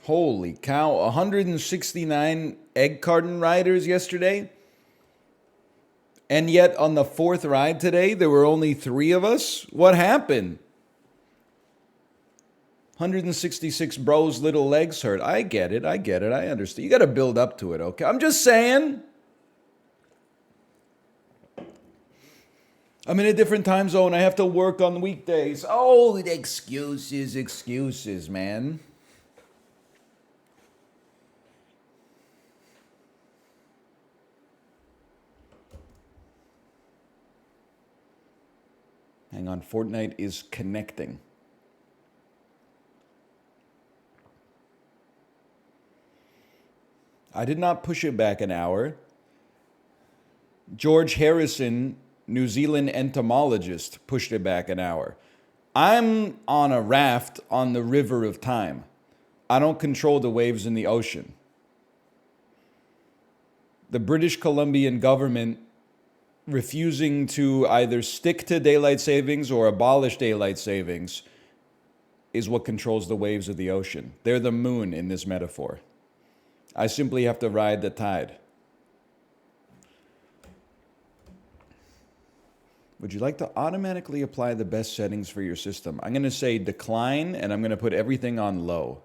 Holy cow, 169 egg carton riders yesterday. And yet on the fourth ride today, there were only 3 of us? What happened? 166 bros, little legs hurt. I get it. I understand. You got to build up to it, okay? I'm just saying. I'm in a different time zone. I have to work on weekdays. Oh, excuses, man. Hang on, Fortnite is connecting. I did not push it back an hour. George Harrison, New Zealand entomologist, pushed it back an hour. I'm on a raft on the river of time. I don't control the waves in the ocean. The British Columbian government refusing to either stick to daylight savings or abolish daylight savings is what controls the waves of the ocean. They're the moon in this metaphor. I simply have to ride the tide. Would you like to automatically apply the best settings for your system? I'm going to say decline, and I'm going to put everything on low.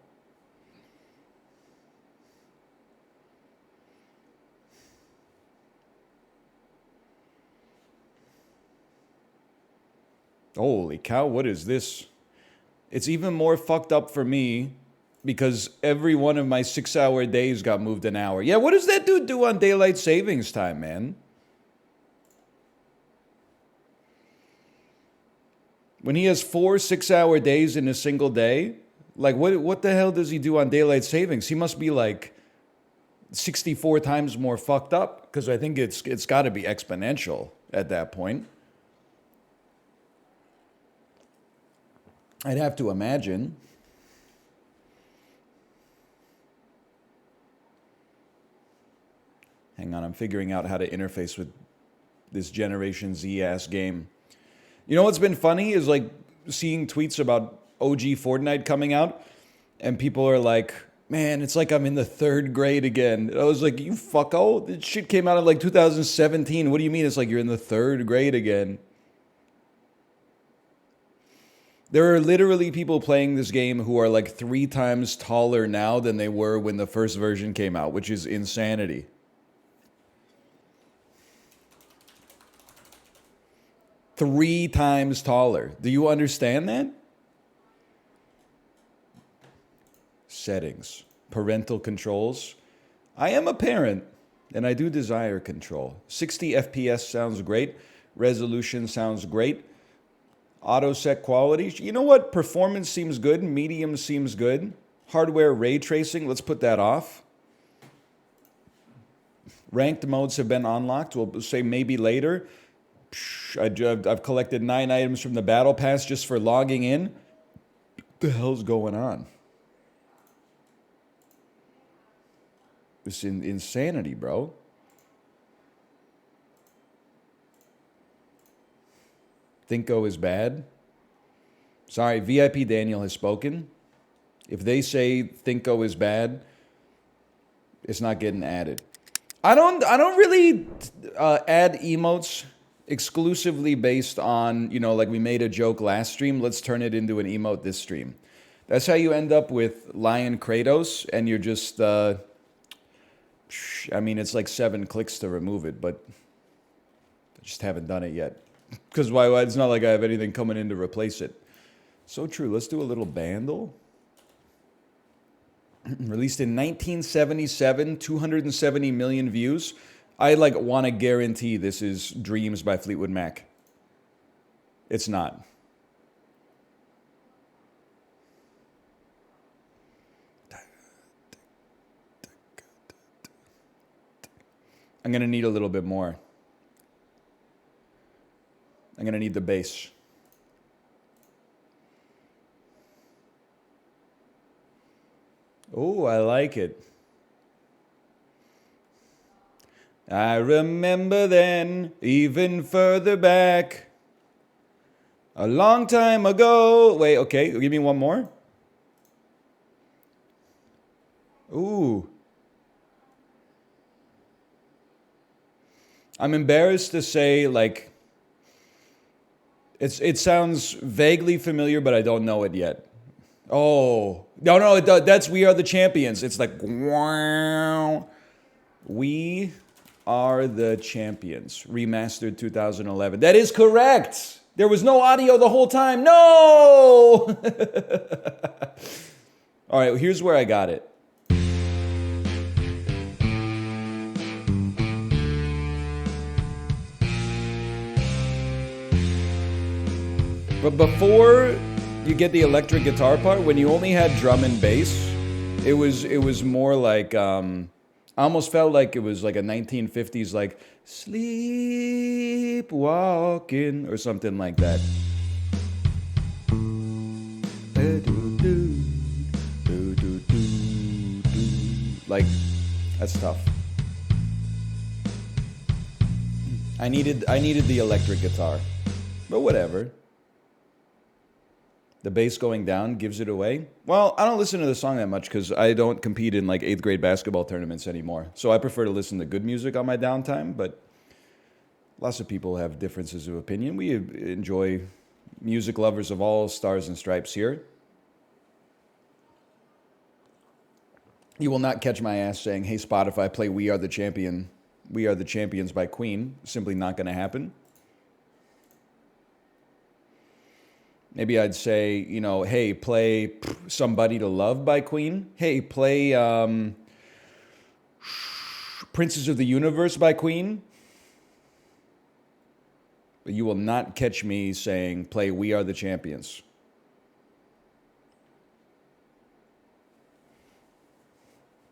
Holy cow, what is this? It's even more fucked up for me because every one of my 6-hour days got moved an hour. Yeah, what does that dude do on daylight savings time, man? When he has 4 6-hour days in a single day, like what the hell does he do on daylight savings? He must be like 64 times more fucked up because I think it's got to be exponential at that point. I'd have to imagine. Hang on, I'm figuring out how to interface with this Generation Z ass game. You know what's been funny is like seeing tweets about OG Fortnite coming out, and people are like, man, it's like I'm in the 3rd grade again. And I was like, you fucko, this shit came out in like 2017. What do you mean it's like you're in the 3rd grade again? There are literally people playing this game who are like 3 times taller now than they were when the first version came out, which is insanity. Three times taller. Do you understand that? Settings. Parental controls. I am a parent, and I do desire control. 60 FPS sounds great. Resolution sounds great. Auto set quality. You know what? Performance seems good. Medium seems good. Hardware ray tracing. Let's put that off. Ranked modes have been unlocked. We'll say maybe later. I've collected 9 items from the battle pass just for logging in. What the hell's going on? This is insanity, bro. Thinko is bad. Sorry, VIP Daniel has spoken. If they say Thinko is bad, it's not getting added. I don't really add emotes exclusively based on, you know, like we made a joke last stream, let's turn it into an emote this stream. That's how you end up with Lion Kratos, and you're just, I mean, it's like 7 clicks to remove it, but I just haven't done it yet. Because why? It's not like I have anything coming in to replace it. So true. Let's do a little Bandle. Released in 1977, 270 million views. I like want to guarantee this is Dreams by Fleetwood Mac. It's not. I'm going to need a little bit more. I'm going to need the bass. Oh, I like it. I remember then, even further back, a long time ago. Wait, okay, give me one more. Ooh. I'm embarrassed to say, like, it sounds vaguely familiar, but I don't know it yet. Oh. No, that's We Are the Champions. It's like, wow. We Are the Champions. Remastered 2011. That is correct. There was no audio the whole time. No! All right, here's where I got it. But before you get the electric guitar part, when you only had drum and bass, it was more like I almost felt like it was like a 1950s like sleepwalking or something like that. Like, that's tough. I needed the electric guitar, but whatever. The bass going down gives it away. Well, I don't listen to the song that much because I don't compete in like 8th grade basketball tournaments anymore. So I prefer to listen to good music on my downtime, but lots of people have differences of opinion. We enjoy music lovers of all stars and stripes here. You will not catch my ass saying, hey, Spotify, play We Are the Champion. We Are the Champions by Queen. Simply not going to happen. Maybe I'd say, you know, hey, play Somebody to Love by Queen. Hey, play Princes of the Universe by Queen. But you will not catch me saying, play We Are the Champions.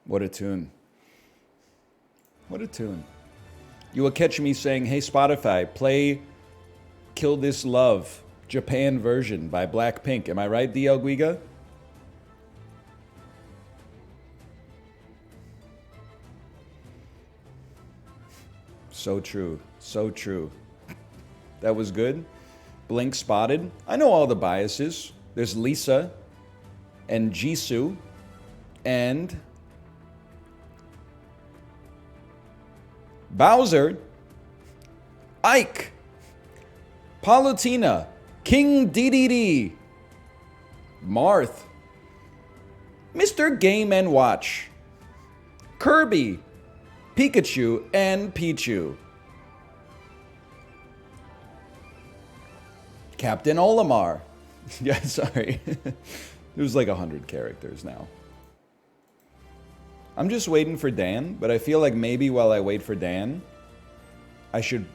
What a tune. What a tune. You will catch me saying, hey, Spotify, play Kill This Love, Japan version by Blackpink. Am I right, DL Guiga? So true. So true. That was good. Blink spotted. I know all the biases. There's Lisa and Jisoo and Bowser, Ike, Palutena, King DDD, Marth, Mr. Game & Watch, Kirby, Pikachu, and Pichu. Captain Olimar. Yeah, sorry. There's like 100 characters now. I'm just waiting for Dan, but I feel like maybe while I wait for Dan, I should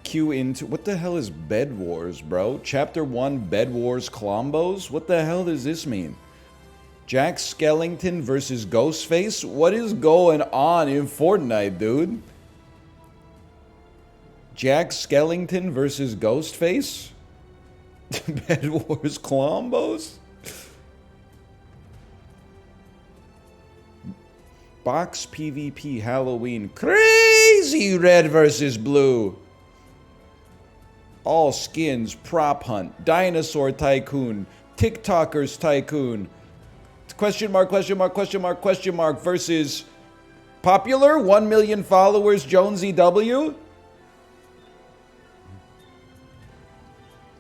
cue into... What the hell is Bed Wars, bro? Chapter 1, Bed Wars Clombos? What the hell does this mean? Jack Skellington versus Ghostface? What is going on in Fortnite, dude? Jack Skellington versus Ghostface? Bed Wars Clombos? Box PvP Halloween. Crazy Red versus Blue. All Skins Prop Hunt. Dinosaur Tycoon. TikTokers Tycoon. Question mark, question mark, question mark, question mark versus Popular 1 million followers Jonesy W.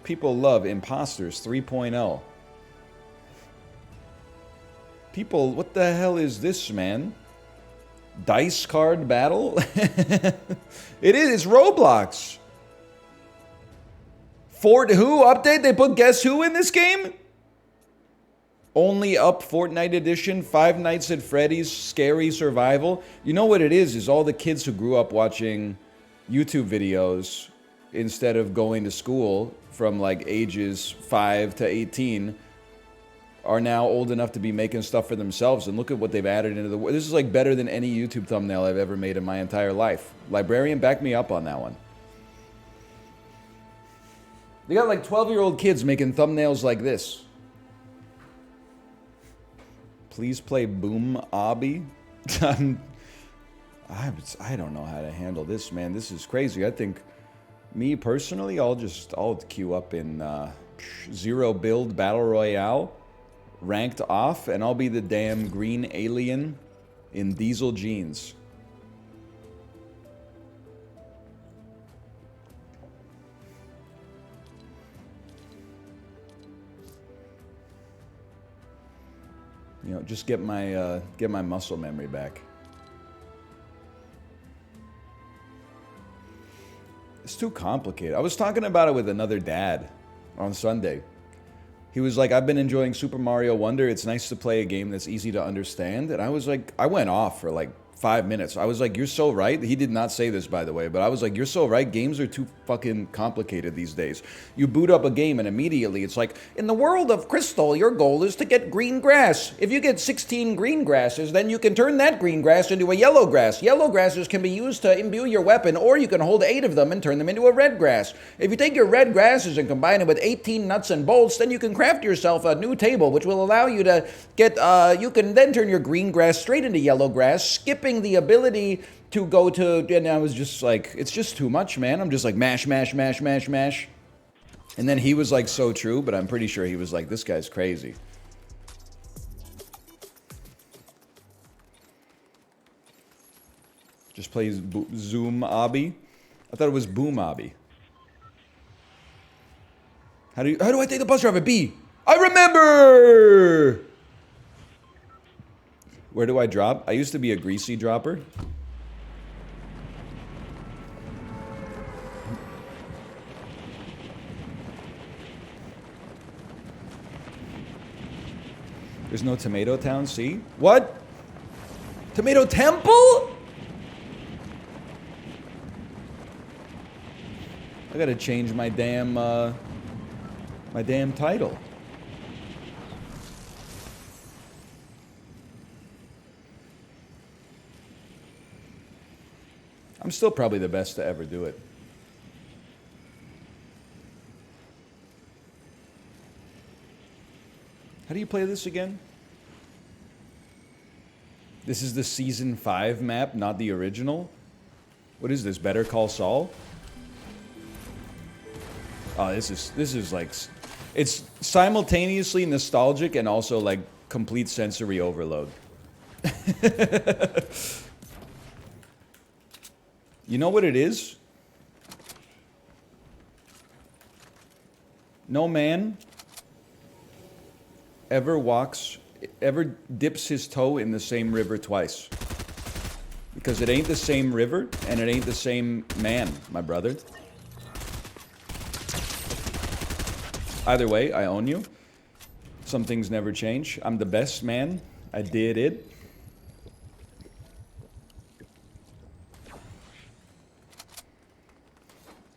People love Imposters 3.0. People, what the hell is this, man? Dice card battle? It is Roblox. Fort Who update? They put Guess Who in this game? Only Up Fortnite Edition, Five Nights at Freddy's Scary Survival. You know what it is all the kids who grew up watching YouTube videos instead of going to school from like ages 5 to 18 are now old enough to be making stuff for themselves, and look at what they've added into the world. This is like better than any YouTube thumbnail I've ever made in my entire life. Librarian, back me up on that one. They got like 12-year-old kids making thumbnails like this. Please play Boom Obby. I don't know how to handle this, man. This is crazy. I think, me personally, I'll queue up in Zero Build Battle Royale. Ranked off, and I'll be the damn green alien in diesel jeans. You know, just get my muscle memory back. It's too complicated. I was talking about it with another dad on Sunday. He was like, I've been enjoying Super Mario Wonder. It's nice to play a game that's easy to understand. And I was like, I went off for like 5 minutes. I was like, you're so right. He did not say this, by the way, but I was like, you're so right. Games are too fucking complicated these days. You boot up a game and immediately it's like, in the world of Crystal, your goal is to get green grass. If you get 16 green grasses, then you can turn that green grass into a yellow grass. Yellow grasses can be used to imbue your weapon, or you can hold 8 of them and turn them into a red grass. If you take your red grasses and combine them with 18 nuts and bolts, then you can craft yourself a new table, which will allow you to get, you can then turn your green grass straight into yellow grass, skipping the ability to go to, and I was just like, it's just too much, man. I'm just like, mash, mash, mash, mash, mash. And then he was like, so true, but I'm pretty sure he was like, this guy's crazy. Just plays Zoom Obby. I thought it was Boom Obby. How do I take the bus driver? B. I remember! Where do I drop? I used to be a greasy dropper. There's no Tomato Town, see? What? Tomato Temple? I gotta change my damn title. I'm still probably the best to ever do it. How do you play this again? This is the Season 5 map, not the original? What is this, Better Call Saul? Oh, this is like... It's simultaneously nostalgic and also like complete sensory overload. You know what it is? No man ever dips his toe in the same river twice. Because it ain't the same river, and it ain't the same man, my brother. Either way, I own you. Some things never change. I'm the best man. I did it.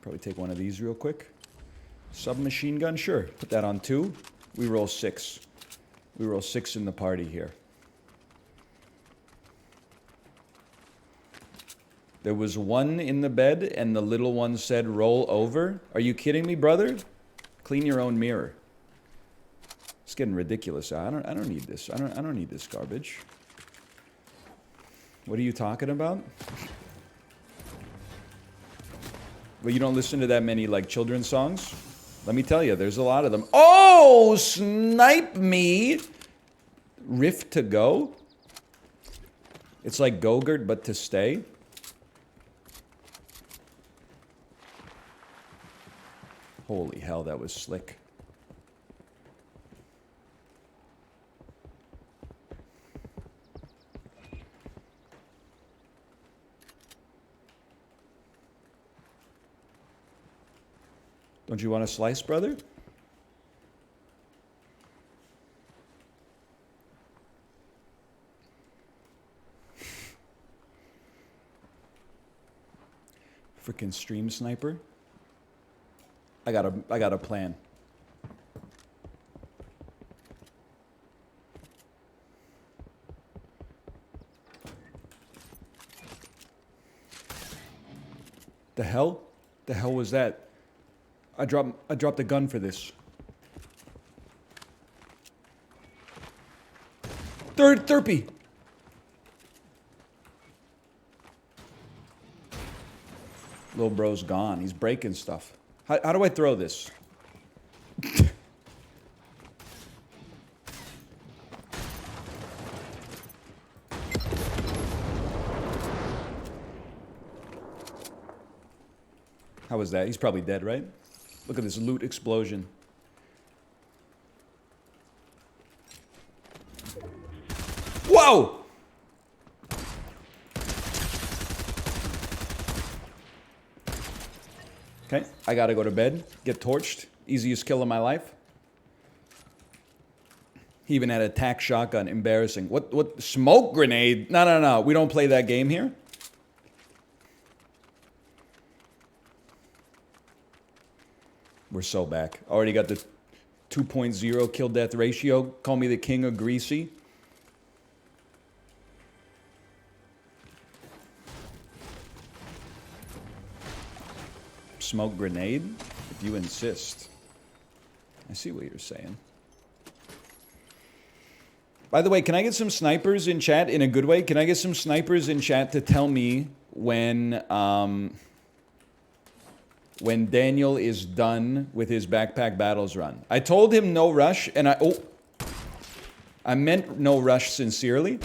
Probably take one of these real quick. Submachine gun, sure. Put that on 2. We roll 6. We roll 6 in the party here. There was 1 in the bed, and the little one said, roll over. Are you kidding me, brother? Clean your own mirror. It's getting ridiculous. I don't need this. I don't need this garbage. What are you talking about? Well, you don't listen to that many, like, children's songs? Let me tell you, there's a lot of them. Oh, snipe me! Rift to go? It's like Go-Gurt, but to stay? Holy hell, that was slick. Don't you want a slice, brother? Frickin' stream sniper. I got a plan. The hell? The hell was that? I dropped a gun for this. Third Therpy. Little bro's gone. He's breaking stuff. How do I throw this? How was that? He's probably dead, right? Look at this loot explosion. Whoa! Okay, I gotta go to bed. Get torched. Easiest kill of my life. He even had a tac shotgun. Embarrassing. What? Smoke grenade? No. We don't play that game here. We're so back. Already got the 2.0 kill death ratio. Call me the king of greasy. Smoke grenade? If you insist. I see what you're saying. By the way, can I get some snipers in chat in a good way? Can I get some snipers in chat to tell me when Daniel is done with his backpack battles run? I told him no rush, and I meant no rush sincerely.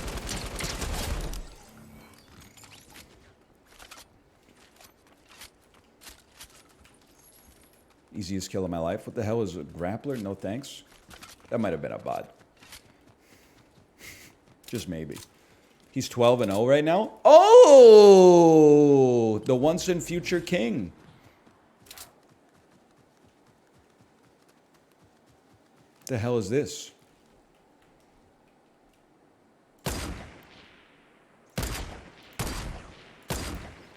Easiest kill of my life. What the hell is a grappler? No thanks. That might have been a bot. Just maybe. He's 12-0 right now. Oh! The once and future king. The hell is this?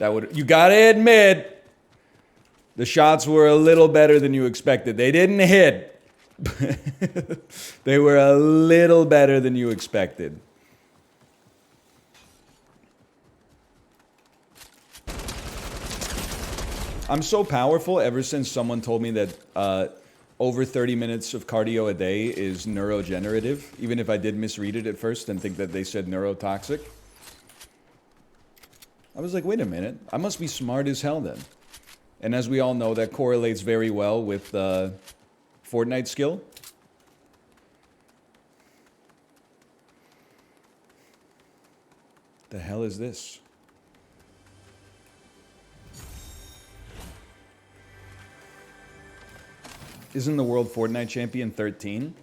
You gotta admit, the shots were a little better than you expected. They didn't hit. They were a little better than you expected. I'm so powerful ever since someone told me that over 30 minutes of cardio a day is neurogenerative, even if I did misread it at first and think that they said neurotoxic. I was like, wait a minute, I must be smart as hell then. And as we all know, that correlates very well with Fortnite skill. The hell is this? Isn't the world Fortnite champion 13?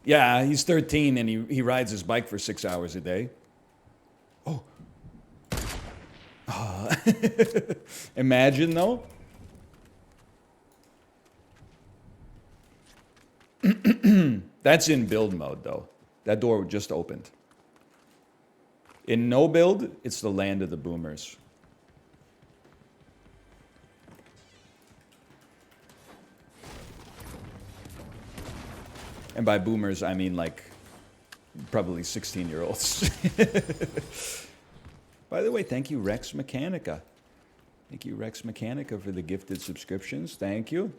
Yeah, he's 13 and he rides his bike for 6 hours a day. Oh. Imagine though. That's in build mode though. That door just opened. In no build, it's the land of the boomers. And by boomers, I mean like probably 16-year-olds. By the way, thank you, Rex Mechanica. Thank you, Rex Mechanica, for the gifted subscriptions. Thank you.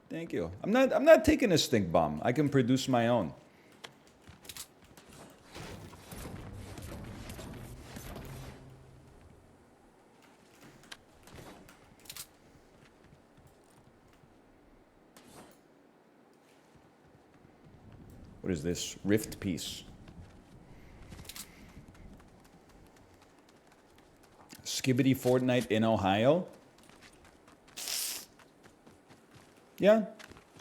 Thank you. I'm not taking a stink bomb. I can produce my own. What is this? Rift piece. Skibbity Fortnite in Ohio? Yeah,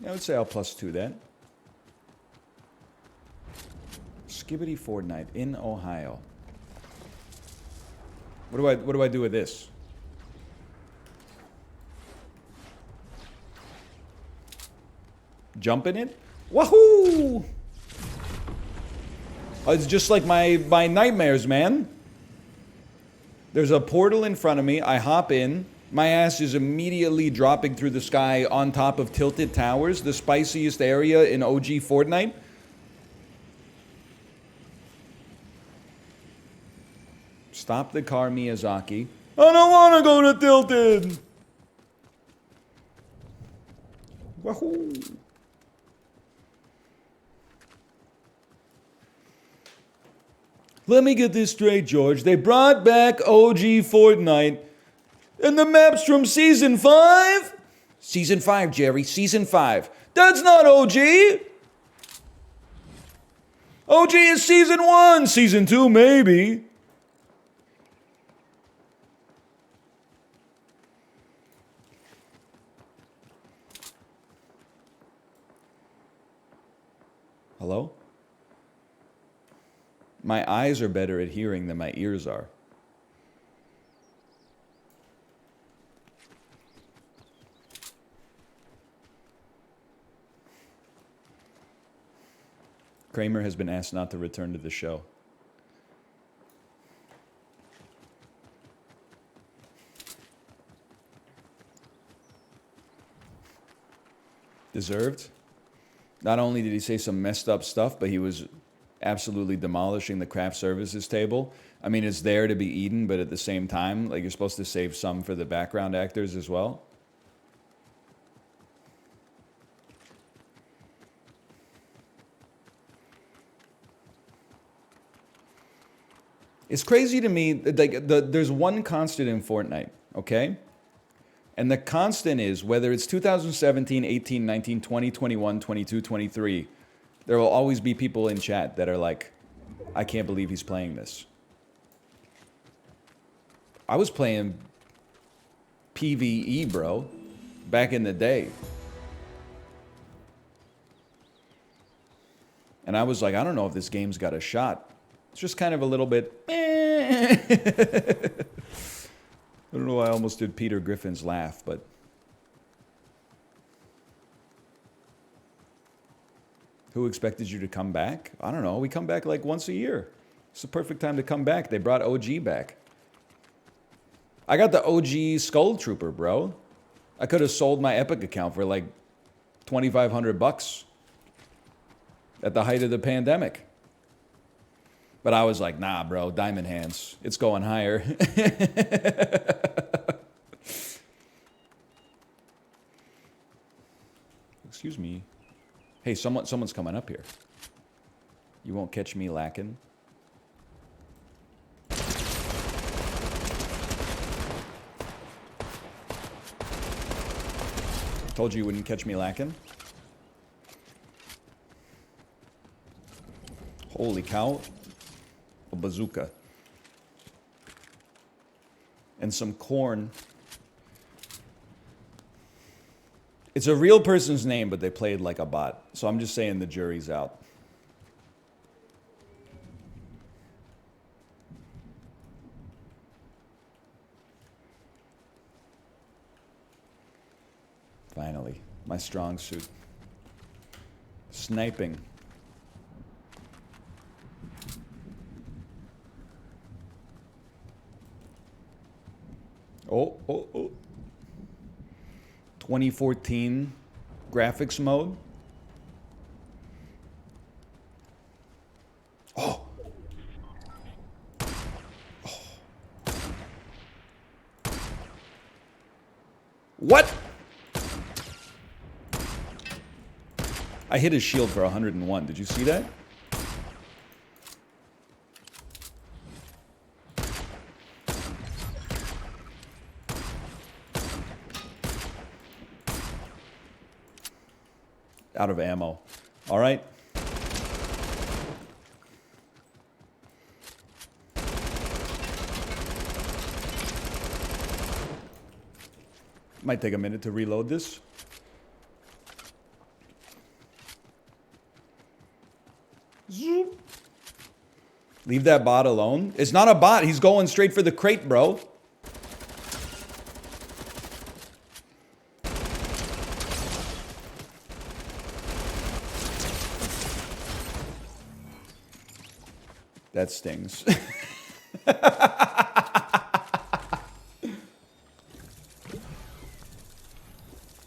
I would say I'll +2 that. Skibbity Fortnite in Ohio. What do I do with this? Jump in it? Wahoo! Oh, it's just like my nightmares, man. There's a portal in front of me. I hop in. My ass is immediately dropping through the sky on top of tilted towers, the spiciest area in OG Fortnite. Stop the car, Miyazaki. I don't want to go to tilted. Wahoo! Let me get this straight, George. They brought back OG Fortnite, and the map's from Season 5? Season 5, Jerry. Season 5. That's not OG! OG is Season 1. Season 2, maybe. Hello? My eyes are better at hearing than my ears are. Kramer has been asked not to return to the show. Deserved. Not only did he say some messed up stuff, but he was absolutely demolishing the craft services table. I mean, it's there to be eaten, but at the same time, like, you're supposed to save some for the background actors as well. It's crazy to me, like, there's one constant in Fortnite, okay? And the constant is, whether it's 2017, 18, 19, 20, 21, 22, 23, there will always be people in chat that are like, I can't believe he's playing this. I was playing PvE, bro, back in the day. And I was like, I don't know if this game's got a shot. It's just kind of a little bit, I don't know why I almost did Peter Griffin's laugh, but... Who expected you to come back? I don't know. We come back like once a year. It's the perfect time to come back. They brought OG back. I got the OG Skull Trooper, bro. I could have sold my Epic account for like $2,500 at the height of the pandemic. But I was like, nah, bro, diamond hands. It's going higher. Excuse me. Hey, someone's coming up here. You won't catch me lacking. Told you wouldn't catch me lacking. Holy cow. A bazooka. And some corn. It's a real person's name, but they played like a bot. So I'm just saying the jury's out. Finally, my strong suit. Sniping. Oh. 2014 graphics mode. Oh. What? I hit his shield for 101. Did you see that? Out of ammo. All right. Might take a minute to reload this. Zoop. Leave that bot alone. It's not a bot. He's going straight for the crate, bro. That stings.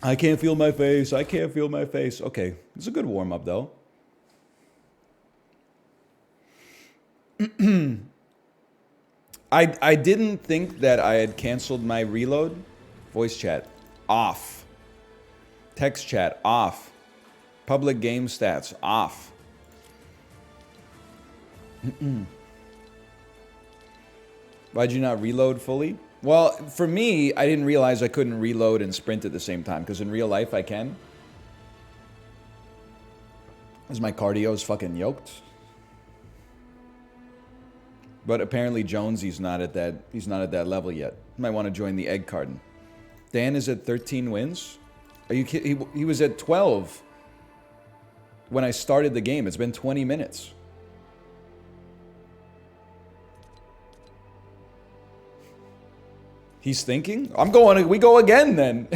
I can't feel my face. I can't feel my face. Okay, it's a good warm-up, though. I didn't think that I had canceled my reload. Voice chat, off. Text chat, off. Public game stats, off. Why'd you not reload fully? Well, for me, I didn't realize I couldn't reload and sprint at the same time, because in real life I can. Because my cardio is fucking yoked. But apparently Jonesy's not at that level yet. Might want to join the egg carton. Dan is at 13 wins. Are you kidding? He was at 12 when I started the game. It's been 20 minutes. He's thinking? We go again then.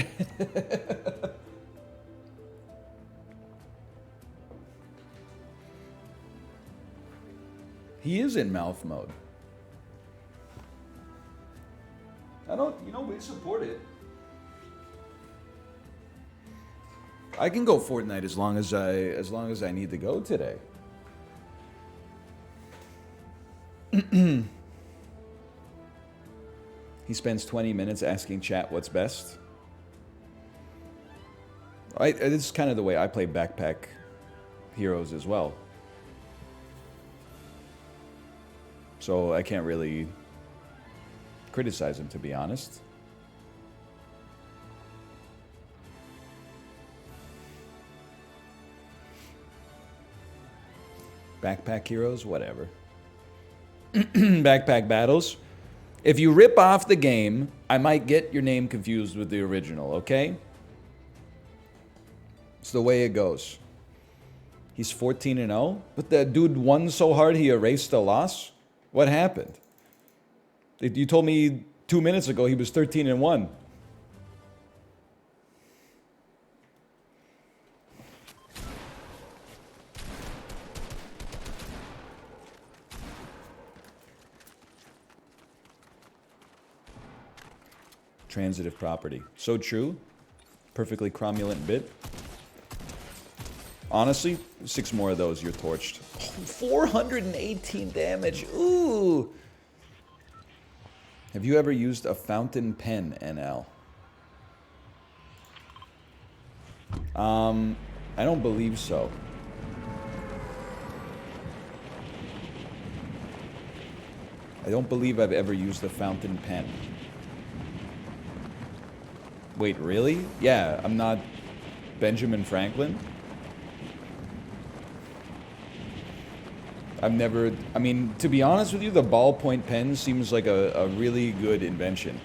He is in mouth mode. We support it. I can go Fortnite as long as I need to go today. He spends 20 minutes asking chat what's best. This is kind of the way I play Backpack Heroes as well. So I can't really criticize him, to be honest. Backpack Heroes, whatever. Backpack Battles. If you rip off the game, I might get your name confused with the original, okay? It's the way it goes. He's 14-0, but the dude won so hard he erased a loss? What happened? You told me 2 minutes ago he was 13-1. Transitive property. So true. Perfectly cromulent bit. Honestly, 6 more of those, you're torched. Oh, 418 damage. Ooh. Have you ever used a fountain pen, NL? I don't believe so. I don't believe I've ever used a fountain pen. Wait, really? Yeah, I'm not Benjamin Franklin. I've never... I mean, to be honest with you, the ballpoint pen seems like a really good invention.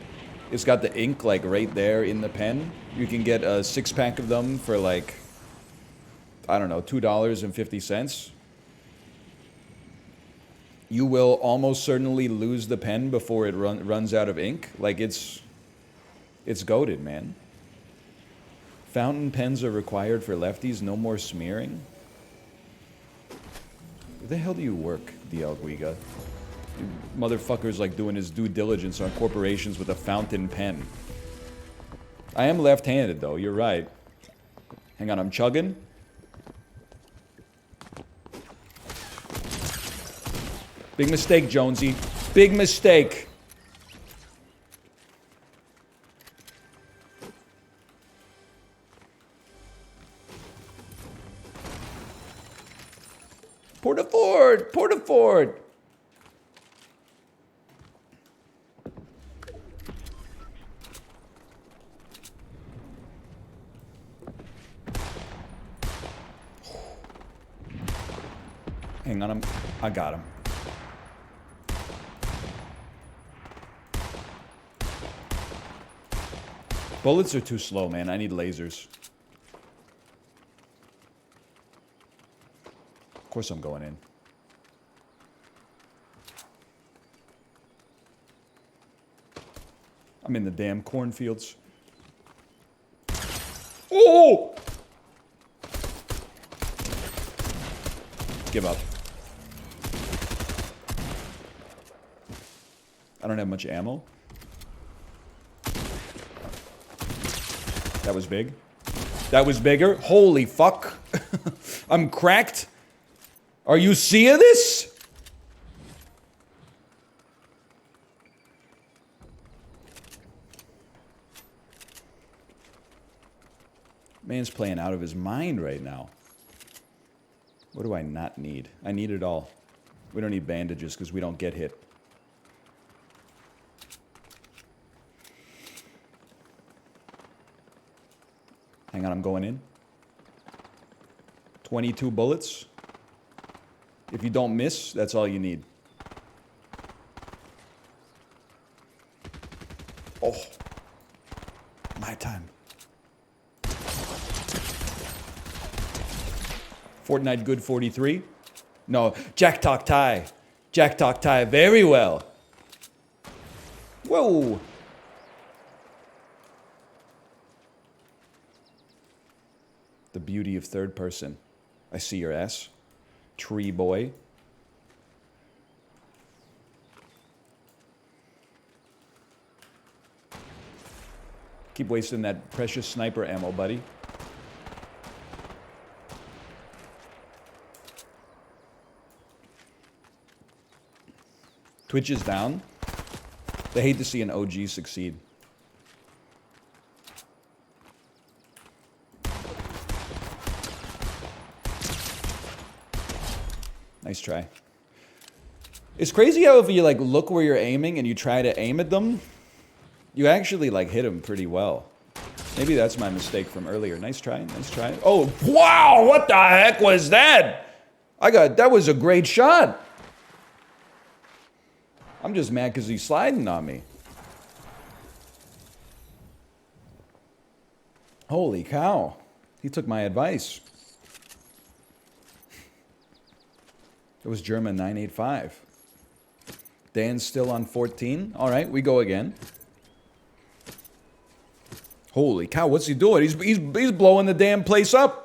It's got the ink, like, right there in the pen. You can get a 6-pack of them for, like, I don't know, $2.50. You will almost certainly lose the pen before it runs out of ink. Like, it's goated, man. Fountain pens are required for lefties. No more smearing. Where the hell do you work, DL Guiga? Motherfucker's like doing his due diligence on corporations with a fountain pen. I am left-handed, though. You're right. Hang on, I'm chugging. Big mistake, Jonesy. Big mistake. Port-a-fort! Port-a-fort! Hang on, I got him. Bullets are too slow, man. I need lasers. Of course I'm going in. I'm in the damn cornfields. Oh! Give up. I don't have much ammo. That was big. That was bigger. Holy fuck. I'm cracked. Are you seeing this? Man's playing out of his mind right now. What do I not need? I need it all. We don't need bandages because we don't get hit. Hang on, I'm going in. 22 bullets. If you don't miss, that's all you need. Oh. My time. Fortnite good 43. No, Jack Talk Thai. Jack Talk Thai very well. Whoa. The beauty of third person. I see your ass. Tree boy. Keep wasting that precious sniper ammo, buddy. Twitch is down. They hate to see an OG succeed. Nice try. It's crazy how if you like look where you're aiming and you try to aim at them, you actually like hit them pretty well. Maybe that's my mistake from earlier. Nice try, nice try. Oh, wow, what the heck was that? That was a great shot. I'm just mad because he's sliding on me. Holy cow. He took my advice. It was German 985. Dan's still on 14. All right, we go again. Holy cow, what's he doing? He's blowing the damn place up.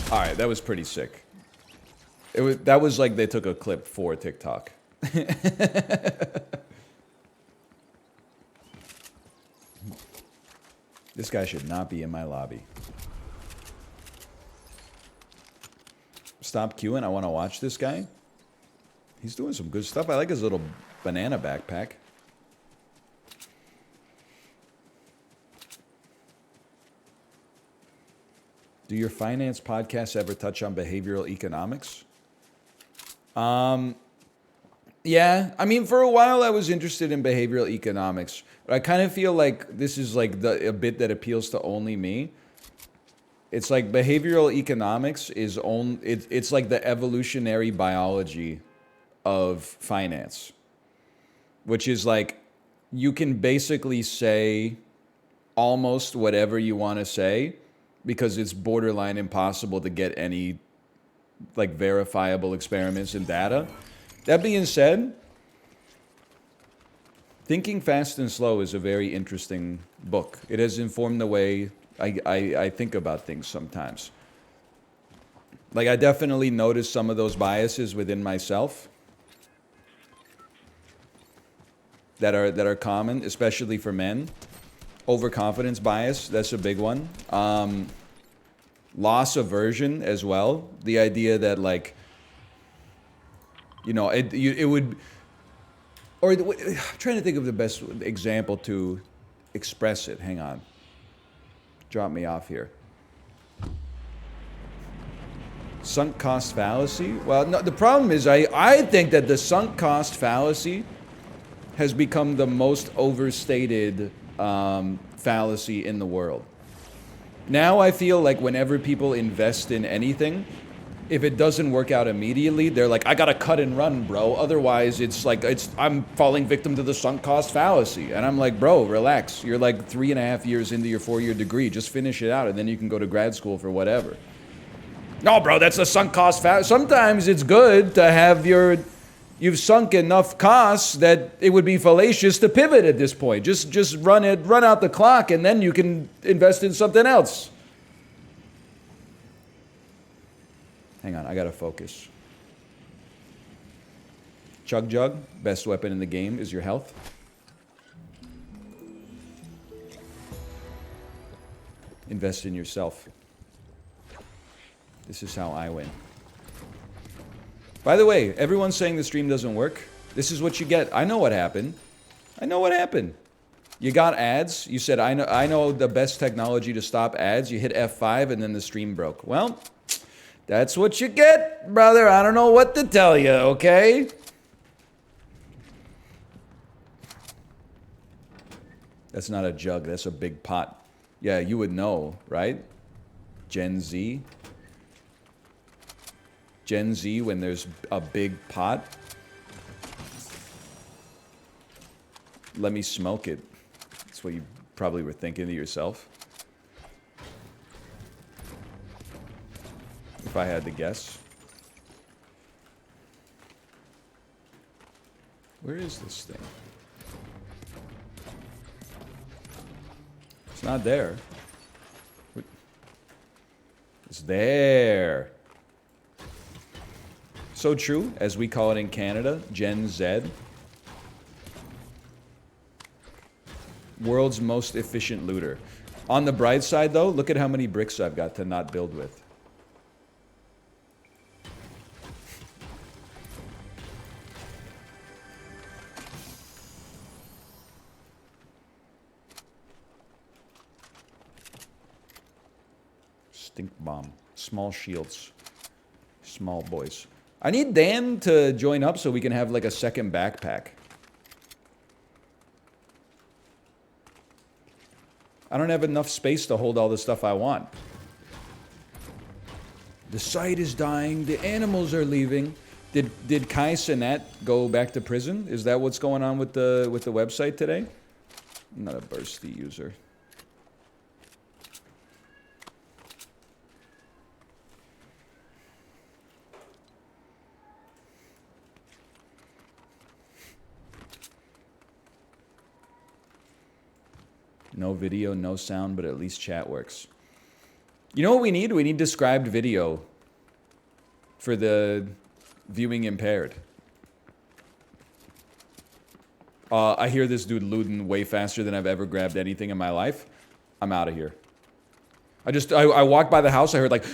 All right, that was pretty sick. That was like they took a clip for TikTok. This guy should not be in my lobby. Stop queuing. I want to watch this guy. He's doing some good stuff. I like his little banana backpack. Do your finance podcasts ever touch on behavioral economics? Yeah. I mean, for a while I was interested in behavioral economics. But I kind of feel like this is like a bit that appeals to only me. It's like behavioral economics is it's like the evolutionary biology of finance, which is like you can basically say almost whatever you want to say because it's borderline impossible to get any like verifiable experiments and data. That being said, Thinking Fast and Slow is a very interesting book. It has informed the way I think about things sometimes. Like I definitely notice some of those biases within myself that are common, especially for men. Overconfidence bias, that's a big one. Loss aversion as well. The idea that like, you know, it would, or I'm trying to think of the best example to express it. Hang on. Drop me off here. Sunk cost fallacy? Well, no, the problem is I think that the sunk cost fallacy has become the most overstated fallacy in the world. Now I feel like whenever people invest in anything, if it doesn't work out immediately, they're like, I gotta cut and run, bro. Otherwise, I'm falling victim to the sunk cost fallacy. And I'm like, bro, relax. You're like 3.5 years into your 4-year degree. Just finish it out, and then you can go to grad school for whatever. No, bro, that's a sunk cost fallacy. Sometimes it's good to have you've sunk enough costs that it would be fallacious to pivot at this point. Just run out the clock, and then you can invest in something else. Hang on, I gotta focus. Chug Jug, best weapon in the game is your health. Invest in yourself. This is how I win. By the way, everyone's saying the stream doesn't work. This is what you get. I know what happened. You got ads. You said, I know the best technology to stop ads. You hit F5 and then the stream broke. Well, that's what you get, brother. I don't know what to tell you, okay? That's not a jug. That's a big pot. Yeah, you would know, right? Gen Z. Gen Z, when there's a big pot. let me smoke it. That's what you probably were thinking to yourself. If I had to guess. Where is this thing? It's not there. It's there. So true, as we call it in Canada, Gen Z. World's most efficient looter. On the bright side, though, look at how many bricks I've got to not build with. Stink bomb. Small shields. Small boys. I need Dan to join up so we can have like a second backpack. I don't have enough space to hold all the stuff I want. The site is dying. The animals are leaving. Did Kai Cenat go back to prison? Is that what's going on with the website today? I'm not a bursty user. No video, no sound, but at least chat works. You know what we need? We need described video for the viewing impaired. I hear this dude looting way faster than I've ever grabbed anything in my life. I'm out of here. I walked by the house, I heard like...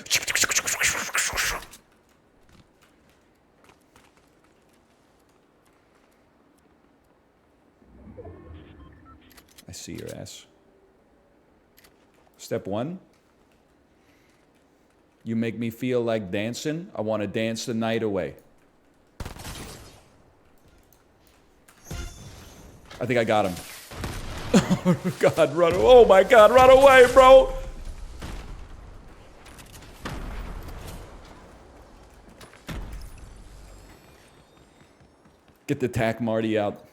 I see your ass. Step 1. You make me feel like dancing. I want to dance the night away. I think I got him. Oh God, run! Oh my God, run away, bro! Get the tack Marty out.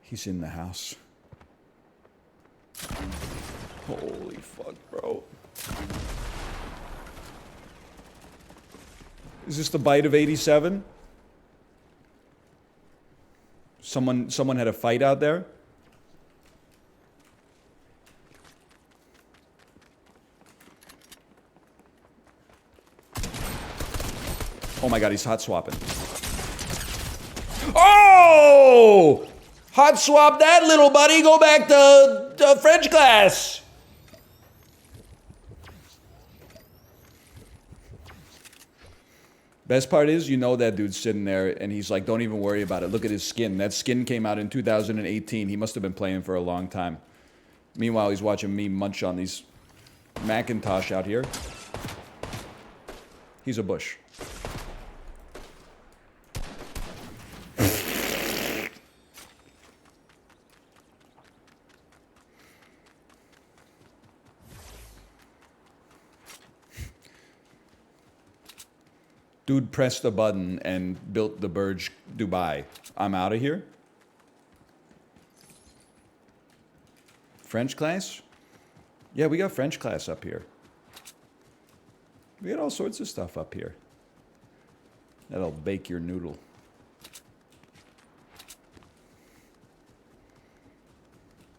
He's in the house. Holy fuck, bro. Is this the bite of 87? Someone had a fight out there? Oh my God, he's hot swapping. Oh! Hot swap that, little buddy. Go back to French class. Best part is, you know that dude's sitting there, and he's like, don't even worry about it. Look at his skin. That skin came out in 2018. He must have been playing for a long time. Meanwhile, he's watching me munch on these Macintosh out here. He's a bush. Dude pressed a button and built the Burj Dubai. I'm out of here. French class? Yeah, we got French class up here. We got all sorts of stuff up here. That'll bake your noodle.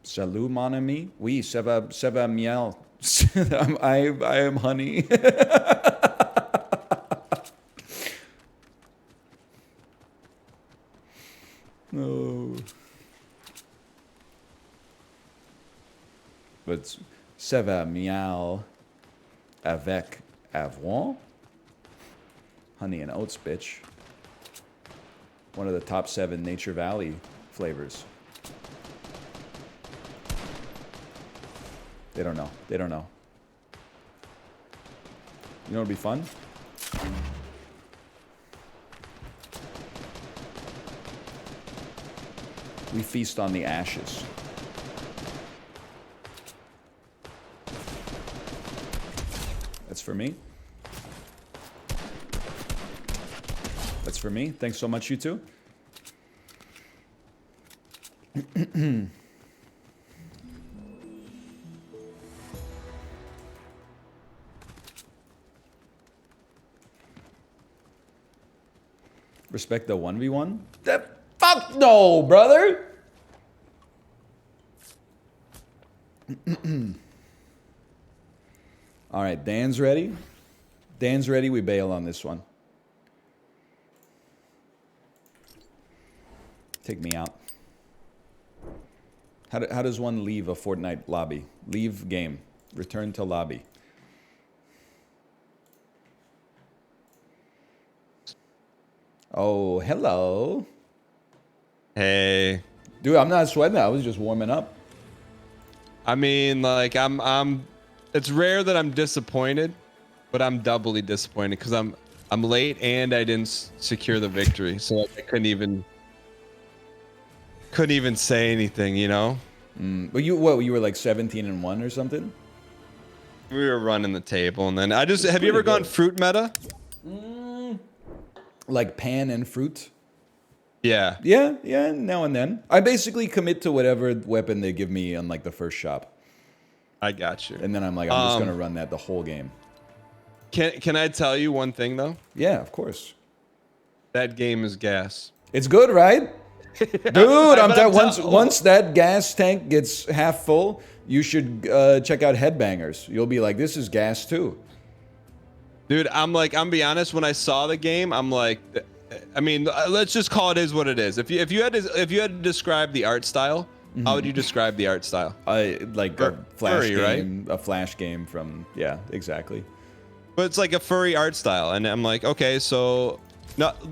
Salut, mon ami. Oui, ça va miel. I am honey. No. But ça va miel avec avoine. Honey and oats, bitch. One of the top 7 Nature Valley flavors. They don't know. They don't know. You know what'd be fun? We feast on the ashes. for me. That's for me. Thanks so much, you two. Respect the 1v1? That fuck no, brother! Alright, Dan's ready. Dan's ready, we bail on this one. Take me out. How does one leave a Fortnite lobby? Leave game. Return to lobby. Oh, hello. Hey. Dude, I'm not sweating. I was just warming up. I mean, like, it's rare that I'm disappointed, but I'm doubly disappointed because I'm late and I didn't secure the victory, so I couldn't even say anything, you know. But you were like 17-1 or something? We were running the table, and then have you ever gone fruit meta? Like pan and fruit? Yeah. Yeah, now and then. I basically commit to whatever weapon they give me on like the first shop. I got you. And then I'm like, I'm just gonna run that the whole game. Can I tell you one thing though? Yeah, of course. That game is gas. It's good, right? Dude, once that gas tank gets half full, you should check out Headbangers. You'll be like, this is gas too. Dude, I'm be honest, when I saw the game, I'm like, I mean, let's just call it is what it is. If you had to describe the art style, how would you describe the art style? Like a flash furry, game, right? A flash game from, yeah, exactly. But it's like a furry art style, and I'm like, okay, so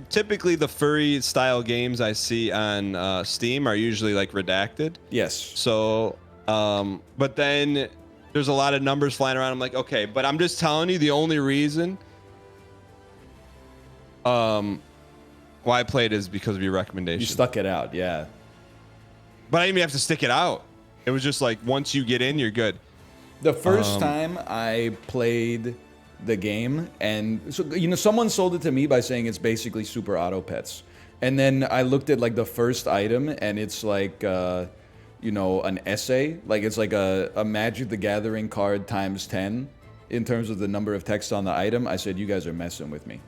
typically the furry style games I see on Steam are usually like redacted. Yes. So, but then there's a lot of numbers flying around. I'm like, okay, but I'm just telling you the only reason why I played is because of your recommendation. You stuck it out, yeah. But I didn't even have to stick it out. It was just like, once you get in, you're good. The first time I played the game, and so, you know, someone sold it to me by saying it's basically Super Auto Pets. And then I looked at like the first item, and it's like, you know, an essay. Like it's like a Magic the Gathering card times 10 in terms of the number of text on the item. I said, you guys are messing with me.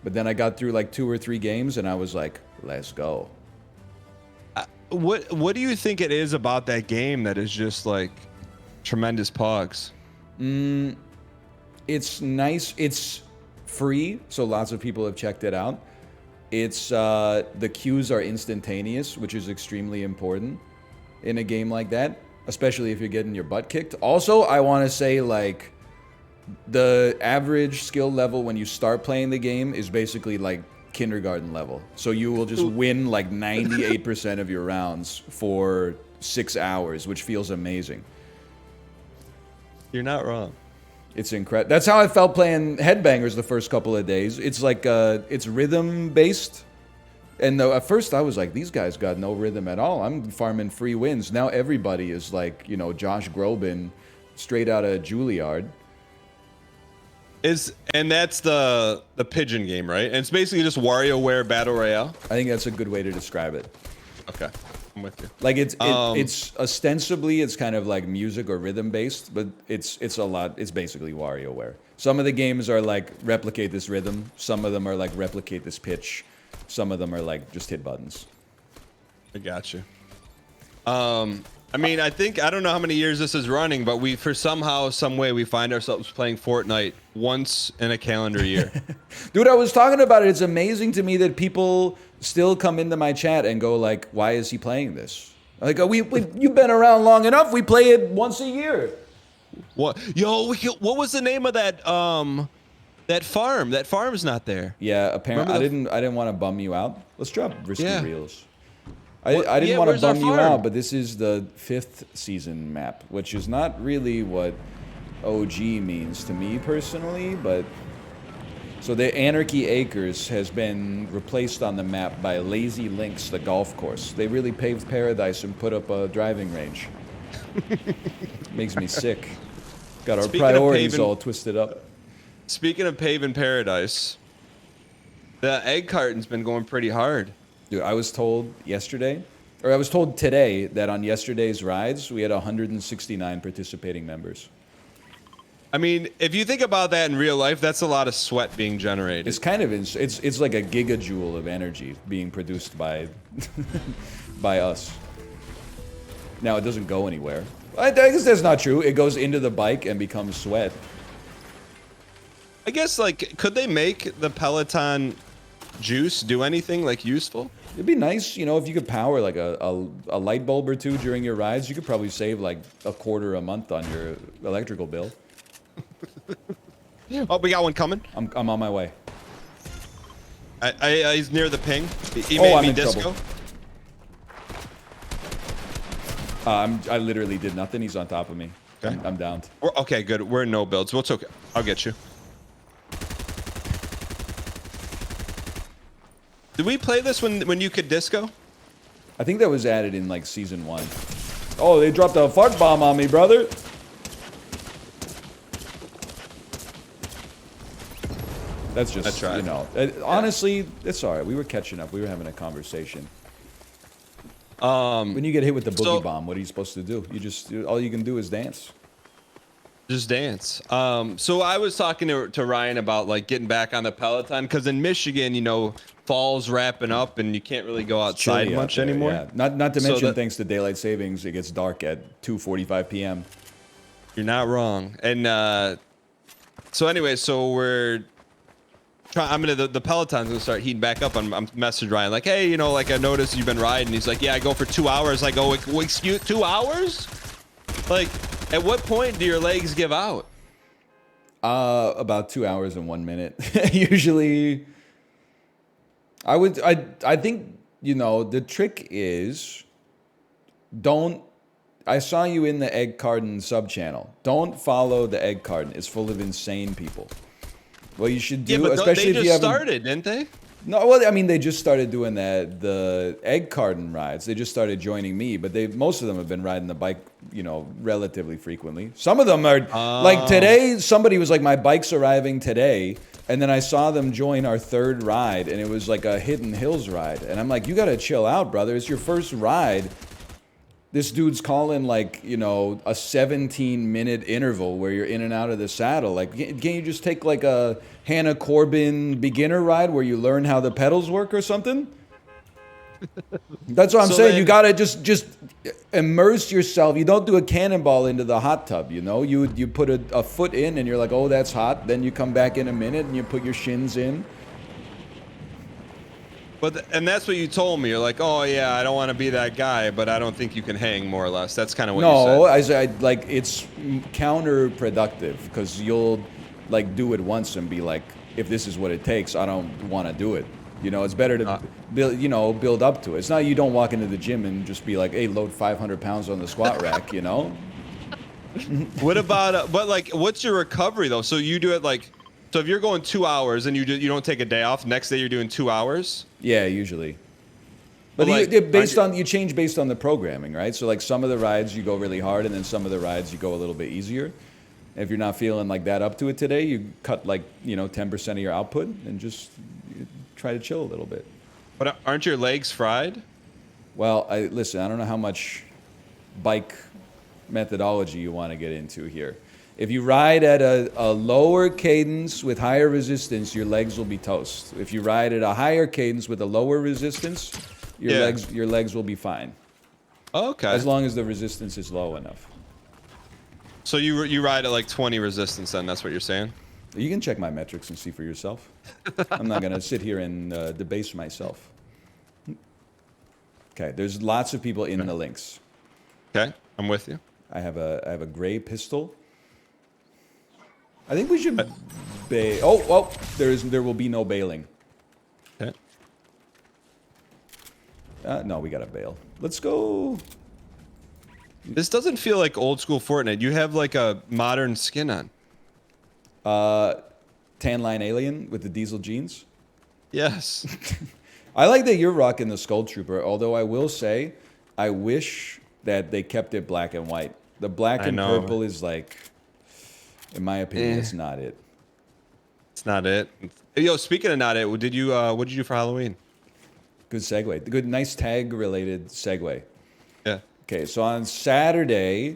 But then I got through like 2 or 3 games, and I was like, let's go. What do you think it is about that game that is just like tremendous pogs? It's nice. It's free, so lots of people have checked it out. It's the queues are instantaneous, which is extremely important in a game like that, especially if you're getting your butt kicked. Also, I want to say, like, the average skill level when you start playing the game is basically like kindergarten level. So you will just win like 98% of your rounds for 6 hours, which feels amazing. You're not wrong. It's incredible. That's how I felt playing Headbangers the first couple of days. It's like, it's rhythm based. And at first I was like, these guys got no rhythm at all. I'm farming free wins. Now everybody is like, you know, Josh Groban straight out of Juilliard. And that's the pigeon game, right? And it's basically just WarioWare Battle Royale. I think that's a good way to describe it. Okay, I'm with you. Like it's ostensibly it's kind of like music or rhythm based, but it's a lot. It's basically WarioWare. Some of the games are like replicate this rhythm. Some of them are like replicate this pitch. Some of them are like just hit buttons. I got you. I mean, I don't know how many years this is running, but for somehow, some way, we find ourselves playing Fortnite once in a calendar year. Dude, I was talking about it. It's amazing to me that people still come into my chat and go like, why is he playing this? Like, you've been around long enough. We play it once a year. What? Yo, what was the name of that that farm? That farm's not there. Yeah, apparently I didn't want to bum you out. Let's drop risky reels. I didn't want to bum you out, but this is the 5th season map, which is not really what OG means to me personally, but... So the Anarchy Acres has been replaced on the map by Lazy Links, the golf course. They really paved paradise and put up a driving range. Makes me sick. Got our priorities all twisted up. Speaking of paving paradise, the egg carton's been going pretty hard. Dude, I was told yesterday, or I was told today that on yesterday's rides, we had 169 participating members. I mean, if you think about that in real life, that's a lot of sweat being generated. It's kind of, it's like a gigajoule of energy being produced by, by us. Now, it doesn't go anywhere. I guess that's not true. It goes into the bike and becomes sweat. I guess, like, could they make the Peloton juice do anything, like, useful? It'd be nice, you know, if you could power like a light bulb or two during your rides. You could probably save like $0.25 a month on your electrical bill. Oh, we got one coming. I'm on my way. He's near the ping. He Oh, made I'm me in disco. trouble. I literally did nothing. He's on top of me. Okay. I'm downed. Okay, good. We're in no builds. Well, it's okay. I'll get you. Did we play this when you could disco? I think that was added in like season 1. Oh, they dropped a fart bomb on me, brother. That's just, you know, honestly, it's all right. We were catching up. We were having a conversation. When you get hit with the boogie bomb, what are you supposed to do? You just, all you can do is dance. Just dance. So I was talking to Ryan about like getting back on the Peloton because in Michigan, you know, fall's wrapping up and you can't really go outside much anymore. Yeah. Not to mention, thanks to daylight savings, it gets dark at 2:45 p.m. You're not wrong. And so anyway, so we're trying. The Peloton's gonna start heating back up. I'm messaging Ryan like, hey, you know, like I noticed you've been riding. He's like, yeah, I go for 2 hours. I go, excuse, 2 hours? Like, at what point do your legs give out? About 2 hours and 1 minute. Usually, I think, you know, the trick is I saw you in the Egg Carton sub channel. Don't follow the Egg Carton. It's full of insane people. What you should do, especially if you haven't started, didn't they? No, well, I mean, they just started doing the Egg Carton rides. They just started joining me, but most of them have been riding the bike, you know, relatively frequently. Some of them are, like today, somebody was like, my bike's arriving today, and then I saw them join our third ride, and it was like a Hidden Hills ride. And I'm like, you gotta chill out, brother. It's your first ride. This dude's calling like, you know, a 17-minute interval where you're in and out of the saddle. Like, can't you just take like a Hannah Corbin beginner ride where you learn how the pedals work or something? That's what I'm saying. You gotta just immerse yourself. You don't do a cannonball into the hot tub, you know? You put a foot in and you're like, oh, that's hot. Then you come back in a minute and you put your shins in. And that's what you told me. You're like, oh yeah, I don't want to be that guy, but I don't think you can hang, more or less. That's kind of what you said. No, I said, like, it's counterproductive because you'll like do it once and be like, if this is what it takes, I don't want to do it. You know, it's better to build up to it. It's not you don't walk into the gym and just be like, hey, load 500 pounds on the squat rack, you know? What about, but like, what's your recovery though? So you do it like, so if you're going 2 hours and you don't take a day off, next day you're doing 2 hours? Yeah, usually. But like, you change based on the programming, right? So like some of the rides you go really hard, and then some of the rides you go a little bit easier. If you're not feeling like that up to it today, you cut like 10% of your output and just try to chill a little bit. But aren't your legs fried? Well, listen, I don't know how much bike methodology you want to get into here. If you ride at a lower cadence with higher resistance, your legs will be toast. If you ride at a higher cadence with a lower resistance, your legs will be fine. Okay. As long as the resistance is low enough. So you ride at like 20 resistance then, that's what you're saying? You can check my metrics and see for yourself. I'm not going to sit here and debase myself. Okay, there's lots of people in the links. Okay, I'm with you. I have a gray pistol. I think we should bail. Oh, there will be no bailing. Okay. No, we gotta bail. Let's go. This doesn't feel like old school Fortnite. You have like a modern skin on. Tan line alien with the diesel jeans. Yes. I like that you're rocking the Skull Trooper. Although I will say, I wish that they kept it black and white. The black and purple is like. In my opinion, it's not it. It's not it. Yo, speaking of not it, what did you do for Halloween? Good segue. Good, nice tag related segue. Yeah. Okay, so on Saturday,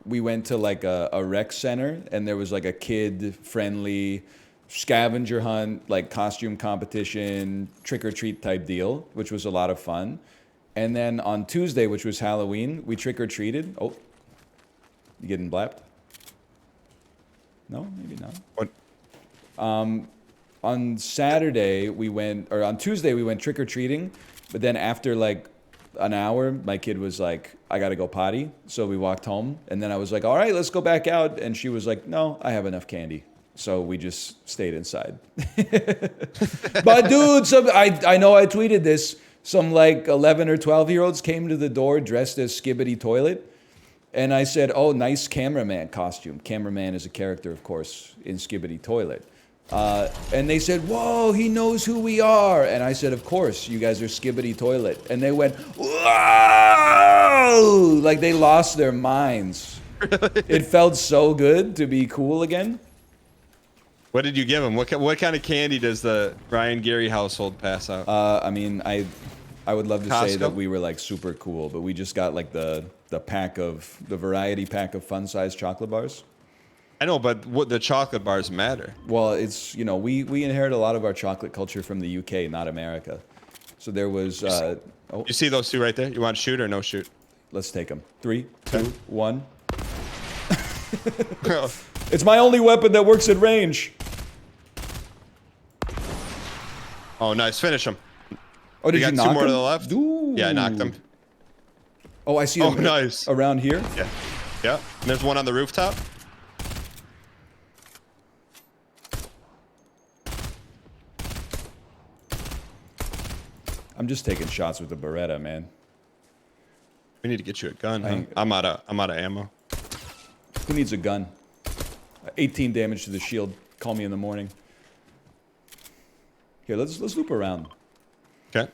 we went to like a rec center, and there was like a kid friendly scavenger hunt, like costume competition, trick or treat type deal, which was a lot of fun. And then on Tuesday, which was Halloween, we trick or treated. Oh, you getting blapped? No, maybe not. What? On Saturday we went, or on Tuesday we went trick or treating, but then after like an hour, my kid was like, "I gotta go potty," so we walked home, and then I was like, "All right, let's go back out," and she was like, "No, I have enough candy," so we just stayed inside. But dude, I know I tweeted this. Some like 11 or 12-year-olds came to the door dressed as Skibbity Toilet. And I said, "Oh, nice cameraman costume." Cameraman is a character, of course, in Skibbity Toilet. And they said, "Whoa, he knows who we are." And I said, "Of course, you guys are Skibbity Toilet." And they went, "Whoa!" Like they lost their minds. It felt so good to be cool again. What did you give him? What kind of candy does the Ryan Gary household pass out? I mean, I would love to say Costco? that we were like super cool, but we just got like the variety pack of fun sized chocolate bars. I know, but what the chocolate bars matter? Well, it's, you know, we inherit a lot of our chocolate culture from the UK, not America. So there was oh, You see those two right there? You want to shoot or no shoot? let's take them. 3, 2, 1. It's my only weapon that works at range. Oh, nice. Finish him. Oh, did You you, got knock two more him? to the left? Ooh. Yeah, I knocked him. Oh, I see Oh, him nice. around here. Yeah. Yeah. And there's one on the rooftop. I'm just taking shots with the Beretta, man. We need to get you a gun. Huh? I'm out of ammo. Who needs a gun? 18 damage to the shield. Call me in the morning. Here, let's loop around. Okay.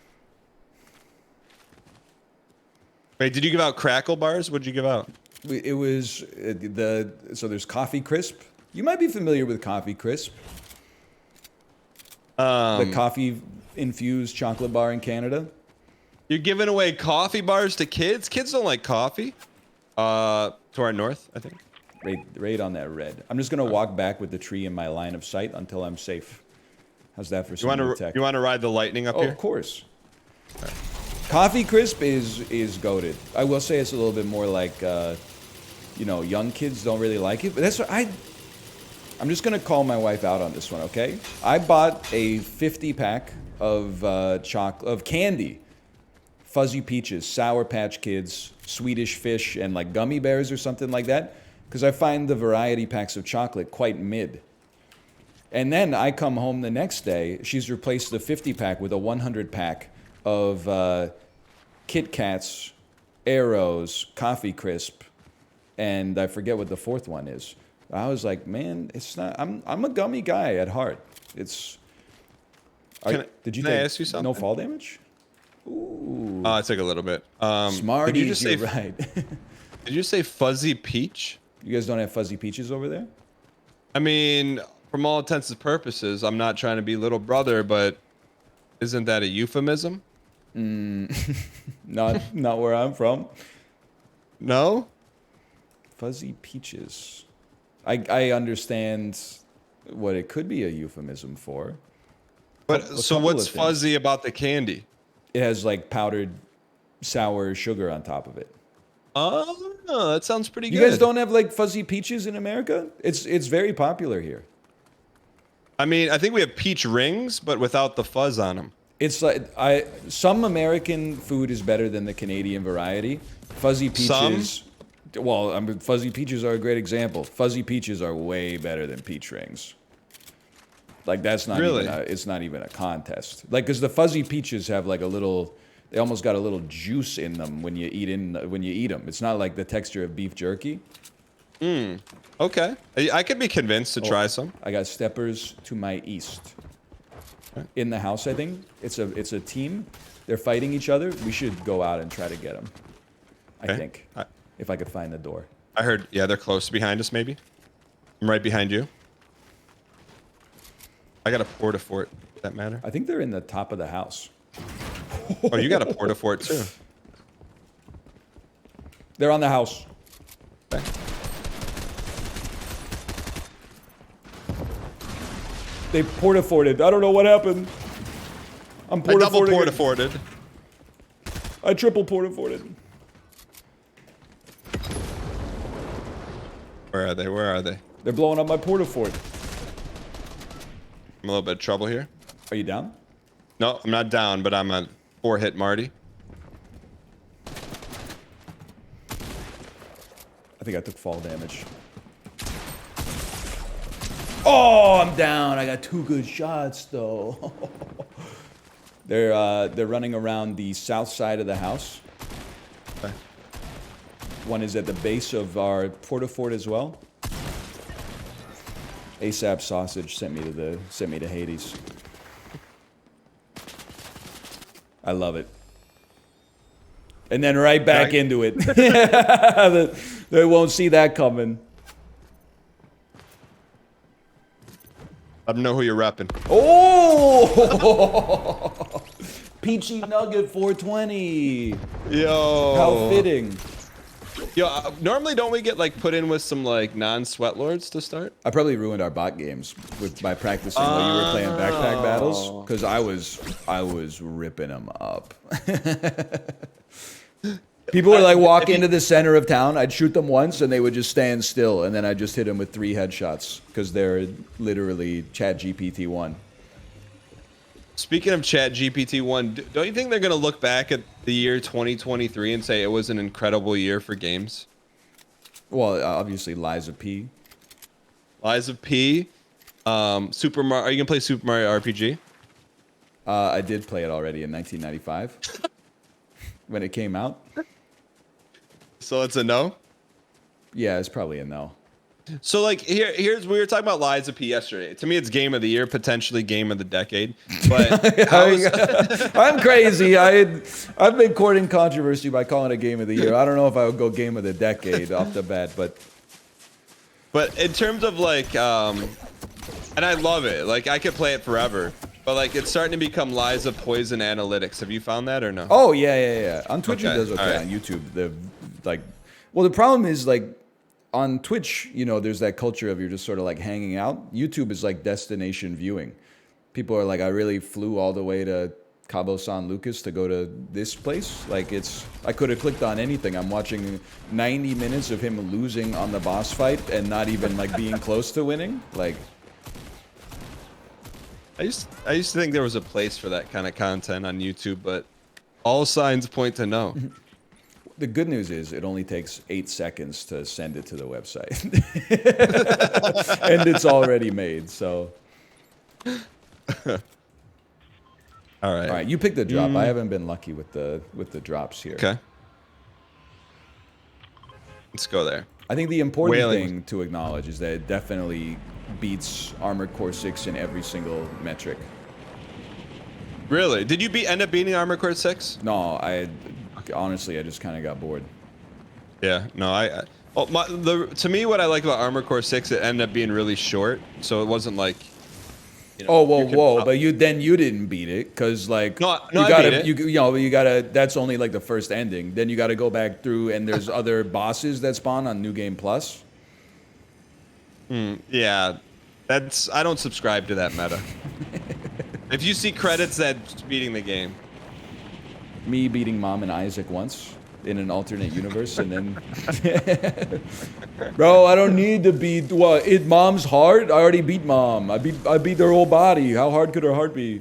Wait, did you give out crackle bars? What'd you give out? It was so there's Coffee Crisp. You might be familiar with Coffee Crisp. The coffee infused chocolate bar in Canada. You're giving away coffee bars to kids? Kids don't like coffee. To our north, I think. Right on that red. I'm just gonna walk back with the tree in my line of sight until I'm safe. How's that for some new tech? You want to ride the lightning up Oh, here? of course. Coffee Crisp is goated. I will say it's a little bit more like, you know, young kids don't really like it. But that's what I'm just gonna call my wife out on this one, okay? I bought a 50-pack of candy, Fuzzy Peaches, Sour Patch Kids, Swedish Fish, and like gummy bears or something like that, because I find the variety packs of chocolate quite mid. And then I come home the next day. She's replaced the 50-pack with a 100-pack of Kit Kats, Arrows, Coffee Crisp, and I forget what the fourth one is. I was like, man, it's not. I'm a gummy guy at heart. It's. Did you can I take ask you something? no fall damage? Ooh, I took a little bit. Smarties, Did you just say? you're right. Did you say fuzzy peach? You guys don't have Fuzzy Peaches over there? I mean, from all intents and purposes, I'm not trying to be little brother, but isn't that a euphemism? Not where I'm from. No. Fuzzy Peaches. I understand what it could be a euphemism for. But A so couple what's of things. fuzzy about the candy? It has like powdered sour sugar on top of it. Oh, that sounds pretty You good. guys don't have like Fuzzy Peaches in America? It's very popular here. I mean, I think we have peach rings, but without the fuzz on them. It's like some American food is better than the Canadian variety. Fuzzy Peaches. Well, I mean, Fuzzy Peaches are a great example. Fuzzy Peaches are way better than peach rings. Like that's not Really? even it's not even a contest. Like because the Fuzzy Peaches have like a little, they almost got a little juice in them when you eat them. It's not like the texture of beef jerky. Okay, I could be convinced to try some. I got steppers to my east. In the house, I think it's a team. They're fighting each other. We should go out and try to get them. I Okay. think if I could find the door. I heard, yeah, they're close behind us. Maybe I'm right behind you. I got a porta fort. Does that matter? I think they're in the top of the house. Oh, you got a porta fort too. They're on the house. Okay. They porta-forted. I don't know what happened. I'm I double porta-forting. porta forted. I triple porta-forted. Where are they? Where are they? They're blowing up my porta-fort. I'm a little bit of trouble here. Are you down? No, I'm not down, but I'm a 4-hit Marty. I think I took fall damage. Oh, I'm down. I got 2 good shots though. They're running around the south side of the house. Okay. One is at the base of our porta fort as well. ASAP Sausage sent me to Hades. I love it. And then right back into it. They won't see that coming. Let them know who you're repping. Oh! Peachy Nugget 420. Yo. How fitting. Yo, normally don't we get like put in with some like non-sweat lords to start? I probably ruined our bot games by practicing while you were playing backpack battles, because I was ripping them up. People would like walk into the center of town. I'd shoot them once, and they would just stand still, and then I'd just hit them with 3 headshots because they're literally Chat GPT 1. Speaking of Chat GPT 1, don't you think they're gonna look back at the year 2023 and say it was an incredible year for games? Well, obviously Liza P. Liza P. Super Mario. Are you gonna play Super Mario RPG? I did play it already in 1995 when it came out. So it's a no. Yeah, it's probably a no. So like here's we were talking about Liza P yesterday. To me, it's game of the year, potentially game of the decade. But I'm crazy. I've been courting controversy by calling it game of the year. I don't know if I would go game of the decade off the bat, but in terms of like, and I love it. Like I could play it forever. But like it's starting to become Liza Poison Analytics. Have you found that or no? Oh yeah. On Twitch Okay, it does okay. right. On YouTube, the problem is like on Twitch, you know, there's that culture of you're just sort of like hanging out. YouTube is like destination viewing. People are like, I really flew all the way to Cabo San Lucas to go to this place. Like I could have clicked on anything. I'm watching 90 minutes of him losing on the boss fight and not even like being close to winning. Like. I used to think there was a place for that kind of content on YouTube, but all signs point to no. The good news is it only takes 8 seconds to send it to the website. And it's already made, so. All right, you picked the drop. I haven't been lucky with the drops here. Okay. Let's go there. I think the important thing to acknowledge is that it definitely beats Armored Core 6 in every single metric. Really? Did you end up beating Armored Core 6? No, honestly, I just kind of got bored. Yeah, no, to me, what I like about Armored Core 6, it ended up being really short, so it wasn't like. You know, whoa! But you didn't beat it because like no, you I gotta beat it. you gotta. That's only like the first ending. Then you gotta go back through, and there's other bosses that spawn on New Game Plus. Yeah, I don't subscribe to that meta. If you see credits, that's beating the game. Me beating Mom and Isaac once in an alternate universe, and then, bro, I don't need to beat. What? Mom's hard. I already beat Mom. I beat their whole body. How hard could her heart be?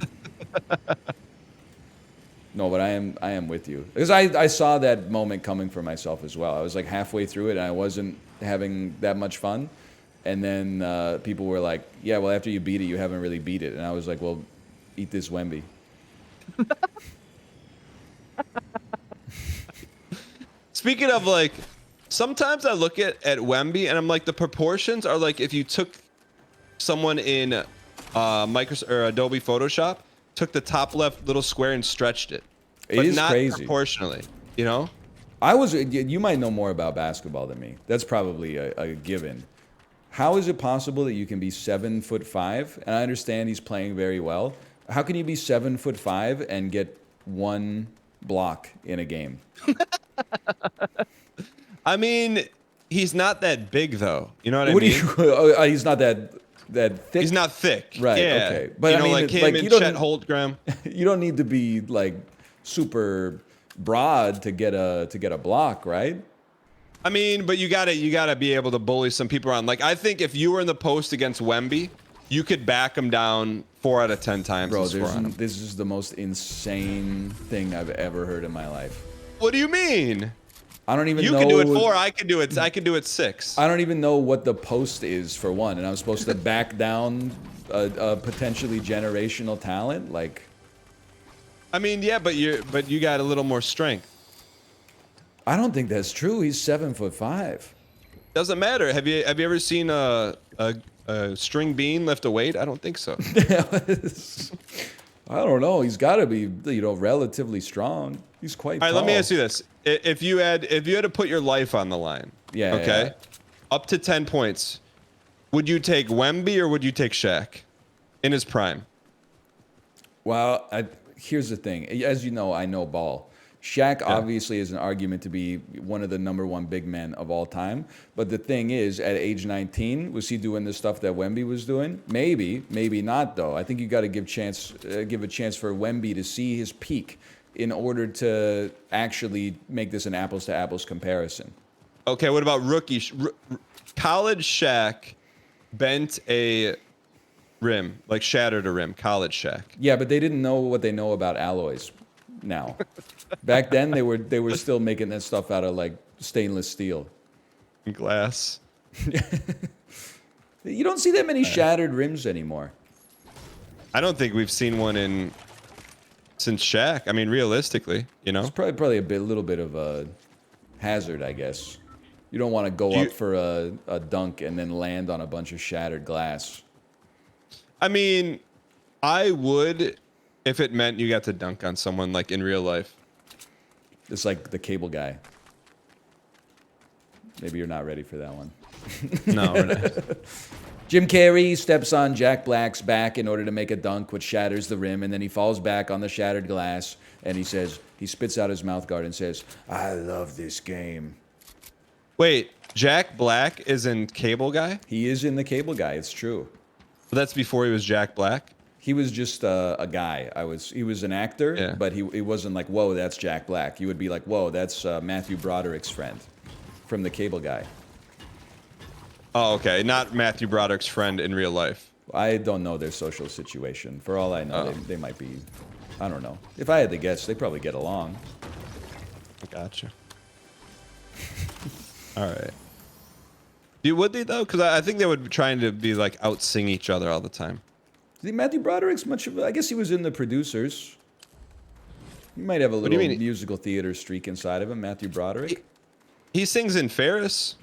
No, but I am with you because I saw that moment coming for myself as well. I was like halfway through it, and I wasn't having that much fun. And then people were like, "Yeah, well, after you beat it, you haven't really beat it." And I was like, "Well, eat this Wemby." Speaking of like, sometimes I look at Wemby and I'm like, the proportions are like if you took someone in Microsoft or Adobe Photoshop, took the top left little square and stretched it. It is not crazy. Proportionally, you know. You might know more about basketball than me. That's probably a given. How is it possible that you can be 7'5"? And I understand he's playing very well. How can you be 7'5" and get one block in a game? I mean, he's not that big though. You know what I What do mean? you? He's not that thick. He's not thick. Right. Yeah. Okay. But you I know, mean, like him like and you don't. Chet Holtgram. You don't need to be like super broad to get a block, right? I mean, but you gotta be able to bully some people around. Like, I think if you were in the post against Wemby, you could back him down 4 out of 10 times. Bro, and score on him. this is the most insane thing I've ever heard in my life. What do you mean? I don't even You know. can do it 4. I can do it. I can do it 6. I don't even know what the post is for one, and I'm supposed to back down a potentially generational talent. Like, I mean, yeah, but you got a little more strength. I don't think that's true. He's 7'5". Doesn't matter. Have you ever seen a string bean lift a weight? I don't think so. I don't know. He's got to be, relatively strong. He's quite All right, tall. let me ask you this: if you had to put your life on the line, Yeah, okay, yeah. up to 10 points, would you take Wemby or would you take Shaq in his prime? Well, here's the thing. As you know, I know ball. Shaq obviously is an argument to be one of the #1 big men of all time. But the thing is, at age 19, was he doing the stuff that Wemby was doing? Maybe, maybe not though. I think you got to give a chance for Wemby to see his peak in order to actually make this an apples to apples comparison. Okay, what about rookie college Shaq bent a rim, like shattered a rim, college Shaq? Yeah, but they didn't know what they know about alloys now. Back then, they were still making that stuff out of like stainless steel. Glass. You don't see that many shattered rims anymore. I don't think we've seen one since Shaq. I mean, realistically, It's probably a little bit of a hazard, I guess. You don't want to go up for a dunk and then land on a bunch of shattered glass. I mean, I would if it meant you got to dunk on someone like in real life. It's like the cable guy. Maybe you're not ready for that one. No, we're not. Jim Carrey steps on Jack Black's back in order to make a dunk, which shatters the rim, and then he falls back on the shattered glass, and he spits out his mouth guard and says, "I love this game." Wait, Jack Black is in Cable Guy? He is in the cable guy. It's true. That's before he was Jack Black? He was just a guy. He was an actor, Yeah. but he wasn't like, whoa, that's Jack Black. You would be like, whoa, that's Matthew Broderick's friend from the cable guy. Oh, okay. Not Matthew Broderick's friend in real life. I don't know their social situation. For all I know, they might be, I don't know. If I had to guess, they probably get along. Gotcha. All right. Would they though? Because I think they would be trying to be like out sing each other all the time. Matthew Broderick's much of, I guess he was in the producers. He might have a little musical theater streak inside of him, Matthew Broderick. He sings in Ferris.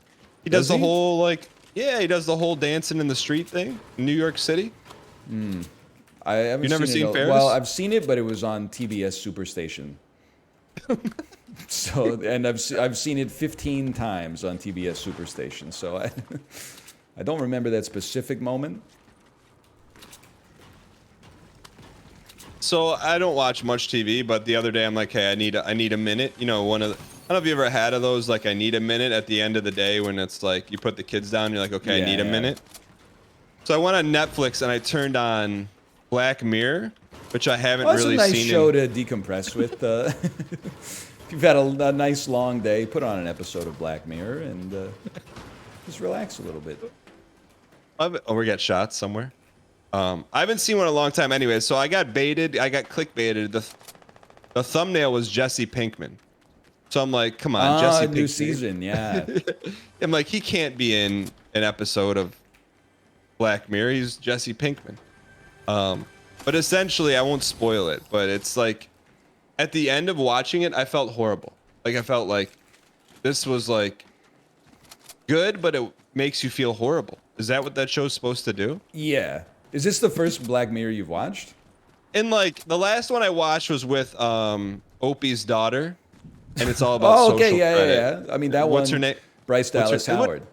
He does the whole like, yeah, he does the whole dancing in the street thing in New York City. I haven't never seen it. Ferris? Well, I've seen it, but it was on TBS Superstation. So, and I've seen it 15 times on TBS Superstation. So I don't remember that specific moment. So I don't watch much TV, but the other day I'm like, hey, I need a minute. You know, I don't know if you ever had of those, like I need a minute at the end of the day when it's like you put the kids down, you're like, okay, I need a minute. So I went on Netflix and I turned on Black Mirror, which I haven't really seen. That's a nice show to decompress with. If you've had a nice long day, put on an episode of Black Mirror and just relax a little bit. Oh, we got shots somewhere. I haven't seen one in a long time anyway, so I got baited. I got clickbaited. The thumbnail was Jesse Pinkman. So I'm like, come on, Jesse Pinkman. New season, yeah. I'm like, he can't be in an episode of Black Mirror. He's Jesse Pinkman. But essentially, I won't spoil it, but it's like, at the end of watching it, I felt horrible. Like, I felt like this was like good, but it makes you feel horrible. Is that what that show's supposed to do? Yeah. Is this the first Black Mirror you've watched? And like the last one I watched was with Opie's daughter, and it's all about social credit. Yeah. I mean that What's one. her name? Bryce Dallas Howard.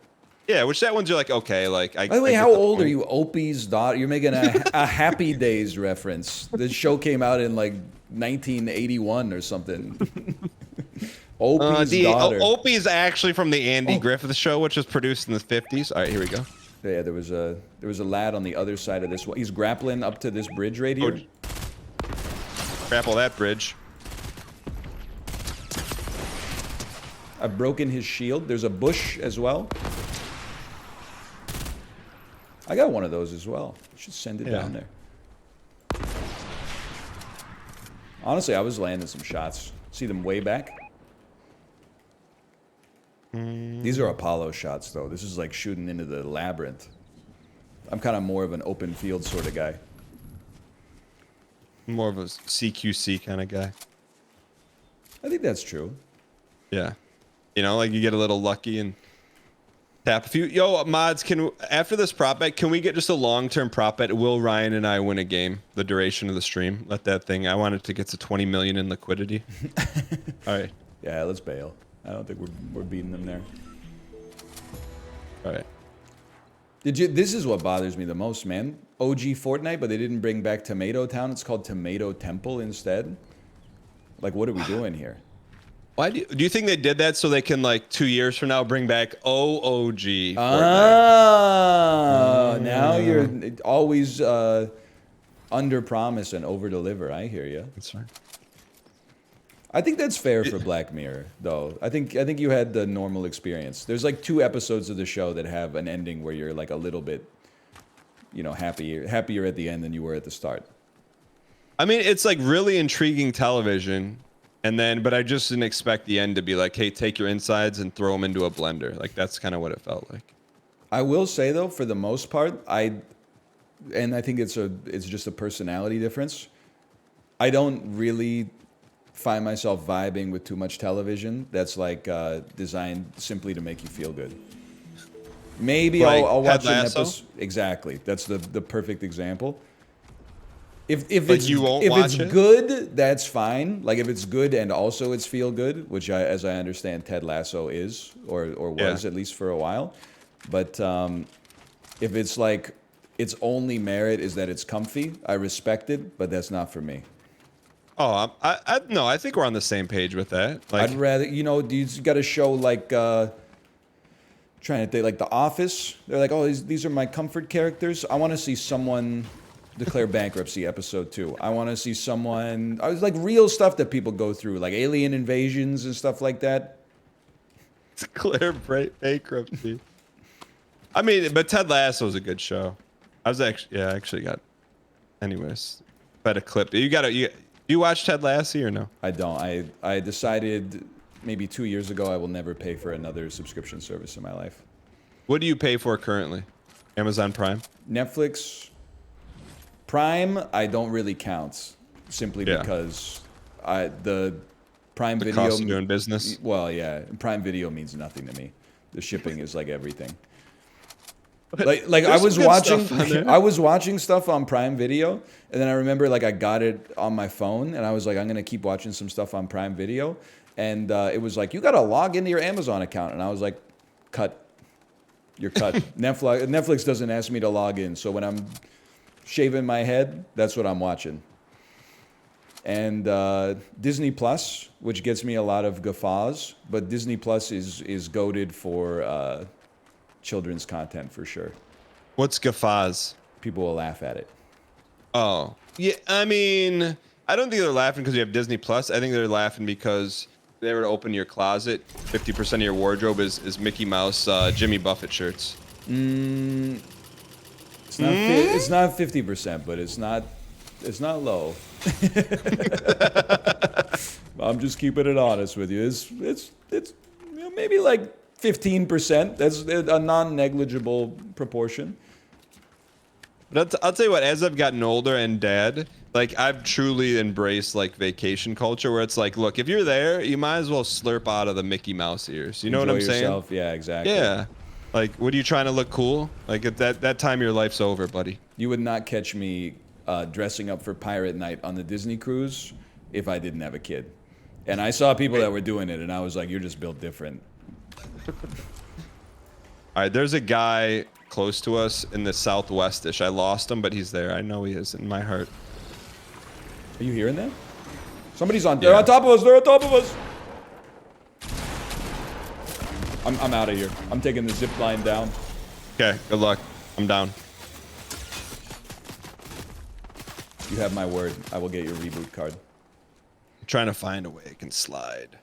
Yeah, which that one's you're like, okay, like By the way, I get how the old are point. you? Opie's daughter. You're making a Happy Days reference. The show came out in like 1981 or something. Opie's daughter. Opie is actually from the Andy Oh, Griffith Show, which was produced in the 50s. All right, here we go. yeah. There was a lad on the other side of this one. He's grappling up to this bridge right Oh, here. grapple that bridge. I've broken his shield. There's a bush as well. I got one of those as well. Should send it Yeah. down there. Honestly, I was landing some shots. See them way back? These are Apollo shots, though. This is like shooting into the labyrinth. I'm kind of more of an open field sort of guy. More of a CQC kind of guy. I think that's true. Yeah. You know, like you get a little lucky and tap a few. Yo, mods, after this prop bet, can we get just a long-term prop bet? Will Ryan and I win a game, the duration of the stream? Let that thing. I want it to get to 20 million in liquidity. All right. Yeah, let's bail. I don't think we're beating them there. All right. This is what bothers me the most, man. OG Fortnite, but they didn't bring back Tomato Town. It's called Tomato Temple instead. Like, what are we doing here? Why do you think they did that so they can, like, 2 years from now bring back OOG Fortnite? Now you're always under promise and over deliver. I hear you. That's right. I think that's fair for Black Mirror, though. I think you had the normal experience. There's like 2 episodes of the show that have an ending where you're like a little bit, happier at the end than you were at the start. I mean, it's like really intriguing television, but I just didn't expect the end to be like, hey, take your insides and throw them into a blender. Like that's kind of what it felt like. I will say though, for the most part, I think it's just a personality difference. I don't really find myself vibing with too much television that's like designed simply to make you feel good. Maybe Like I'll watch Ted an Lasso? episode. Exactly, that's the perfect example. If Like it's you won't if watch it's it? good, that's fine. Like if it's good and also it's feel good, which as I understand Ted Lasso is or was Yeah. at least for a while. But if it's like its only merit is that it's comfy, I respect it, but that's not for me. Oh, no, I think we're on the same page with that. Like, I'd rather, you got a show like, trying to think, like The Office. They're like, oh, these are my comfort characters. I want to see someone declare bankruptcy, episode 2. I want to see someone, I was like real stuff that people go through, like alien invasions and stuff like that. declare bankruptcy. I mean, but Ted Lasso was a good show. I actually got. Anyways, but a clip. You watch Ted Lasso or no? I don't. I decided maybe 2 years ago I will never pay for another subscription service in my life. What do you pay for currently? Amazon Prime. Netflix, Prime, I don't really count, simply Yeah. because the Prime The Video. cost of doing business. Well, yeah, Prime Video means nothing to me. The shipping is like everything. Like I There's was some good watching, stuff on there. I was watching stuff on Prime Video, and then I remember like I got it on my phone, and I was like, I'm gonna keep watching some stuff on Prime Video, and it was like you gotta log into your Amazon account, and I was like, cut, you're cut. Netflix doesn't ask me to log in, so when I'm shaving my head, that's what I'm watching. And Disney Plus, which gets me a lot of guffaws, but Disney Plus is goated for children's content for sure. What's guffaws? People will laugh at it. Oh, yeah. I mean, I don't think they're laughing because you have Disney Plus. I think they're laughing because if they were to open your closet, 50% of your wardrobe is Mickey Mouse, Jimmy Buffett shirts. It's not 50%, but it's not low. I'm just keeping it honest with you. It's maybe like 15%. That's a non-negligible proportion. But I'll tell you what, as I've gotten older and dad, like I've truly embraced like vacation culture where it's like, look, if you're there, you might as well slurp out of the Mickey Mouse ears. You know what I'm Enjoy saying? yourself. Yeah, exactly. Yeah. Like, what are you trying to look cool? Like at that time, your life's over, buddy. You would not catch me dressing up for pirate night on the Disney cruise if I didn't have a kid. And I saw people that were doing it, and I was like, you're just built different. All right, there's a guy close to us in the southwestish. I lost him, but he's there. I know he is in my heart. Are you hearing that? Somebody's on. They're on top of us. They're on top of us. I'm out of here. I'm taking the zip line down. Okay, good luck. I'm down. You have my word. I will get your reboot card. I'm trying to find a way I can slide.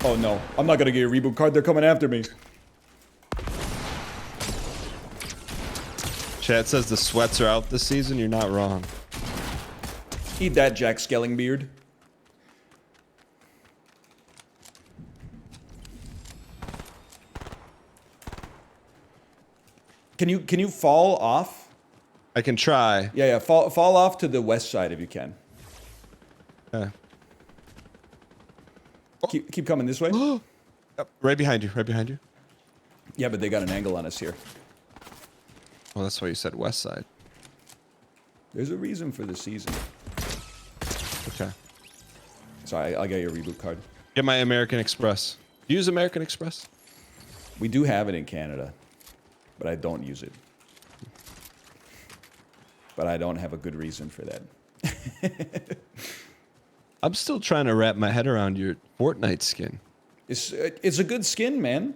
Oh no, I'm not gonna get your reboot card. They're coming after me. Chat says the sweats are out this season. You're not wrong. Eat that, Jack Skellingbeard. Can you fall off? I can try. Yeah, fall off to the west side if you can. Yeah. Keep coming this way. Yep, right behind you. Right behind you. Yeah, but they got an angle on us here. Well, that's why you said west side. There's a reason for the season. Okay. Sorry, I'll get your reboot card. Get my American Express. Use American Express. We do have it in Canada, but I don't use it. But I don't have a good reason for that. I'm still trying to wrap my head around your Fortnite skin. It's a good skin, man.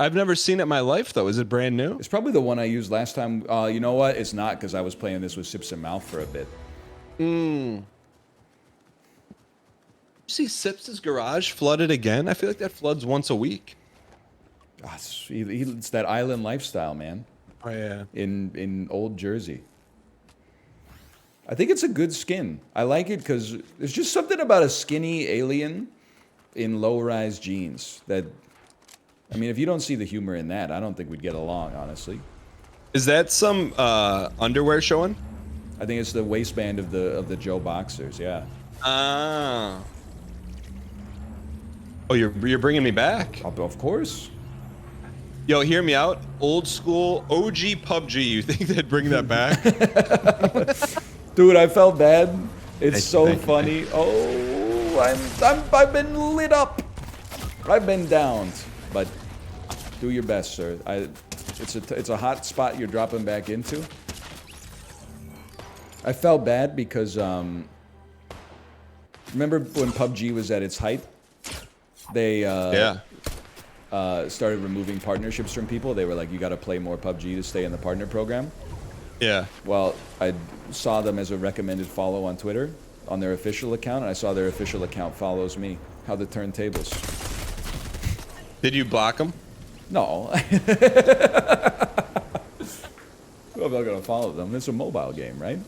I've never seen it in my life, though. Is it brand new? It's probably the one I used last time. You know what? It's not, because I was playing this with Sips and Mouth for a bit. You see Sips' garage flooded again? I feel like that floods once a week. Ah, it's that island lifestyle, man. Oh, yeah. In old Jersey. I think it's a good skin. I like it because there's just something about a skinny alien in low-rise jeans that... I mean, if you don't see the humor in that, I don't think we'd get along, honestly. Is that some underwear showing? I think it's the waistband of the Joe Boxers, yeah. Ah. Oh, you're bringing me back. Of course. Yo, hear me out. Old school OG PUBG. You think they'd bring that back? Dude, I felt bad. It's so Thank you. funny. Oh, I've been lit up. I've been downed. But do your best, sir. It's a hot spot you're dropping back into. I felt bad because remember when PUBG was at its height? They started removing partnerships from people. They were like, you got to play more PUBG to stay in the partner program. Yeah. Well, I saw them as a recommended follow on Twitter on their official account, and I saw their official account follows me. How the turntables. Did you block them? No. I'm not gonna follow them. It's a mobile game, right?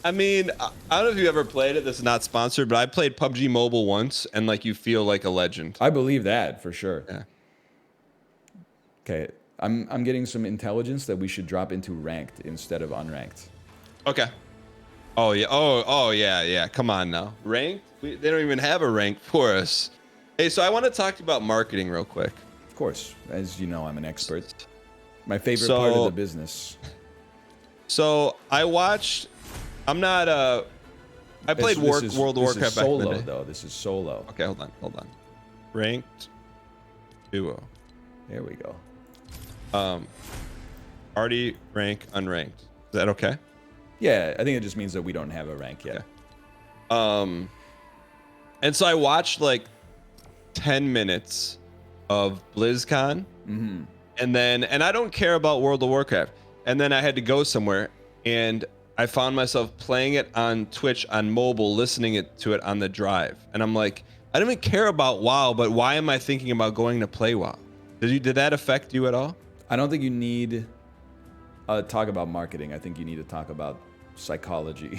I mean, I don't know if you ever played it. This is not sponsored, but I played PUBG Mobile once, and like you feel like a legend. I believe that for sure. Yeah. Okay, I'm getting some intelligence that we should drop into ranked instead of unranked. Okay. Oh yeah. Oh yeah. Yeah. Come on now. Ranked? They don't even have a rank for us. Hey, so I want to talk to you about marketing real quick. Of course, as you know, I'm an expert. My favorite part of the business. So I watched. I'm not. I played World of Warcraft This is back in the solo, day. though. This is solo. Okay, hold on. Ranked duo. There we go. Already rank unranked. Is that okay? Yeah, I think it just means that we don't have a rank yet. Okay. And so I watched like 10 minutes of BlizzCon, and I don't care about World of Warcraft. And then I had to go somewhere, and I found myself playing it on Twitch on mobile, listening to it on the drive, and I'm like, I don't even care about WoW, but why am I thinking about going to play WoW? Did that affect you at all? I don't think you need talk about marketing. I think you need to talk about psychology.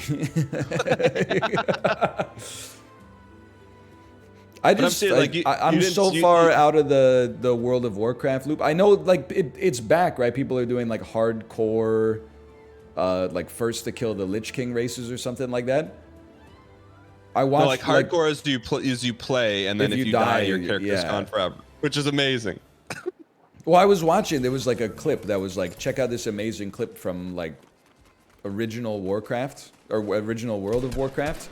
I'm so far out of the World of Warcraft loop. I know, like, it's back, right? People are doing like hardcore, like first to kill the Lich King races or something like that. I watched like hardcore is you play, and then if you die, your character's gone forever, which is amazing. Well, I was watching. There was like a clip that was like, check out this amazing clip from like original Warcraft or original World of Warcraft,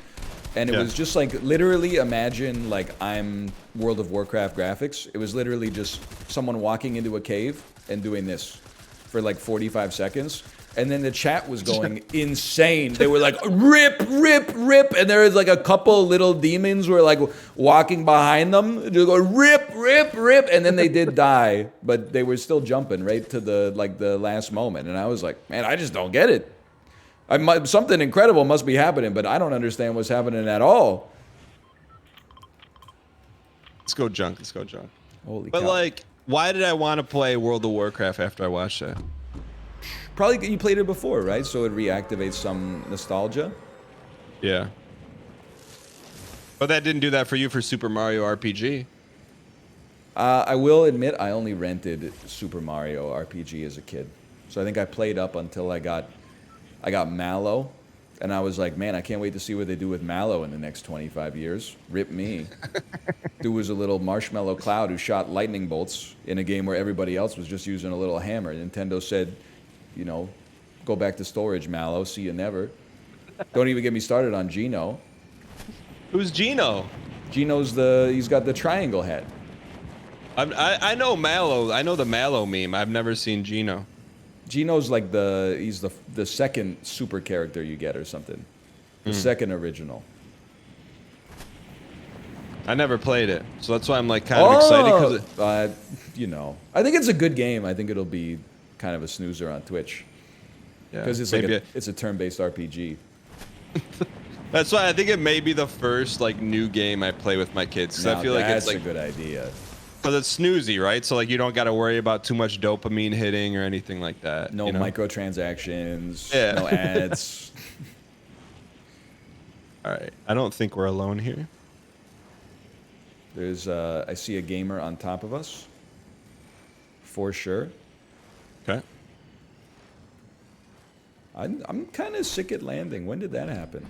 And it Yeah. was just like, literally imagine like I'm World of Warcraft graphics. It was literally just someone walking into a cave and doing this for like 45 seconds. And then the chat was going insane. They were like, rip, rip, rip. And there was like a couple little demons were like walking behind them. Just go rip, rip, rip. And then they did die, but they were still jumping right to the last moment. And I was like, man, I just don't get it. Something incredible must be happening, but I don't understand what's happening at all. Let's go junk. Let's go junk. Holy But cow. like, why did I want to play World of Warcraft after I watched that? Probably you played it before, right? So it reactivates some nostalgia. Yeah. But that didn't do that for you for Super Mario RPG. I will admit I only rented Super Mario RPG as a kid. So I think I played up until I got Mallow. And I was like, man, I can't wait to see what they do with Mallow in the next 25 years. Rip me. Dude was a little marshmallow cloud who shot lightning bolts in a game where everybody else was just using a little hammer. Nintendo said, you know, go back to storage, Mallow. See you never. Don't even get me started on Gino. Who's Gino? Gino's he's got the triangle head. I know Mallow. I know the Mallow meme. I've never seen Gino. Gino's like he's the second super character you get or something. The second original. I never played it, so that's why I'm like kind of excited. Cause you know, I think it's a good game. I think it'll be kind of a snoozer on Twitch because it's like it's a turn-based RPG. That's why I think it may be the first like new game I play with my kids. Because I feel like it's like a good idea. Because it's snoozy, right? So like you don't got to worry about too much dopamine hitting or anything like that. No you know? microtransactions. Yeah. No ads. All right, I don't think we're alone here. There's I see a gamer on top of us. For sure. Okay. I'm kind of sick at landing. When did that happen?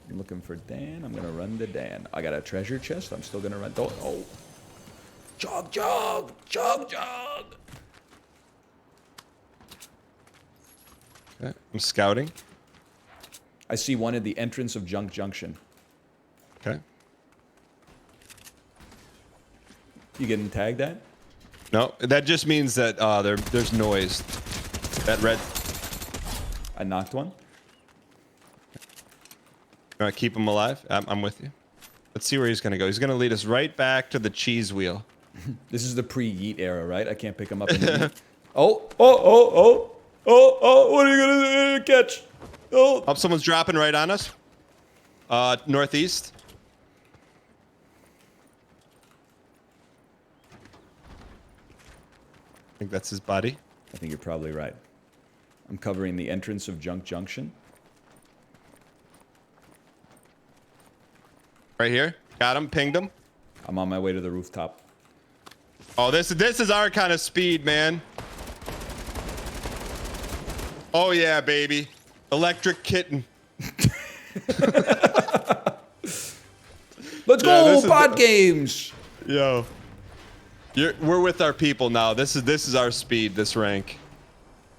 I'm looking for Dan. I'm gonna run to Dan. I got a treasure chest. I'm still gonna run. Oh, jog, jog, jog, jog. Okay. I'm scouting. I see one at the entrance of Junk Junction. Okay. You getting tagged at? No, that just means that there's noise. That red. I knocked one. You want to keep him alive? I'm with you. Let's see where he's gonna go. He's gonna lead us right back to the cheese wheel. This is the pre-yeet era, right? I can't pick him up. In the yeet. Oh! What are you gonna catch? Oh! Someone's dropping right on us. Northeast. I think that's his body. I think you're probably right. I'm covering the entrance of Junk Junction. Right here. Got him. Pinged him. I'm on my way to the rooftop. Oh, this is our kind of speed, man. Oh yeah, baby. Electric kitten. Let's go, pod games. Yo. We're with our people now. This is our speed, this rank.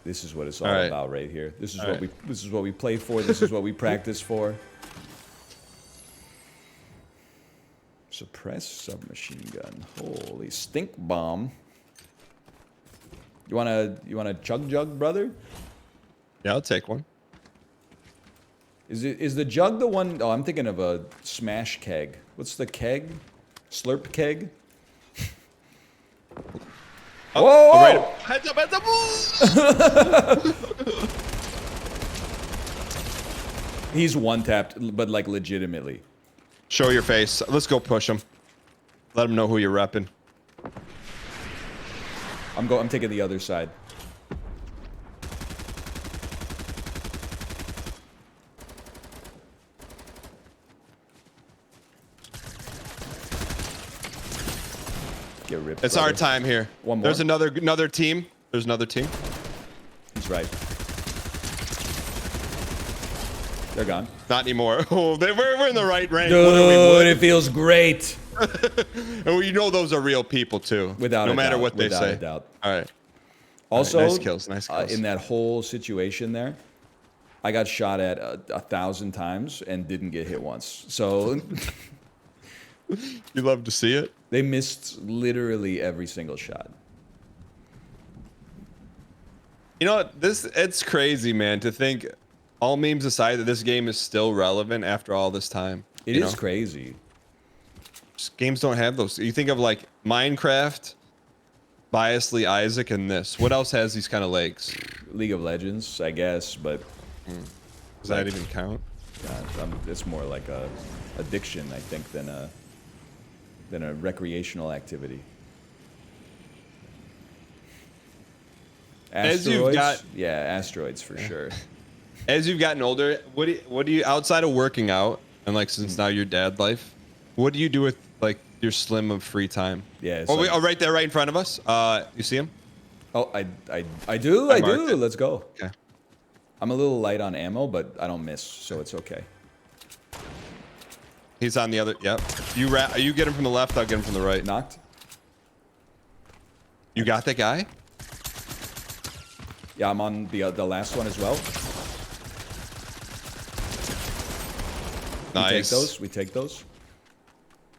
This is what it's all right. about right here. This is All what right. this is what we play for. This is what we practice for. Suppress submachine gun. Holy stink bomb. You wanna chug jug, brother? Yeah, I'll take one. Is the jug the one? Oh, I'm thinking of a smash keg. What's the keg? Slurp keg? Oh, Whoa! right. Heads up, heads up. He's one tapped, but like legitimately. Show your face. Let's go push him. Let him know who you're repping. I'm taking the other side. Get ripped. It's brother. our time here. One more. There's another team. There's another team. He's right. They're gone. Not anymore. Oh, we're in the right rank. Dude, it feels great. And we know those are real people too. Without no a matter doubt, what they without say. a doubt. All right. Also, nice kills, nice kills. in that whole situation there, I got shot at 1,000 times and didn't get hit once. So You love to see it. they missed literally every single shot. You know what? It's crazy, man, to think, all memes aside, that this game is still relevant after all this time. It is crazy. Just games don't have those. You think of like Minecraft, Biasly Isaac, and this. What else has these kind of legs? League of Legends, I guess, but Does that even count? it's more like a addiction, I think, than a recreational activity. As you've Asteroids? got- Yeah, asteroids for sure. As you've gotten older, what do you outside of working out and like since now your dad life, what do you do with like your slim of free time? Yeah. It's Oh, like, right there, right in front of us. You see him? oh, I I do. marked it. Let's go. Okay. I'm a little light on ammo, but I don't miss, so it's okay. He's on the other. Yep. You get him from the left. I'll get him from the right. Knocked. You got that guy? Yeah, I'm on the last one as well. We take Nice. those. We take those.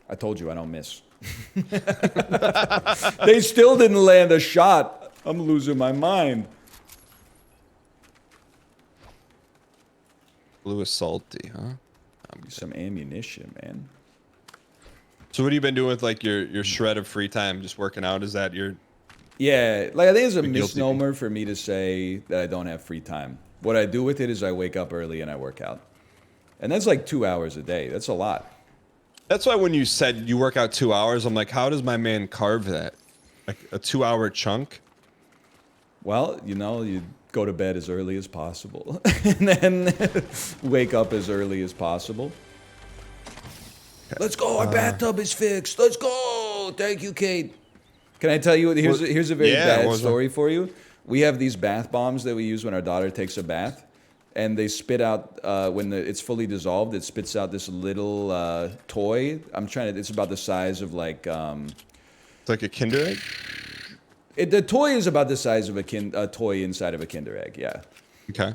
I told you I don't miss. They still didn't land a shot. I'm losing my mind. Blue is salty, huh? Some ammunition, man. So what have you been doing with like your shred of free time? Just working out? Is that your? Yeah, like I think it's a You're guilty. misnomer for me to say that I don't have free time. What I do with it is I wake up early and I work out. And that's like 2 hours a day. That's a lot. That's why when you said you work out 2 hours, I'm like, how does my man carve that? Like a 2-hour chunk? Well, you go to bed as early as possible and then wake up as early as possible. Let's go. Our bathtub is fixed. Let's go. Thank you, Kate. Can I tell you? Here's a very bad story for you. We have these bath bombs that we use when our daughter takes a bath, and they spit out when it's fully dissolved. It spits out this little toy. It's about the size of like. It's like a Kinder Egg? The toy is about the size of a toy inside of a Kinder Egg. Yeah. Okay.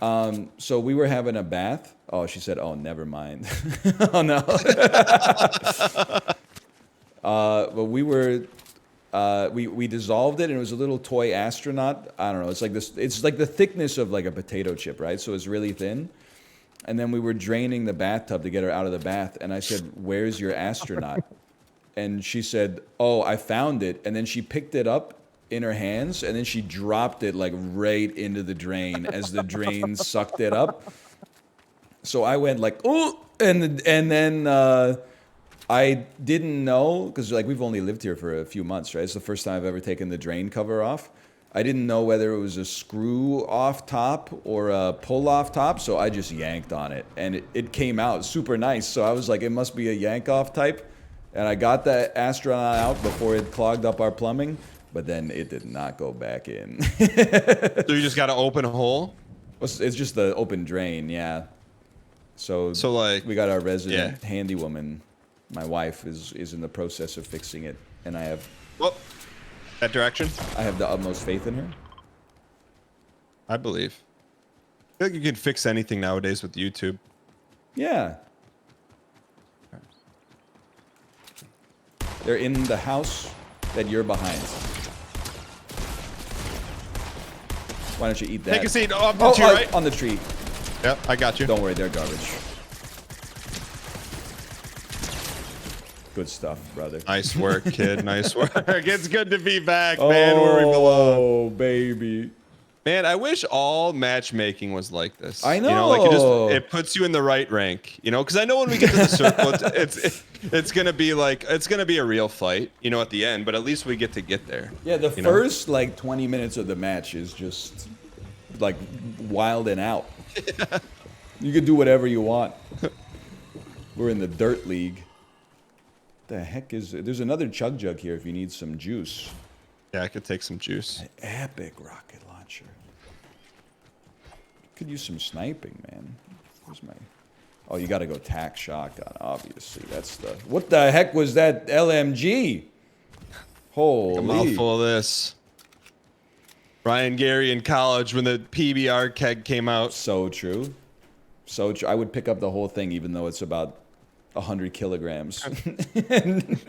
So we were having a bath. Oh, she said, "Oh, never mind." Oh no. But we were. We dissolved it, and it was a little toy astronaut. I don't know. It's like this. It's like the thickness of like a potato chip, right? So it's really thin. And then we were draining the bathtub to get her out of the bath, and I said, "Where's your astronaut?" And she said, "Oh, I found it." And then she picked it up in her hands, and then she dropped it like right into the drain as the drain sucked it up. So I went like, "Oh," and then. I didn't know, because like we've only lived here for a few months, right? It's the first time I've ever taken the drain cover off. I didn't know whether it was a screw off top or a pull off top, so I just yanked on it, and it came out super nice. So I was like, it must be a yank off type, and I got the astronaut out before it clogged up our plumbing, but then it did not go back in. So you just got to open a hole? It's just the open drain, yeah. So like we got our resident handy woman. My wife is in the process of fixing it, and I have that direction. I have the utmost faith in her. I believe. I feel like you can fix anything nowadays with YouTube. Yeah. They're in the house that you're behind. Why don't you eat that? Take a seat. Oh, I'm to your right. On the tree. Yep, I got you. Don't worry, they're garbage. Good stuff, brother. Nice work, kid. Nice work. It's good to be back, man. Where we belong. Oh, baby. Man, I wish all matchmaking was like this. I know. You know, like it puts you in the right rank. You know, because I know when we get to the circle, it's gonna be a real fight. You know, at the end. But at least we get there. Yeah, the first like 20 minutes of the match is just like wild and out. Yeah. You can do whatever you want. We're in the dirt league. The heck is it? There's another chug jug here if you need some juice. Yeah, I could take some juice. An epic rocket launcher. Could use some sniping, man. Where's my... Oh, you got to go tack shotgun, obviously. That's the... What the heck was that LMG? Holy... A mouthful of this. Ryan Gary in college when the PBR keg came out. So true. So true. I would pick up the whole thing, even though it's about 100 kilograms. And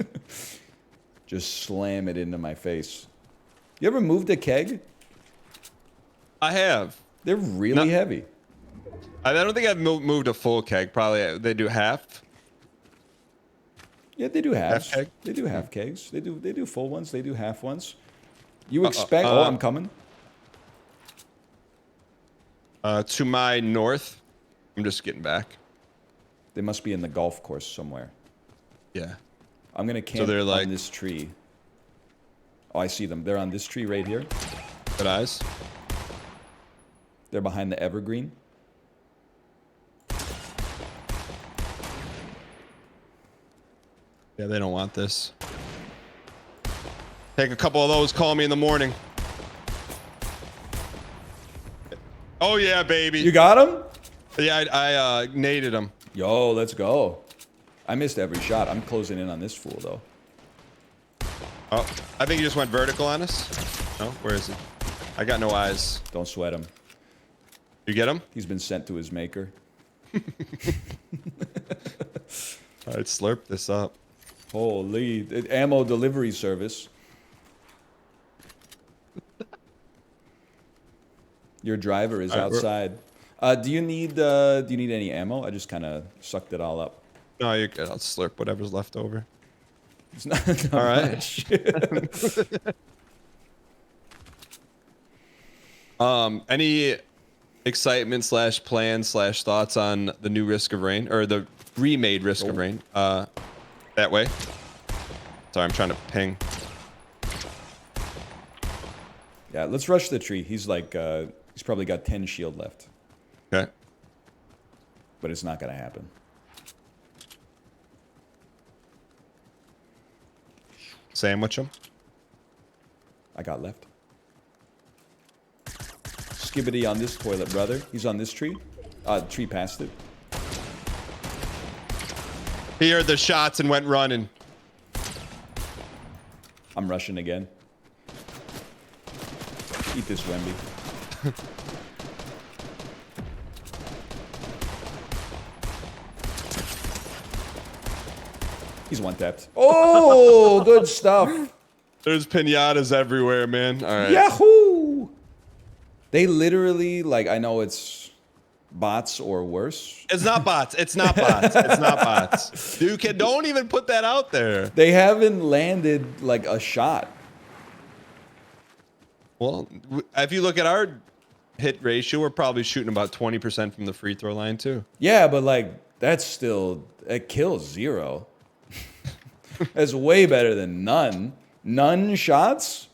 just slam it into my face. You ever moved a keg? I have. They're really heavy. I don't think I've moved a full keg. Probably they do half. Yeah, they do halves. Half keg? They do half kegs. They do full ones. They do half ones. You expect? Oh, I'm coming. To my north. I'm just getting back. They must be in the golf course somewhere. Yeah. I'm gonna camp they're like, on this tree. Oh, I see them. They're on this tree right here. good eyes. They're behind the evergreen. Yeah, they don't want this. Take a couple of those. Call me in the morning. Oh yeah, baby. You got him? Yeah, I naded him. Yo, let's go. I missed every shot. I'm closing in on this fool though. Oh, I think he just went vertical on us. No, where is he? I got no eyes. Don't sweat him. You get him? He's been sent to his maker. All right, slurp this up. Holy, ammo delivery service. Your driver is outside. Do you need any ammo? I just kind of sucked it all up. No, you're good. I'll slurp whatever's left over. It's not All right. much. Any excitement / plan / thoughts on the new Risk of Rain or the remade Risk of Rain? That way. Sorry, I'm trying to ping. Yeah, let's rush the tree. He's like, he's probably got 10 shield left. Okay. But it's not gonna happen. Sandwich him. I got left. Skibbity on this toilet, brother. He's on this tree. Tree past it. He heard the shots and went running. I'm rushing again. Eat this, Wemby. He's one tapped. Oh, good stuff. There's pinatas everywhere, man. All right. Yahoo! They literally, like, I know it's bots or worse. It's not bots. It's not bots. It's not bots. Dude, don't even put that out there. They haven't landed, like, a shot. Well, if you look at our hit ratio, we're probably shooting about 20% from the free throw line, too. Yeah, but, like, that's still, it kills 0. That's way better than none. None shots?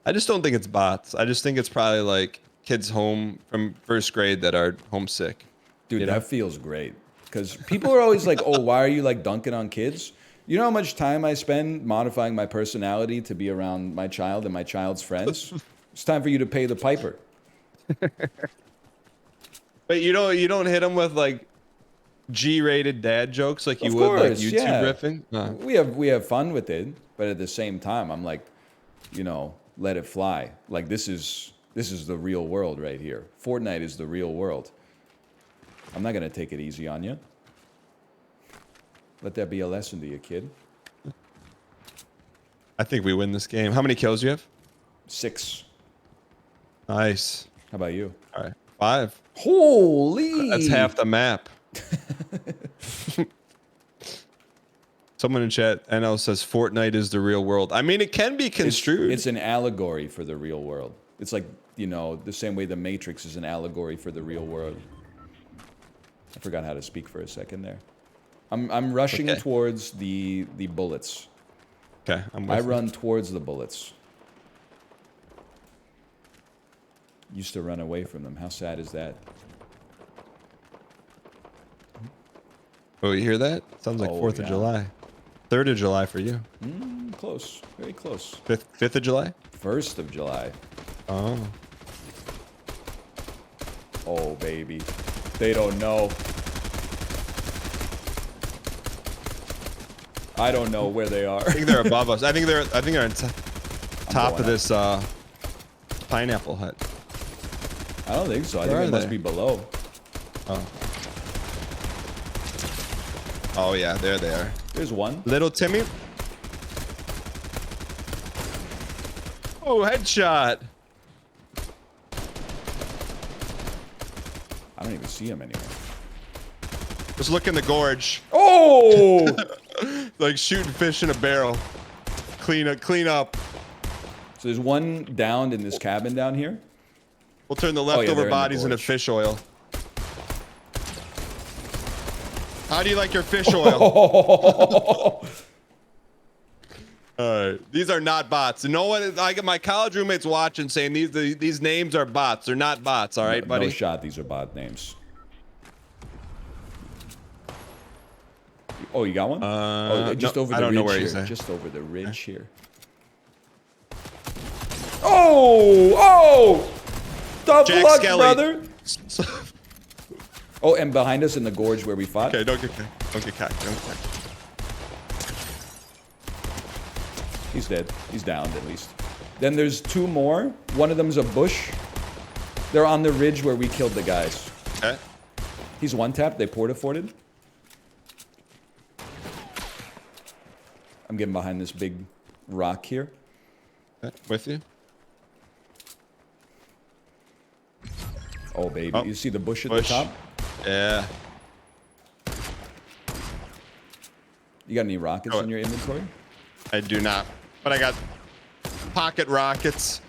I just don't think it's bots. I just think it's probably like kids home from first grade that are homesick. Dude, that feels great. Because people are always like, oh, why are you like dunking on kids? You know how much time I spend modifying my personality to be around my child and my child's friends? It's time for you to pay the piper. But you don't hit them with like G-rated dad jokes like you Of would like course, YouTube yeah. riffing. We have fun with it, but at the same time, I'm like, you know, let it fly. Like this is the real world right here. Fortnite is the real world. I'm not gonna take it easy on you. Let that be a lesson to you, kid. I think we win this game. How many kills do you have? 6. Nice. How about you? All right. 5. Holy! That's half the map. Someone in chat, NL says Fortnite is the real world. I mean, it can be construed. It's an allegory for the real world. It's like, you know, the same way the Matrix is an allegory for the real world. I forgot how to speak for a second there. I'm rushing towards the bullets. Okay, I run towards the bullets. Used to run away from them. How sad is that? Oh, you hear that? Sounds like 4th of July. 3rd of July for you. Close. Very close. 5th of July? 1st of July. Oh. Oh, baby. They don't know. I don't know where they are. I think they're above us. I think they're on top of this pineapple hut? I don't think so. I Where think it are must they? be below. Oh. Oh yeah, there they are. There's one. Little Timmy. Oh, headshot. I don't even see him anymore. Just look in the gorge. Oh! Like shooting fish in a barrel. Clean up, clean up. So there's one downed in this cabin down here. We'll turn the yeah, leftover they're in the bodies into gorge. fish oil. How do you like your fish oil? All right, these are not bots. No one. I get my college roommates watching, saying these names are bots. They're not bots. All right, buddy. No shot. These are bot names. Oh, you got one? Just no, over the I don't ridge know where here. he's at. Just over the ridge here. Oh! Oh! Tough Jack luck, Skelly. brother. Oh, and behind us in the gorge where we fought. Okay, don't get cocked. Don't get cocked. He's dead. He's downed at least. Then there's two more. One of them's a bush. They're on the ridge where we killed the guys. Okay. He's one tap. They porta-forted. I'm getting behind this big rock here. Okay, with you. Oh, baby. Oh, You see the bush at bush. the top? Yeah. You got any rockets in your inventory? I do not. But I got pocket rockets.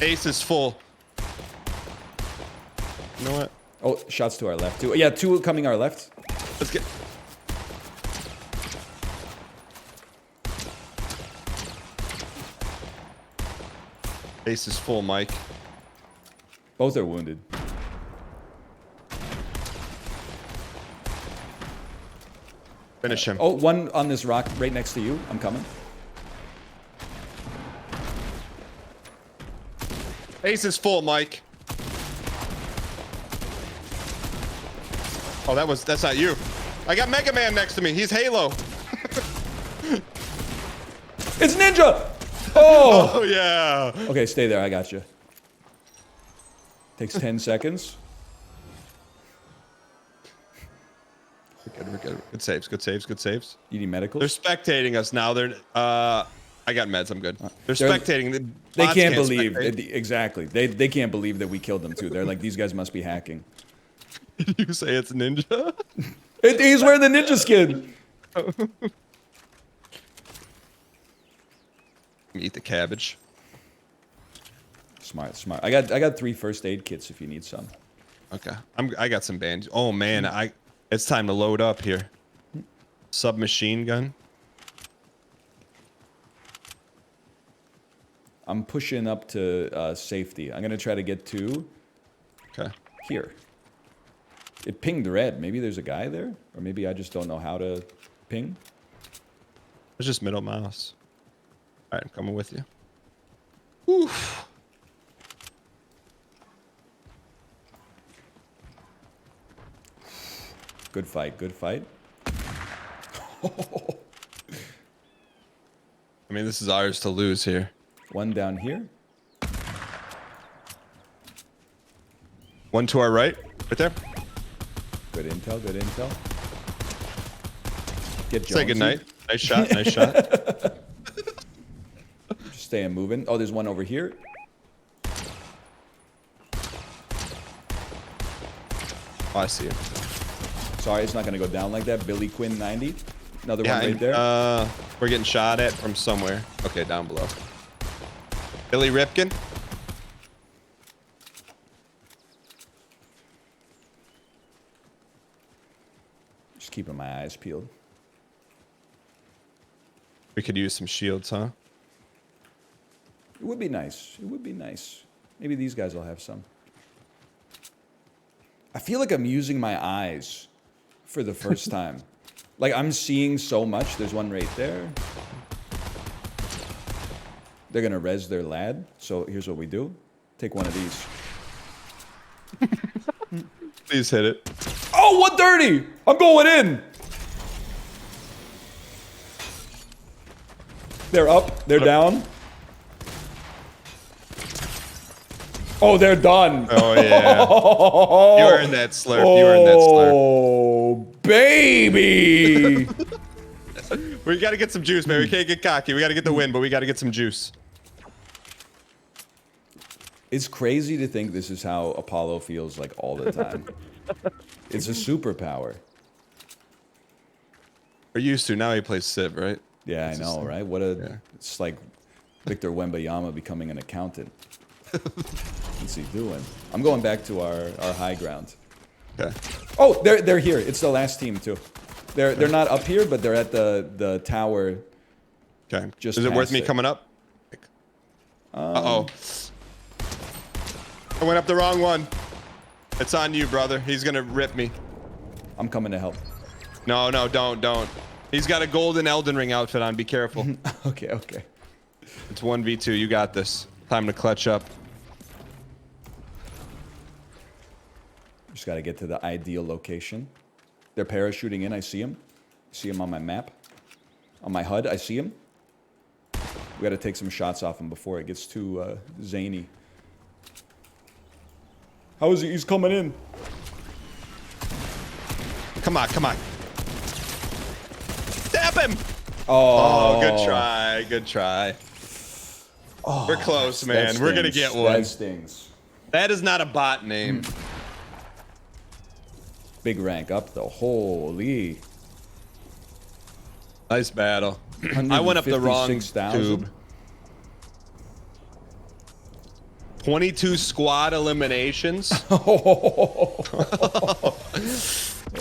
Ace is full. You know what? Oh, shots to our left, too. Yeah, two coming our left. Let's get... Ace is full, Mike. Both are wounded. Finish him. Oh, one on this rock right next to you. I'm coming. Ace is full, Mike. Oh, that's not you. I got Mega Man next to me. He's Halo. It's Ninja! Oh! Oh, yeah. Okay, stay there. I got you. Takes 10 seconds. We're good. Good saves, good saves, good saves. You need medicals? They're spectating us now. I got meds. I'm good. They're spectating. They Bots can't believe. spectate. Exactly. They can't believe that we killed them, too. They're like, these guys must be hacking. You say it's Ninja? He's wearing the ninja skin. Eat the cabbage. Smart, smart. I got 3 first aid kits if you need some. Okay. I got some bandages. Oh man, it's time to load up here. Submachine gun. I'm pushing up to safety. I'm gonna try to get to Okay. here. It pinged red. Maybe there's a guy there, or maybe I just don't know how to ping. It's just middle mouse. All right, I'm coming with you. Oof. Good fight. Good fight. I mean, this is ours to lose here. One down here. One to our right, right there. Good intel. Good intel. Get Say Jonesy. goodnight. Nice shot. Nice shot. Just staying moving. Oh, there's one over here. Oh, I see it. Sorry, it's not gonna go down like that. Billy Quinn 90. Another Yeah, one right there. we're getting shot at from somewhere. Okay, down below. Billy Ripken. Just keeping my eyes peeled. We could use some shields, huh? It would be nice. It would be nice. Maybe these guys will have some. I feel like I'm using my eyes for the first time. Like, I'm seeing so much. There's one right there. They're going to res their lad. So here's what we do. Take one of these. Please hit it. Oh, 130! I'm going in! They're up. They're down. Oh, they're done. Oh yeah. You earned that slurp. You earned that slurp. Oh, baby. We gotta get some juice, man. We can't get cocky. We gotta get the win, but we gotta get some juice. It's crazy to think this is how Apollo feels like all the time. It's a superpower. We're used to. Now he plays Civ, right? Yeah, I know, right? What a... Yeah. It's like Victor Wembanyama becoming an accountant. What's he doing? I'm going back to our high ground. Okay. Oh, they're here. It's the last team, too. They're not up here, but they're at the tower. Okay. Just Is it worth past me it. coming up? Uh-oh. I went up the wrong one. It's on you, brother. He's gonna rip me. I'm coming to help. No, no, don't. He's got a golden Elden Ring outfit on. Be careful. Okay, okay. It's 1v2. You got this. Time to clutch up. Just got to get to the ideal location. They're parachuting in. I see him. See him on my map. On my HUD, I see him. We got to take some shots off him before it gets too zany. How is he? He's coming in. Come on, come on. Stab him! Oh, Oh, good try. Good try. Oh, We're close, man. that We're gonna stings. get one. That stings. That is not a bot name. Big rank up though. Holy. Nice battle. I went up the wrong 156,000. tube. 22 squad eliminations.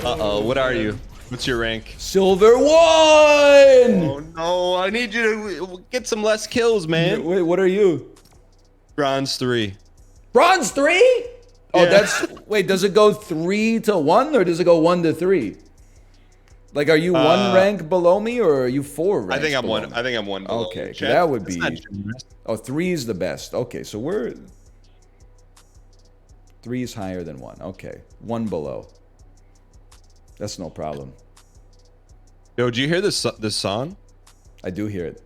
Uh-oh, what are you? What's your rank? Silver 1! Oh no, I need you to get some less kills, man. Wait, what are you? Bronze 3. Bronze 3? Oh, Yeah. that's... Wait, does it go 3 to 1 or does it go 1 to 3? Like, are you one rank below me or are you 4 ranks I think I'm below one. me? I think I'm one below. Okay, you. 'cause that would That's be... not generous. Oh, 3 is the best. Okay, so we're... 3 is higher than 1. Okay, 1 below. That's no problem. Yo, did you hear this song? I do hear it.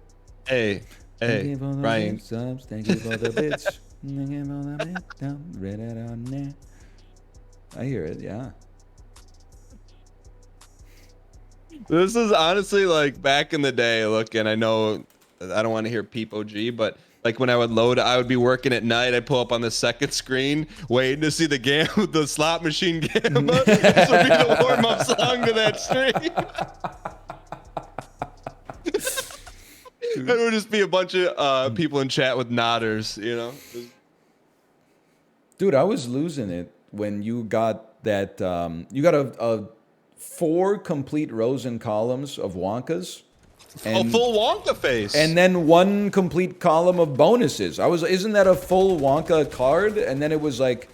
Hey, hey, Ryan. Subs, thank you for the bits. Thank you for the bits. Read it on there. I hear it, yeah. This is honestly like back in the day. Look, and I know I don't want to hear Peep OG, but like when I would load, I would be working at night. I'd pull up on the second screen, waiting to see the the slot machine gamma. This would be the warm-up song to that stream. It would just be a bunch of people in chat with nodders, you know. Dude, I was losing it when you got that. You got a 4 complete rows and columns of Wonkas. A full Wonka face. And then 1 complete column of bonuses. Isn't that a full Wonka card? And then it was like,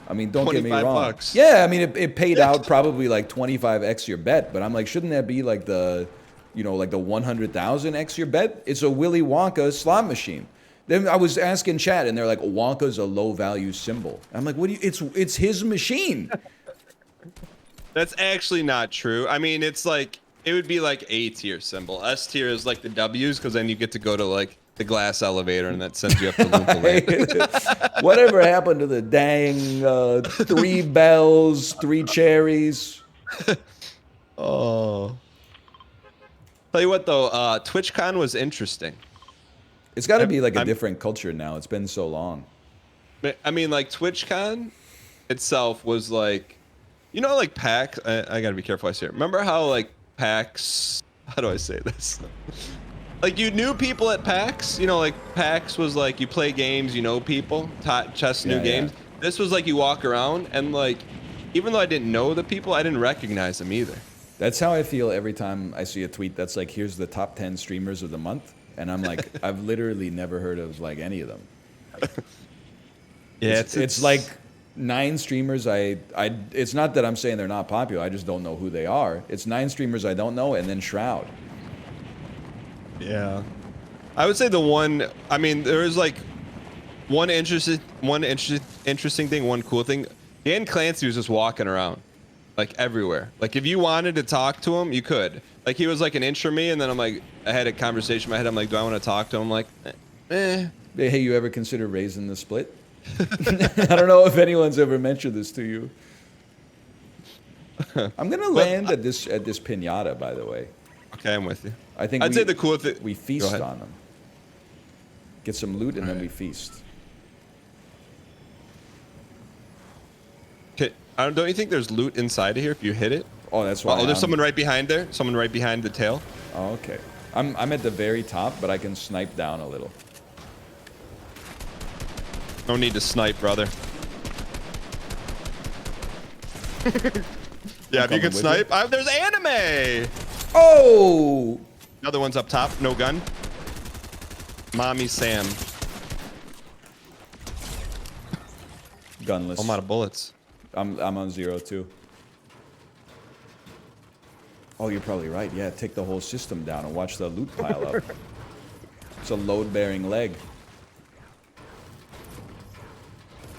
I mean, don't get me wrong. $25. Yeah, I mean, it paid out probably like 25x your bet, but I'm like, shouldn't that be like the, you know, like the 100,000x your bet? It's a Willy Wonka slot machine. Then I was asking chat, and they're like, Wonka's a low value symbol. I'm like, what do you? It's his machine. That's actually not true. I mean, it's like it would be like A tier symbol. S tier is like the W's because then you get to go to like the glass elevator and that sends you up to Loompa Land. Whatever happened to the dang 3 bells, 3 cherries? Oh. Tell you what though, TwitchCon was interesting. It's got to be like a different culture now. It's been so long. I mean, like TwitchCon itself was like, you know, like PAX. I gotta be careful I say it. Remember how like PAX? How do I say this? Like you knew people at PAX. You know, like PAX was like you play games, you know people, chess, new games. This was like you walk around and like, even though I didn't know the people, I didn't recognize them either. That's how I feel every time I see a tweet that's like, here's the top 10 streamers of the month. And I'm like, I've literally never heard of like any of them. Yeah, it's like 9 streamers it's not that I'm saying they're not popular, I just don't know who they are. It's 9 streamers I don't know, and then Shroud. Yeah. I would say the one, I mean, there was like one interesting thing, one cool thing. Dan Clancy was just walking around like everywhere. Like if you wanted to talk to him, you could. Like he was like an intro me, and then I'm like, I had a conversation in my head. I'm like, do I want to talk to him? I'm like, eh. Hey, you ever consider raising the split? I don't know if anyone's ever mentioned this to you. I'm gonna land at this pinata, by the way. Okay, I'm with you. I think I'd say the cool thing. we Go feast ahead. on them. Get some loot and then we Alright. feast. Okay, don't you think there's loot inside of here if you hit it? Oh, that's why. Oh, there's someone right behind there. Someone right behind the tail. Oh, okay. I'm at the very top, but I can snipe down a little. No need to snipe, brother. Yeah, if you coming can with snipe. There's anime. Oh! Another one's up top. No gun. Mommy Sam. Gunless. I'm out of bullets. I'm on 0 too. Oh, you're probably right. Yeah, take the whole system down and watch the loot pile up. It's a load-bearing leg.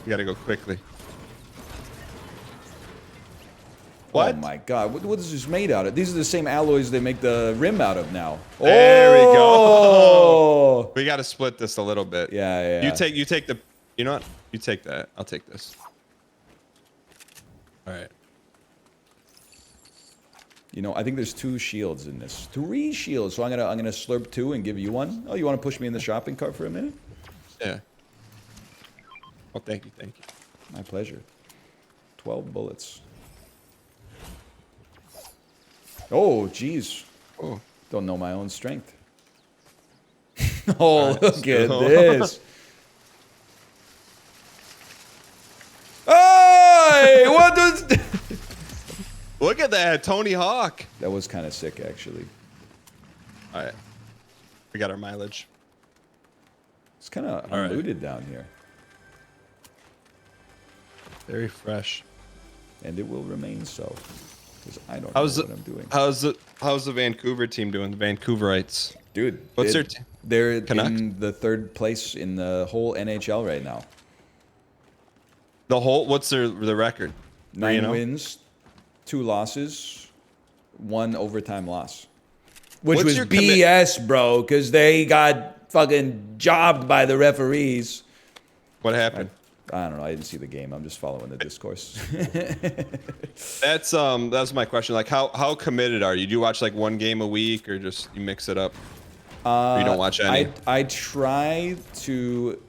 We gotta go quickly. What? Oh my god, what is this made out of? These are the same alloys they make the rim out of now. There we go. Oh! We gotta split this a little bit. Yeah, yeah. You take the. You know what? You take that. I'll take this. All right. You know, I think there's 2 shields in this. 3 shields. So I'm gonna slurp 2 and give you 1. Oh, you want to push me in the shopping cart for a minute? Yeah. Oh, thank you, thank you. My pleasure. 12 bullets. Oh, jeez. Oh. Don't know my own strength. Oh, right, look at so- this. Hey, what does... Look at that, Tony Hawk. That was kind of sick, actually. All right. We got our mileage. It's kind of All right. unlooted down here. Very fresh. And it will remain so. Because I don't How's know the what I'm doing. how's the Vancouver team doing? The Vancouverites. Dude, What's their they're Canucks? in the 3rd place in the whole NHL right now. The whole. What's the record? 9 3-0? wins, 2 losses, 1 overtime loss. Which What's was your BS, bro, because they got fucking jobbed by the referees. What happened? I don't know. I didn't see the game. I'm just following the discourse. That's my question. Like, how committed are you? Do you watch like 1 game a week, or just you mix it up? Or you don't watch any? I try to,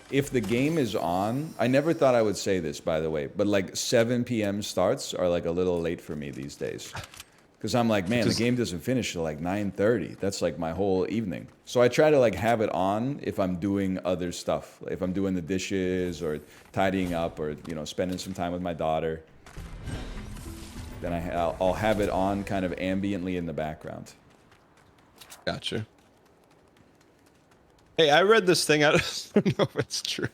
if the game is on, I never thought I would say this, by the way, but like 7 p.m. starts are like a little late for me these days. Because I'm like, man, the game doesn't finish till like 9:30. That's like my whole evening. So I try to like have it on if I'm doing other stuff. If I'm doing the dishes or tidying up or, you know, spending some time with my daughter. Then I'll have it on kind of ambiently in the background. Gotcha. Hey, I read this thing. I don't know if it's true.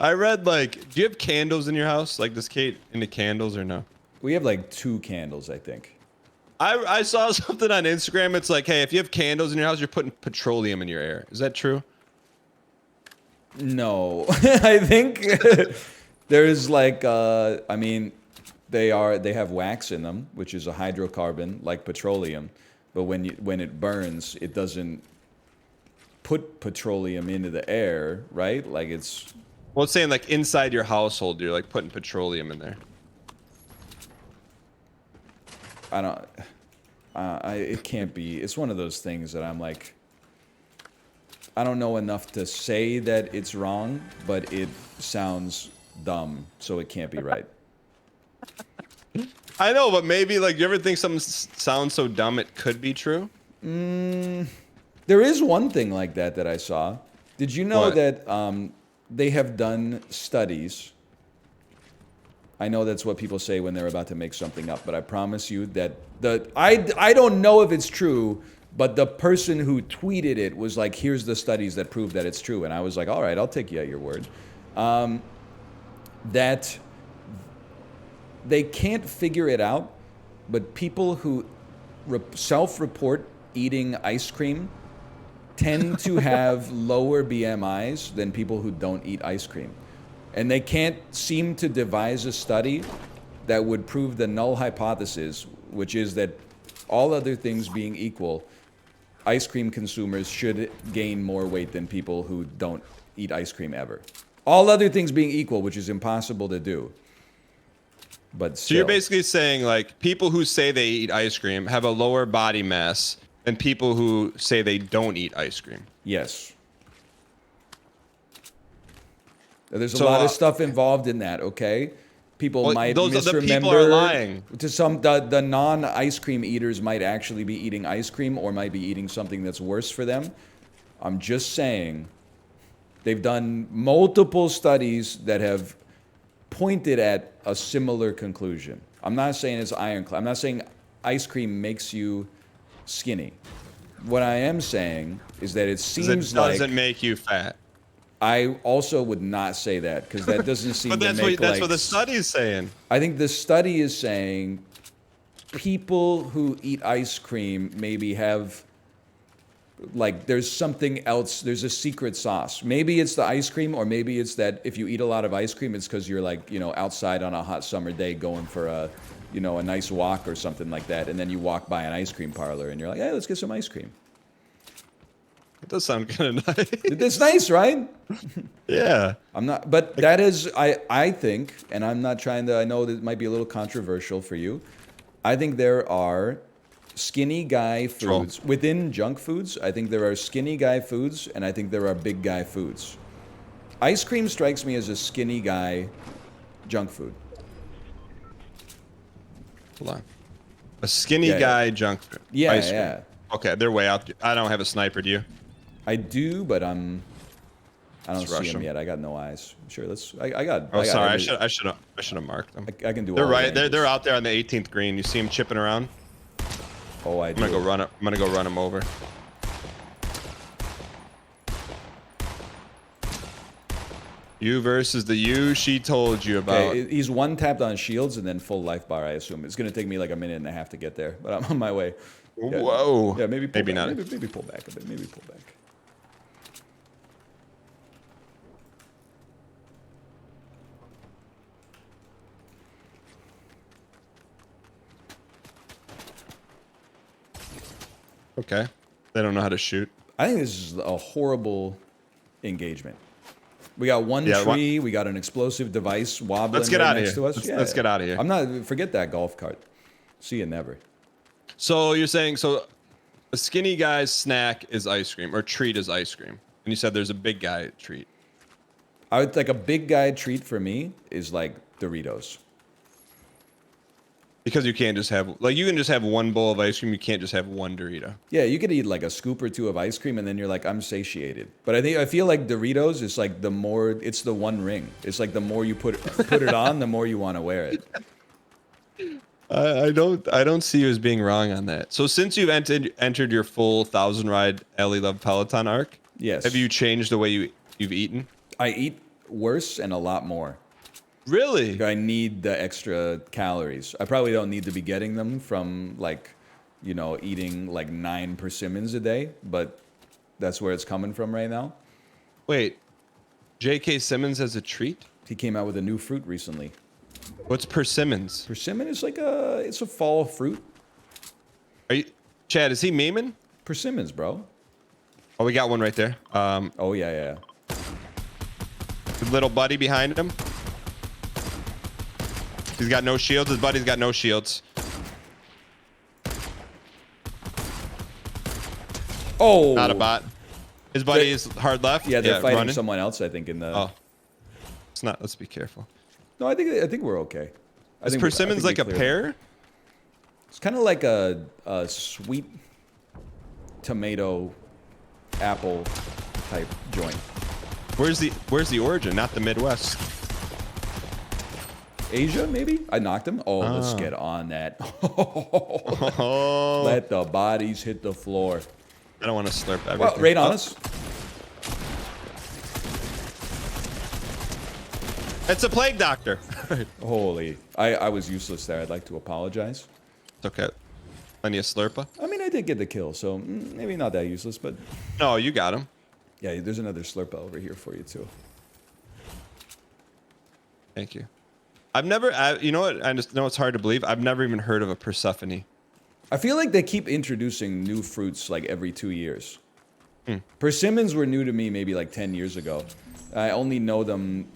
I read like, do you have candles in your house? Like, does Kate into candles or no? We have like 2 candles, I think. I saw something on Instagram. It's like, hey, if you have candles in your house, you're putting petroleum in your air. Is that true? No, I think there's like, I mean, they have wax in them, which is a hydrocarbon like petroleum, but when it burns, it doesn't put petroleum into the air, right? Like it's. Well, it's saying like inside your household, you're like putting petroleum in there. I don't. It can't be. It's one of those things that I'm like. I don't know enough to say that it's wrong, but it sounds dumb, so it can't be right. I know, but maybe like you ever think something sounds so dumb it could be true? There is one thing like that I saw. Did you know What? that they have done studies? I know that's what people say when they're about to make something up, but I promise you that I don't know if it's true, but the person who tweeted it was like, here's the studies that prove that it's true. And I was like, all right, I'll take you at your word. That they can't figure it out, but people who self-report eating ice cream tend to have lower BMIs than people who don't eat ice cream. And they can't seem to devise a study that would prove the null hypothesis, which is that all other things being equal, ice cream consumers should gain more weight than people who don't eat ice cream ever. All other things being equal, which is impossible to do. But So you're still. basically saying like people who say they eat ice cream have a lower body mass than people who say they don't eat ice cream. Yes. There's a So lot of stuff involved in that, okay? People well, might those misremember. the people are lying. To some, the non-ice cream eaters might actually be eating ice cream or might be eating something that's worse for them. I'm just saying, they've done multiple studies that have pointed at a similar conclusion. I'm not saying it's ironclad. I'm not saying ice cream makes you skinny. What I am saying is that it seems It doesn't like make you fat. I also would not say that because that doesn't seem But to that's make what the study is saying. I think the study is saying people who eat ice cream maybe have like there's something else. There's a secret sauce. Maybe it's the ice cream, or maybe it's that if you eat a lot of ice cream, it's because you're like outside on a hot summer day going for a a nice walk or something like that, and then you walk by an ice cream parlor and you're like, hey, let's get some ice cream. It does sound kind of nice. It's nice, right? Yeah. I'm not, but that is, I think, and I'm not trying to, I know that it might be a little controversial for you. I think there are skinny guy foods within junk foods. I think there are skinny guy foods, and I think there are big guy foods. Ice cream strikes me as a skinny guy junk food. Hold on. A skinny Yeah, guy junk food. Yeah, Ice cream. yeah. Okay, they're way out. I don't have a sniper, do you? I do, but I don't Let's see rush them them. yet. I got no eyes. Sure, let's. I got. Oh, I got sorry. every- I should have marked them. I can do. They're all right. the They're angles. out there on the 18th green. You see them chipping around. Oh, I I'm do. gonna go run it. I'm gonna go run them over. You versus the you she told you about. Okay, he's one tapped on shields and then full life bar. I assume it's gonna take me like a minute and a half to get there, but I'm on my way. Yeah, Whoa. Yeah, maybe pull Maybe back. not. Maybe pull back a bit. Maybe pull back. Okay. They don't know how to shoot. I think this is a horrible engagement. We got one Yeah, tree. We got an explosive device wobbling Let's get right outta next here. to us. Let's get outta here. I'm not. Forget that golf cart. See you never. So you're saying a skinny guy's snack is ice cream or treat is ice cream, and you said there's a big guy treat. I would like a big guy treat for me is like Doritos. Because you can't just have you can just have one bowl of ice cream. You can't just have one Dorito. Yeah, you could eat like a scoop or two of ice cream, and then you're like, I'm satiated. But I feel like Doritos is like it's the one ring. It's like the more you put it on, the more you want to wear it. I don't see you as being wrong on that. So since you've entered your full 1,000 ride Ellie Love Peloton arc, Yes. have you changed the way you've eaten? I eat worse and a lot more. Really? I need the extra calories. I probably don't need to be getting them from eating like 9 persimmons a day, but that's where it's coming from right now. Wait, J.K. Simmons as a treat? He came out with a new fruit recently. What's persimmons? Persimmon is it's a fall fruit. Are you, Chad? Is he memeing? Persimmons, bro. Oh, we got one right there. Oh yeah. His little buddy behind him. He's got no shields. His buddy's got no shields. Oh, Not a bot. His buddy is hard left. Yeah, they're fighting running. someone else. I think in the. Oh, it's not. Let's be careful. No, I think we're okay. Is persimmons like a pear? It's kind of like a sweet tomato apple type joint. Where's the origin? Not the Midwest. Asia, maybe? I knocked him. Oh, let's get on that. Oh, Let the bodies hit the floor. I don't want to slurp everything. Well, right on us. It's a plague doctor. Holy. I was useless there. I'd like to apologize. It's okay. Plenty of slurpa. I mean, I did get the kill, so maybe not that useless, but No, you got him. yeah, there's another slurpa over here for you, too. Thank you. I've never, you know what? I just know it's hard to believe. I've never even heard of a Persephone. I feel like they keep introducing new fruits like every 2 years. Persimmons were new to me maybe like 10 years ago. I only know them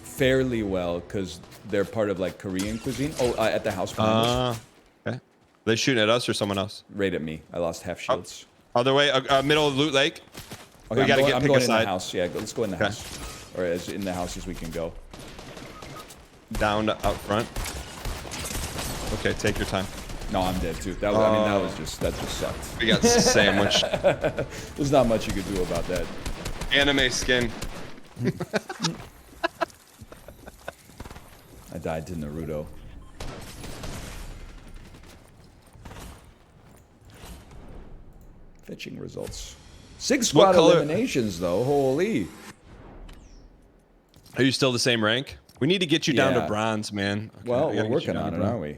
fairly well because they're part of like Korean cuisine. Oh, at the house behind us. Okay. Are they shooting at us or someone else? Right at me. I lost half Oh, shields. other way, middle of Loot Lake. Okay, We gotta I'm pick going a in the side. house. Yeah, let's go in the Okay. house. Or as in the house as we can go. Down to out front. Okay, take your time. No, I'm dead too. That was, I mean, that just sucked. We got sandwiched. There's not much you could do about that. Anime skin. I died to Naruto. Fetching results. 6 squad color- eliminations though. Holy. Are you still the same rank? We need to get you down to Yeah. bronze, man. Okay, Well, we gotta we're get you working down on to it, bronze. aren't we?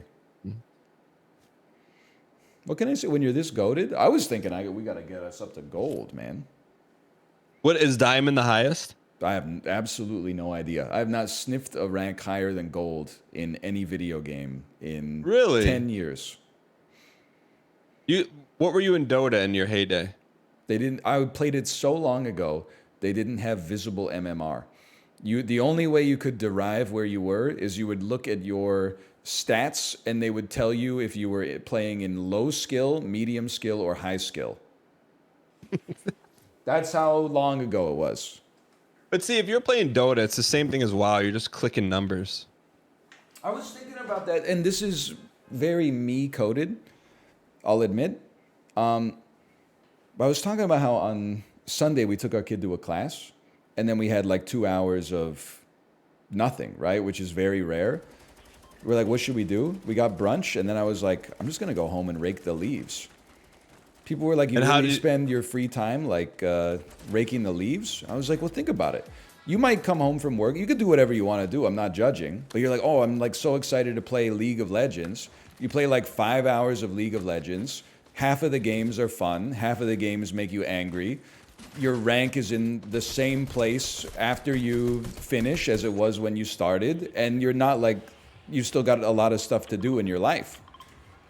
What can I say? When you're this goated, I was thinking we got to get us up to gold, man. What is diamond the highest? I have absolutely no idea. I have not sniffed a rank higher than gold in any video game in Really? 10 years. What were you in Dota in your heyday? They didn't. I played it so long ago. They didn't have visible MMR. The only way you could derive where you were is you would look at your stats, and they would tell you if you were playing in low skill, medium skill, or high skill. That's how long ago it was. But see, if you're playing Dota, it's the same thing as WoW. You're just clicking numbers. I was thinking about that, and this is very me coded, I'll admit. But I was talking about how on Sunday we took our kid to a class, and then we had like 2 hours of nothing, right? Which is very rare. We're like, what should we do? We got brunch, and then I was like, I'm just gonna go home and rake the leaves. People were like, you And how really did you- spend your free time like raking the leaves? I was like, well, think about it. You might come home from work. You could do whatever you want to do. I'm not judging. But you're like, oh, I'm like so excited to play League of Legends. You play like 5 hours of League of Legends. Half of the games are fun. Half of the games make you angry. Your rank is in the same place after you finish as it was when you started. And you're not like, you've still got a lot of stuff to do in your life.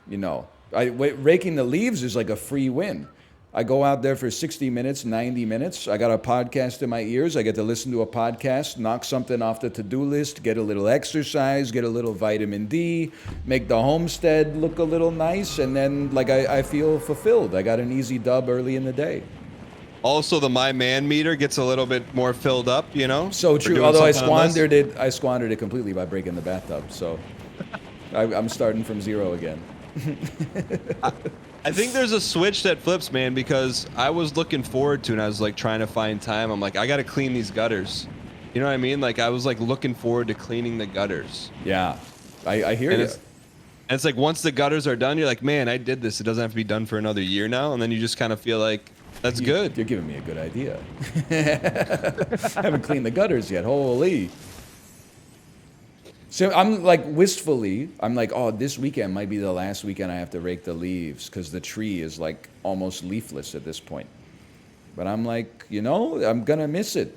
You know, raking the leaves is like a free win. I go out there for 60 minutes, 90 minutes. I got a podcast in my ears. I get to listen to a podcast, knock something off the to-do list, get a little exercise, get a little vitamin D, make the homestead look a little nice, and then like I feel fulfilled. I got an easy dub early in the day. Also, the my man meter gets a little bit more filled up, you know? So for true. doing Although I something on this. squandered it completely by breaking the bathtub. So I'm starting from zero again. I think there's a switch that flips, man, because I was looking forward to, and I was like trying to find time. I'm like, I got to clean these gutters. You know what I mean? Like I was like looking forward to cleaning the gutters. Yeah, I hear you. And it's like once the gutters are done, you're like, man, I did this. It doesn't have to be done for another year now. And then you just kind of feel like, that's good. You're giving me a good idea. I haven't cleaned the gutters yet. Holy. So I'm like wistfully, I'm like, oh, this weekend might be the last weekend I have to rake the leaves because the tree is like almost leafless at this point. But I'm like, you know, I'm gonna miss it.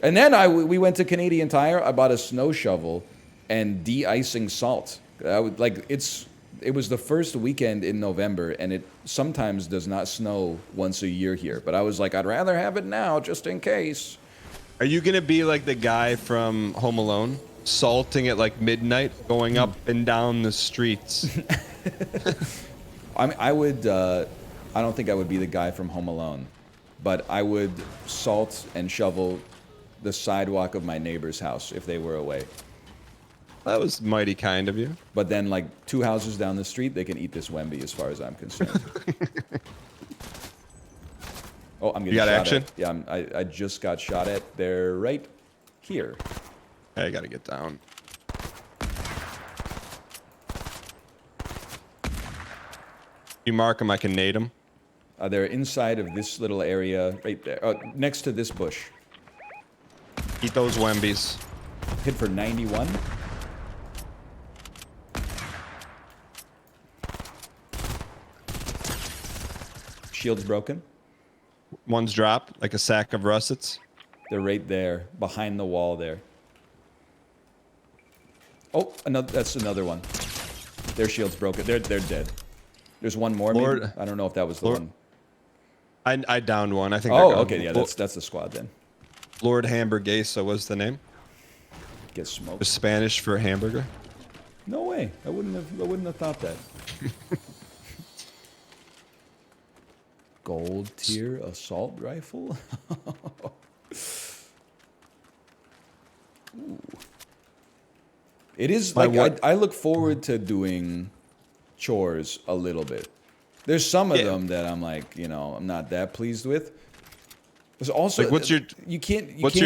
And then we went to Canadian Tire. I bought a snow shovel and de-icing salt. It was the first weekend in November, and it sometimes does not snow once a year here. But I was like, I'd rather have it now just in case. Are you going to be like the guy from Home Alone? Salting at like midnight, going up and down the streets. I don't think I would be the guy from Home Alone, but I would salt and shovel the sidewalk of my neighbor's house if they were away. That was mighty kind of you. But then, like 2 houses down the street, they can eat this Wemby as far as I'm concerned. Oh, I'm getting got shot action? at. Yeah, I just got shot at. They're right here. Hey, I got to get down. You mark them, I can nade them. They're inside of this little area right there, next to this bush. Eat those Wembies. Hit for 91. Shield's broken. One's dropped, like a sack of russets. They're right there, behind the wall there. Oh, that's another one. Their shield's broken. They're dead. There's one more. Maybe? I don't know if that was the one. I downed one. I think. Oh, okay, yeah, that's the squad then. Lord Hamburguesa was the name. Get smoked. The Spanish for hamburger. No way. I wouldn't have thought that. Gold tier assault rifle? Ooh. It is like I look forward to doing chores a little bit. There's some of them that I'm like, you know, I'm not that pleased with. There's also like, what's your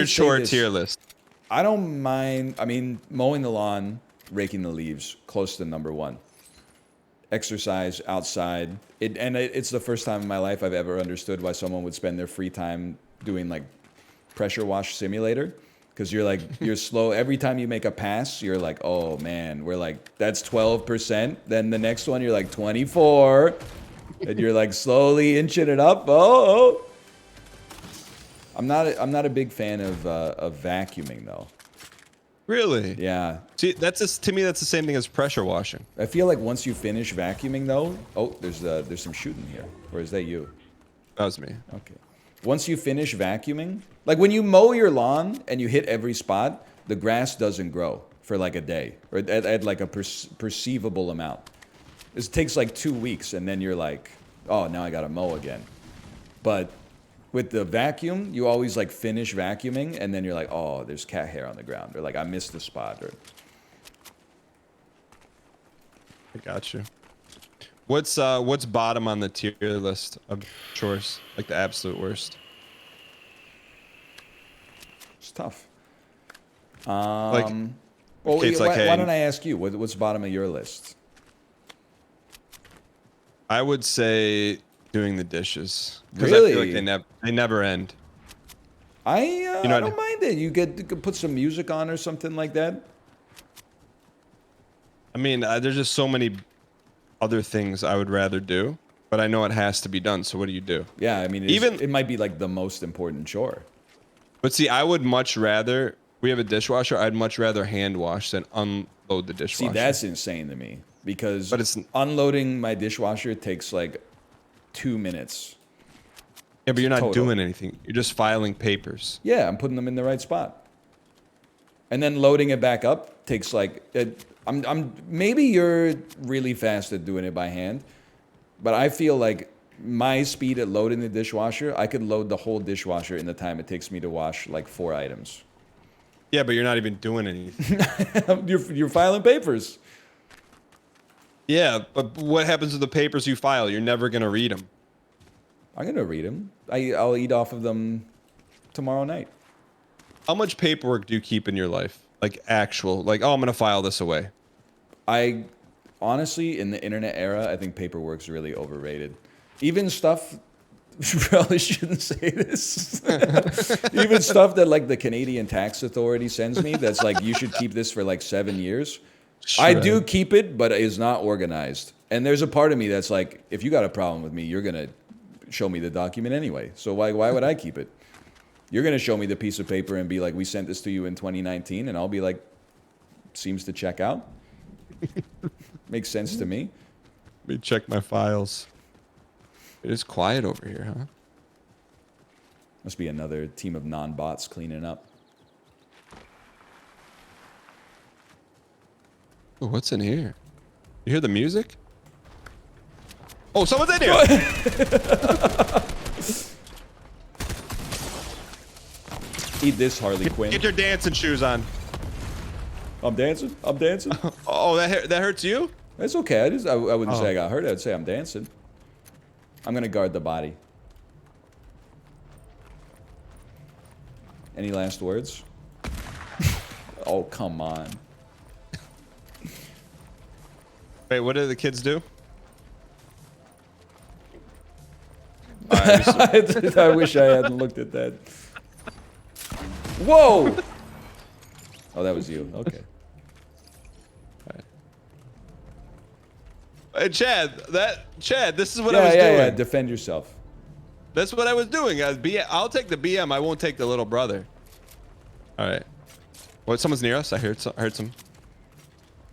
chore tier list? I don't mind. I mean, mowing the lawn, raking the leaves, close to number one. Exercise outside. It's the first time in my life I've ever understood why someone would spend their free time doing like pressure wash simulator. Because you're slow. Every time you make a pass, you're like, oh man, we're like, that's 12%. Then the next one, you're like 24. And you're like slowly inching it up. Oh. I'm not a big fan of vacuuming though. Really? Yeah. See, to me that's the same thing as pressure washing. I feel like once you finish vacuuming though, oh, there's some shooting here. Or is that you? That was me. Okay. Once you finish vacuuming, like when you mow your lawn and you hit every spot, the grass doesn't grow for like a day or at like a perceivable amount. It takes like 2 weeks and then you're like, oh, now I gotta mow again. But with the vacuum, you always like finish vacuuming and then you're like, oh, there's cat hair on the ground or like I missed the spot or. I got you. What's bottom on the tier list of chores? Like the absolute worst. It's tough. Like, well, okay, why don't I ask you? What's bottom of your list? I would say doing the dishes. Really? I feel like they never end. I don't mind it. You could put some music on or something like that. I mean, there's just so many other things I would rather do, but I know it has to be done. So what do you do? Yeah, I mean, it might be like the most important chore. But see, I would much rather. We have a dishwasher. I'd much rather hand wash than unload the dishwasher. See, that's insane to me because but it's unloading my dishwasher takes like 2 minutes. Yeah, but you're not doing anything. You're just filing papers. Yeah, I'm putting them in the right spot. And then loading it back up takes like maybe you're really fast at doing it by hand, but I feel like my speed at loading the dishwasher, I could load the whole dishwasher in the time it takes me to wash like 4 items. Yeah, but you're not even doing anything. you're filing papers. Yeah, but what happens to the papers you file? You're never gonna read them. I'm gonna read them. I'll eat off of them tomorrow night. How much paperwork do you keep in your life? Like actual, like, oh, I'm gonna file this away. I honestly, in the internet era, I think paperwork's really overrated. Even stuff, probably shouldn't say this. Even stuff that like the Canadian Tax Authority sends me that's like, you should keep this for like 7 years. Sure. I do keep it, but it's not organized. And there's a part of me that's like, if you got a problem with me, you're going to show me the document anyway. So why would I keep it? You're going to show me the piece of paper and be like, we sent this to you in 2019. And I'll be like, seems to check out. Makes sense to me. Let me check my files. It is quiet over here, huh? Must be another team of non-bots cleaning up. Oh, what's in here? You hear the music? Oh, someone's in here! Eat this, Harley Quinn. Get your dancing shoes on. I'm dancing. I'm dancing. Oh, that hurts you? That's okay. I wouldn't say I got hurt. I'd say I'm dancing. I'm gonna guard the body. Any last words? Oh, come on. Wait, what do the kids do? I wish I hadn't looked at that. Whoa! Oh, that was you. Okay. Hey, Chad, this is what I was doing. Yeah, defend yourself. That's what I was doing. I'll take the BM. I won't take the little brother. All right. What? Someone's near us. I heard some.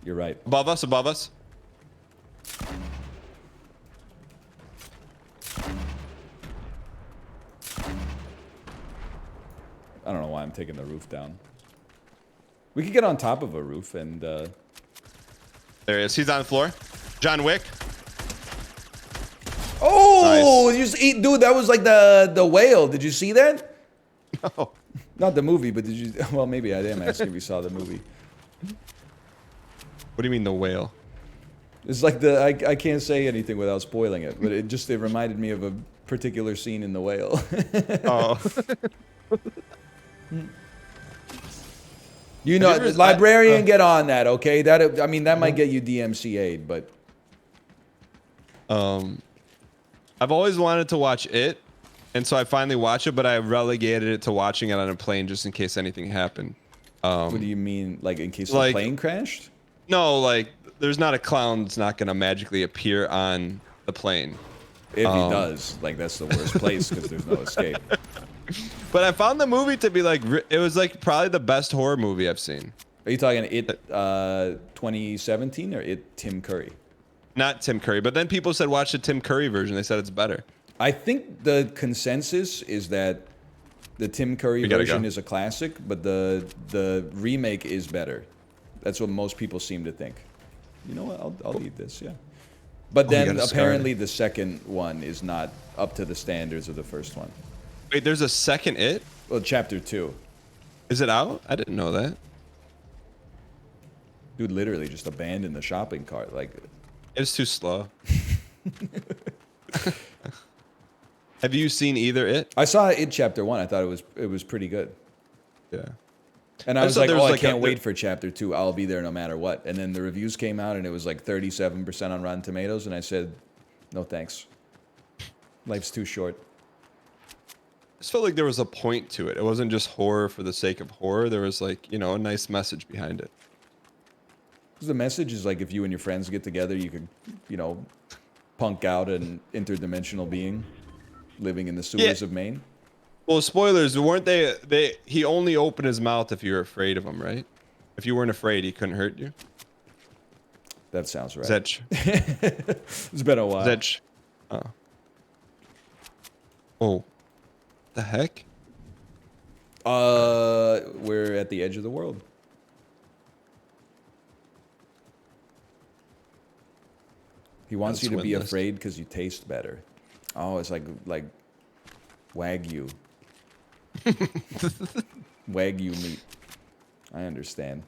You're right. Above us. Above us. I don't know why I'm taking the roof down. We could get on top of a roof and... There he is. He's on the floor. John Wick. Oh! Nice. You just eat... Dude, that was like the whale. Did you see that? No. Not the movie, but did you... Well, maybe I am asking if you saw the movie. What do you mean the whale? It's like the... I can't say anything without spoiling it, but it reminded me of a particular scene in The Whale. Oh. You know, librarian, get on that, okay? That I mean, that might get you DMCA'd, but... I've always wanted to watch it, and so I finally watched it, but I relegated it to watching it on a plane just in case anything happened. What do you mean, like in case the plane crashed? No, like there's not a clown that's not gonna magically appear on the plane. If he does, like that's the worst place because there's no escape. But I found the movie to be like, it was like probably the best horror movie I've seen. Are you talking It 2017 or It Tim Curry? Not Tim Curry, but then people said watch the Tim Curry version. They said it's better. I think the consensus is that the Tim Curry version is a classic, but the remake is better. That's what most people seem to think. You know what? I'll eat this, yeah. But then apparently the second one is not up to the standards of the first one. Wait, there's a second It? Well, chapter 2. Is it out? I didn't know that. Dude literally just abandoned the shopping cart. Like, it's too slow. Have you seen either It? I saw It chapter 1. I thought it was pretty good. Yeah. And I was like, oh, I can't wait for chapter 2. I'll be there no matter what. And then the reviews came out and it was like 37% on Rotten Tomatoes. And I said, no thanks. Life's too short. I just felt like there was a point to it. It wasn't just horror for the sake of horror. There was like, you know, a nice message behind it. The message is like if you and your friends get together, you could, you know, punk out an interdimensional being living in the sewers of Maine. Well, spoilers, weren't they? He only opened his mouth if you were afraid of him, right? If you weren't afraid, he couldn't hurt you. That sounds right. Zedge. It's been a while. Zedge. Oh. The heck? We're at the edge of the world. He wants you to be afraid because you taste better. Oh, it's like Wagyu. Wagyu meat. I understand.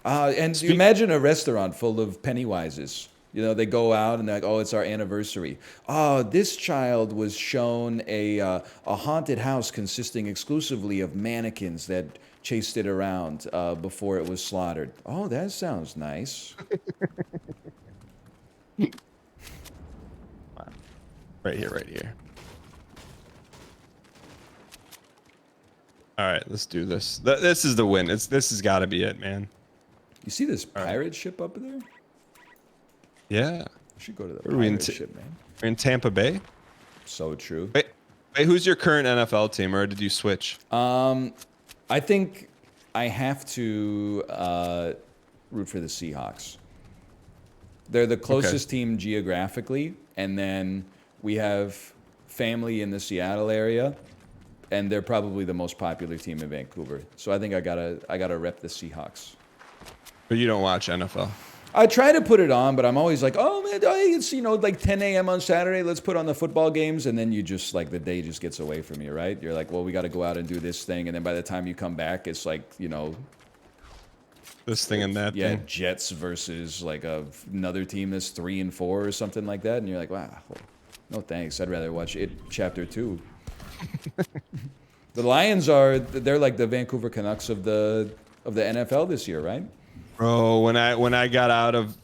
And imagine a restaurant full of Pennywises. You know, they go out and they're like, oh, it's our anniversary. Oh, this child was shown a haunted house consisting exclusively of mannequins that chased it around before it was slaughtered. Oh, that sounds nice. Right here, right here. All right, let's do this. This is the win. This has got to be it, man. You see this pirate ship up there? Yeah. We should go to the pirate ship, man. We're in Tampa Bay. So true. Wait, who's your current NFL team, or did you switch? I think I have to root for the Seahawks. They're the closest team geographically, and then we have family in the Seattle area, and they're probably the most popular team in Vancouver. So I think I gotta rep the Seahawks. But you don't watch NFL. I try to put it on, but I'm always like, oh man, it's, you know, like 10 a.m. on Saturday, let's put on the football games, and then you just, like, the day just gets away from you, right? You're like, well, we got to go out and do this thing, and then by the time you come back, it's like, you know, this thing and that thing. Yeah, Jets versus, like, another team that's 3-4 or something like that, and you're like, wow, no thanks, I'd rather watch It Chapter 2. The Lions they're like the Vancouver Canucks of the NFL this year, right? Bro, when I got out of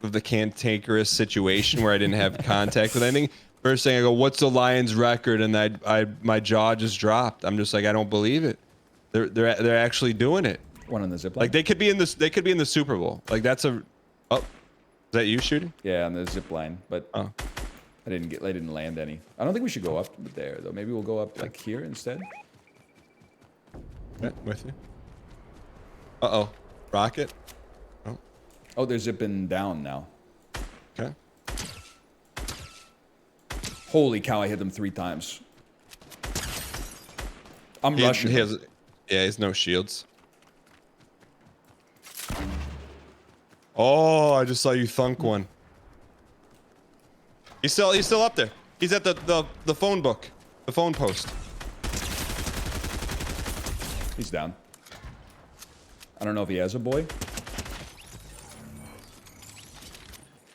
the cantankerous situation where I didn't have contact with anything, first thing I go, "What's the Lions' record?" And my jaw just dropped. I'm just like, I don't believe it. They're actually doing it. One on the zip line. Like they could be in this. They could be in the Super Bowl. Like that's a. Oh, is that you shooting? Yeah, on the zip line, but I didn't land any. I don't think we should go up there though. Maybe we'll go up like here instead. Yeah, with you. Uh-oh. Rocket. Oh, they're zipping down now. Okay. Holy cow, I hit them 3 times. I'm rushing. He has, yeah, he has no shields. Oh, I just saw you thunk one. He's still up there. He's at the phone book, the phone post. He's down. I don't know if he has a boy.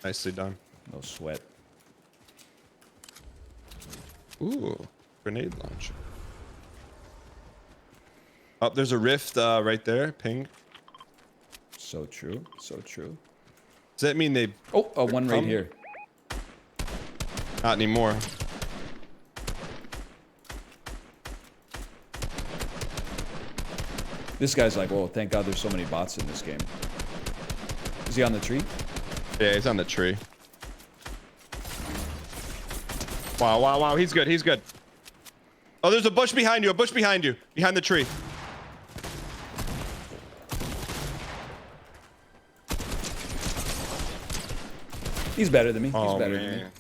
Nicely done. No sweat. Ooh, grenade launcher. Oh, there's a rift right there. Ping. So true. So true. Does that mean they? Oh, one right here. Not anymore. This guy's like, "Whoa, thank God there's so many bots in this game." Is he on the tree? Yeah, he's on the tree. Wow, wow, wow. He's good. He's good. Oh, there's a bush behind you. A bush behind you. Behind the tree. He's better than me. He's Oh, better than me. man.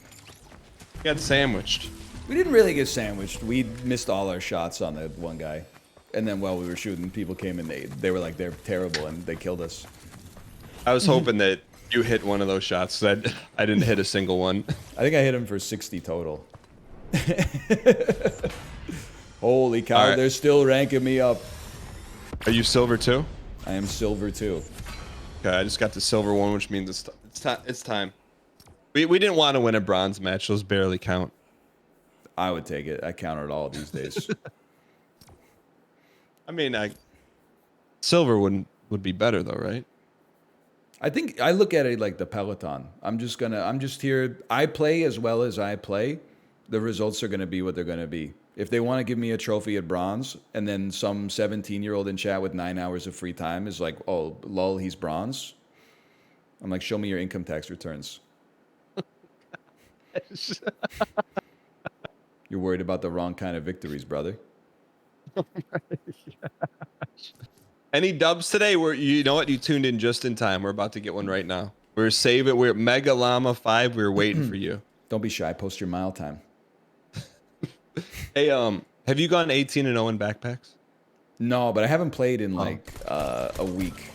Got sandwiched. We didn't really get sandwiched. We missed all our shots on that one guy. And then while we were shooting, people came and they were like, they're terrible, and they killed us. I was hoping that you hit one of those shots. I didn't hit a single one. I think I hit him for 60 total. Holy cow, right. they're still ranking me up. Are you silver too? I am silver too. Okay, I just got the silver one, which means it's time. We didn't want to win a bronze match. Those barely count. I would take it. I count it all these days. I mean, silver would be better though, right? I think I look at it like the Peloton. I'm just here. I play as well as I play. The results are gonna be what they're gonna be. If they want to give me a trophy at bronze, and then some 17-year-old in chat with 9 hours of free time is like, "Oh, lol, he's bronze." I'm like, "Show me your income tax returns." You're worried about the wrong kind of victories, brother. Any dubs today? You know what? You tuned in just in time. We're about to get one right now. We're saving. We're Mega Llama 5. We're waiting for you. Don't be shy. Post your mile time. Hey, have you gone 18-0 in backpacks? No, but I haven't played in like a week.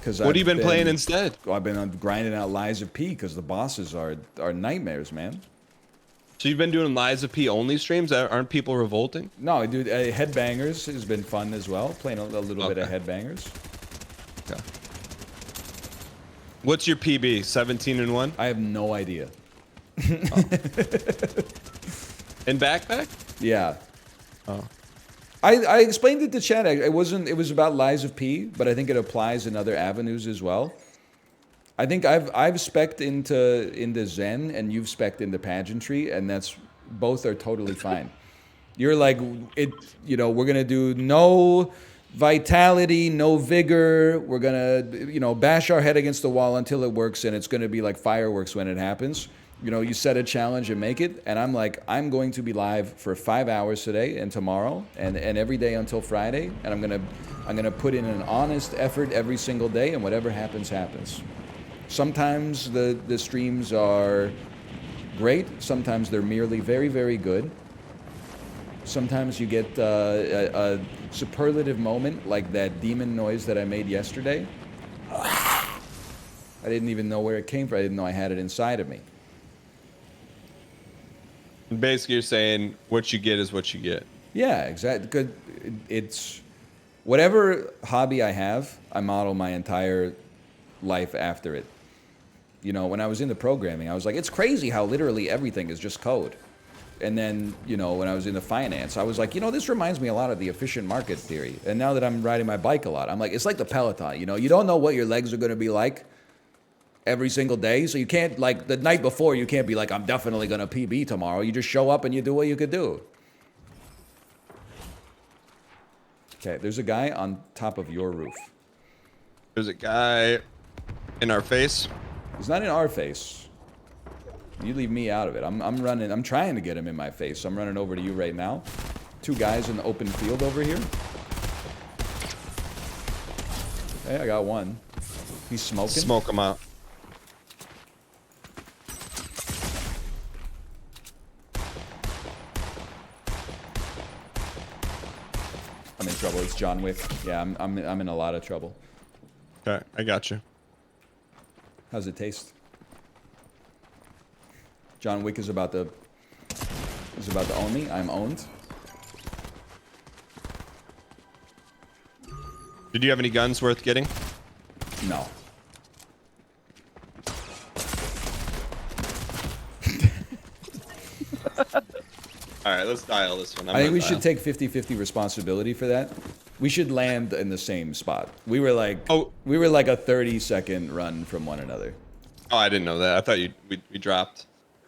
What have you been playing instead? I've been grinding out Lies of P because the bosses are nightmares, man. So you've been doing Lies of P only streams? Aren't people revolting? No, dude, Headbangers has been fun as well. Playing a little bit of Headbangers. Okay. What's your PB? 17-1? I have no idea. In backpack? Yeah. Oh. I explained it to chat. It was about Lies of P, but I think it applies in other avenues as well. I think I've spec'd into Zen, and you've spec'd into pageantry, and that's both are totally fine. You're like we're gonna do no vitality, no vigor. We're gonna bash our head against the wall until it works, and it's gonna be like fireworks when it happens. You set a challenge and make it, and I'm like, I'm going to be live for 5 hours today and tomorrow and every day until Friday, and I'm gonna put in an honest effort every single day, and whatever happens, happens. Sometimes the streams are great, sometimes they're merely very, very good. Sometimes you get a superlative moment like that demon noise that I made yesterday. I didn't even know where it came from. I didn't know I had it inside of me. Basically, you're saying what you get is what you get. Yeah, exactly. Because it's whatever hobby I have, I model my entire life after it. When I was into programming, I was like, it's crazy how literally everything is just code. And then, when I was into finance, I was like, this reminds me a lot of the efficient market theory. And now that I'm riding my bike a lot, I'm like, it's like the Peloton. You don't know what your legs are going to be like every single day. So you can't, like, the night before, you can't be like, I'm definitely going to PB tomorrow. You just show up and you do what you could do. Okay, there's a guy on top of your roof. There's a guy in our face. He's not in our face. You leave me out of it. I'm running. I'm trying to get him in my face. So I'm running over to you right now. 2 guys in the open field over here. Hey, I got one. He's smoking. Smoke him out. I'm in trouble. It's John Wick. Yeah, I'm in a lot of trouble. Okay, I got you. How's it taste? John Wick is about to own me. I'm owned. Did you have any guns worth getting? No. All right, let's dial this one. I think we should take 50-50 responsibility for that. We should land in the same spot. We were like, we were like a 30-second run from one another. Oh, I didn't know that. I thought we dropped.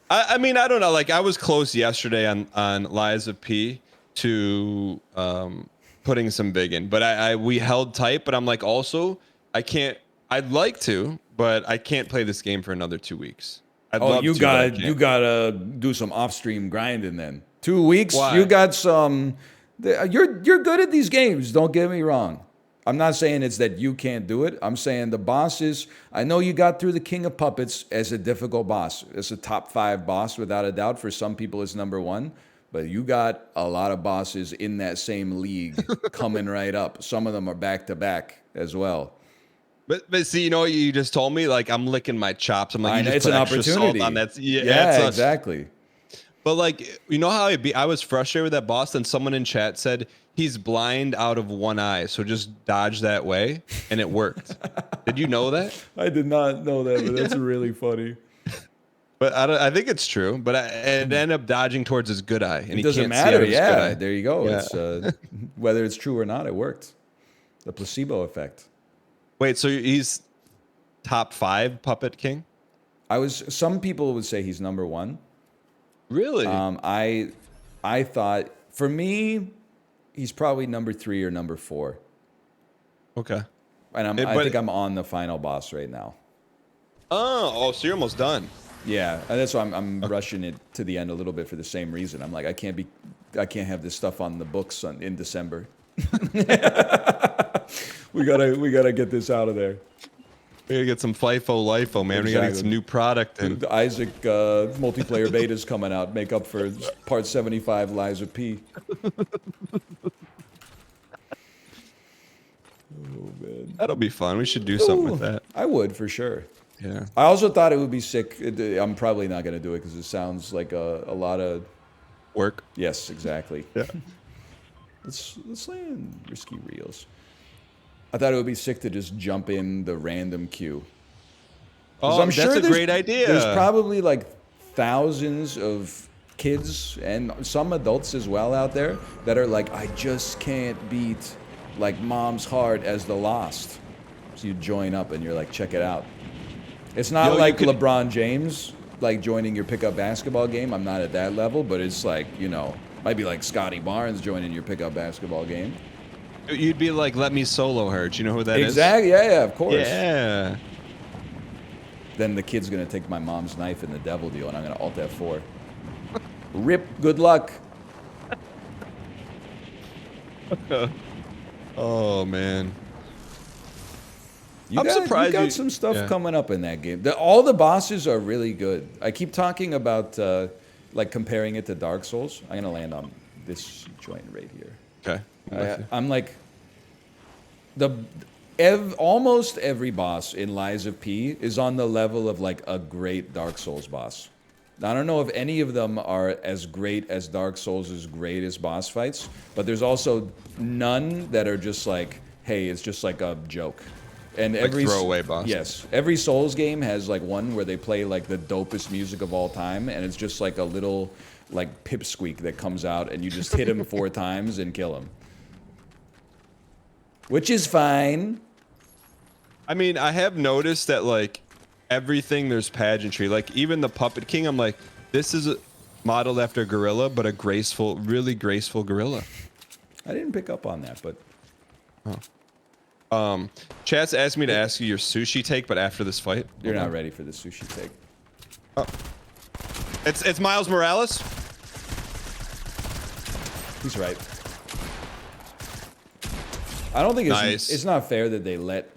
I mean, I don't know. Like, I was close yesterday on Lies of P to putting some big in, but we held tight. But I'm like, also, I can't. I'd like to, but I can't play this game for another 2 weeks. You gotta do some off-stream grinding then. 2 weeks. Why? You got some. You're good at these games. Don't get me wrong. I'm not saying it's that you can't do it. I'm saying the bosses. I know you got through the King of Puppets as a difficult boss. It's a top 5 boss without a doubt. For some people, it's number 1. But you got a lot of bosses in that same league coming right up. Some of them are back to back as well. But see, you know, you just told me, like, I'm licking my chops. I'm like, you just it's put an extra opportunity. salt on that. Yeah, exactly. But like, you know how I was frustrated with that boss, and someone in chat said he's blind out of one eye, so just dodge that way, and it worked. Did you know that? I did not know that, but that's really funny. But I think it's true. But it ended up dodging towards his good eye, and It he doesn't can't see out matter. of his good Yeah, eye. there you go. Yeah. It's whether it's true or not, it worked. The placebo effect. Wait, so he's top 5 Puppet King? Some people would say he's number 1. Really? I thought, for me, he's probably number 3 or number 4. Okay. And I think I'm on the final boss right now. Oh, so you're almost done. Yeah, and that's why I'm rushing it to the end a little bit for the same reason. I'm like, I can't have this stuff on the books in December. we gotta get this out of there. We gotta get some FIFO, man. Exactly. We gotta get some new product. And The Isaac multiplayer beta's coming out. Make up for part 75 Lies of P. Oh, man. that'll be fun. We should do something with that. I would, for sure. Yeah. I also thought it would be sick. I'm probably not going to do it because it sounds like a lot of... Work. Yes, exactly. Yeah. Let's land risky reels. I thought it would be sick to just jump in the random queue. Oh, I'm sure that's a great idea. There's probably like thousands of kids and some adults as well out there that are like, I just can't beat like Mom's Heart as the Lost. So you join up and you're like, check it out. It's not like LeBron James like joining your pickup basketball game. I'm not at that level, but it's like, you know, might be like Scotty Barnes joining your pickup basketball game. You'd be like, let me solo her. Do you know who that is? Exactly. Yeah, of course. Yeah. Then the kid's gonna take my mom's knife in the devil deal, and I'm gonna alt F4. Rip. Good luck. Oh man. I'm surprised you got some stuff coming up in that game. All the bosses are really good. I keep talking about like comparing it to Dark Souls. I'm gonna land on this joint right here. Okay. I'm like almost every boss in Lies of P is on the level of like a great Dark Souls boss. Now, I don't know if any of them are as great as Dark Souls' greatest boss fights, but there's also none that are just like, hey, it's just like a joke. And like every throwaway boss. Yes, every Souls game has like one where they play like the dopest music of all time, and it's just like a little like pipsqueak that comes out, and you just hit him 4 times and kill him, which is fine. I mean, I have noticed that like everything there's pageantry. Like even the Puppet King, I'm like, this is modeled after a gorilla, but a graceful, really graceful gorilla. I didn't pick up on that, but Chaz asked me to ask you your sushi take, but after this fight. You're not ready for the sushi take. Oh. It's Miles Morales. He's right. I don't think Nice. it's not fair that they let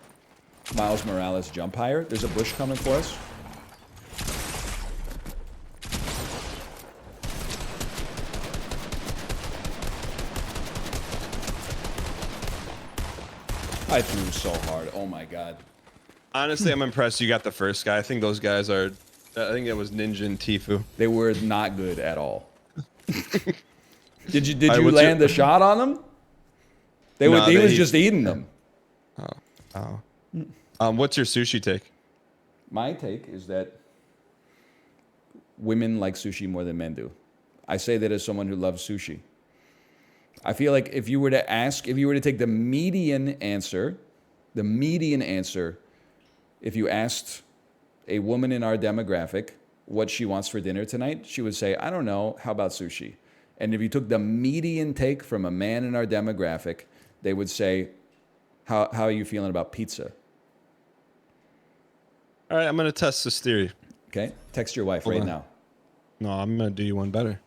Miles Morales jump higher. There's a bush coming for us. I threw so hard. Oh my god. Honestly, I'm impressed you got the first guy. I think those guys are. I think it was Ninja and Tifu. They were not good at all. Did you All right, what's land your- the shot on them? He was just eating them. What's your sushi take? My take is that women like sushi more than men do. I say that as someone who loves sushi. I feel like if you were to take the median answer, if you asked a woman in our demographic what she wants for dinner tonight, she would say, I don't know, how about sushi? And if you took the median take from a man in our demographic, they would say, how are you feeling about pizza? All right, I'm gonna test this theory. Okay? Text your wife Hold right on. now. No, I'm gonna do you one better.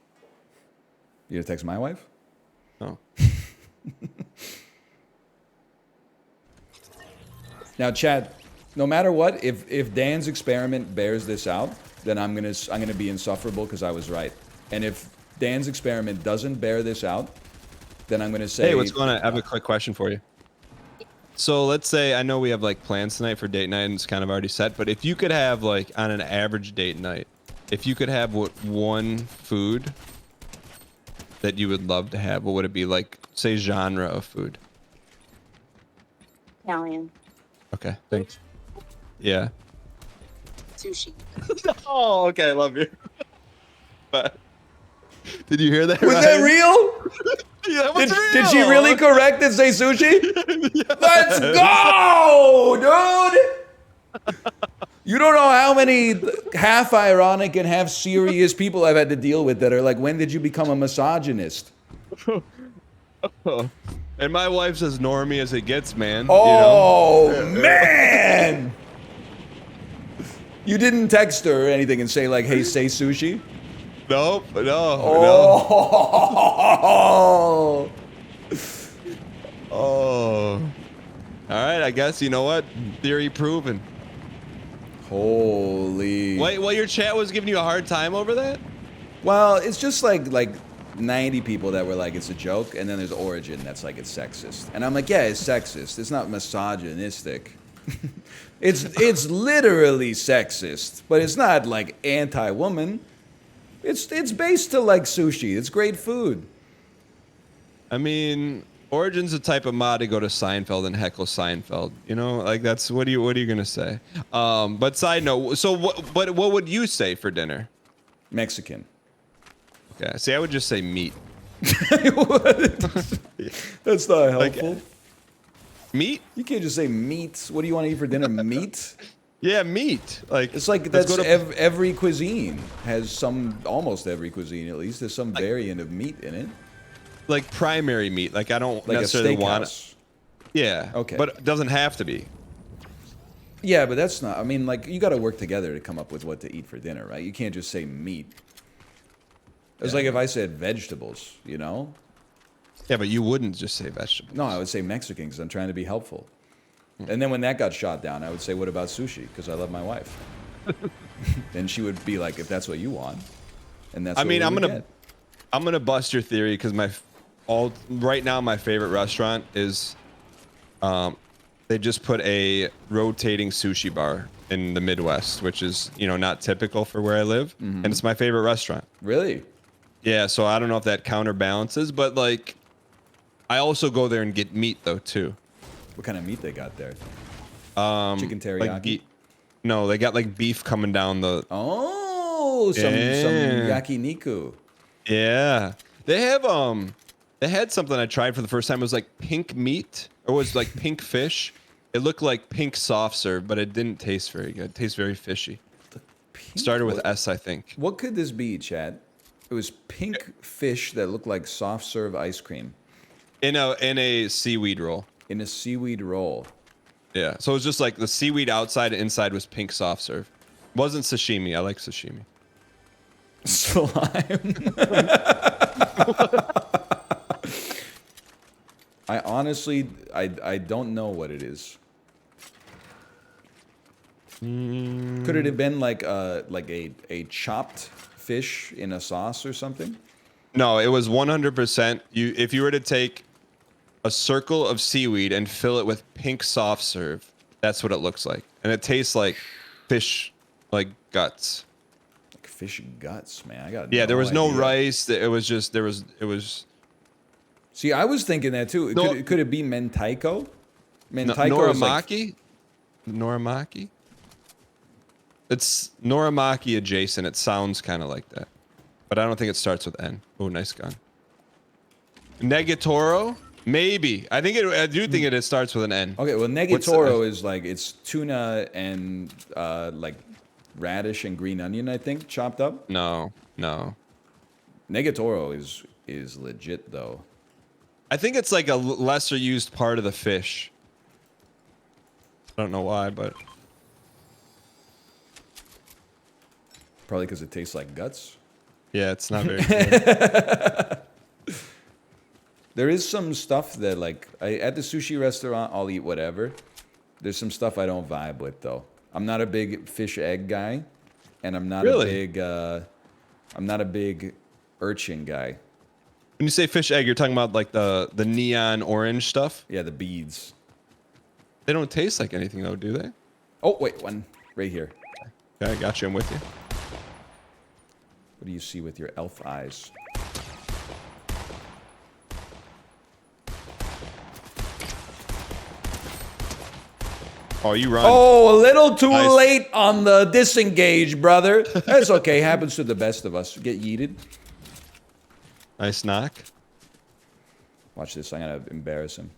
You gonna text my wife? No. Now, Chad, no matter what, if Dan's experiment bears this out, then I'm gonna be insufferable because I was right. And if Dan's experiment doesn't bear this out, then I'm gonna say, Hey, what's going on? I have a quick question for you. So let's say I know we have like plans tonight for date night and it's kind of already set, but if you could have like on an average date night, if you could have one food that you would love to have, what would it be? Like, say, genre of food. Italian. Okay, thanks. Yeah. Sushi. Oh, okay, I love you. But did you hear that? was that Ryan? real? Yeah, that was Did she real. really correct and say sushi? Let's go, dude! You don't know how many half ironic and half serious people I've had to deal with that are like, when did you become a misogynist? And my wife's as normie as it gets, man. Oh, man! You didn't text her or anything and say like, hey, say sushi? Nope, no, no. Oh! Oh. All right, I guess, you know what? Theory proven. Holy. Wait, well, your chat was giving you a hard time over that? Well, it's just like 90 people that were like, it's a joke, and then there's Origin that's like, it's sexist. And I'm like, yeah, it's sexist. It's not misogynistic. It's literally sexist, but it's not like anti-woman. It's based to like sushi. It's great food. I mean, Origin's the type of mod to go to Seinfeld and heckle Seinfeld. You know, like that's what are you gonna say? But side note, so what would you say for dinner? Mexican. Okay, see, I would just say meat. That's not helpful. Meat? You can't just say meat. What do you want to eat for dinner? Meat? Yeah, meat. Like It's like let's that's go to- every cuisine has almost every cuisine at least, there's some variant of meat in it. like primary meat. Like I don't Like a necessarily want. steakhouse. Yeah. Okay. But it doesn't have to be. Yeah, but that's not, I mean, like, you got to work together to come up with what to eat for dinner, right? You can't just say meat. It's like if I said vegetables, you know? Yeah, but you wouldn't just say vegetables. No, I would say Mexican because I'm trying to be helpful. And then when that got shot down, I would say, what about sushi? Because I love my wife. Then she would be like, if that's what you want. And that's I what mean, we I'm would gonna get. bust your theory because right now my favorite restaurant is, they just put a rotating sushi bar in the Midwest, which is not typical for where I live, and it's my favorite restaurant. Really? Yeah, so I don't know if that counterbalances, but like, I also go there and get meat though too. What kind of meat they got there? Chicken teriyaki? Like no, they got like beef coming down the. Oh, some Yeah. yakiniku. Yeah, they had something I tried for the first time. It was like pink meat, or it was like pink fish. It looked like pink soft serve, but it didn't taste very good. It tastes very fishy. Started with S, I think. What could this be, Chad? It was pink fish that looked like soft serve ice cream In a seaweed roll. in a seaweed roll. Yeah, so it was just like the seaweed outside and inside was pink soft serve. Wasn't sashimi. I like sashimi. Slime. I honestly, I don't know what it is. Could it have been like a chopped fish in a sauce or something? No, it was 100%. If you were to take a circle of seaweed and fill it with pink soft serve. That's what it looks like, and it tastes like fish, like guts. Like fish guts, man. I got Yeah, no there was no idea. rice. It was just it was See, I was thinking that too. No- Could it be mentaiko? no, Mentaiko is like Noramaki. It's Noramaki adjacent. It sounds kind of like that, but I don't think it starts with N. Oh, nice gun. Negatoro, maybe. I do think it starts with an N. okay. Well, What's negatoro is like it's tuna and like radish and green onion. I think chopped up. No. Negatoro is legit though. I think it's like a lesser used part of the fish. I don't know why, but Probably because it tastes like guts. yeah, it's not very good. There is some stuff that like at the sushi restaurant I'll eat whatever. There's some stuff I don't vibe with though. I'm not a big fish egg guy, and I'm not Really? I'm not a big urchin guy. When you say fish egg, you're talking about like the neon orange stuff? Yeah, the beads. They don't taste like anything though, do they? Oh wait, one right here. Yeah, I got you. I'm with you. What do you see with your elf eyes? Oh, you run. Oh, a little too Nice. late on the disengage, brother. That's okay. Happens to the best of us. Get yeeted. Nice knock. Watch this. I'm gonna embarrass him.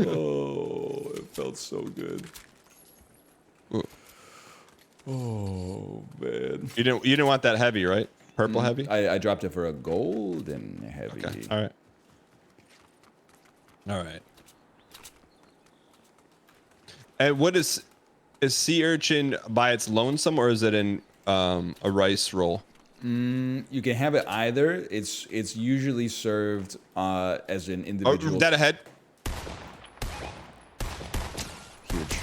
Oh, it felt so good. Oh man. You didn't want that heavy, right? Purple heavy? I dropped it for a golden heavy. Okay. All right. All right. And what is sea urchin by its lonesome, or is it in a rice roll? You can have it either. It's usually served as an Oh, individual. dead ahead. Huge.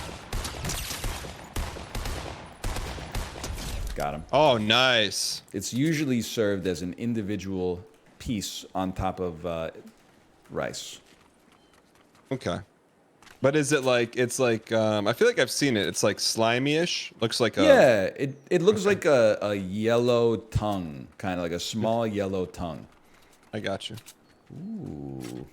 Got him. Oh, nice. It's usually served as an individual piece on top of rice. Okay. But is it like, it's like, I feel like I've seen it. It's like slimy-ish. Looks like a... Yeah, it looks like a yellow tongue, kind of like a small yellow tongue. I got you. Ooh.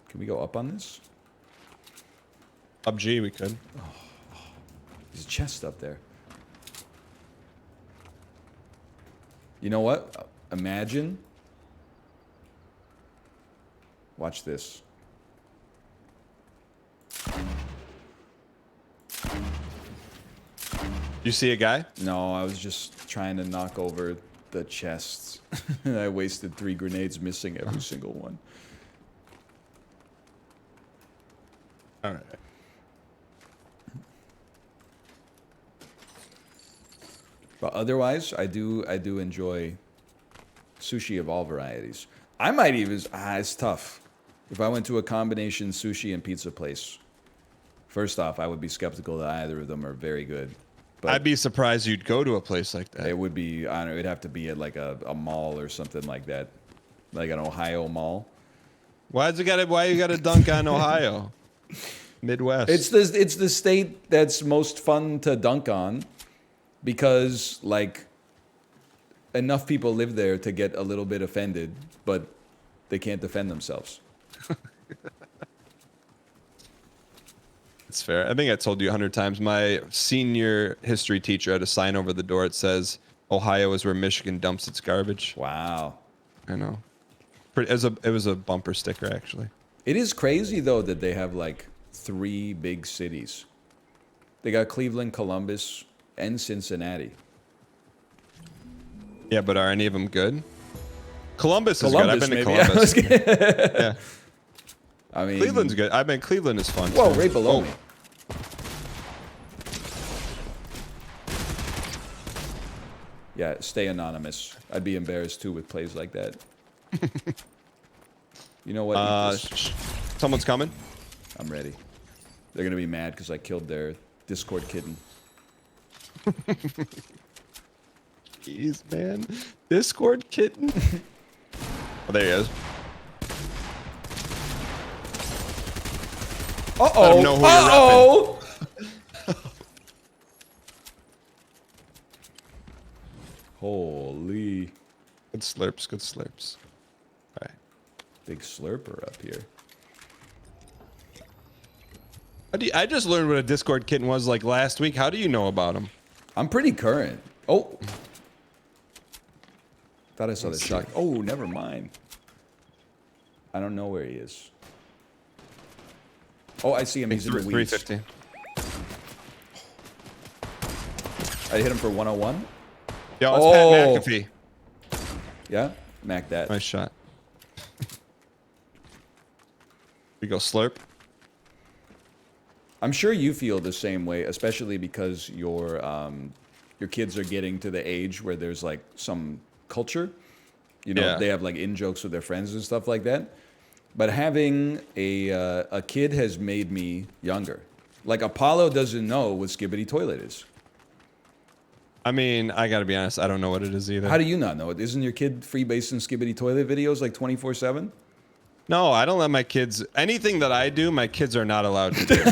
Can we go up on this? Up G, we could. There's a chest up there. You know what? Imagine. Watch this. You see a guy? No, I was just trying to knock over the chests. I wasted 3 grenades missing every single one. All right. But otherwise, I do enjoy sushi of all varieties. I might even it's tough. If I went to a combination sushi and pizza place, first off, I would be skeptical that either of them are very good. But I'd be surprised you'd go to a place like that. it would be, I don't know, it'd have to be at like a mall or something like that, like an Ohio mall. Why you gotta dunk on Ohio? Midwest. It's the state that's most fun to dunk on because like enough people live there to get a little bit offended, but they can't defend themselves. It's fair. I think I told you 100 times. My senior history teacher had a sign over the door. It says, "Ohio is where Michigan dumps its garbage." Wow. I know. It was a bumper sticker, actually. It is crazy though that they have like 3 big cities. They got Cleveland, Columbus, and Cincinnati. Yeah, but are any of them good? Columbus is Columbus, good. I've been maybe. to Columbus. Yeah. I mean, Cleveland's good. I've been. Cleveland is fun. Whoa, too. right below Oh, me. Yeah, stay anonymous. I'd be embarrassed too with plays like that. You know what? Eat this. Someone's coming. I'm ready. They're gonna be mad because I killed their Discord kitten. Jeez, man. Discord kitten. Oh, there he is. Uh Let him know who you're oh. Holy. Good slurps, good slurps. All right. Big slurper up here. I just learned what a Discord kitten was like last week. How do you know about him? I'm pretty current. Oh. Thought I saw the Let's shot. see. Oh, never mind. I don't know where he is. Oh, I see him. He's in the weeds. 350. I hit him for 101. Yo, it's Oh. Pat McAfee. Yeah? Mac that. Nice shot. We go slurp. I'm sure you feel the same way, especially because your kids are getting to the age where there's like some culture. You know, Yeah. they have like in jokes with their friends and stuff like that. But having a kid has made me younger. Like Apollo doesn't know what Skibbity Toilet is. I mean, I gotta be honest, I don't know what it is either. How do you not know it? Isn't your kid freebasing Skibbity Toilet videos like 24/7? No, I don't let my kids, anything that I do, my kids are not allowed to do.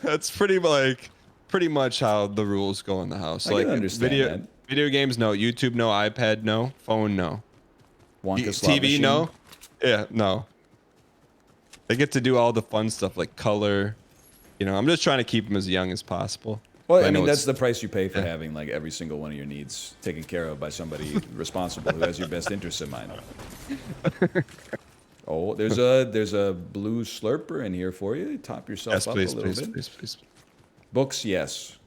That's pretty much how the rules go in the house. I can Like understand video games, no. YouTube, no. iPad, no. Phone, no. Wonka slot TV, machine. no. Yeah, no. They get to do all the fun stuff like color. You know, I'm just trying to keep them as young as possible. Well, But I know mean, that's it's- the price you pay for yeah. having like every single one of your needs taken care of by somebody responsible who has your best interests in mind. Oh, there's a blue slurper in here for you. Top yourself Yes, up please, a little please, bit. please, please. Books, yes.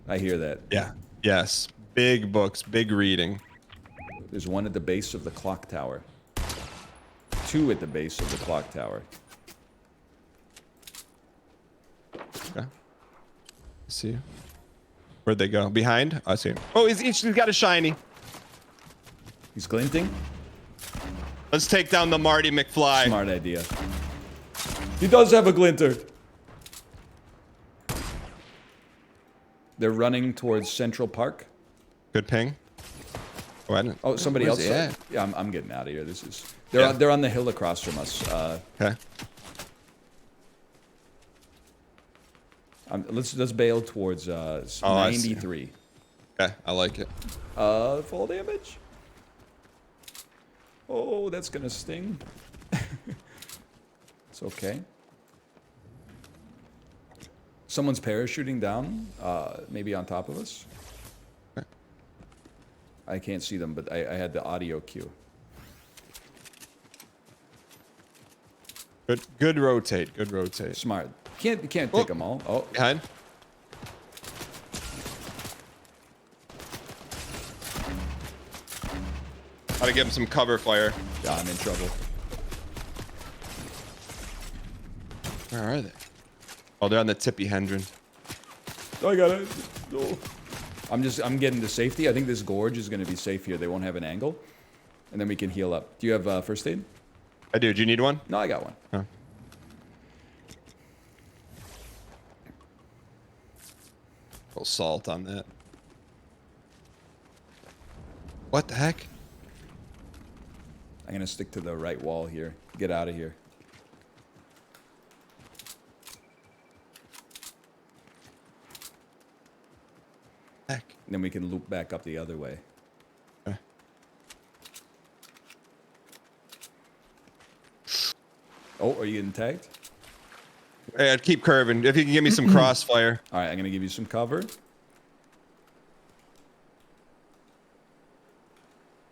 I hear that. Yeah. Yes. Big books, big reading. There's one at the base of the clock tower. Two at the base of the clock tower. Okay. See you. Where'd they go? Behind? I see him. Oh, he's got a shiny. He's glinting. Let's take down the Marty McFly. Smart idea. He does have a glinter. They're running towards Central Park. Good ping. Oh, I didn't. Oh, somebody Where's else. he at? Yeah, I'm getting out of here. This is. Yeah. They're on the hill across from us. Okay. Let's bail towards Oh, I see. 93. Okay, I like it. Full damage. Oh, that's gonna sting. It's okay. Someone's parachuting down, maybe on top of us. Okay. I can't see them, but I had the audio cue. Good rotate. Good rotate. Smart. You can't Oh. take them all. Oh, Behind. Gotta give him some cover fire. yeah, I'm in trouble. Where are they? Oh, they're on the tippy Hendron. I got it. No. I'm getting to safety. I think this gorge is gonna be safe here. They won't have an angle, and then we can heal up. Do you have first aid? I do. Do you need one? No, I got one. Oh. A little salt on that. What the heck? I'm gonna stick to the right wall here. Get out of here. Heck. And then we can loop back up the other way. Okay. Oh, are you getting tagged? Hey, I'd keep curving. If you can give me some crossfire. All right, I'm gonna give you some cover.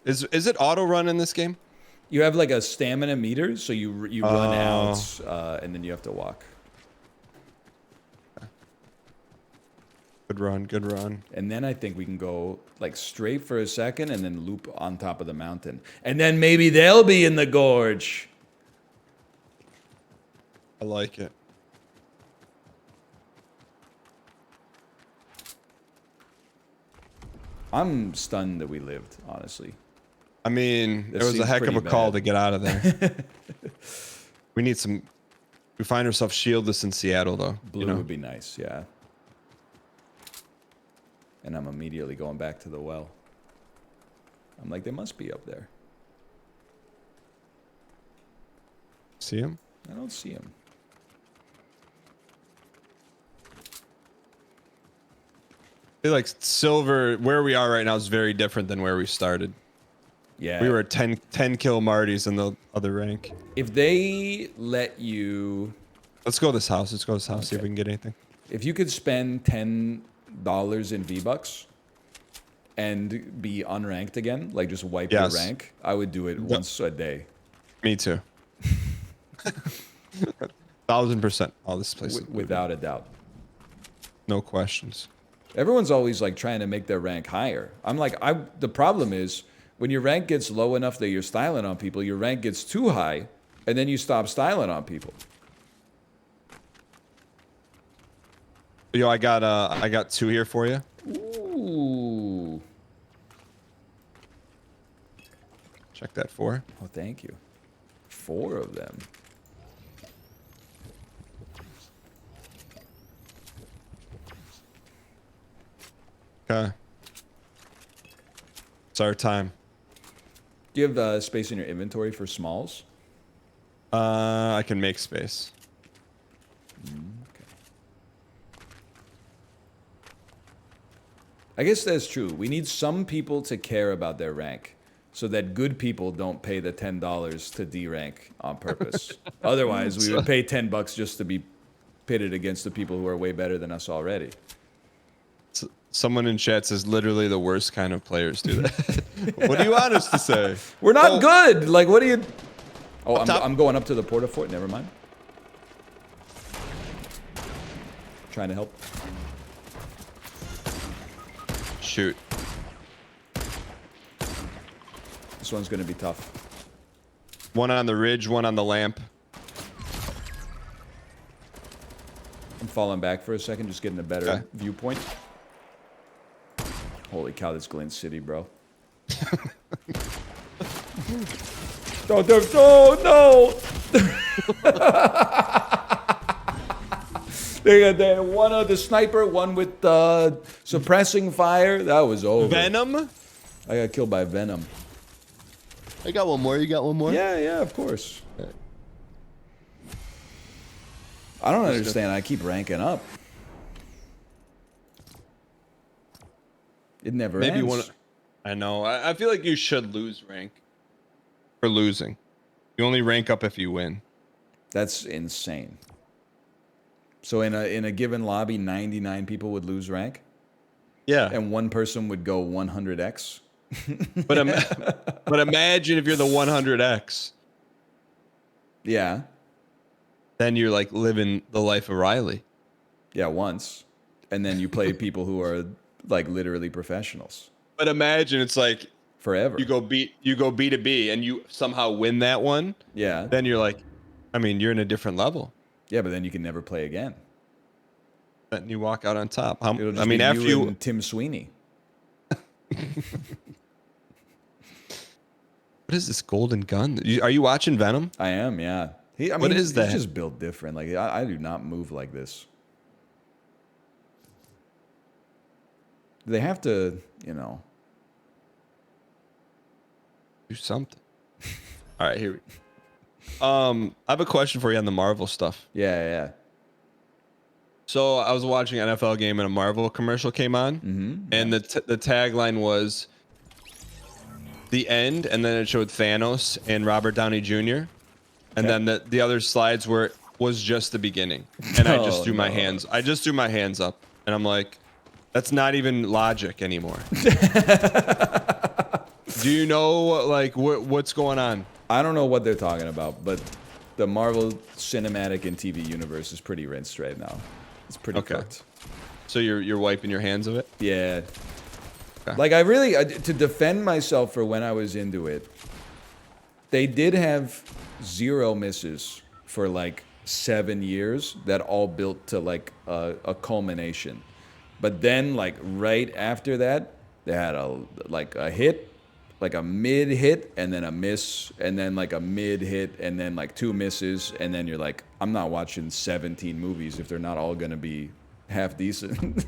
Is it auto run in this game? You have like a stamina meter, so you run out, and then you have to walk. Good run. Good run. And then I think we can go like straight for a second, and then loop on top of the mountain, and then maybe they'll be in the gorge. I like it. I'm stunned that we lived, honestly. I mean, This it was a seems heck of pretty a call bad. to get out of there. We need some. We find ourselves shieldless in Seattle, though. Blue You know? would be nice, yeah. And I'm immediately going back to the well. I'm like, they must be up there. See him? I don't see him. I feel like silver, where we are right now, is very different than where we started. Yeah. We were 10 kill Martys in the other rank. If they let you, Let's go to this house. Let's go to this house. See if Okay. we can get anything. if you could spend $10 in V-Bucks and be unranked again, like just wipe your Yes. rank, I would do it once a day. Me too. 1000%. All this place. is Without a doubt. no questions. Everyone's always like trying to make their rank higher. I'm like, the problem is when your rank gets low enough that you're styling on people, your rank gets too high, and then you stop styling on people. Yo, I got 2 here for you. Ooh. Check that 4. Oh, thank you. 4 of them. Okay. It's our time. Do you have space in your inventory for smalls? I can make space. Okay. I guess that's true. We need some people to care about their rank so that good people don't pay the $10 to D-rank on purpose. Otherwise, we would pay $10 just to be pitted against the people who are way better than us already. Someone in chat says literally the worst kind of players do that. What do you want us to say? We're not Oh. good. Like, what do you? Oh, top. I'm going up to the porta fort. Never mind. Trying to help. Shoot. This one's gonna be tough. One on the ridge, one on the lamp. I'm falling back for a second, just getting a better Okay. viewpoint. Holy cow, this Glint City, bro. No! They got that one of the sniper, one with suppressing fire. That was over. Venom? I got killed by Venom. I got one more. You got one more? Yeah, of course. I don't understand. I keep ranking up. It never Maybe ends. one. I know. I feel like you should lose rank for losing. You only rank up if you win. That's insane. So in a given lobby, 99 people would lose rank, Yeah. and one person would go 100x. But imagine if you're the 100x. Yeah, Then you're like living the life of Riley. yeah, once, and then you play people who are like literally professionals But imagine it's like forever. you go B to B and you somehow win that one. Yeah, Then you're like, I mean, you're in a different level. yeah, but then you can never play again. Then you walk out on top. It'll just I mean, be after you you, and Tim Sweeney. what is this golden gun? Are you watching Venom? I am, yeah. I What mean, is he's that? just built different. Like I do not move like this. They have to, you know. Do something. All right, here. I have a question for you on the Marvel stuff. Yeah. So I was watching an NFL game and a Marvel commercial came on, and the tagline was the end, and then it showed Thanos and Robert Downey Jr. And then the other slides was just the beginning, and I just Oh, threw my no. hands. I just threw my hands up, and I'm like, that's not even logic anymore. Do you know like what's going on? I don't know what they're talking about, but the Marvel Cinematic and TV universe is pretty rinsed right now. It's pretty Okay. cooked. So you're wiping your hands of it? Yeah. Okay. Like to defend myself for when I was into it, they did have 0 misses for like 7 years that all built to like a culmination. But then like right after that, they had a hit, like a mid hit and then a miss and then like a mid hit and then like 2 misses and then you're like, I'm not watching 17 movies if they're not all gonna be half decent.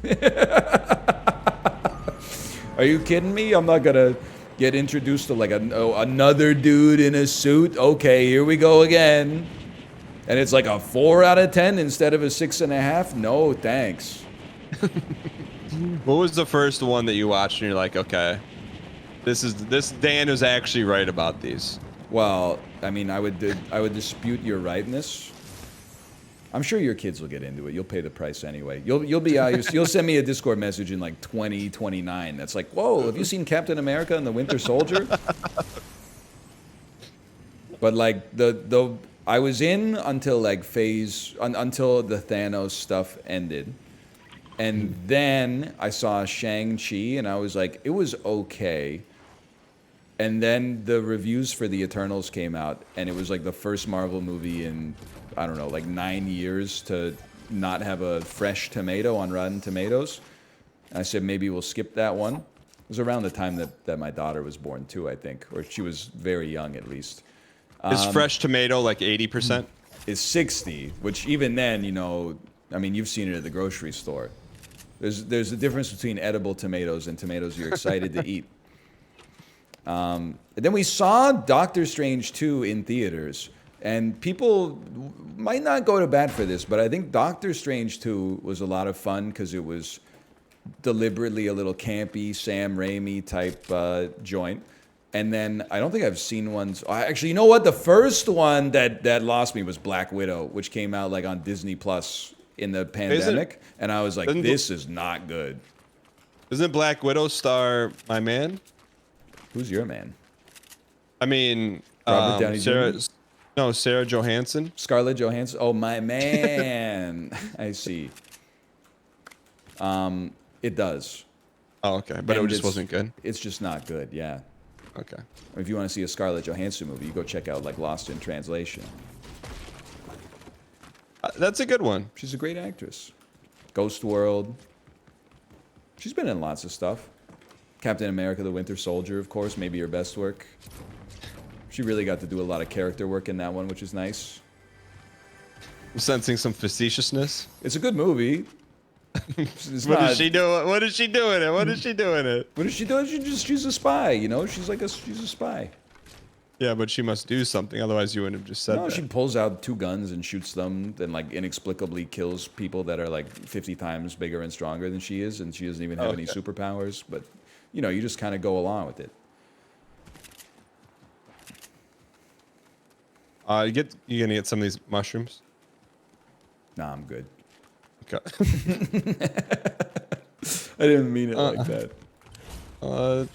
Are you kidding me? I'm not gonna get introduced to like another dude in a suit. Okay, here we go again. And it's like a 4 out of 10 instead of a 6.5. No, thanks. What was the first one that you watched and you're like, okay, this Dan is actually right about these? Well, I mean, I would dispute your rightness. I'm sure your kids will get into it. You'll pay the price anyway. You'll be out. You'll send me a Discord message in like 2029. That's like, whoa, have you seen Captain America and the Winter Soldier? But like I was in until like until the Thanos stuff ended. And then I saw Shang-Chi and I was like, it was okay. And then the reviews for the Eternals came out and it was like the first Marvel movie in, I don't know, like 9 years to not have a fresh tomato on Rotten Tomatoes. And I said, maybe we'll skip that one. It was around the time that my daughter was born too, I think, or she was very young at least. Is fresh tomato like 80%? Is 60, which even then, you know, I mean, you've seen it at the grocery store. There's a difference between edible tomatoes and tomatoes you're excited to eat. And then we saw Doctor Strange 2 in theaters. And people might not go to bat for this, but I think Doctor Strange 2 was a lot of fun because it was deliberately a little campy, Sam Raimi type joint. And then I don't think I've seen one. Actually, you know what? The first one that lost me was Black Widow, which came out like on Disney Plus in the pandemic. And I was like, this is not good. Isn't Black Widow star my man? Who's your man? I mean, Robert Downey Jr.? No, Sarah Johansson. Scarlett Johansson. Oh, my man. I see. It does. Oh, okay. But it just wasn't good. It's just not good, yeah. Okay. If you want to see a Scarlett Johansson movie, you go check out like Lost in Translation. That's a good one. She's a great actress. Ghost World. She's been in lots of stuff. Captain America, the Winter Soldier, of course, maybe her best work. She really got to do a lot of character work in that one, which is nice. I'm sensing some facetiousness. It's a good movie. What is she doing? What is she doing it? What is she doing it? What is she doing? She's a spy, you know? She's a spy. Yeah, but she must do something. Otherwise, you wouldn't have just said that. She pulls out 2 guns and shoots them, then like inexplicably kills people that are like 50 times bigger and stronger than she is, and she doesn't even have any superpowers. But you know, you just kind of go along with it. You gonna get some of these mushrooms? Nah, I'm good. Okay. I didn't mean it like that.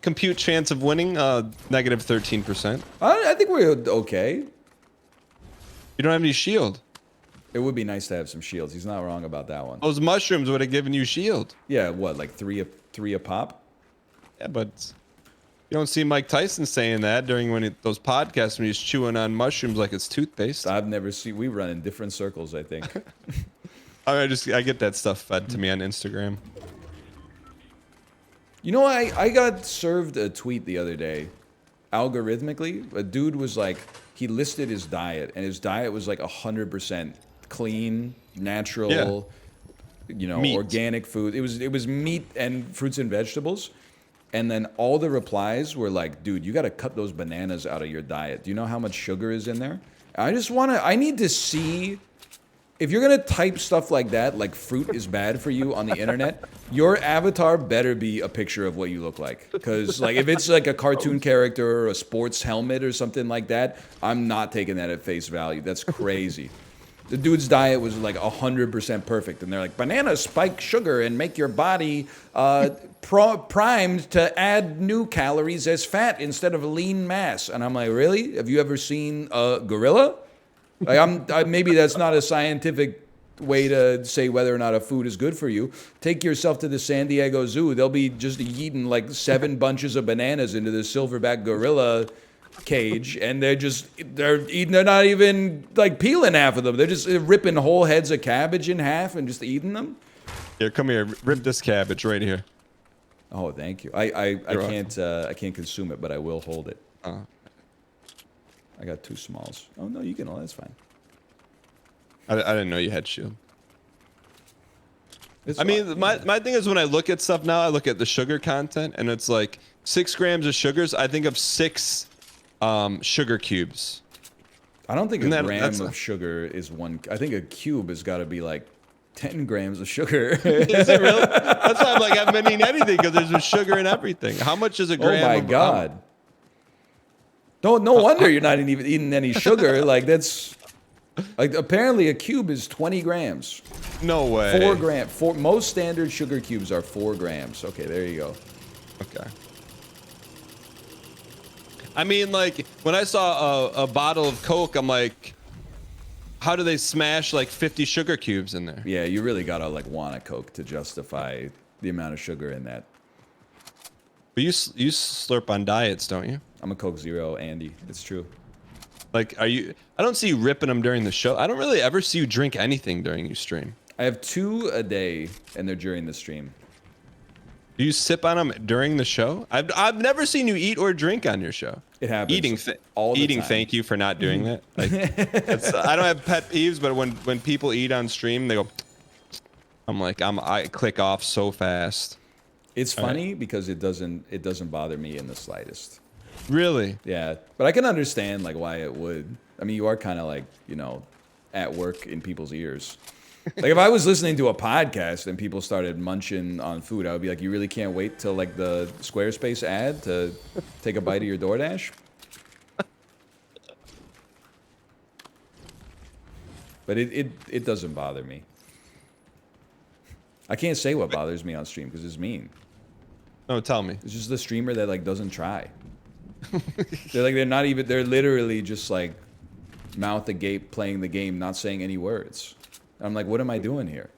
Compute chance of winning, negative 13%. I think we're okay. You don't have any shield. It would be nice to have some shields. He's not wrong about that one. Those mushrooms would have given you shield. Yeah, what, like three a pop? Yeah, but you don't see Mike Tyson saying that during those podcasts when he's chewing on mushrooms like it's toothpaste. I've never seen. We run in different circles, I think. I get that stuff fed to me on Instagram. You know, I got served a tweet the other day, algorithmically. A dude was like, he listed his diet, and his diet was like 100% clean, natural, you know, meat. Organic food. It was meat and fruits and vegetables. And then all the replies were like, dude, you got to cut those bananas out of your diet. Do you know how much sugar is in there? I need to see, if you're going to type stuff like that, like fruit is bad for you on the internet, your avatar better be a picture of what you look like. Because like if it's like a cartoon character or a sports helmet or something like that, I'm not taking that at face value. That's crazy. The dude's diet was like 100% perfect. And they're like, bananas spike sugar and make your body primed to add new calories as fat instead of lean mass. And I'm like, really? Have you ever seen a gorilla? Like maybe that's not a scientific way to say whether or not a food is good for you. Take yourself to the San Diego Zoo. They'll be just eating like 7 bunches of bananas into the silverback gorilla cage, and they're not even like peeling half of them. They're just ripping whole heads of cabbage in half and just eating them. Here, come here. Rip this cabbage right here. Oh, thank you. I can't consume it, but I will hold it. I got 2 smalls. Oh no, you can. Oh, that's fine. I didn't know you had shield. It's I mean, fine, my yeah. my thing is when I look at stuff now, I look at the sugar content, and it's like 6 grams of sugars. I think of 6 sugar cubes. I don't think a And gram of sugar is one. I think a cube has got to be like 10 grams of sugar. Is it really? That's why I'm like, I'm meaning anything because there's just sugar in everything. How much is a Oh gram? my of, god! No wonder you're not even eating any sugar. Like that's like apparently a cube is 20 grams. No way. 4 gram. Most standard sugar cubes are 4 grams. Okay, there you go. Okay. I mean, like when I saw a bottle of Coke, I'm like, how do they smash like 50 sugar cubes in there? Yeah, you really gotta like want a Coke to justify the amount of sugar in that. But you slurp on diets, don't you? I'm a Coke Zero, Andy. It's true. Like, are you? I don't see you ripping them during the show. I don't really ever see you drink anything during your stream. I have 2 a day, and they're during the stream. Do you sip on them during the show? I've never seen you eat or drink on your show. It happens Eating, all the eating. time. Thank you for not doing that. Like, I don't have pet peeves, but when people eat on stream, they go. I'm like, I click off so fast. It's funny because it doesn't bother me in the slightest. Really? Yeah, but I can understand like why it would. I mean, you are kind of like at work in people's ears. Like if I was listening to a podcast and people started munching on food, I would be like, you really can't wait till like the Squarespace ad to take a bite of your DoorDash? But it doesn't bother me. I can't say what bothers me on stream because it's mean. No, tell me. It's just the streamer that like doesn't try. They're literally just like mouth agape playing the game, not saying any words. I'm like, what am I doing here?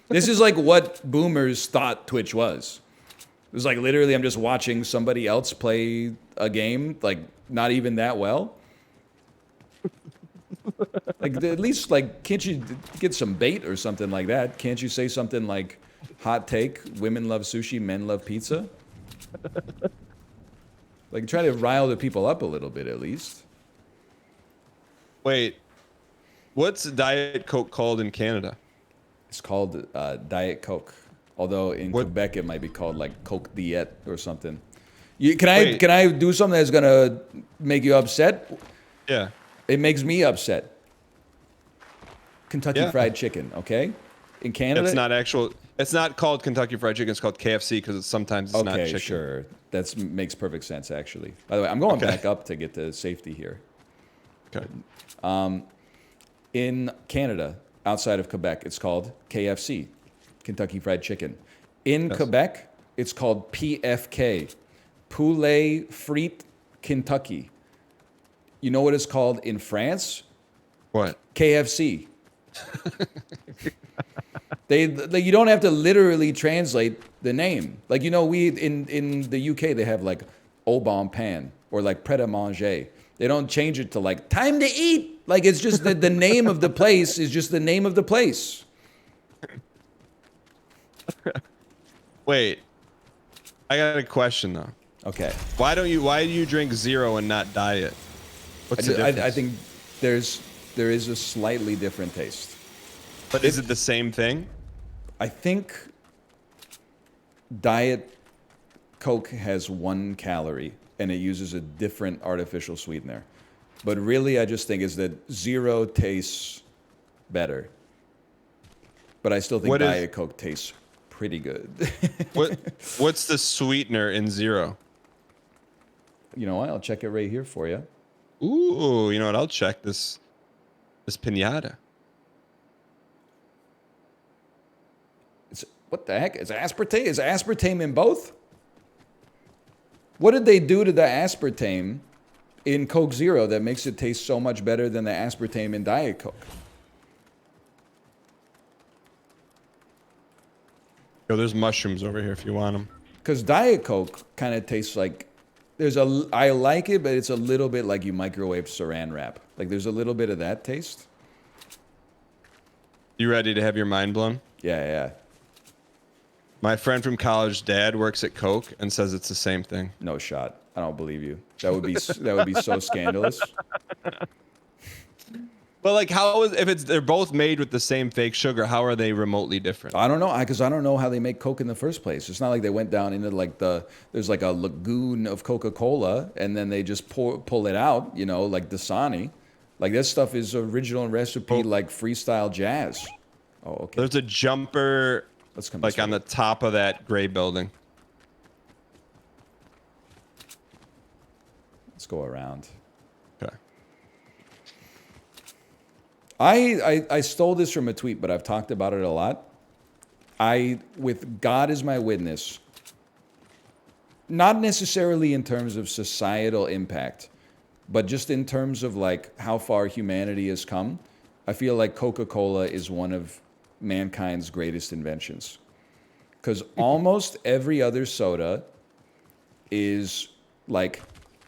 This is like what boomers thought Twitch was. It was like literally I'm just watching somebody else play a game, like not even that well. Like at least like can't you get some bait or something like that? Can't you say something like hot take, women love sushi, men love pizza? Like try to rile the people up a little bit at least. Wait, what's Diet Coke called in Canada? It's called Diet Coke. Although in Quebec it might be called like Coke Diet or something. Can I do something that's gonna make you upset? Yeah. It makes me upset. Kentucky Fried Chicken, okay? In Canada, It's not called Kentucky Fried Chicken. It's called KFC because sometimes it's not chicken. Okay, sure. That makes perfect sense, actually. By the way, I'm going back up to get to safety here. Okay. In Canada, outside of Quebec, it's called KFC, Kentucky Fried Chicken. In Quebec, it's called PFK, Poulet Frite Kentucky. You know what it's called in France? What? KFC. You don't have to literally translate the name. Like we in the UK they have like au bon pain or like pret à manger. They don't change it to like time to eat. Like it's just the name of the place is just the name of the place. Wait, I got a question though. Okay. Why do you drink zero and not diet? What's the difference? I think there is a slightly different taste. But is it the same thing? I think Diet Coke has 1 calorie and it uses a different artificial sweetener. But really, I just think is that zero tastes better. But I still think Diet Coke tastes pretty good. What's the sweetener in zero? You know what? I'll check it right here for you. Ooh, you know what? I'll check this pinata. What the heck? Is aspartame in both? What did they do to the aspartame in Coke Zero that makes it taste so much better than the aspartame in Diet Coke? Yo, there's mushrooms over here if you want them. Because Diet Coke kind of tastes like I like it, but it's a little bit like you microwave saran wrap. Like there's a little bit of that taste. You ready to have your mind blown? Yeah. My friend from college, dad works at Coke and says it's the same thing. No shot. I don't believe you. That would be so scandalous. But like, if they're both made with the same fake sugar, how are they remotely different? I don't know, because I don't know how they make Coke in the first place. It's not like they went down into like there's like a lagoon of Coca-Cola and then they just pull it out, you know, like Dasani. Like this stuff is original recipe, like freestyle jazz. Oh, okay. There's a jumper, Let's come like on the top of that gray building. Let's go around. Okay. I stole this from a tweet, but I've talked about it a lot. With God as my witness, not necessarily in terms of societal impact, but just in terms of like how far humanity has come, I feel like Coca-Cola is one of mankind's greatest inventions. Because almost every other soda is like,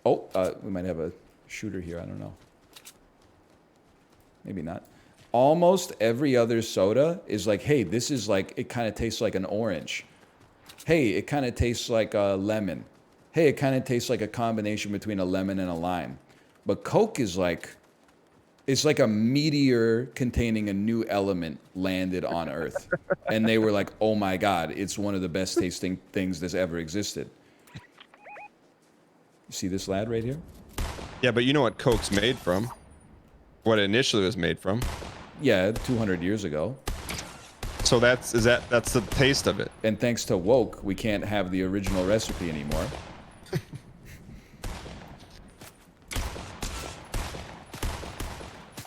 we might have a shooter here, I don't know. Maybe not. Almost every other soda is like, hey, this is like, it kind of tastes like an orange. Hey, it kind of tastes like a lemon. Hey, it kind of tastes like a combination between a lemon and a lime. But Coke is like, it's like a meteor containing a new element landed on Earth. And they were like, oh my God, it's one of the best tasting things that's ever existed. You see this lad right here? Yeah, but you know what Coke's made from? What it initially was made from. Yeah, 200 years ago. So that's the taste of it. And thanks to woke, we can't have the original recipe anymore.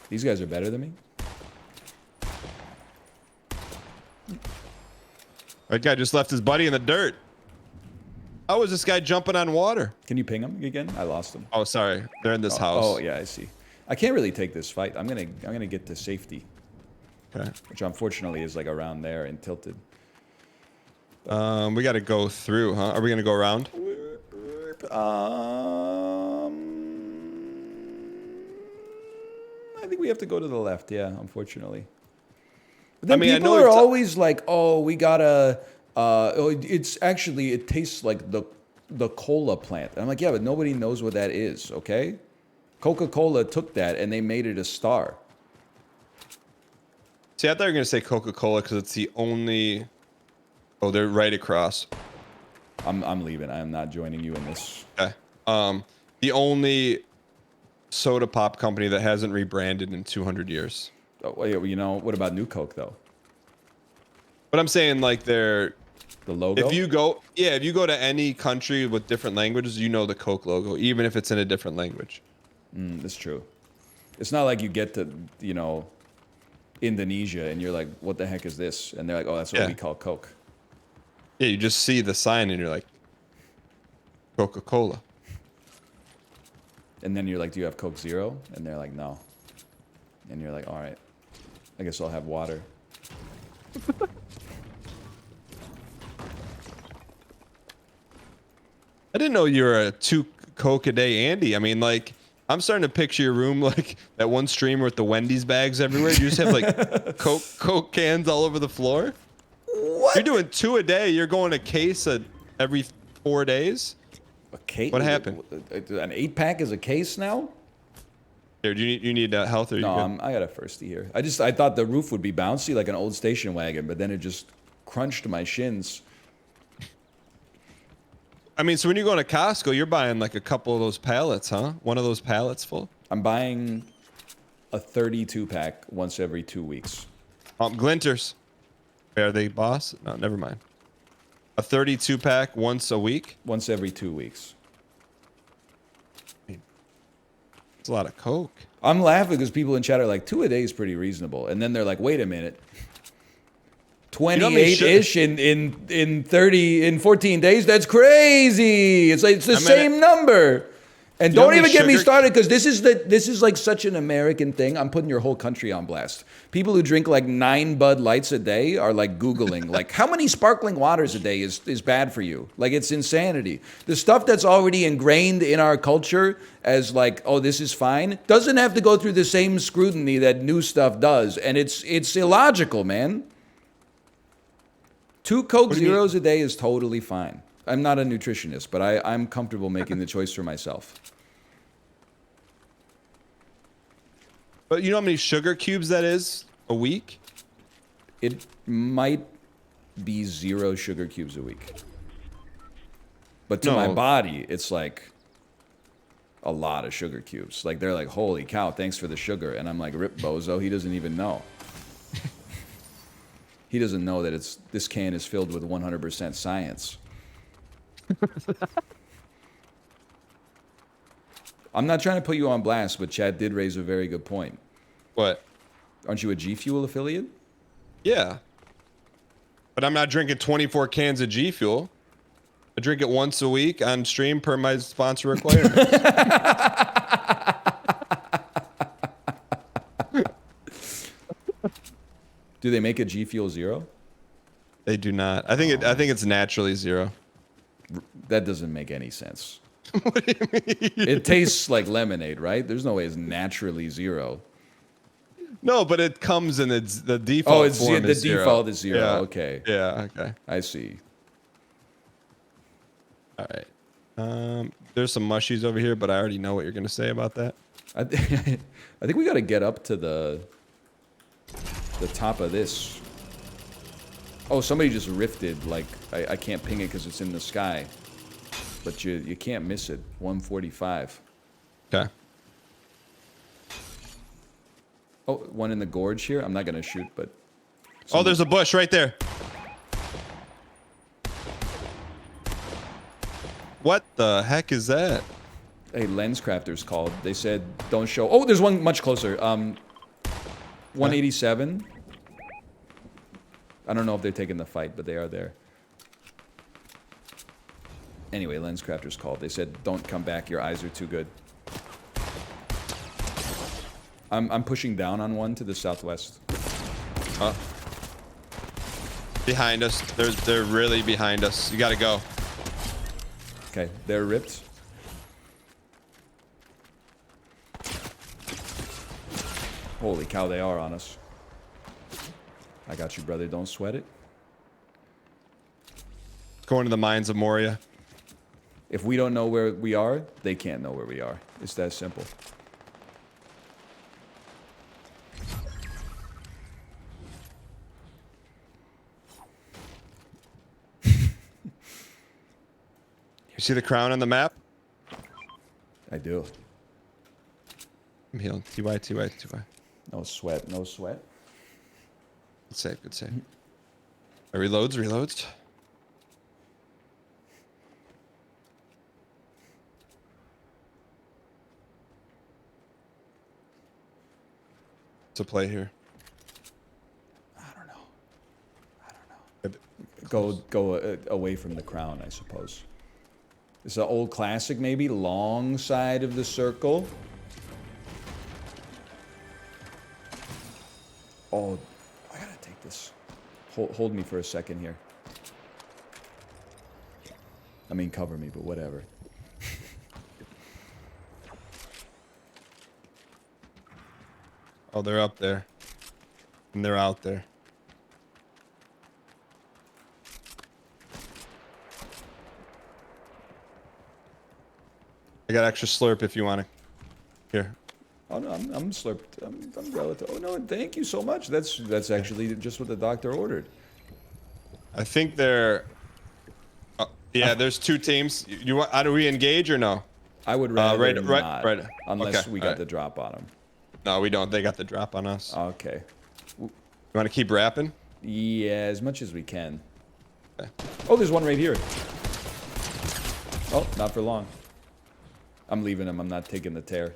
These guys are better than me. That guy just left his buddy in the dirt. How is this guy jumping on water? Can you ping him again? I lost him. Oh, sorry. They're in this house. Oh, yeah, I see. I can't really take this fight. I'm gonna get to safety, Okay. which unfortunately is like around there and tilted. We got to go through, huh? Are we gonna go around? I think we have to go to the left. Yeah, unfortunately. But then I mean, I people know are it's always like, "Oh, we gotta." It tastes like the cola plant. And I'm like, yeah, but nobody knows what that is. Okay, Coca-Cola took that and they made it a star. See, I thought you were gonna say Coca-Cola because it's the only. Oh, they're right across. I'm leaving. I am not joining you in this. Okay. The only soda pop company that hasn't rebranded in 200 years. Oh, well, you know, what about New Coke though? But I'm saying like they're. The logo. If you go to any country with different languages, you know the Coke logo, even if it's in a different language. That's true. It's not like you get to, you know, Indonesia and you're like, what the heck is this? And they're like, oh, that's what we call Coke. Yeah, you just see the sign and you're like, Coca-Cola. And then you're like, do you have Coke Zero? And they're like, no. And you're like, all right, I guess I'll have water. I didn't know you were a 2 Coke a day Andy. I mean, like, I'm starting to picture your room like that one streamer with the Wendy's bags everywhere. You just have like Coke cans all over the floor. What? You're doing 2 a day. You're going a case every 4 days. A case? What happened? An 8-pack is a case now? Here, do you need health or you No, good? I got a firstie here. I thought the roof would be bouncy like an old station wagon, but then it just crunched my shins. I mean, so when you go to Costco, you're buying like a couple of those pallets, huh? One of those pallets full? I'm buying a 32-pack once every 2 weeks. Glinters. Are they boss? No, never mind. A 32-pack once a week? Once every 2 weeks. It's a lot of Coke. I'm laughing because people in chat are like, 2 a day is pretty reasonable. And then they're like, wait a minute. 28-ish in 14 days? That's crazy. It's like it's the same number. And don't even get me started because this is like such an American thing. I'm putting your whole country on blast. People who drink like 9 Bud Lights a day are like Googling like how many sparkling waters a day is bad for you. Like it's insanity. The stuff that's already ingrained in our culture as like, oh, this is fine, doesn't have to go through the same scrutiny that new stuff does. And it's illogical, man. 2 Coke What do you mean? Zeros a day is totally fine. I'm not a nutritionist, but I'm comfortable making the choice for myself. But you know how many sugar cubes that is a week? It might be 0 sugar cubes a week. But to my No. body, it's like a lot of sugar cubes. Like, they're like, holy cow, thanks for the sugar. And I'm like, rip bozo, he doesn't even know. He doesn't know that this can is filled with 100% science. I'm not trying to put you on blast, but Chad did raise a very good point. What? Aren't you a G Fuel affiliate? Yeah. But I'm not drinking 24 cans of G Fuel. I drink it once a week on stream per my sponsor requirements. Do they make a G Fuel Zero? They do not. I think it's naturally 0. That doesn't make any sense. What do you mean? It tastes like lemonade, right? There's no way it's naturally 0. No, but it comes in the default. Oh, it's form the is 0. default is 0. Yeah. Okay. Yeah. Okay. I see. All right. There's some mushies over here, but I already know what you're gonna say about that. I think we got to get up to the top of this. Oh, somebody just rifted. Like, I can't ping it because it's in the sky. But you can't miss it. 145. Okay. Oh, one in the gorge here. I'm not gonna shoot, but Oh, there's a bush right there. What the heck is that? hey, Lens Crafters called. They said don't show. Oh, there's one much closer. 187. I don't know if they're taking the fight, but they are there. Anyway, Lens Crafters called. They said don't come back. Your eyes are too good. I'm pushing down on one to the southwest. Behind us. They're really behind us. You gotta go. Okay, they're ripped. Holy cow, they are on us. I got you, brother. Don't sweat it. Going to the mines of Moria. If we don't know where we are, they can't know where we are. It's that simple. You see the crown on the map? I do. I'm healing. TY. No sweat, no sweat. Good save, good save. Reloads. To play here. I don't know. Go away from the crown, I suppose. It's an old classic, maybe. Long side of the circle. Oh, I gotta take this. Hold me for a second here. I mean, cover me, but whatever. Oh, they're up there. And they're out there. I got extra slurp if you want to. Here. Oh no, I'm slurped. I'm relative. Oh no, thank you so much. That's actually just what the doctor ordered. I think they're... yeah, there's 2 teams. You want? Do we engage or no? I would rather not, right. unless Okay, we got alright. the drop on him. No, we don't. They got the drop on us. Okay. You want to keep rapping? Yeah, as much as we can. Okay. Oh, there's one right here. Oh, not for long. I'm leaving him. I'm not taking the tear.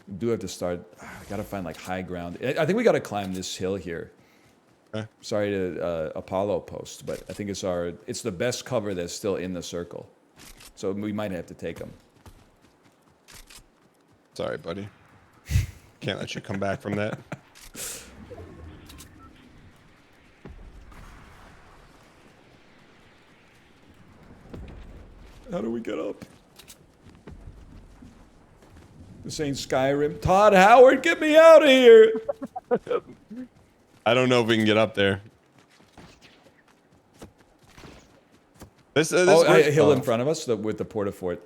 We do have to start. I gotta find like high ground. I think we gotta climb this hill here. Okay. Sorry to Apollo post, but I think it's the best cover that's still in the circle. So we might have to take them. Sorry, buddy. Can't let you come back from that. How do we get up? This ain't Skyrim. Todd Howard, get me out of here. I don't know if we can get up there. This A hill in front of us with the porta fort.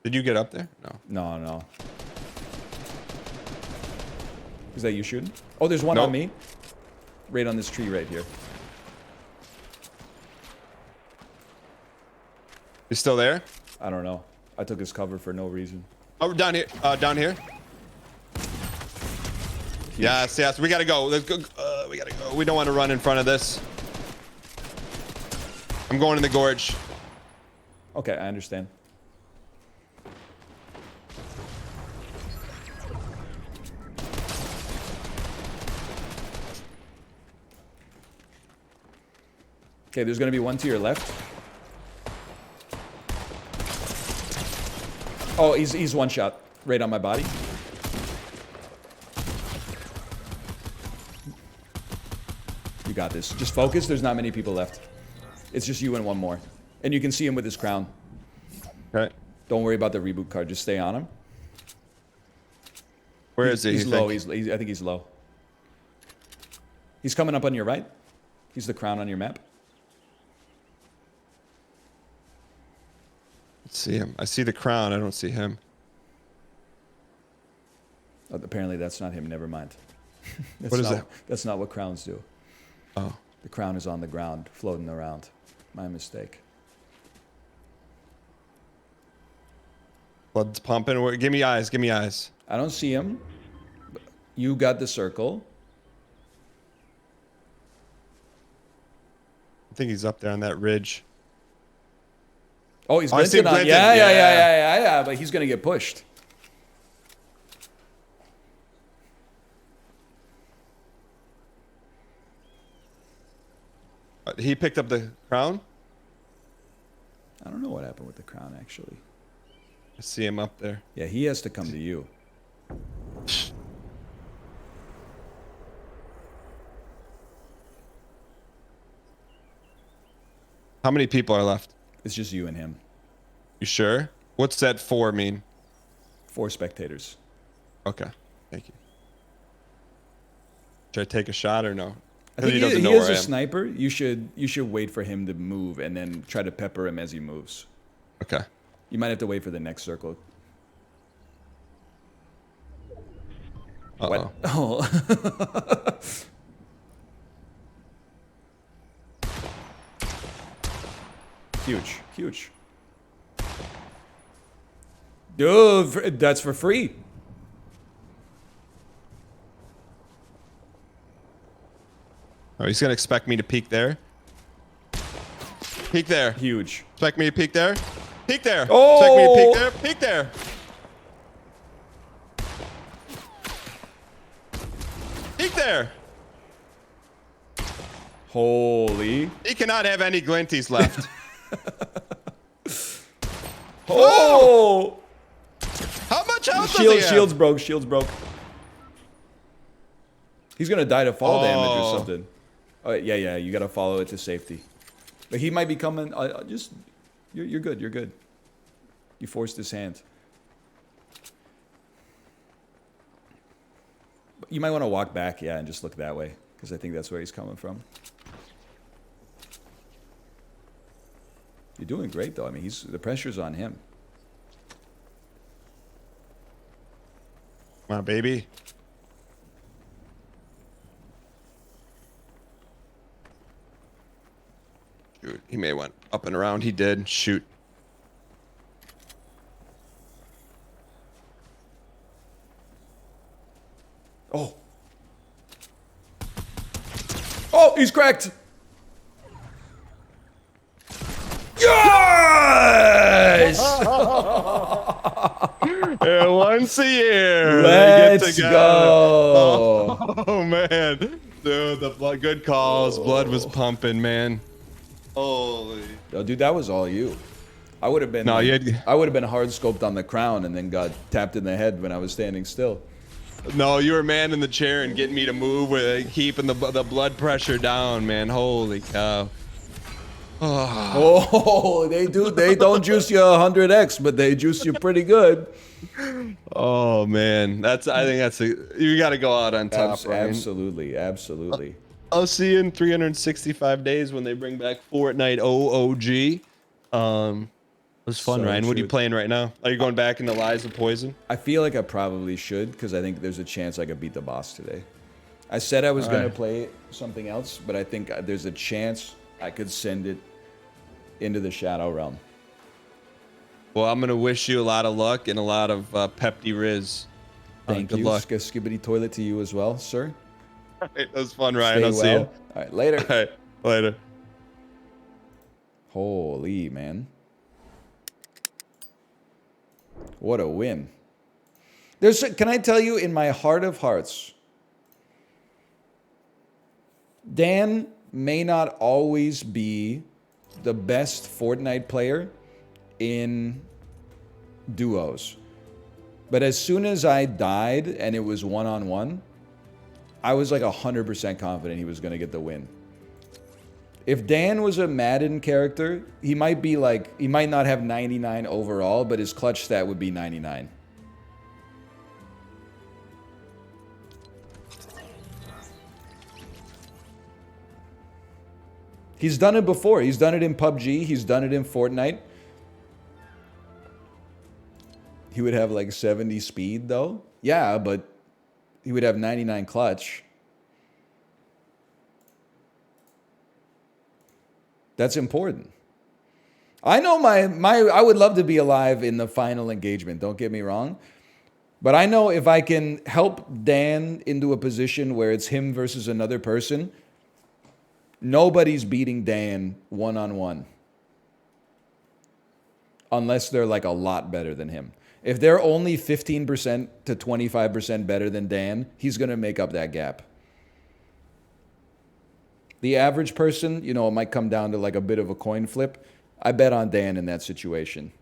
Did you get up there? No. No. Is that you shooting? Oh, there's one Nope. on me. Right on this tree right here. You still there? I don't know. I took his cover for no reason. Oh, down here. Down here. Yes. We gotta go. Let's go. We gotta go. We don't want to run in front of this. I'm going in the gorge. Okay, I understand. Okay, there's gonna be one to your left. Oh, he's one shot right on my body. You got this. Just focus. There's not many people left. It's just you and one more. And you can see him with his crown. Okay. Don't worry about the reboot card. Just stay on him. Where is he? He's you low. think? I think he's low. He's coming up on your right. He's the crown on your map. Let's see him. I see the crown. I don't see him. Oh, apparently that's not him. Never mind. What is that? That's not what crowns do. Oh. The crown is on the ground, floating around. My mistake. Blood's pumping. Give me eyes. Give me eyes. I don't see him. You got the circle. I think he's up there on that ridge. Oh, he's I see glinting on. glinting. Yeah. But he's gonna get pushed. He picked up the crown. I don't know what happened with the crown actually. I see him up there. Yeah, he has to come to you. How many people are left? It's just you and him. You sure? What's that 4 mean? 4 spectators. Okay. Thank you. Should I take a shot or no? I think He doesn't he know is where a I am. sniper. You should wait for him to move and then try to pepper him as he moves. Okay. You might have to wait for the next circle. Uh-oh. Oh. Huge. Dude, that's for free. Oh, he's gonna expect me to peek there. Peek there. Huge. Expect me to peek there. Peek there. Oh! Expect me to peek there. Peek there. Peek there. Holy. He cannot have any glinties left. Oh! How much health does he have? Shields broke. He's gonna die to fall damage or something. Oh, yeah, you gotta follow it to safety. But he might be coming, you're good. You forced his hand. But you might want to walk back, yeah, and just look that way, because I think that's where he's coming from. You're doing great, though. I mean, the pressure's on him. Come on, baby. Shoot, he may have went up and around. He did. Shoot. Oh. Oh, he's cracked. Yes! Yeah, once a year. Let's go. Oh, man. Dude, the blood, good calls. Blood was pumping, man. Holy. Yo, dude, that was all you. I would have been. No, like, you had- I would have been hard scoped on the crown and then got tapped in the head when I was standing still. No, you were man in the chair and getting me to move with keeping the blood pressure down, man. Holy cow. Oh, Oh, they do. They don't juice you 100x, but they juice you pretty good. oh man, I think that's you got to go out on top, Ryan. Absolutely, absolutely. I'll see you in 365 days when they bring back Fortnite OOG. It was fun, So Ryan. What are you true. playing right now? Are you going back into Lies of Poison? I feel like I probably should because I think there's a chance I could beat the boss today. I said I was going to Alright. play something else, but I think there's a chance I could send it into the Shadow Realm. Well, I'm gonna wish you a lot of luck and a lot of Pepti Riz. Thank Good you. luck. Skibbity toilet to you as well, sir. It was fun, Ryan. Stay I'll see you. well. All right, later. All right, later. Holy, man. What a win. Can I tell you, in my heart of hearts, Dan may not always be the best Fortnite player in duos. But as soon as I died and it was one-on-one, I was like 100% confident he was going to get the win. If Dan was a Madden character, he might not have 99 overall, but his clutch stat would be 99. He's done it before. He's done it in PUBG. He's done it in Fortnite. He would have like 70 speed though. Yeah, but he would have 99 clutch. That's important. I know I would love to be alive in the final engagement, don't get me wrong. But I know if I can help Dan into a position where it's him versus another person, nobody's beating Dan one-on-one. Unless they're like a lot better than him. If they're only 15% to 25% better than Dan, he's going to make up that gap. The average person, it might come down to like a bit of a coin flip. I bet on Dan in that situation.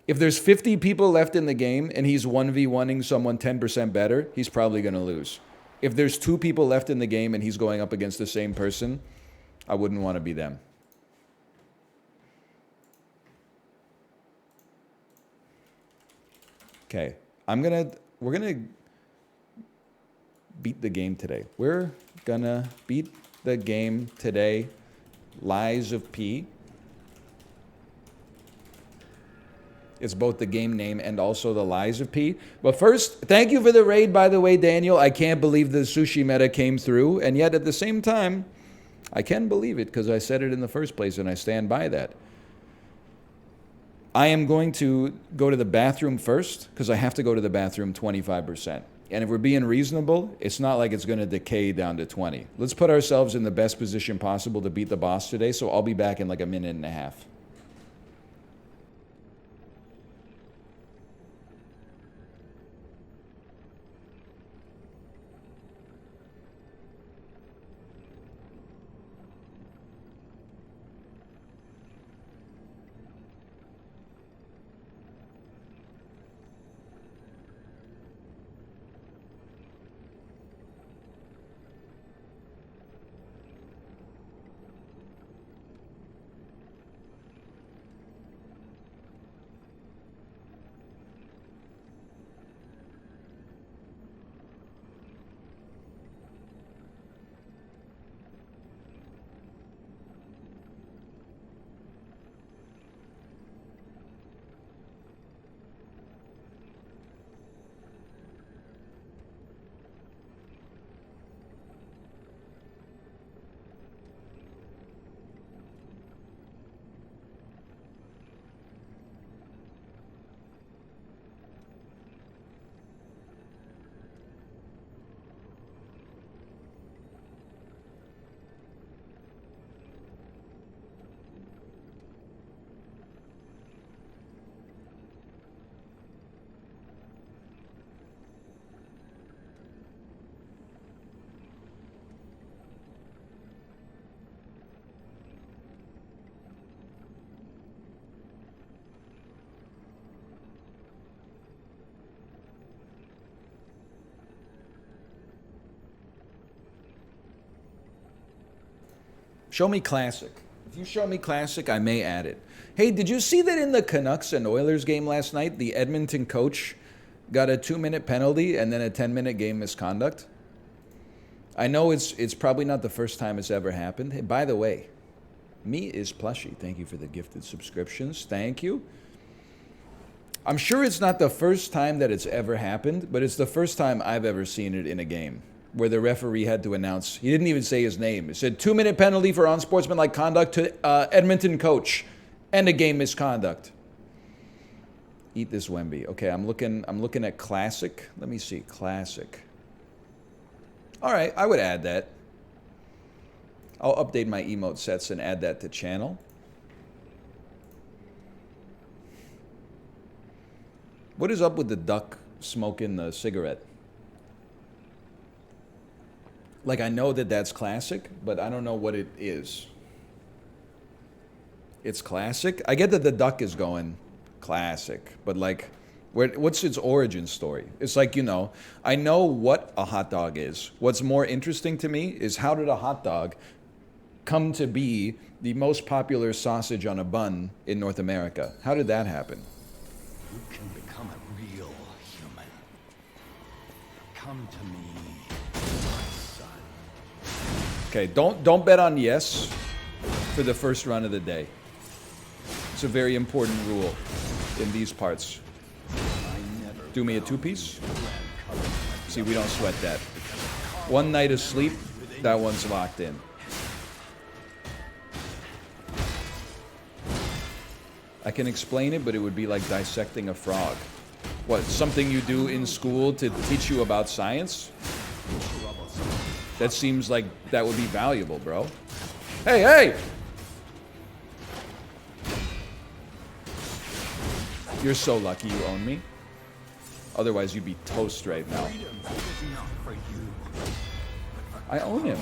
If there's 50 people left in the game and he's 1v1ing someone 10% better, he's probably going to lose. If there's 2 people left in the game and he's going up against the same person, I wouldn't want to be them. Okay, we're gonna beat the game today. We're gonna beat the game today. Lies of P. It's both the game name and also the Lies of P. But first, thank you for the raid, by the way, Daniel. I can't believe the sushi meta came through, and yet at the same time, I can believe it because I said it in the first place, and I stand by that. I am going to go to the bathroom first because I have to go to the bathroom 25%. And if we're being reasonable, it's not like it's going to decay down to 20. Let's put ourselves in the best position possible to beat the boss today, so I'll be back in like a minute and a half. Show me classic. If you show me classic, I may add it. Hey, did you see that in the Canucks and Oilers game last night, the Edmonton coach got a 2-minute penalty and then a 10-minute game misconduct? I know it's probably not the first time it's ever happened. Hey, by the way, me is plushy. Thank you for the gifted subscriptions. Thank you. I'm sure it's not the first time that it's ever happened, but it's the first time I've ever seen it in a game where the referee had to announce. He didn't even say his name. It said 2-minute penalty for unsportsmanlike conduct to Edmonton coach and a game misconduct. Eat this Wemby. Okay, I'm looking at classic. Let me see, classic. All right, I would add that. I'll update my emote sets and add that to channel. What is up with the duck smoking the cigarette? Like, I know that that's classic, but I don't know what it is. It's classic? I get that the duck is going classic, but like, what's its origin story? It's like, you know, I know what a hot dog is. What's more interesting to me is how did a hot dog come to be the most popular sausage on a bun in North America? How did that happen? You can become a real human. Come to me, my son. Okay, don't bet on yes for the first run of the day. It's a very important rule in these parts. Do me a 2-piece. See, we don't sweat that. One night of sleep, that one's locked in. I can explain it, but it would be like dissecting a frog. What, something you do in school to teach you about science? That seems like that would be valuable, bro. Hey, hey! You're so lucky you own me. Otherwise, you'd be toast right now. I own him.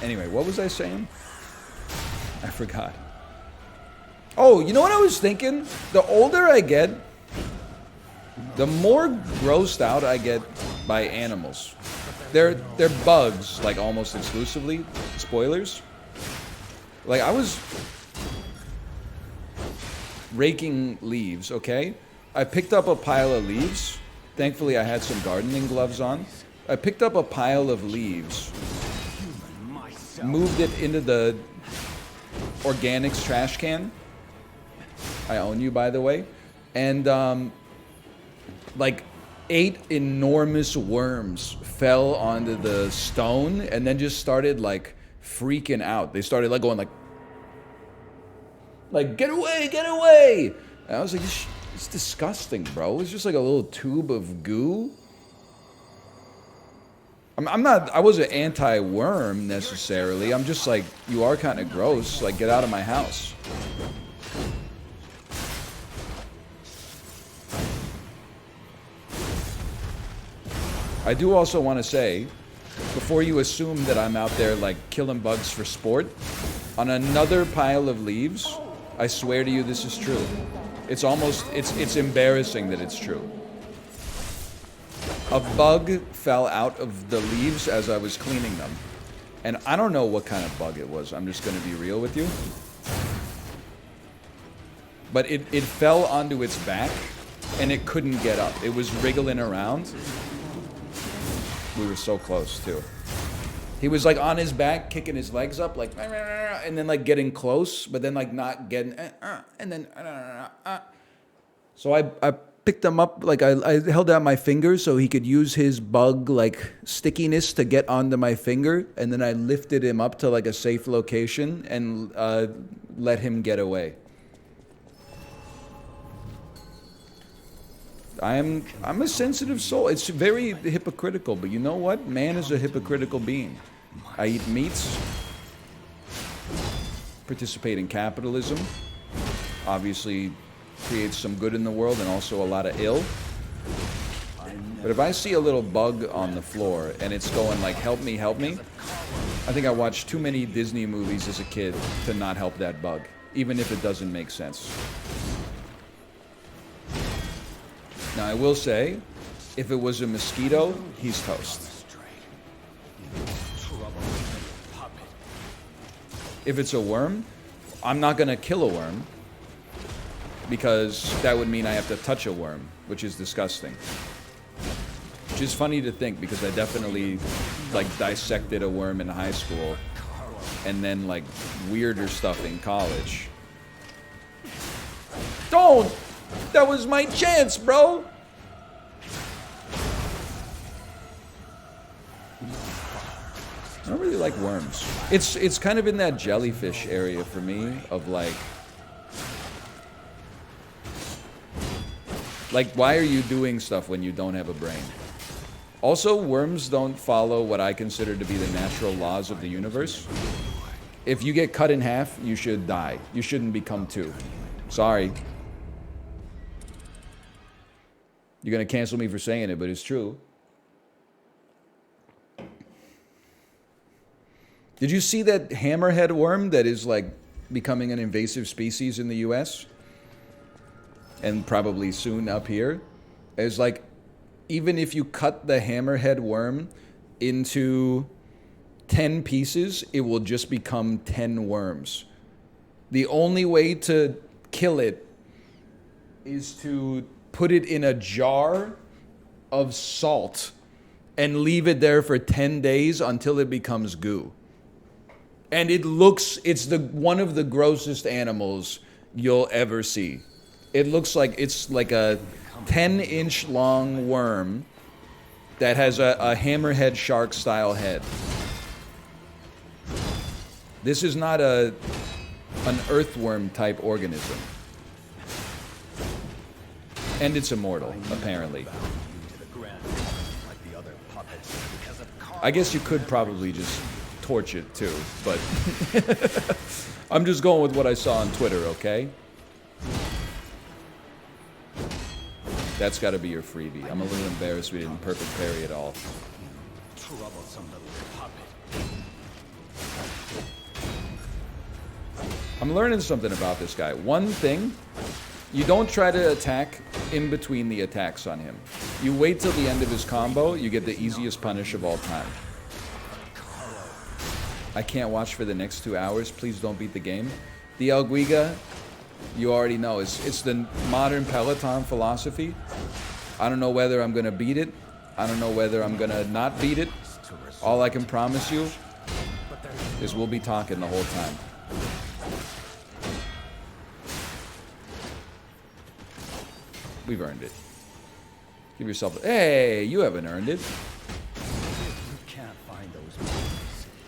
Anyway, what was I saying? I forgot. Oh, you know what I was thinking? The older I get, the more grossed out I get by animals. They're bugs, like almost exclusively. Spoilers. Like, I was raking leaves, okay? I picked up a pile of leaves. Thankfully, I had some gardening gloves on. I picked up a pile of leaves, moved it into the organics trash can. I own you, by the way. And, like, 8 enormous worms fell onto the stone and then just started, like, freaking out. They started, like, going, like, get away, get away! And I was like, it's disgusting, bro. It's just like a little tube of goo. I wasn't anti-worm necessarily. I'm just like, you are kind of gross. Like, get out of my house. I do also want to say, before you assume that I'm out there, like, killing bugs for sport, on another pile of leaves, I swear to you this is true. It's almost, it's embarrassing that it's true. A bug fell out of the leaves as I was cleaning them. And I don't know what kind of bug it was. I'm just going to be real with you. But it fell onto its back, and it couldn't get up. It was wriggling around. We were so close, too. He was, like, on his back, kicking his legs up, like, and then, like, getting close, but then, like, not getting, and then, So I picked him up, like, I held out my finger so he could use his bug, like, stickiness to get onto my finger, and then I lifted him up to, like, a safe location and let him get away. I'm a sensitive soul. It's very hypocritical, but you know what? Man is a hypocritical being. I eat meats, participate in capitalism, obviously creates some good in the world and also a lot of ill. But if I see a little bug on the floor and it's going like, help me, I think I watched too many Disney movies as a kid to not help that bug, even if it doesn't make sense. Now, I will say, if it was a mosquito, he's toast. If it's a worm, I'm not going to kill a worm because that would mean I have to touch a worm, which is disgusting. Which is funny to think because I definitely like dissected a worm in high school and then like weirder stuff in college. Don't! That was my chance, bro! I don't really like worms. It's kind of in that jellyfish area for me of like why are you doing stuff when you don't have a brain? Also, worms don't follow what I consider to be the natural laws of the universe. If you get cut in half, you should die. You shouldn't become two. Sorry. You're gonna cancel me for saying it, but it's true. Did you see that hammerhead worm that is like becoming an invasive species in the US? And probably soon up here? It's like, even if you cut the hammerhead worm into 10 pieces, it will just become 10 worms. The only way to kill it is to put it in a jar of salt and leave it there for 10 days until it becomes goo. And it's one of the grossest animals you'll ever see. It looks like it's like a 10-inch long worm that has a hammerhead shark style head. This is not an earthworm type organism. And it's immortal, apparently. I guess you could probably just torch it too, but I'm just going with what I saw on Twitter, okay? That's got to be your freebie. I'm a little embarrassed we didn't perfect parry at all. I'm learning something about this guy. One thing, you don't try to attack in between the attacks on him. You wait till the end of his combo, you get the easiest punish of all time. I can't watch for the next 2 hours. Please don't beat the game. The El Guiga, you already know, it's the modern Peloton philosophy. I don't know whether I'm going to beat it. I don't know whether I'm going to not beat it. All I can promise you is we'll be talking the whole time. We've earned it. Give yourself hey, you haven't earned it.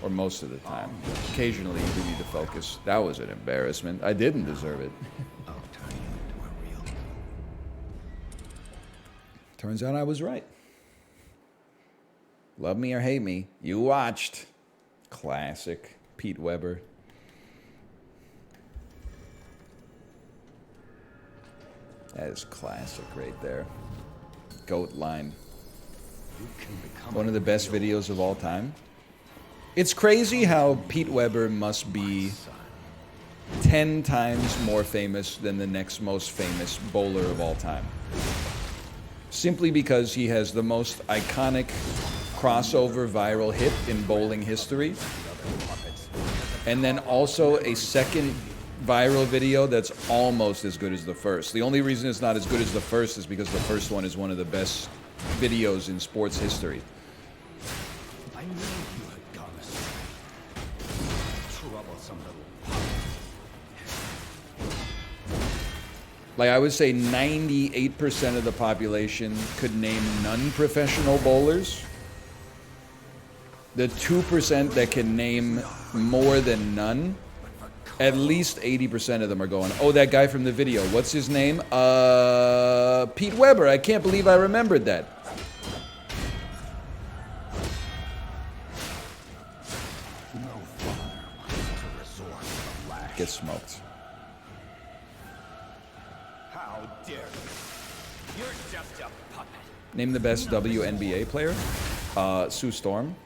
Or most of the time. Occasionally you do need to focus. That was an embarrassment. I didn't deserve it. Turns out I was right. Love me or hate me, you watched. Classic. Pete Weber. That is classic right there. Goat line. One of the best videos of all time. It's crazy how Pete Weber must be 10 times more famous than the next most famous bowler of all time. Simply because he has the most iconic crossover viral hit in bowling history. And then also a second viral video that's almost as good as the first. The only reason it's not as good as the first is because the first one is one of the best videos in sports history. Like, I would say 98% of the population could name non-professional bowlers. The 2% that can name more than none, at least 80% of them are going, oh, that guy from the video, what's his name? Pete Weber. I can't believe I remembered that. Get smoked. Name the best WNBA player. Sue Storm.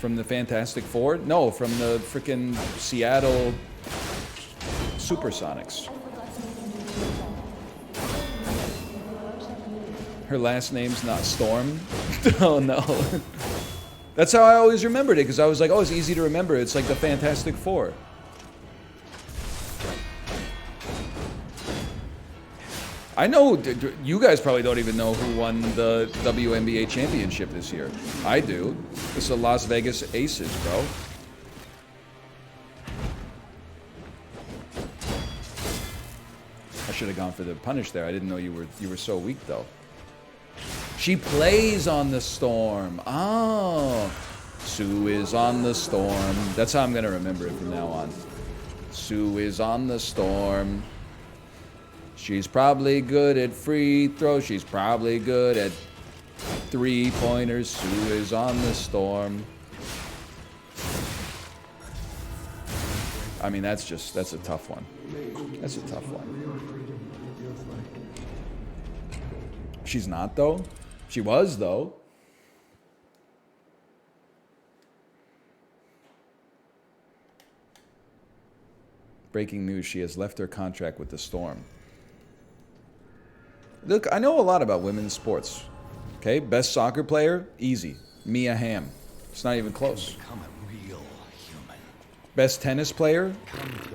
From the Fantastic Four? No, from the frickin' Seattle Supersonics. Her last name's not Storm. Oh no. That's how I always remembered it, because I was like, oh, it's easy to remember. It's like the Fantastic Four. I know you guys probably don't even know who won the WNBA championship this year. I do. It's the Las Vegas Aces, bro. I should have gone for the punish there. I didn't know you were so weak though. She plays on the Storm. Oh. Sue is on the Storm. That's how I'm gonna remember it from now on. Sue is on the Storm. She's probably good at free throws. She's probably good at three-pointers. Sue is on the Storm. I mean, that's a tough one. That's a tough one. She's not, though. She was, though. Breaking news, she has left her contract with the Storm. Look, I know a lot about women's sports. Okay, best soccer player, easy. Mia Hamm. It's not even close. Become a real human. Best tennis player,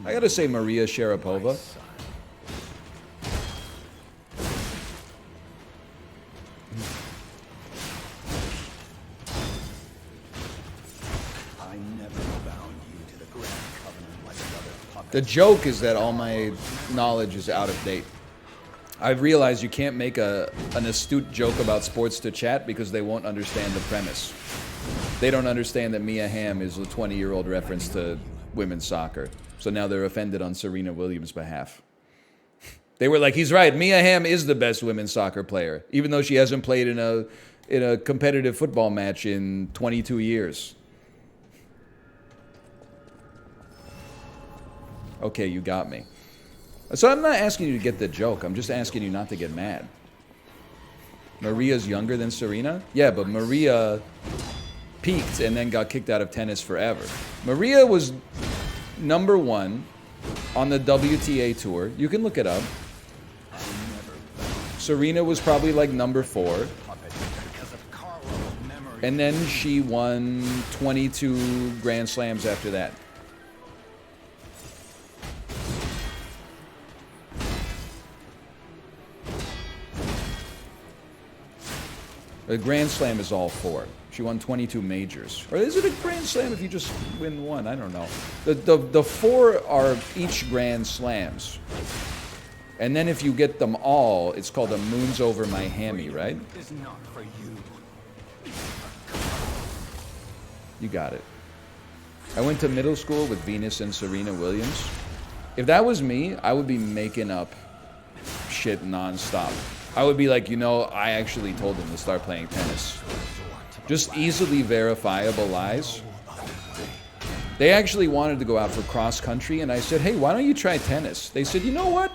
I gotta say Maria Sharapova. I never bound you to the grand covenant like another puppet. The joke is that all my knowledge is out of date. I've realized you can't make an astute joke about sports to chat because they won't understand the premise. They don't understand that Mia Hamm is a 20-year-old reference to women's soccer. So now they're offended on Serena Williams' behalf. They were like, he's right, Mia Hamm is the best women's soccer player, even though she hasn't played in a competitive football match in 22 years. Okay, you got me. So I'm not asking you to get the joke. I'm just asking you not to get mad. Maria's younger than Serena? Yeah, but Maria peaked and then got kicked out of tennis forever. Maria was #1 on the WTA tour. You can look it up. Serena was probably like #4. And then she won 22 Grand Slams after that. A Grand Slam is all 4. She won 22 majors. Or is it a Grand Slam if you just win one? I don't know. The 4 are each Grand Slams. And then if you get them all, it's called a Moons Over My Hammy, right? Is not for you. You got it. I went to middle school with Venus and Serena Williams. If that was me, I would be making up shit nonstop. I would be like, you know, I actually told them to start playing tennis. Just easily verifiable lies. They actually wanted to go out for cross country, and I said, hey, why don't you try tennis? They said, you know what?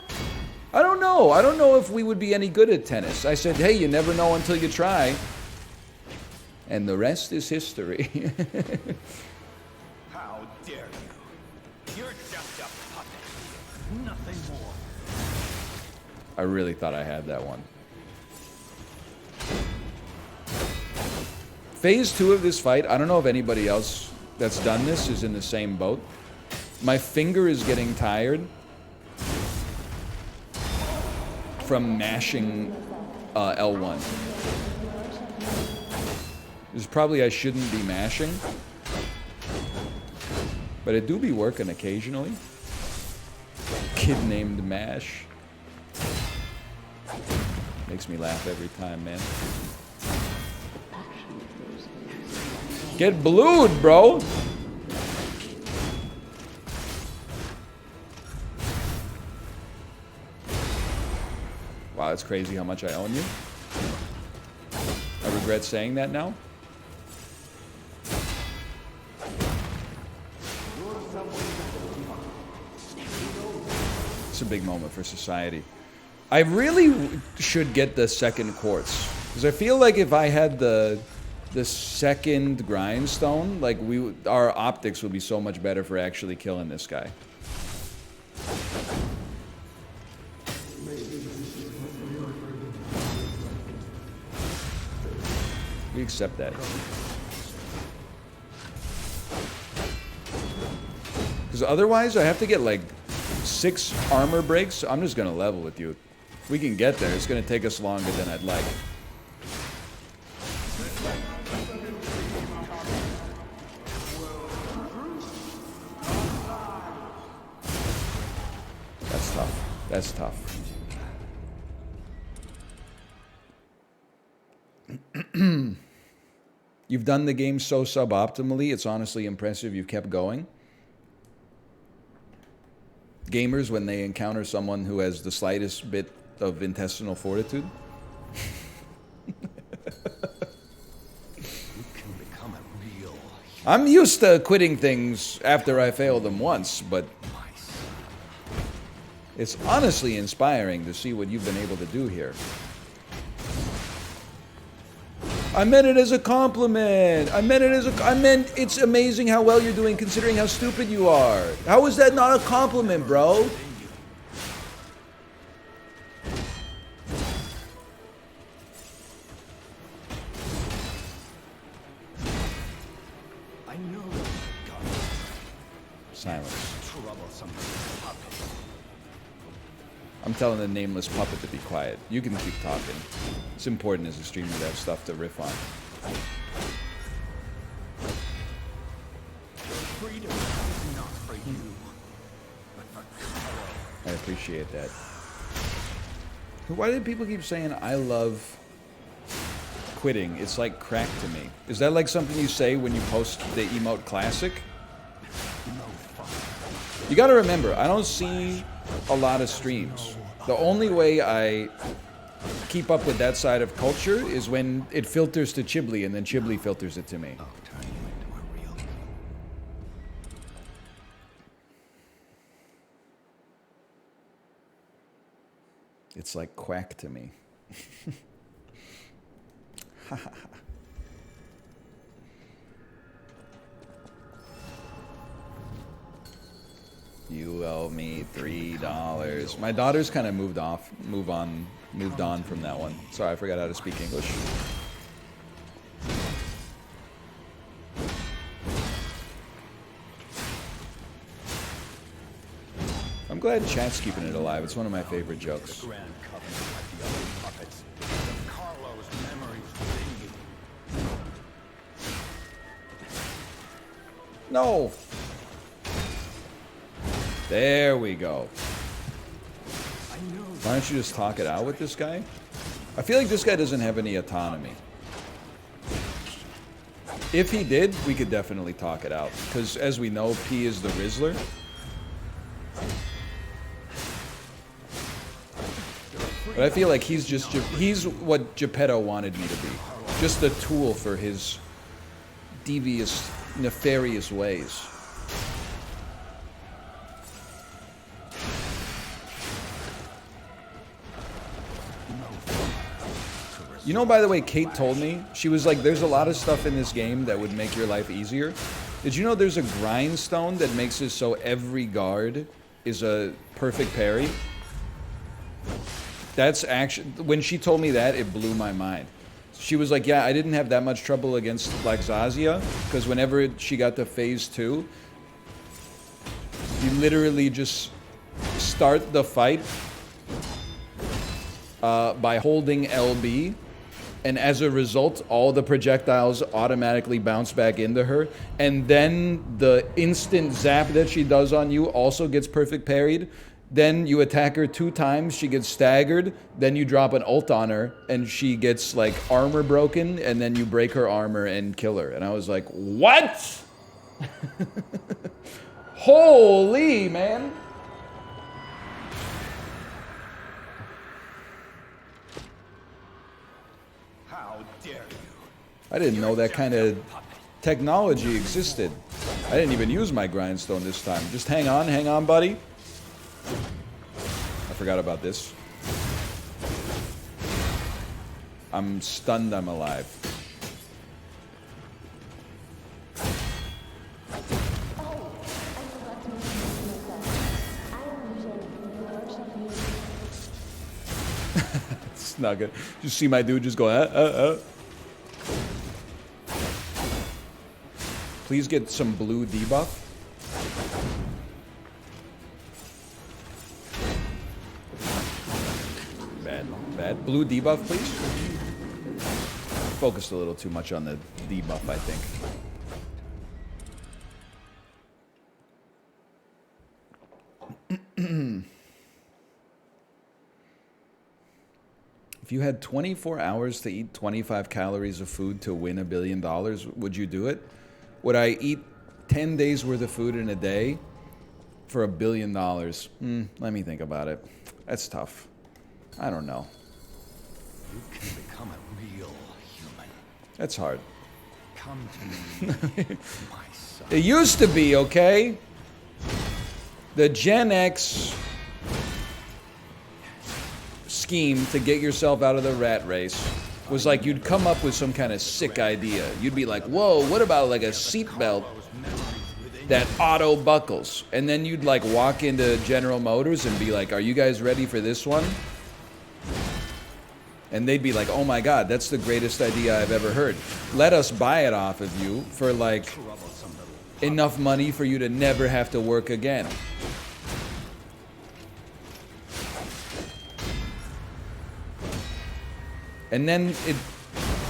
I don't know. I don't know if we would be any good at tennis. I said, hey, you never know until you try. And the rest is history. How dare you? You're just a puppet. Nothing more. I really thought I had that one. Phase 2 of this fight, I don't know if anybody else that's done this is in the same boat. My finger is getting tired from mashing L1. This is probably I shouldn't be mashing, but it do be working occasionally. Kid named Mash. Makes me laugh every time, man. Get blued, bro! Wow, it's crazy how much I own you. I regret saying that now. It's a big moment for society. I really should get the second quartz, because I feel like if I had the second grindstone, like our optics would be so much better for actually killing this guy. We accept that. Because otherwise, I have to get like 6 armor breaks. I'm just gonna level with you. If we can get there, it's gonna take us longer than I'd like. That's tough. That's tough. You've done the game so suboptimally, it's honestly impressive you've kept going. Gamers, when they encounter someone who has the slightest bit of intestinal fortitude. I'm used to quitting things after I fail them once, but it's honestly inspiring to see what you've been able to do here. I meant it as a compliment. I meant it's amazing how well you're doing considering how stupid you are. How is that not a compliment, bro? I know Silence. troublesome puppet. I'm telling the nameless puppet to be quiet. You can keep talking. It's important as a streamer to have stuff to riff on. Freedom is not for you, but for Carl. I appreciate that. Why do people keep saying I love quitting? It's like crack to me. Is that like something you say when you post the emote classic? You gotta remember, I don't see a lot of streams. The only way I keep up with that side of culture is when it filters to Chibli and then Chibli filters it to me. It's like quack to me. You owe me $3. My daughter's kind of moved on from that one. Sorry, I forgot how to speak English. I'm glad chat's keeping it alive. It's one of my favorite jokes. Grand covenant like the other puppets. Carlo's memories within you. No! There we go. Why don't you just talk it out with this guy? I feel like this guy doesn't have any autonomy. If he did, we could definitely talk it out. Because as we know, P is the Rizzler. But I feel like he's what Geppetto wanted me to be. Just a tool for his devious, nefarious ways. You know, by the way, Kate told me, she was like, there's a lot of stuff in this game that would make your life easier. Did you know there's a grindstone that makes it so every guard is a perfect parry? That's actually, when she told me that, it blew my mind. She was like, yeah, I didn't have that much trouble against like Zazia, because whenever she got to phase 2, you literally just start the fight by holding LB, and as a result, all the projectiles automatically bounce back into her, and then the instant zap that she does on you also gets perfect parried. Then you attack her 2 times, she gets staggered, then you drop an ult on her, and she gets like armor broken, and then you break her armor and kill her. And I was like, what? Holy, man. How dare you? I didn't know that kind of technology existed. I didn't even use my grindstone this time. Just hang on, buddy. I forgot about this. I'm stunned I'm alive. It's not good. Just see my dude just go, Please get some blue debuff. Bad. Blue debuff, please. Focused a little too much on the debuff, I think. If you had 24 hours to eat 25 calories of food to win $1 billion, would you do it? Would I eat 10 days worth of food in a day for $1 billion? Let me think about it. That's tough. I don't know. You can become a real human. That's hard. Come to me, my son. It used to be, okay? The Gen X scheme to get yourself out of the rat race was like you'd come up with some kind of sick idea. You'd be like, whoa, what about like a seatbelt that auto buckles? And then you'd like walk into General Motors and be like, are you guys ready for this one? And they'd be like, oh my God, that's the greatest idea I've ever heard. Let us buy it off of you for like enough money for you to never have to work again. And then it,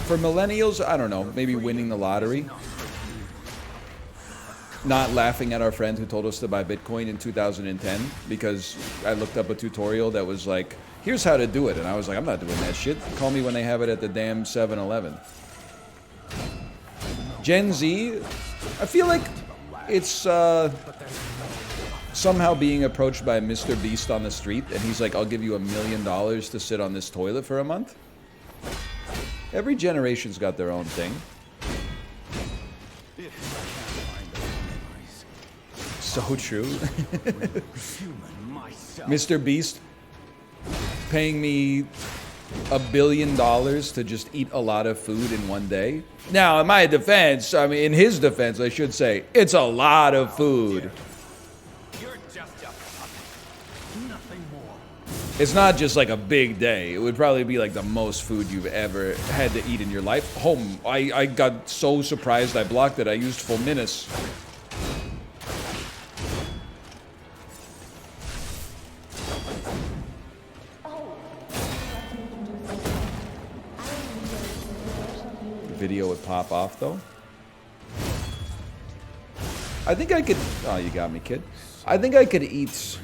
for millennials, I don't know, maybe winning the lottery. Not laughing at our friend who told us to buy Bitcoin in 2010 because I looked up a tutorial that was like, here's how to do it. And I was like, I'm not doing that shit. Call me when they have it at the damn 7-Eleven. Gen Z, I feel like it's somehow being approached by Mr. Beast on the street. And he's like, I'll give you $1 million to sit on this toilet for a month. Every generation's got their own thing. So true. Mr. Beast paying me $1 billion to just eat a lot of food in one day. Now, in my defense, I mean, in his defense, I should say, it's a lot of food. You're just a puppet. Nothing more. It's not just like a big day. It would probably be like the most food you've ever had to eat in your life. Home, I got so surprised I blocked it. I used full minutes. Video would pop off though. I think I could. Oh, you got me, kid. I think I could eat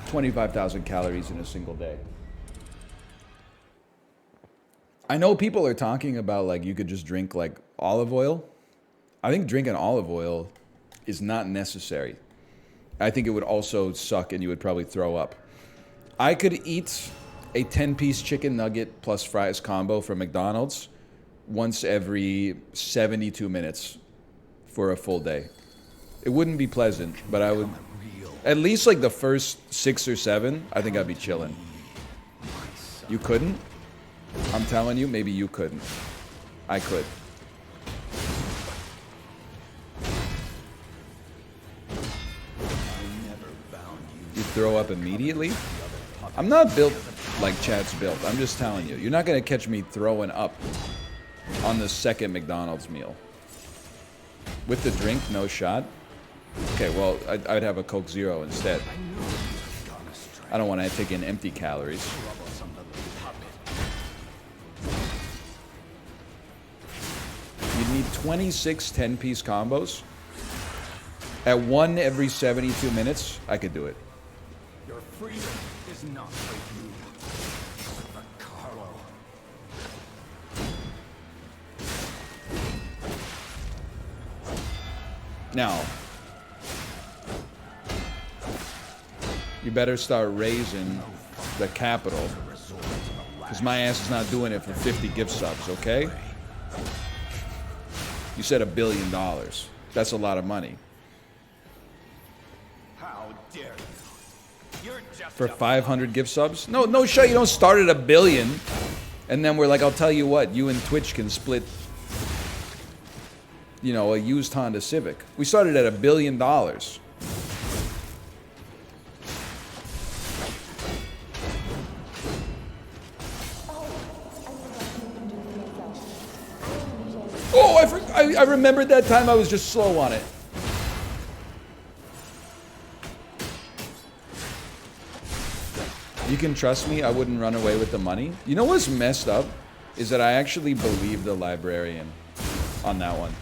25,000 calories in a single day. I know people are talking about like you could just drink like olive oil. I think drinking olive oil is not necessary. I think it would also suck and you would probably throw up. I could eat a 10-piece chicken nugget plus fries combo from McDonald's once every 72 minutes for a full day. It wouldn't be pleasant, but I would, at least like the first 6 or 7, I think I'd be chilling. You couldn't? I'm telling you, maybe you couldn't. I could. You throw up immediately? I'm not built like Chad's built. I'm just telling you. You're not going to catch me throwing up on the second McDonald's meal. With the drink, no shot. Okay, well, I'd have a Coke Zero instead. I don't want to take in empty calories. You'd need 26 10-piece combos. At 1 every 72 minutes, I could do it. Your freedom is not for you, but for Carlo. Now, you better start raising the capital, because my ass is not doing it for 50 gift subs, okay? You said $1 billion. That's a lot of money. How dare you? You're just For a 500 gift subs? No shit, you don't start at $1 billion. And then we're like, I'll tell you what, you and Twitch can split, you know, a used Honda Civic. We started at $1 billion. Oh, I remembered that time I was just slow on it. You can trust me, I wouldn't run away with the money. You know what's messed up? Is that I actually believe the librarian on that one.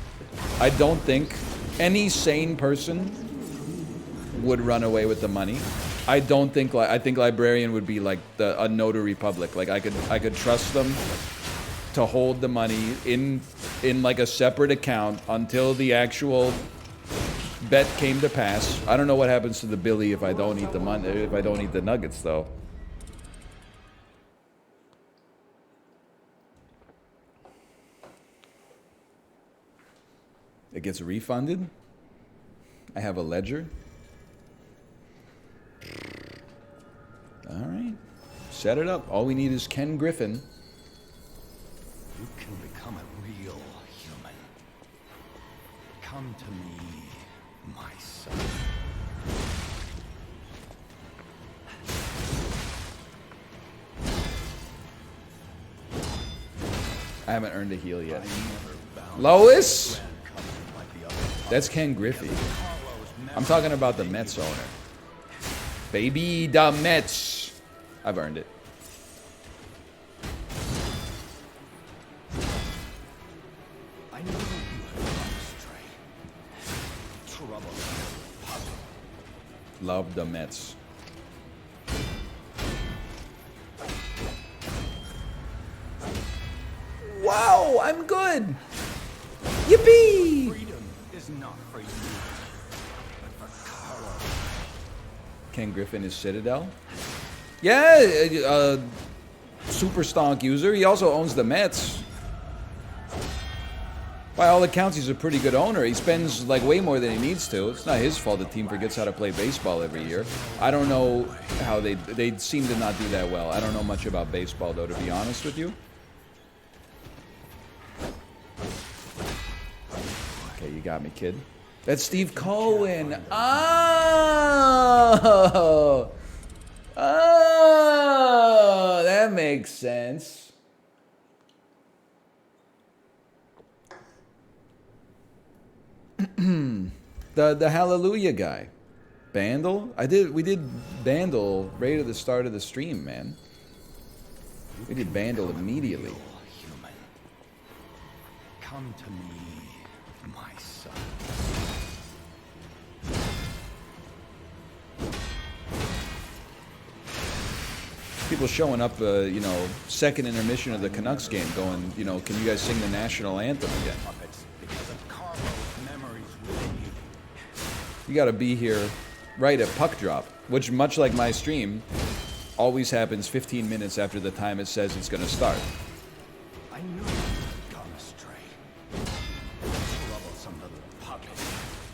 I don't think any sane person would run away with the money. I don't think, I think librarian would be like a notary public. Like I could trust them to hold the money in like a separate account until the actual bet came to pass. I don't know what happens to the Billy if I don't eat the money, if I don't eat the nuggets though. It gets refunded. I have a ledger. All right. Set it up. All we need is Ken Griffin. You can become a real human. Come to me, my son. I haven't earned a heal yet. Lois? That's Ken Griffey. I'm talking about the Mets owner. Baby, the Mets. I've earned it. I know you have gone astray. Trouble. Love the Mets. Wow, I'm good. Yippee! Freedom is not for you, but for Carlo. Ken Griffin is Citadel. Yeah, super stonk user. He also owns the Mets. By all accounts, he's a pretty good owner. He spends like way more than he needs to. It's not his fault the team forgets how to play baseball every year. I don't know how they seem to not do that well. I don't know much about baseball though, to be honest with you. Okay, you got me, kid. That's Steve Cohen. Oh! Oh! That makes sense. the Hallelujah guy. Bandle? We did Bandle right at the start of the stream, man. We did Bandle immediately. Human. Come to me, my son. People showing up, you know, second intermission of the Canucks game going, you know, can you guys sing the national anthem again? Puppets, because of Carlo's memories within you. You gotta be here right at puck drop, which, much like my stream, always happens 15 minutes after the time it says it's gonna start. I knew you had gone astray. Troublesome little puppet.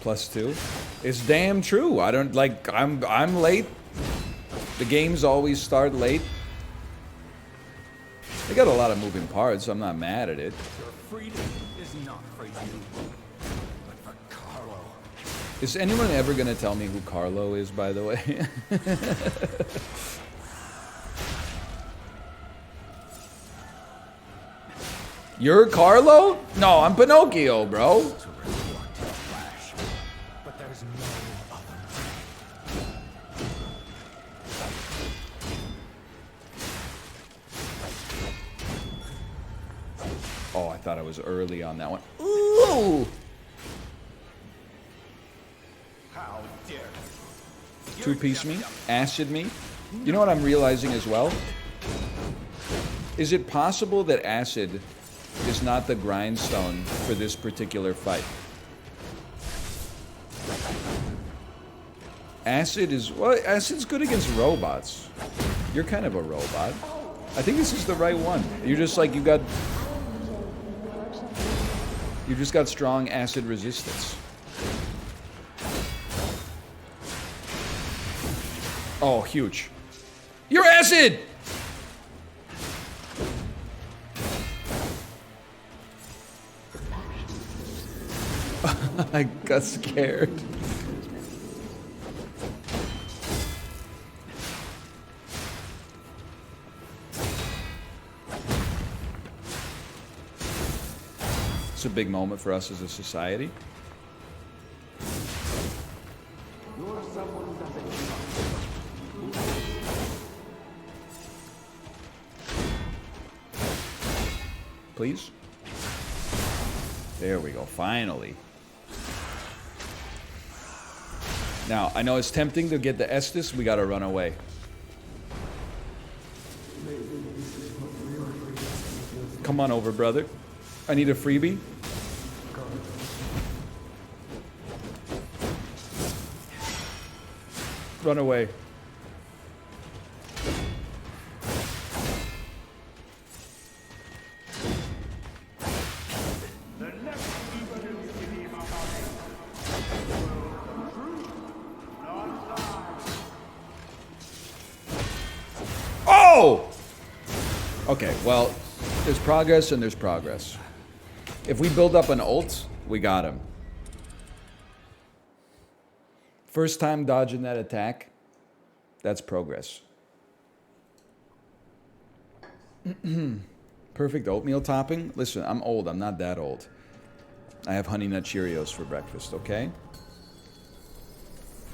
+2. It's damn true. I don't like. I'm late. The games always start late. They got a lot of moving parts, so I'm not mad at it. Your freedom is not for you, but for Carlo. Is anyone ever gonna tell me who Carlo is, by the way? You're Carlo? No, I'm Pinocchio, bro. To reflect your flash, but there's no other Oh, I thought I was early on that one. Ooh! How dare you? Two-piece me, acid me. You know what I'm realizing as well? Is it possible that acid is not the grindstone for this particular fight? Acid is, well, acid's good against robots. You're kind of a robot. I think this is the right one. You're just like, you just got strong acid resistance. Oh, huge. You're acid! I got scared. It's a big moment for us as a society. Please. There we go, finally. Now, I know it's tempting to get the Estus, we gotta run away. Come on over, brother. I need a freebie. Run away. Oh! Okay, well, there's progress and there's progress. If we build up an ult, we got him. First time dodging that attack, that's progress. Perfect oatmeal topping? Listen, I'm old, I'm not that old. I have Honey Nut Cheerios for breakfast, okay?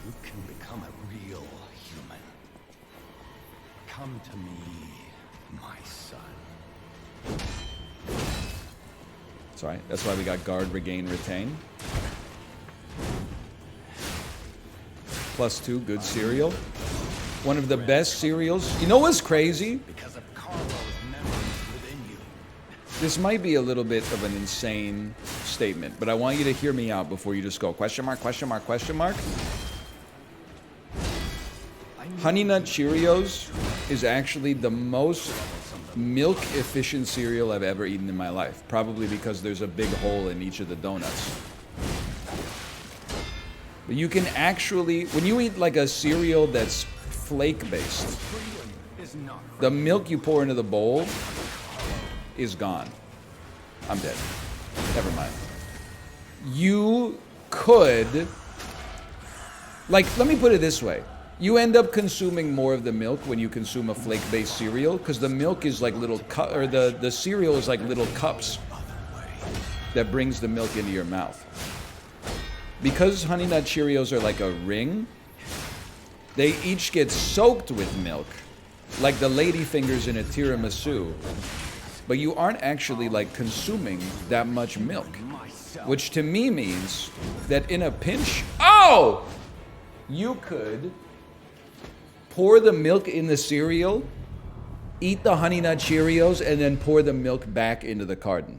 You can become a real human. Come to me, my son. Sorry, that's why we got guard, regain, retain. +2, good cereal. One of the best cereals. You know what's crazy? Because of Carlo's memories within you. This might be a little bit of an insane statement, but I want you to hear me out before you just go question mark, question mark, question mark. Honey Nut Cheerios is actually the most milk-efficient cereal I've ever eaten in my life. Probably because there's a big hole in each of the donuts. But you can actually, when you eat like a cereal that's flake-based, the milk you pour into the bowl is gone. I'm dead. Never mind. You could, like, let me put it this way. You end up consuming more of the milk when you consume a flake-based cereal because the milk is like little or the cereal is like little cups that brings the milk into your mouth. Because Honey Nut Cheerios are like a ring, they each get soaked with milk, like the lady fingers in a tiramisu. But you aren't actually like consuming that much milk, which to me means that in a pinch, oh, you could pour the milk in the cereal, eat the Honey Nut Cheerios, and then pour the milk back into the carton.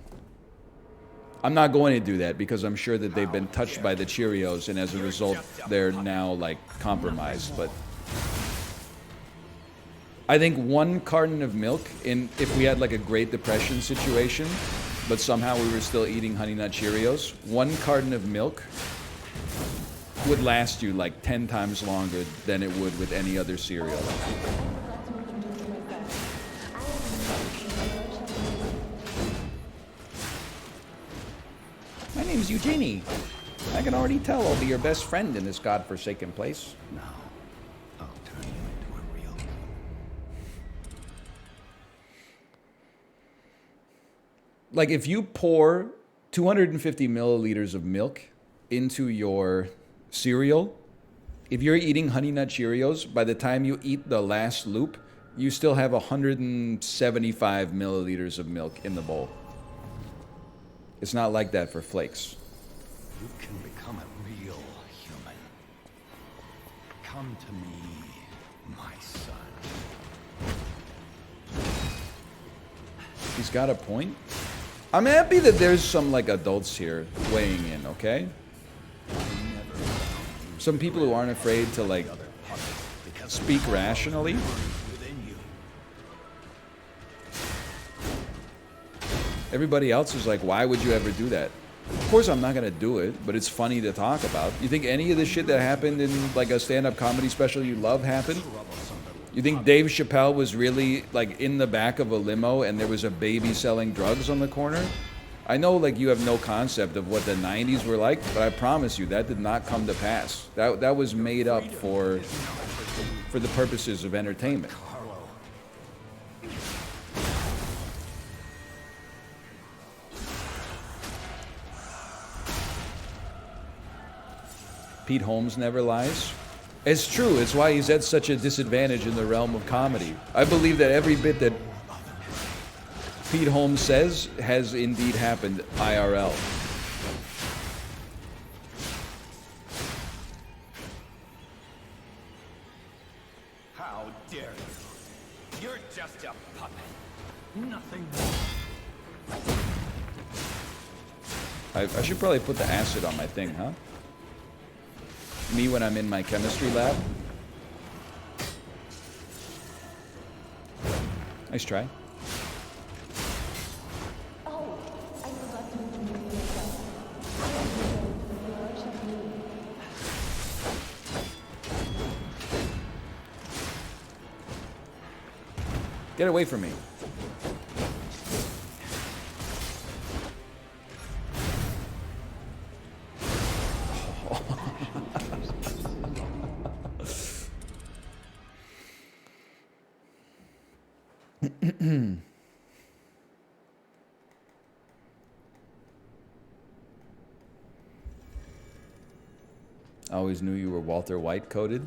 I'm not going to do that because I'm sure that they've been touched by the Cheerios, and as a result, they're now like compromised. But I think one carton of milk, if we had like a Great Depression situation, but somehow we were still eating Honey Nut Cheerios, one carton of milk would last you like 10 times longer than it would with any other cereal. My name's Eugenie. I can already tell I'll be your best friend in this godforsaken place. Now, I'll turn you into a real human. Like if you pour 250 milliliters of milk into your cereal, if you're eating Honey Nut Cheerios, by the time you eat the last loop, you still have 175 milliliters of milk in the bowl. It's not like that for flakes. You can become a real human. Come to me, my son. He's got a point. I'm happy that there's some like adults here weighing in, okay? Some people who aren't afraid to like speak rationally. Everybody else is like, why would you ever do that? Of course I'm not gonna do it, but it's funny to talk about. You think any of the shit that happened in like a stand-up comedy special you love happened? You think Dave Chappelle was really like in the back of a limo and there was a baby selling drugs on the corner? I know like you have no concept of what the 90s were like, but I promise you that did not come to pass. That was made up for the purposes of entertainment. Pete Holmes never lies. It's true. It's why he's at such a disadvantage in the realm of comedy. I believe that every bit that Pete Holmes says has indeed happened IRL. How dare you? You're just a puppet. Nothing more. I should probably put the acid on my thing, huh? Me when I'm in my chemistry lab. Nice try. Get away from me. I always knew you were Walter White coded.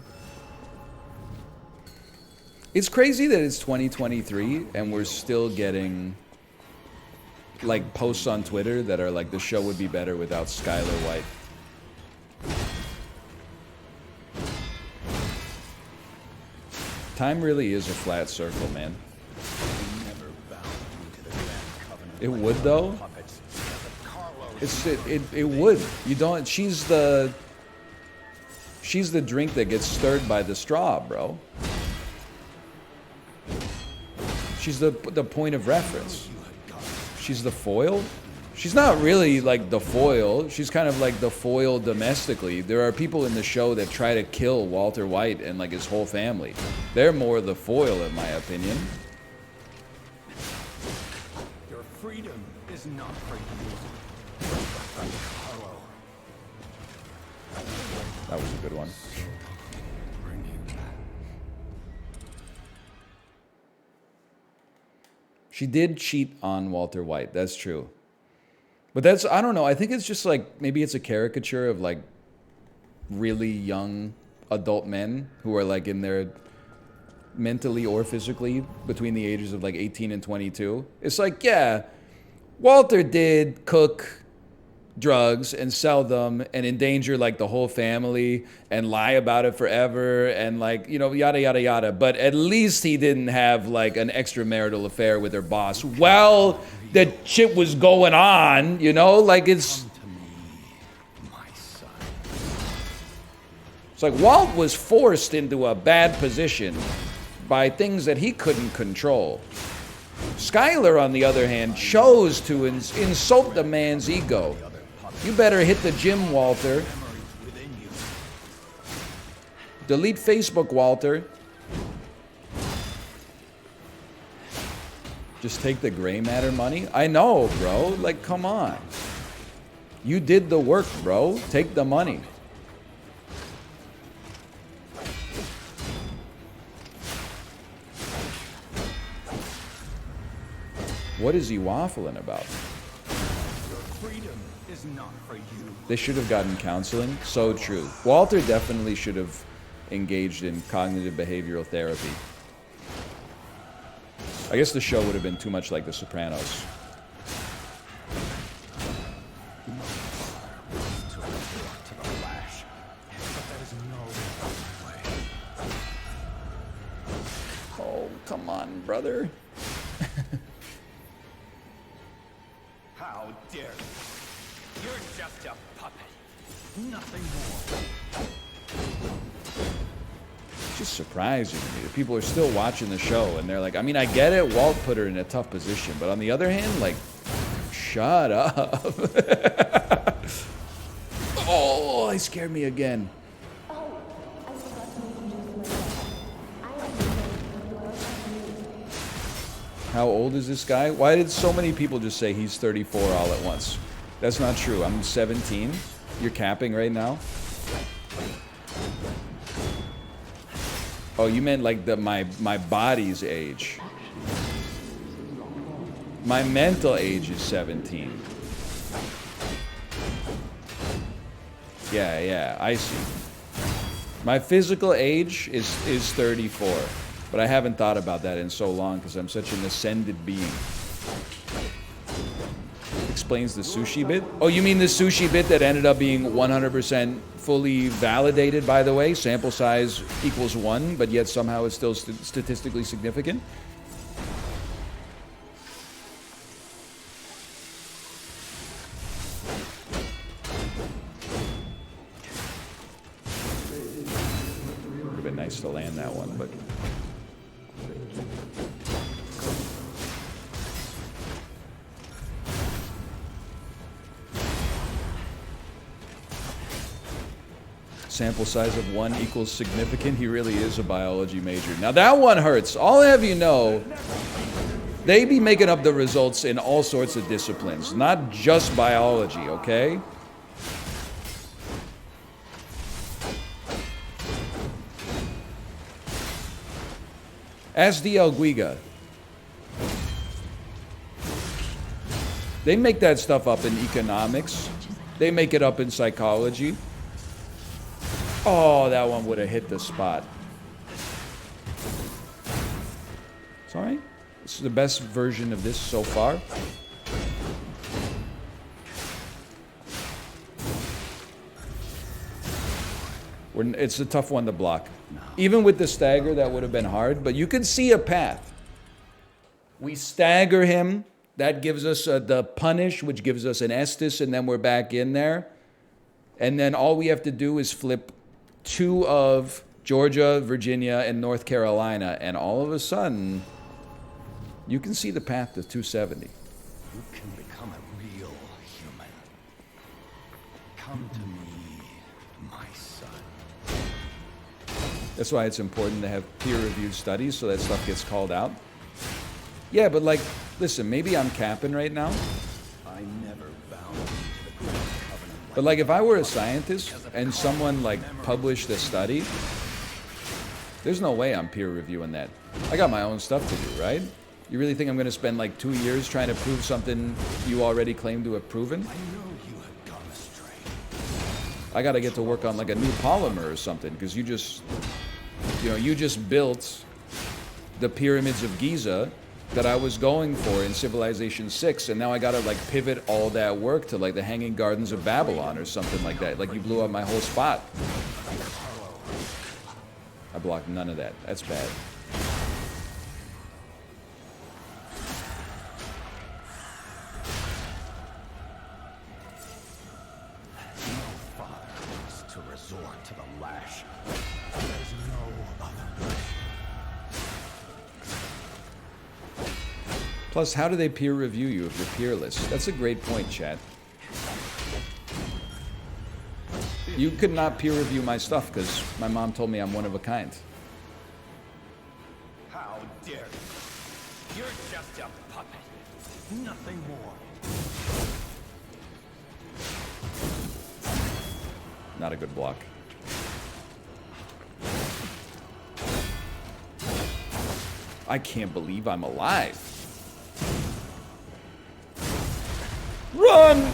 It's crazy that it's 2023 and we're still getting like posts on Twitter that are like the show would be better without Skylar White. Time really is a flat circle, man. It would though. It would. You don't. She's the drink that gets stirred by the straw, bro. She's the point of reference. She's the foil. She's not really like the foil. She's kind of like the foil domestically. There are people in the show that try to kill Walter White and like his whole family. They're more the foil, in my opinion. Your freedom is not for you. Carlo. That was a good one. She did cheat on Walter White. That's true. But that's, I don't know. I think it's just like, maybe it's a caricature of like really young adult men who are like in their mentally or physically between the ages of like 18 and 22. It's like, yeah, Walter did cook drugs and sell them and endanger like the whole family and lie about it forever and like, you know, yada yada yada, but at least he didn't have like an extramarital affair with her boss. Well, the shit was going on, you know, like it's like Walt was forced into a bad position by things that he couldn't control. Skylar, on the other hand, chose to insult the man's ego. You better hit the gym, Walter. Delete Facebook, Walter. Just take the gray matter money? I know, bro. Like, come on. You did the work, bro. Take the money. What is he waffling about? They should have gotten counseling. So true. Walter definitely should have engaged in cognitive behavioral therapy. I guess the show would have been too much like The Sopranos. Oh, come on, brother. How dare you? You're just a puppet. Nothing more. It's just surprising to me that people are still watching the show and they're like, I mean, I get it, Walt put her in a tough position, but on the other hand, like, shut up. Oh, he scared me again. How old is this guy? Why did so many people just say he's 34 all at once? That's not true. I'm 17. You're capping right now? Oh, you meant like my body's age. My mental age is 17. Yeah, I see. My physical age is 34, but I haven't thought about that in so long because I'm such an ascended being. Explains the sushi bit. Oh, you mean the sushi bit that ended up being 100% fully validated, by the way? Sample size equals 1, but yet somehow it's still statistically significant? Would have been nice to land that one, but... Sample size of 1 equals significant. He really is a biology major. Now that one hurts. I'll have you know, they be making up the results in all sorts of disciplines, not just biology, okay? Ask DL Guiga. They make that stuff up in economics. They make it up in psychology. Oh, that one would have hit the spot. Sorry? This is the best version of this so far. It's a tough one to block. Even with the stagger, that would have been hard, but you can see a path. We stagger him. That gives us the punish, which gives us an Estus, and then we're back in there. And then all we have to do is flip 2 of Georgia, Virginia, and North Carolina, and all of a sudden, you can see the path to 270. You can become a real human. Come to me, my son. That's why it's important to have peer-reviewed studies so that stuff gets called out. Yeah, but like, listen, maybe I'm capping right now. I never bound you to the great covenant. But like if I were a scientist and someone like published a study, there's no way I'm peer reviewing that. I got my own stuff to do, right? You really think I'm going to spend like 2 years trying to prove something you already claim to have proven? I know you have gone astray. I got to get to work on like a new polymer or something because you just built the pyramids of Giza that I was going for in Civilization 6, and now I gotta like pivot all that work to like the Hanging Gardens of Babylon or something like that. Like you blew up my whole spot. I blocked none of that. That's bad. No father wants to resort to the lash. There's no other way. Plus, how do they peer review you if you're peerless? That's a great point, chat. You could not peer review my stuff because my mom told me I'm one of a kind. How dare you? You're just a puppet. Nothing more. Not a good block. I can't believe I'm alive. Run!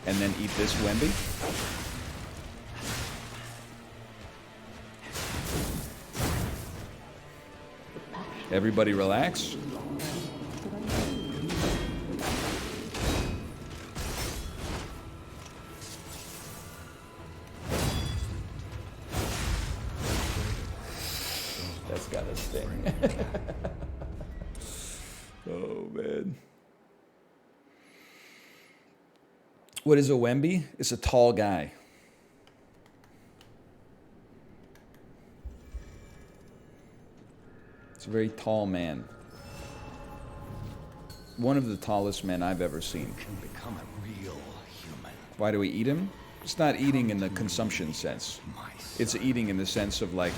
And then eat this Wemby. Everybody relax. That's gotta sting. Oh, man. What is a Wemby? It's a tall guy. It's a very tall man. One of the tallest men I've ever seen. Can become a real human. Why do we eat him? It's not eating in the consumption sense. It's eating in the sense of like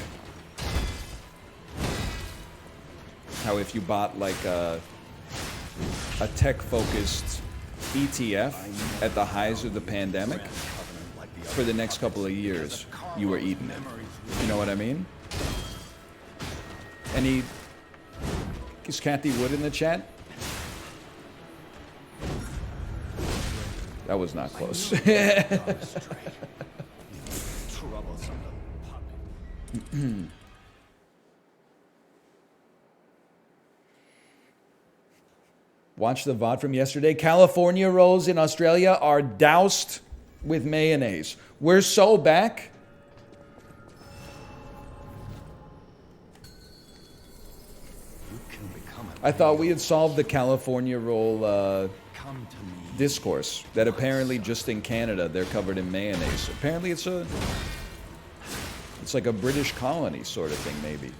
how if you bought like a tech-focused ETF at the highs of the pandemic, for the next couple of years, you were eating it. You know what I mean? Any... Is Kathy Wood in the chat? That was not close. Watch the VOD from yesterday. California rolls in Australia are doused with mayonnaise. We're so back. I thought we had solved the California roll discourse. That apparently just in Canada they're covered in mayonnaise. Apparently it's like a British colony sort of thing, maybe.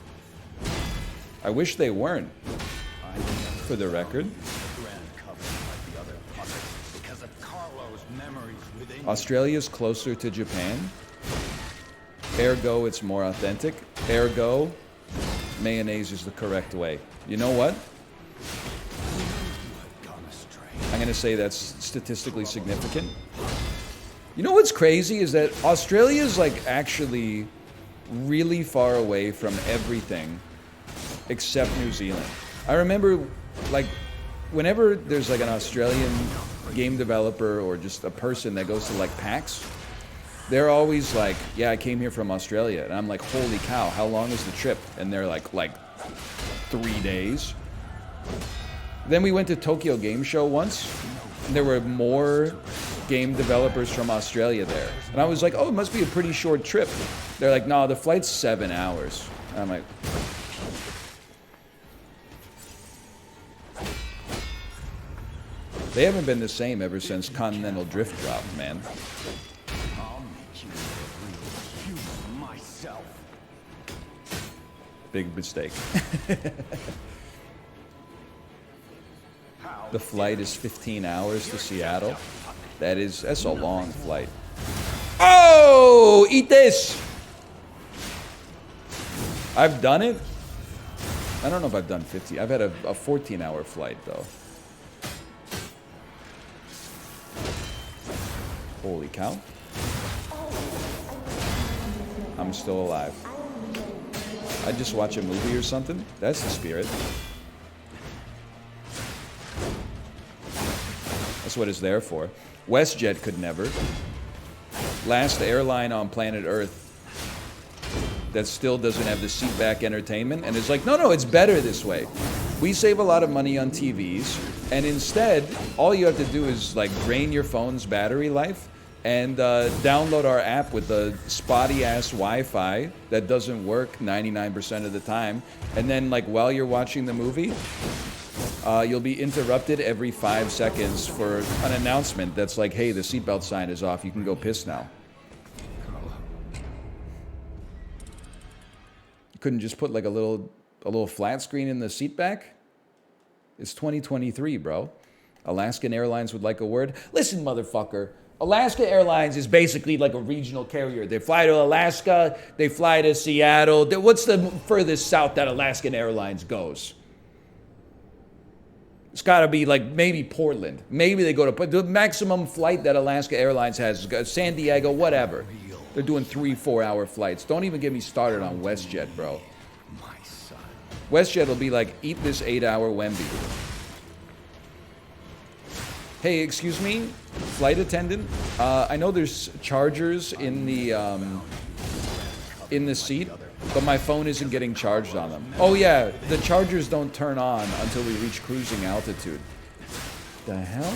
I wish they weren't, for the record. Australia's closer to Japan. Ergo, it's more authentic. Ergo, mayonnaise is the correct way. You know what? I'm going to say that's statistically significant. You know what's crazy is that Australia's like actually really far away from everything except New Zealand. I remember like whenever there's like an Australian game developer or just a person that goes to like PAX, they're always like, yeah, I came here from Australia. And I'm like, holy cow, how long is the trip? And they're like 3 days. Then we went to Tokyo Game Show once, and there were more game developers from Australia there. And I was like, oh, it must be a pretty short trip. They're like, no, the flight's 7 hours. And I'm like... They haven't been the same ever since Continental Drift dropped, man. I'll make you a real human myself. Big mistake. The flight is 15 hours to Seattle. That's a long flight. Oh, eat this! I've done it. I don't know if I've done 50. I've had a 14-hour flight, though. Holy cow. I'm still alive. I just watch a movie or something. That's the spirit. That's what it's there for. WestJet could never. Last airline on planet Earth that still doesn't have the seatback entertainment, and it's like, no, it's better this way. We save a lot of money on TVs, and instead, all you have to do is like drain your phone's battery life and download our app with the spotty-ass Wi-Fi that doesn't work 99% of the time, and then like while you're watching the movie, you'll be interrupted every 5 seconds for an announcement that's like, hey, the seatbelt sign is off, you can go piss now. You couldn't just put like a little flat screen in the seat back? It's 2023, bro. Alaskan Airlines would like a word. Listen, motherfucker. Alaska Airlines is basically like a regional carrier. They fly to Alaska, they fly to Seattle. What's the furthest south that Alaskan Airlines goes? It's got to be like maybe Portland. Maybe they go to the maximum flight that Alaska Airlines has is San Diego, whatever. They're doing 3-4 hour flights. Don't even get me started on WestJet, bro. WestJet will be like, eat this 8-hour Wemby. Hey, excuse me, flight attendant. I know there's chargers in the seat, but my phone isn't getting charged on them. Oh yeah, the chargers don't turn on until we reach cruising altitude. The hell?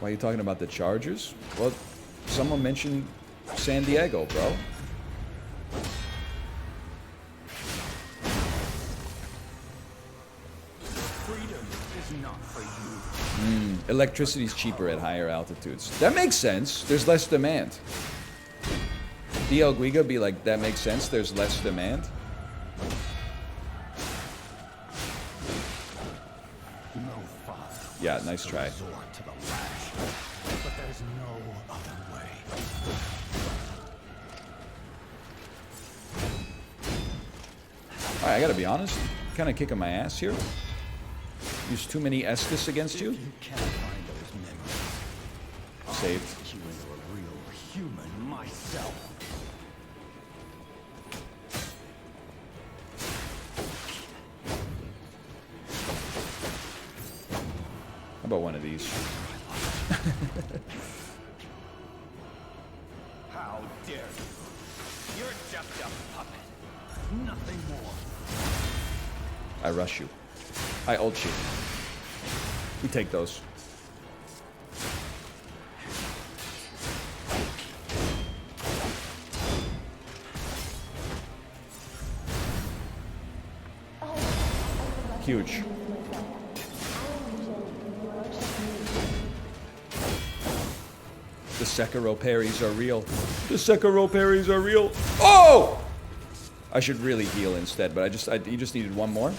Why are you talking about the chargers? Well, someone mentioned San Diego, bro. Freedom is not for you. Electricity's cheaper at higher altitudes. That makes sense. There's less demand. DL Guiga be like, that makes sense. There's less demand. No father. Yeah, nice try. Resort to the lash. But there's no other way. All right, I gotta be honest. Kind of kicking my ass here. Use too many Estus against you. You can't find those saved. You into a real human myself. How about one of these? How dare you? You're just a puppet. Nothing more. I rush you. I ult you. We take those. Huge. The Sekiro parries are real. The Sekiro parries are real. Oh! I should really heal instead, but you just needed one more.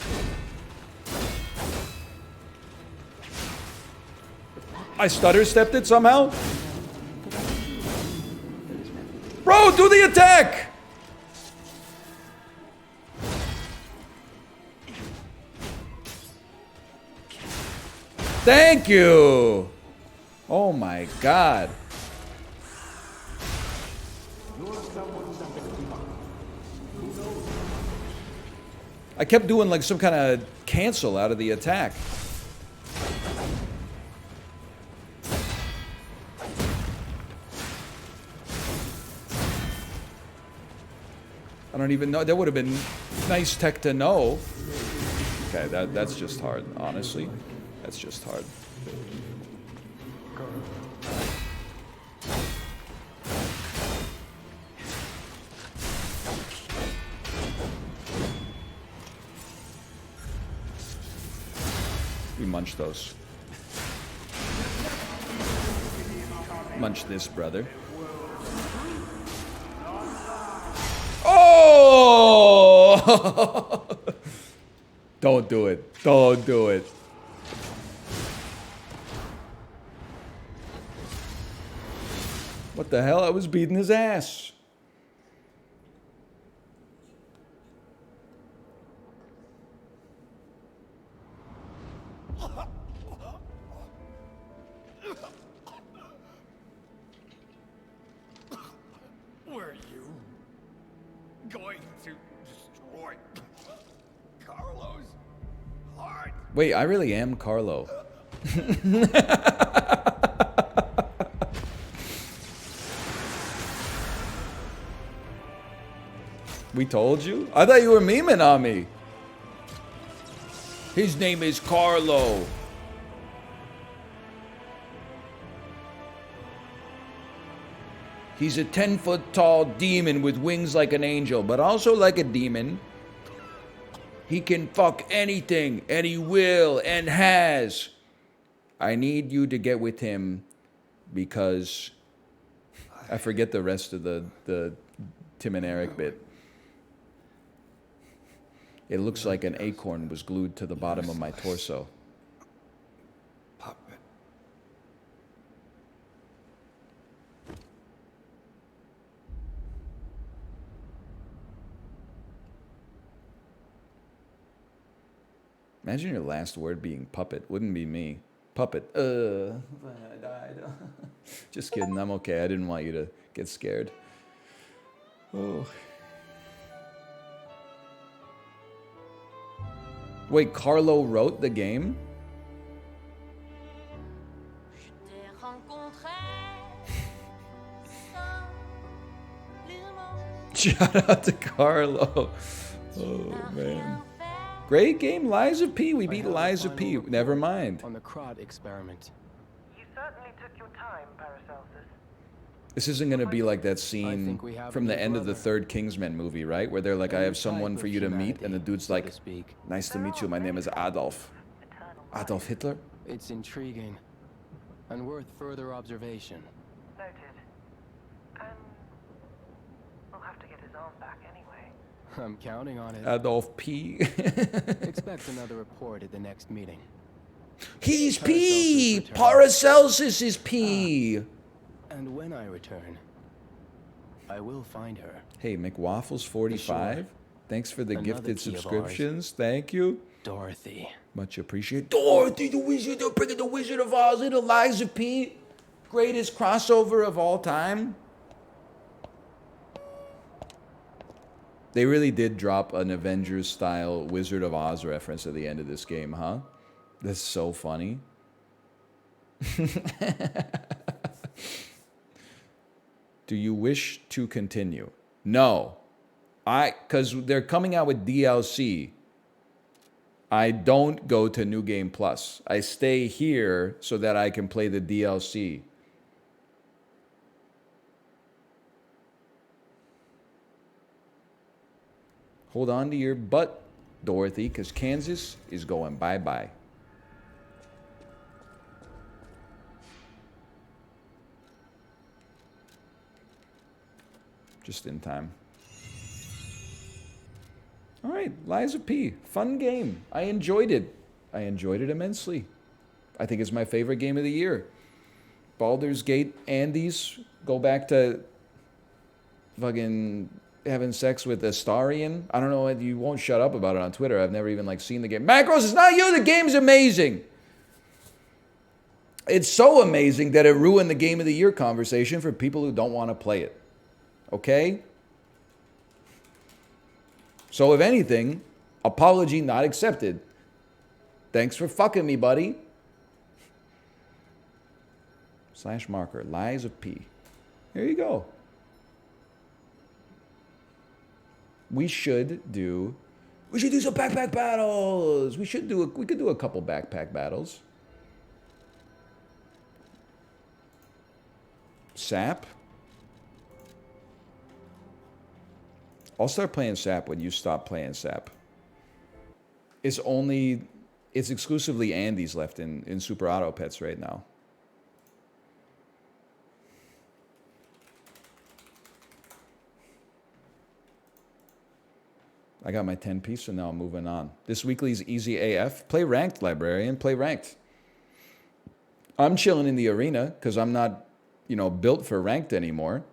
I stutter stepped it somehow. Bro, do the attack! Thank you! Oh my god. I kept doing like some kind of cancel out of the attack. I don't even know. That would have been nice tech to know. Okay, that's just hard, honestly. That's just hard. We munch those. Munch this, brother. Oh! Don't do it. Don't do it. What the hell? I was beating his ass. Were you going to destroy Carlo's heart? Wait, I really am Carlo. We told you? I thought you were memeing on me. His name is Carlo. He's a 10-foot-tall demon with wings like an angel, but also like a demon. He can fuck anything, and he will, and has. I need you to get with him because I forget the rest of the Tim and Eric bit. It looks like an acorn was glued to the bottom of my torso. Puppet. Imagine your last word being puppet. Wouldn't be me. Puppet. I died. Just kidding. I'm okay. I didn't want you to get scared. Oh. Wait, Carlo wrote the game? Shout out to Carlo. Oh, man. Great game, Liza P. We beat Liza P. Never mind. On the Crod experiment. You certainly took your time, Paracelsus. This isn't going to be like that scene from the end of the third Kingsman movie, right? Where they're like, I have someone for you to meet, and the dude's like, nice to meet you, my name is Adolf. Adolf Hitler? It's intriguing and worth further observation. Noted. And we'll have to get his arm back anyway. I'm counting on it. Adolf P. Expect another report at the next meeting. He's P! Paracelsus is P! And when I return, I will find her. Hey, McWaffles45. Sure. Thanks for the Another gifted key of subscriptions. Thank you. Dorothy. Much appreciated. Dorothy the Wizard, they're bringing the Wizard of Oz in Eliza P. Greatest crossover of all time? They really did drop an Avengers-style Wizard of Oz reference at the end of this game, huh? That's so funny. Do you wish to continue? No. Because they're coming out with DLC. I don't go to New Game Plus. I stay here so that I can play the DLC. Hold on to your butt, Dorothy, because Kansas is going bye-bye. Just in time. All right, Liza P. Fun game. I enjoyed it. I enjoyed it immensely. I think it's my favorite game of the year. Baldur's Gate Andes. Go back to fucking having sex with Astarion. I don't know, you won't shut up about it on Twitter. I've never even seen the game. Macros, it's not you. The game's amazing. It's so amazing that it ruined the game of the year conversation for people who don't want to play it. Okay? So if anything, apology not accepted. Thanks for fucking me, buddy. /marker, Lies of P. There you go. We should do some backpack battles. We could do a couple backpack battles. Sap. I'll start playing Sap when you stop playing Sap. It's exclusively Andes left in Super Auto Pets right now. I got my 10 piece, so now I'm moving on. This weekly's easy AF. Play ranked, librarian. Play ranked. I'm chilling in the arena because I'm not, built for ranked anymore.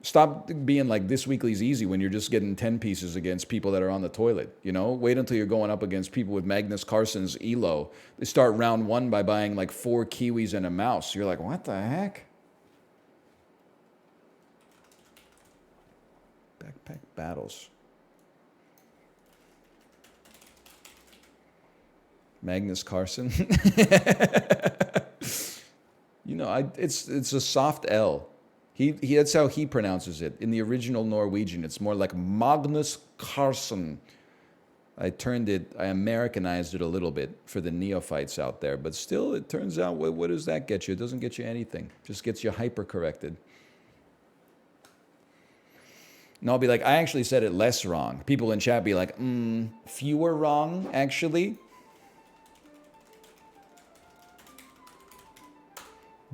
Stop being like this weekly's easy when you're just getting 10 pieces against people that are on the toilet. Wait until you're going up against people with Magnus Carlsen's ELO. They start round 1 by buying like 4 kiwis and a mouse. You're like, what the heck? Backpack battles. Magnus Carlsen. It's a soft L. He that's how he pronounces it. In the original Norwegian, it's more like Magnus Carlsen. I Americanized it a little bit for the neophytes out there, but still, it turns out, what does that get you? It doesn't get you anything. It just gets you hyper-corrected. And I'll be like, I actually said it less wrong. People in chat be like, fewer wrong, actually.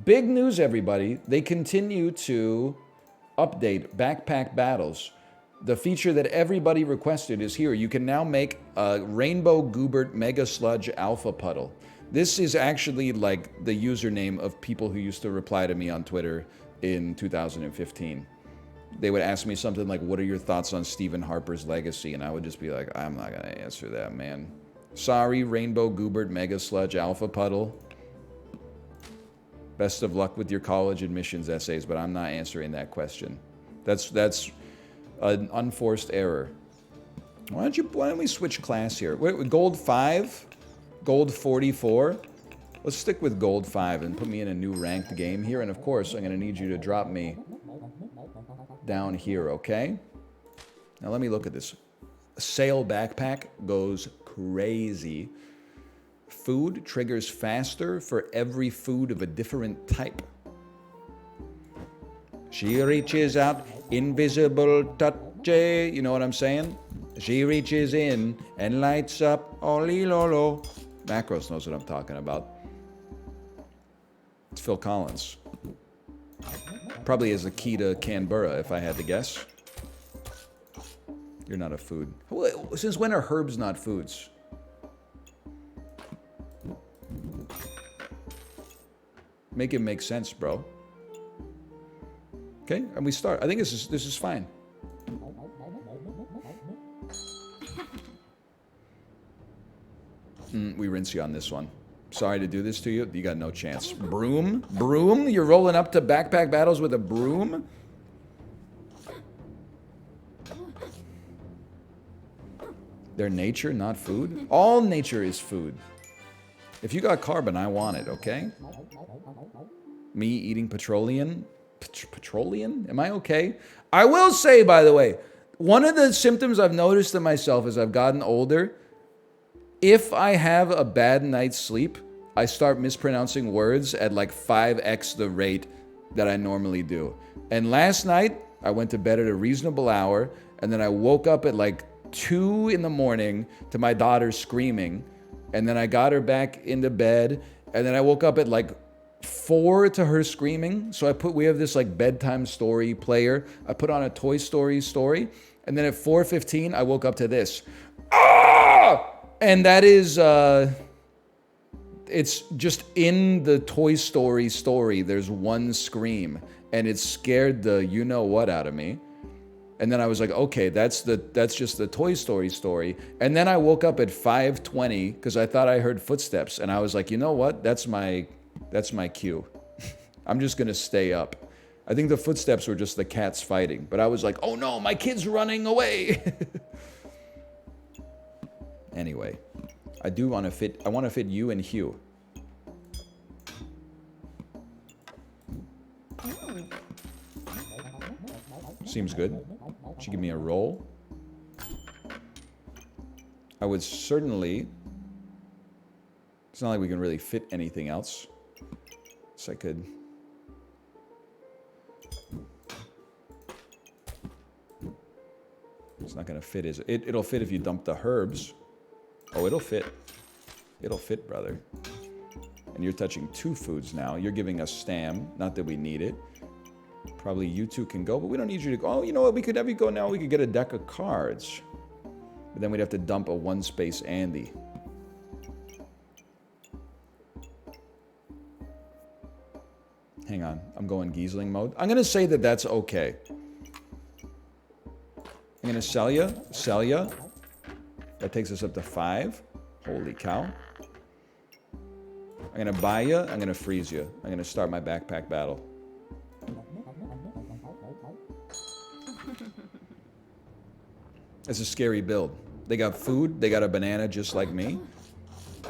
Big news, everybody. They continue to update Backpack Battles. The feature that everybody requested is here. You can now make a Rainbow Goobert Mega Sludge Alpha Puddle. This is actually like the username of people who used to reply to me on Twitter in 2015. They would ask me something like, what are your thoughts on Stephen Harper's legacy? And I would just be like, I'm not going to answer that, man. Sorry, Rainbow Goobert Mega Sludge Alpha Puddle. Best of luck with your college admissions essays, but I'm not answering that question. That's an unforced error. Why don't we switch class here? Wait, gold 5? Gold 44? Let's stick with gold 5 and put me in a new ranked game here. And of course, I'm going to need you to drop me down here, okay? Now let me look at this. Sail backpack goes crazy. Food triggers faster for every food of a different type. She reaches out, invisible touch. You know what I'm saying? She reaches in and lights up. Oli lolo. Macros knows what I'm talking about. It's Phil Collins. Probably is the key to Canberra, if I had to guess. You're not a food. Since when are herbs not foods? Make it make sense, bro. Okay, and we start. I think this is fine. We rinse you on this one. Sorry to do this to you. You got no chance. Broom? Broom? You're rolling up to backpack battles with a broom? They're nature, not food? All nature is food. If you got carbon, I want it, okay? Me eating petroleum? Petroleum? Am I okay? I will say, by the way, one of the symptoms I've noticed in myself as I've gotten older, if I have a bad night's sleep, I start mispronouncing words at like 5x the rate that I normally do. And last night, I went to bed at a reasonable hour, and then I woke up at like 2 in the morning to my daughter screaming, and then I got her back into bed, and then I woke up at like 4 to her screaming. So we have this like bedtime story player. I put on a Toy Story story, and then at 4:15 I woke up to this. Ah! And that is it's just in the Toy Story story, there's one scream, and it scared the you know what out of me. And then I was like, okay, that's just the Toy Story story. And then I woke up at 5:20 because I thought I heard footsteps, and I was like, you know what? That's my cue. I'm just gonna stay up. I think the footsteps were just the cats fighting, but I was like, oh no, my kid's running away. Anyway, I want to fit you and Hugh. Seems good. Should give me a roll. I would certainly... It's not like we can really fit anything else. So I could... It's not going to fit, is it? It'll fit if you dump the herbs. Oh, it'll fit. It'll fit, brother. And you're touching 2 foods now. You're giving us stam. Not that we need it. Probably you two can go, but we don't need you to go. Oh, you know what? We could have you go now. We could get a deck of cards. But then we'd have to dump a 1-space Andy. Hang on. I'm going Giesling mode. I'm going to say that that's okay. I'm going to sell ya. Sell ya. That takes us up to 5. Holy cow. I'm going to buy ya. I'm going to freeze ya. I'm going to start my backpack battle. It's a scary build. They got food. They got a banana just like me.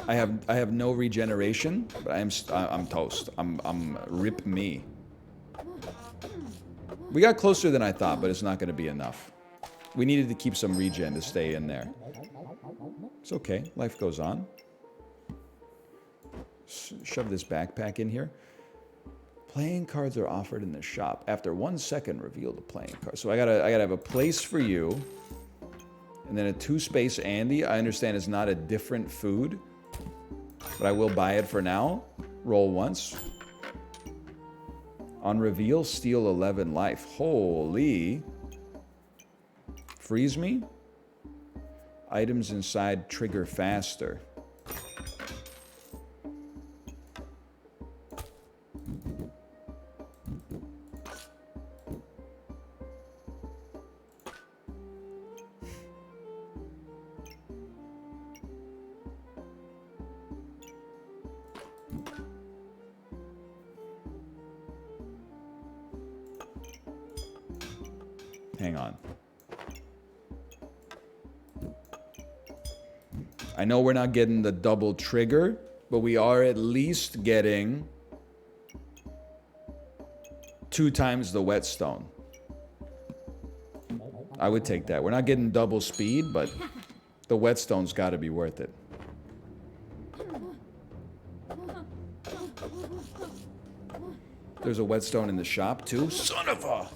I have no regeneration, but I'm toast. I'm rip me. We got closer than I thought, but it's not going to be enough. We needed to keep some regen to stay in there. It's okay. Life goes on. Shove this backpack in here. Playing cards are offered in the shop. After 1 second, reveal the playing card. So I gotta have a place for you. And then a 2-space Andy. I understand it's not a different food, but I will buy it for now. Roll once. On reveal, steal 11 life. Holy. Freeze me. Items inside trigger faster. Hang on. I know we're not getting the double trigger, but we are at least getting 2 times the whetstone. I would take that. We're not getting double speed, but the whetstone's got to be worth it. There's a whetstone in the shop, too. Son of a...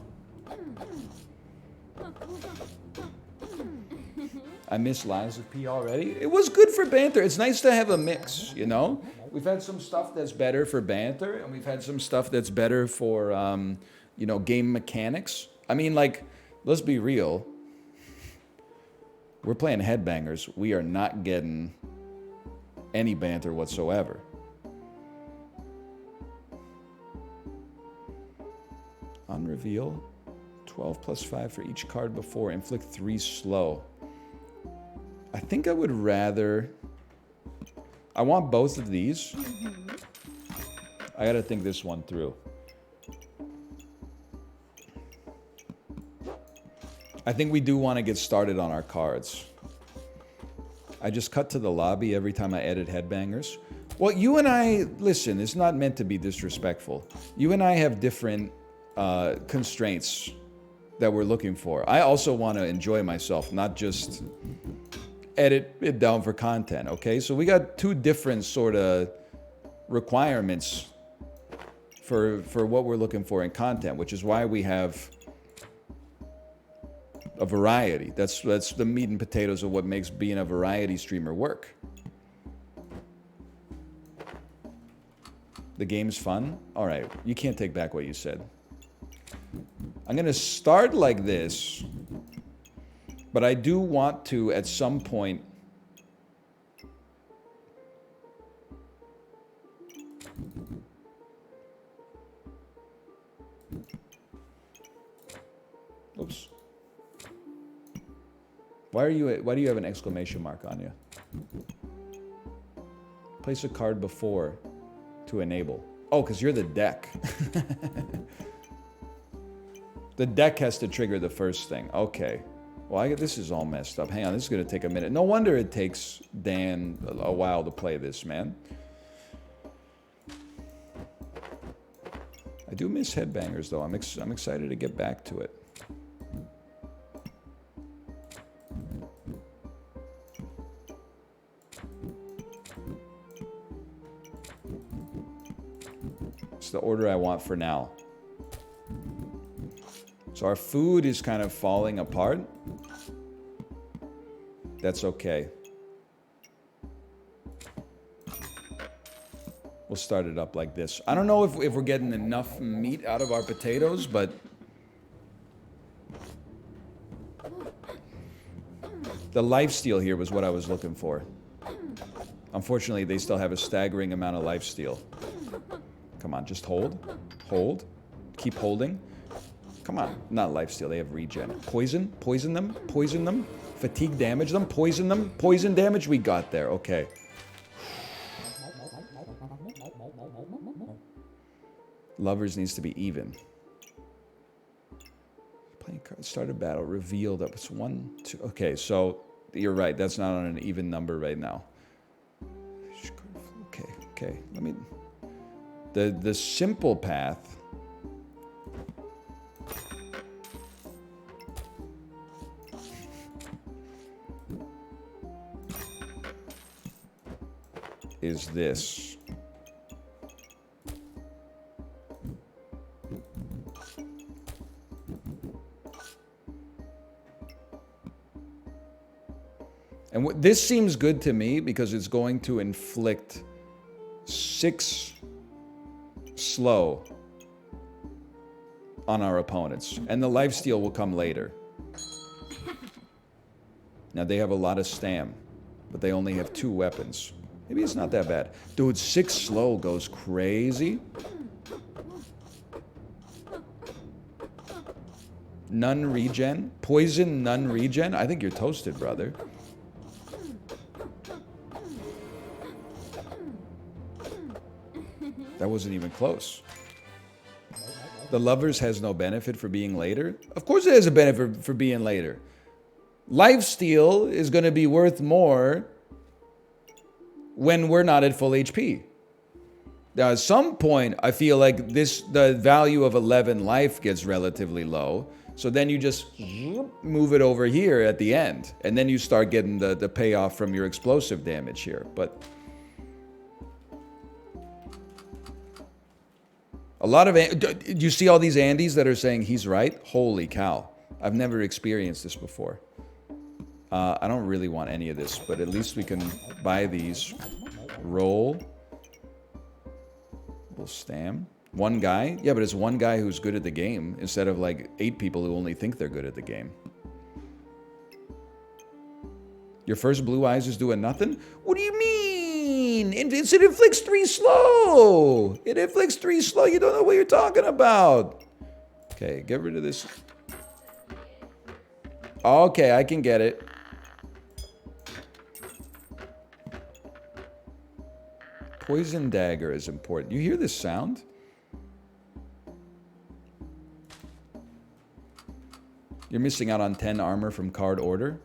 I miss Lies of P already. It was good for banter. It's nice to have a mix, you know? We've had some stuff that's better for banter, and we've had some stuff that's better for, you know, game mechanics. I mean, like, let's be real. We're playing headbangers. We are not getting any banter whatsoever. On reveal, 12 plus 5 for each card before. Inflict 3 slow. I think I would rather I want both of these. I gotta think this one through. I think we do want to get started on our cards. I just cut to the lobby every time I edit Headbangers. Well, you and I, listen, it's not meant to be disrespectful. You and I have different constraints that we're looking for. I also want to enjoy myself, not just edit it down for content, okay? So we got two different sort of requirements for what we're looking for in content, which is why we have a variety. That's the meat and potatoes of what makes being a variety streamer work. The game's fun? All right, you can't take back what you said. I'm gonna start like this, but I do want to, at some point, oops. Why do you have an exclamation mark on you? Place a card before to enable. Oh, because you're the deck. The deck has to trigger the first thing. Okay. Well, this is all messed up. Hang on, this is going to take a minute. No wonder it takes Dan a while to play this, man. I do miss Headbangers, though. I'm excited to get back to it. It's the order I want for now. So our food is kind of falling apart. That's okay. We'll start it up like this. I don't know if we're getting enough meat out of our potatoes, but the lifesteal here was what I was looking for. Unfortunately, they still have a staggering amount of lifesteal. Come on, just hold. Hold. Keep holding. Come on, not lifesteal, they have regen. Poison? Poison them? Poison them? Fatigue damage them? Poison them? Poison damage? We got there, okay. Lovers needs to be even. Playing cards, start a battle, revealed up. It's 1, 2. Okay, so you're right, that's not on an even number right now. Okay, let me... The simple path is this. And this seems good to me because it's going to inflict 6 slow on our opponents. And the lifesteal will come later. Now they have a lot of stam, but they only have 2 weapons. Maybe it's not that bad. Dude, 6 slow goes crazy. None regen. Poison, none regen. I think you're toasted, brother. That wasn't even close. The Lovers has no benefit for being later. Of course it has a benefit for being later. Lifesteal is going to be worth more when we're not at full HP. Now, at some point, I feel like the value of 11 life gets relatively low. So then you just move it over here at the end. And then you start getting the payoff from your explosive damage here. But a lot of... You see all these Andys that are saying he's right? Holy cow. I've never experienced this before. I don't really want any of this, but at least we can buy these. Roll. We'll stam. One guy? Yeah, but it's one guy who's good at the game instead of like 8 people who only think they're good at the game. Your first blue eyes is doing nothing? What do you mean? It inflicts 3 slow. It inflicts 3 slow. You don't know what you're talking about. Okay, get rid of this. Okay, I can get it. Poison dagger is important. You hear this sound? You're missing out on 10 armor from card order.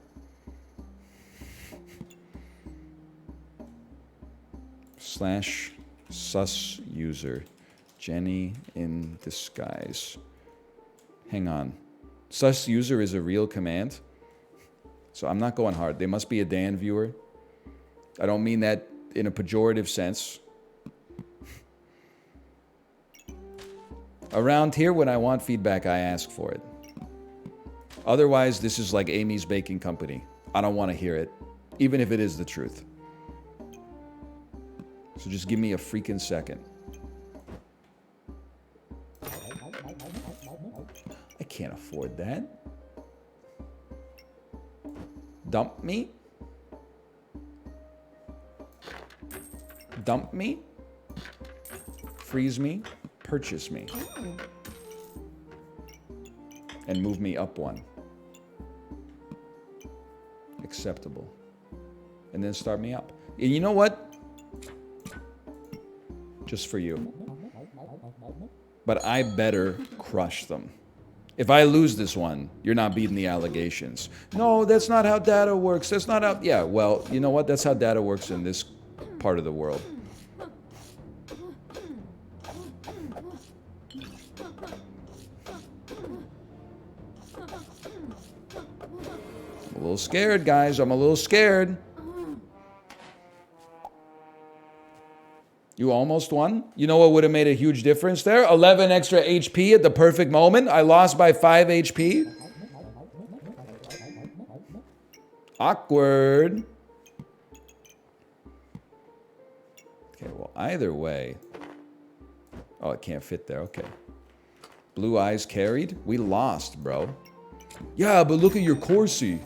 Slash sus user. Jenny in disguise. Hang on. Sus user is a real command. So I'm not going hard. They must be a Dan viewer. I don't mean that in a pejorative sense. Around here, when I want feedback, I ask for it. Otherwise, this is like Amy's Baking Company. I don't want to hear it, even if it is the truth. So just give me a freaking second. I can't afford that. Dump me? Dump me? Freeze me? Purchase me? And move me up one. Acceptable. And then start me up. And you know what? Just for you. But I better crush them. If I lose this one, you're not beating the allegations. No, that's not how data works. That's not how... Yeah, well, you know what? That's how data works in this part of the world. I'm a little scared, guys. I'm a little scared. You almost won? You know what would have made a huge difference there? 11 extra HP at the perfect moment. I lost by 5 HP. Awkward. Okay, well, either way. Oh, it can't fit there. Okay. Blue eyes carried? We lost, bro. Yeah, but look at your Corsi.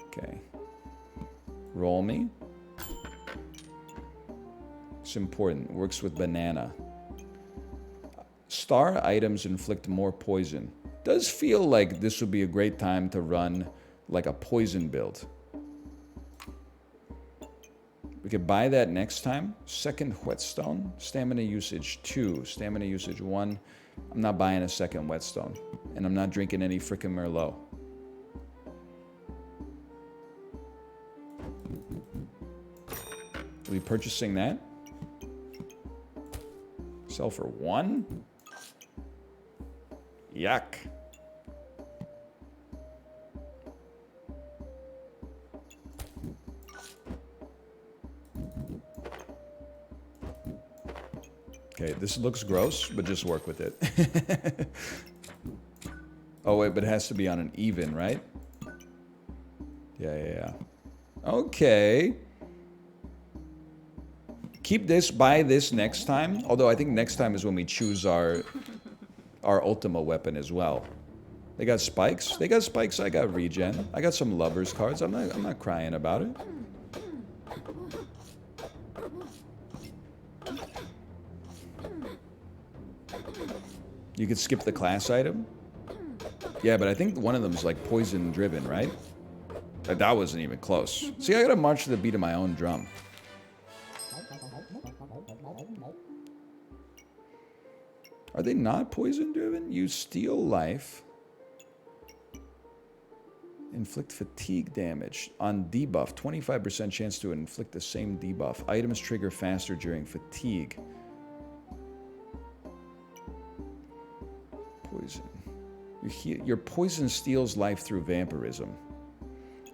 Okay. Roll me. It's important. Works with banana. Star items inflict more poison. Does feel like this would be a great time to run like a poison build. We could buy that next time. Second whetstone. Stamina usage 2. Stamina usage 1. I'm not buying a second whetstone. And I'm not drinking any frickin' Merlot. Are we purchasing that? Sell for 1? Yuck. Okay, this looks gross, but just work with it. Oh, wait, but it has to be on an even, right? Yeah. Okay. Keep this, buy this next time. Although I think next time is when we choose our Ultima weapon as well. They got spikes. They got spikes. I got regen. I got some lovers cards. I'm not crying about it. You could skip the class item. Yeah, but I think one of them is like poison driven, right? Like that wasn't even close. See, I gotta march to the beat of my own drum. Are they not poison driven? Use steal life. Inflict fatigue damage. On debuff, 25% chance to inflict the same debuff. Items trigger faster during fatigue. Poison. Your poison steals life through vampirism.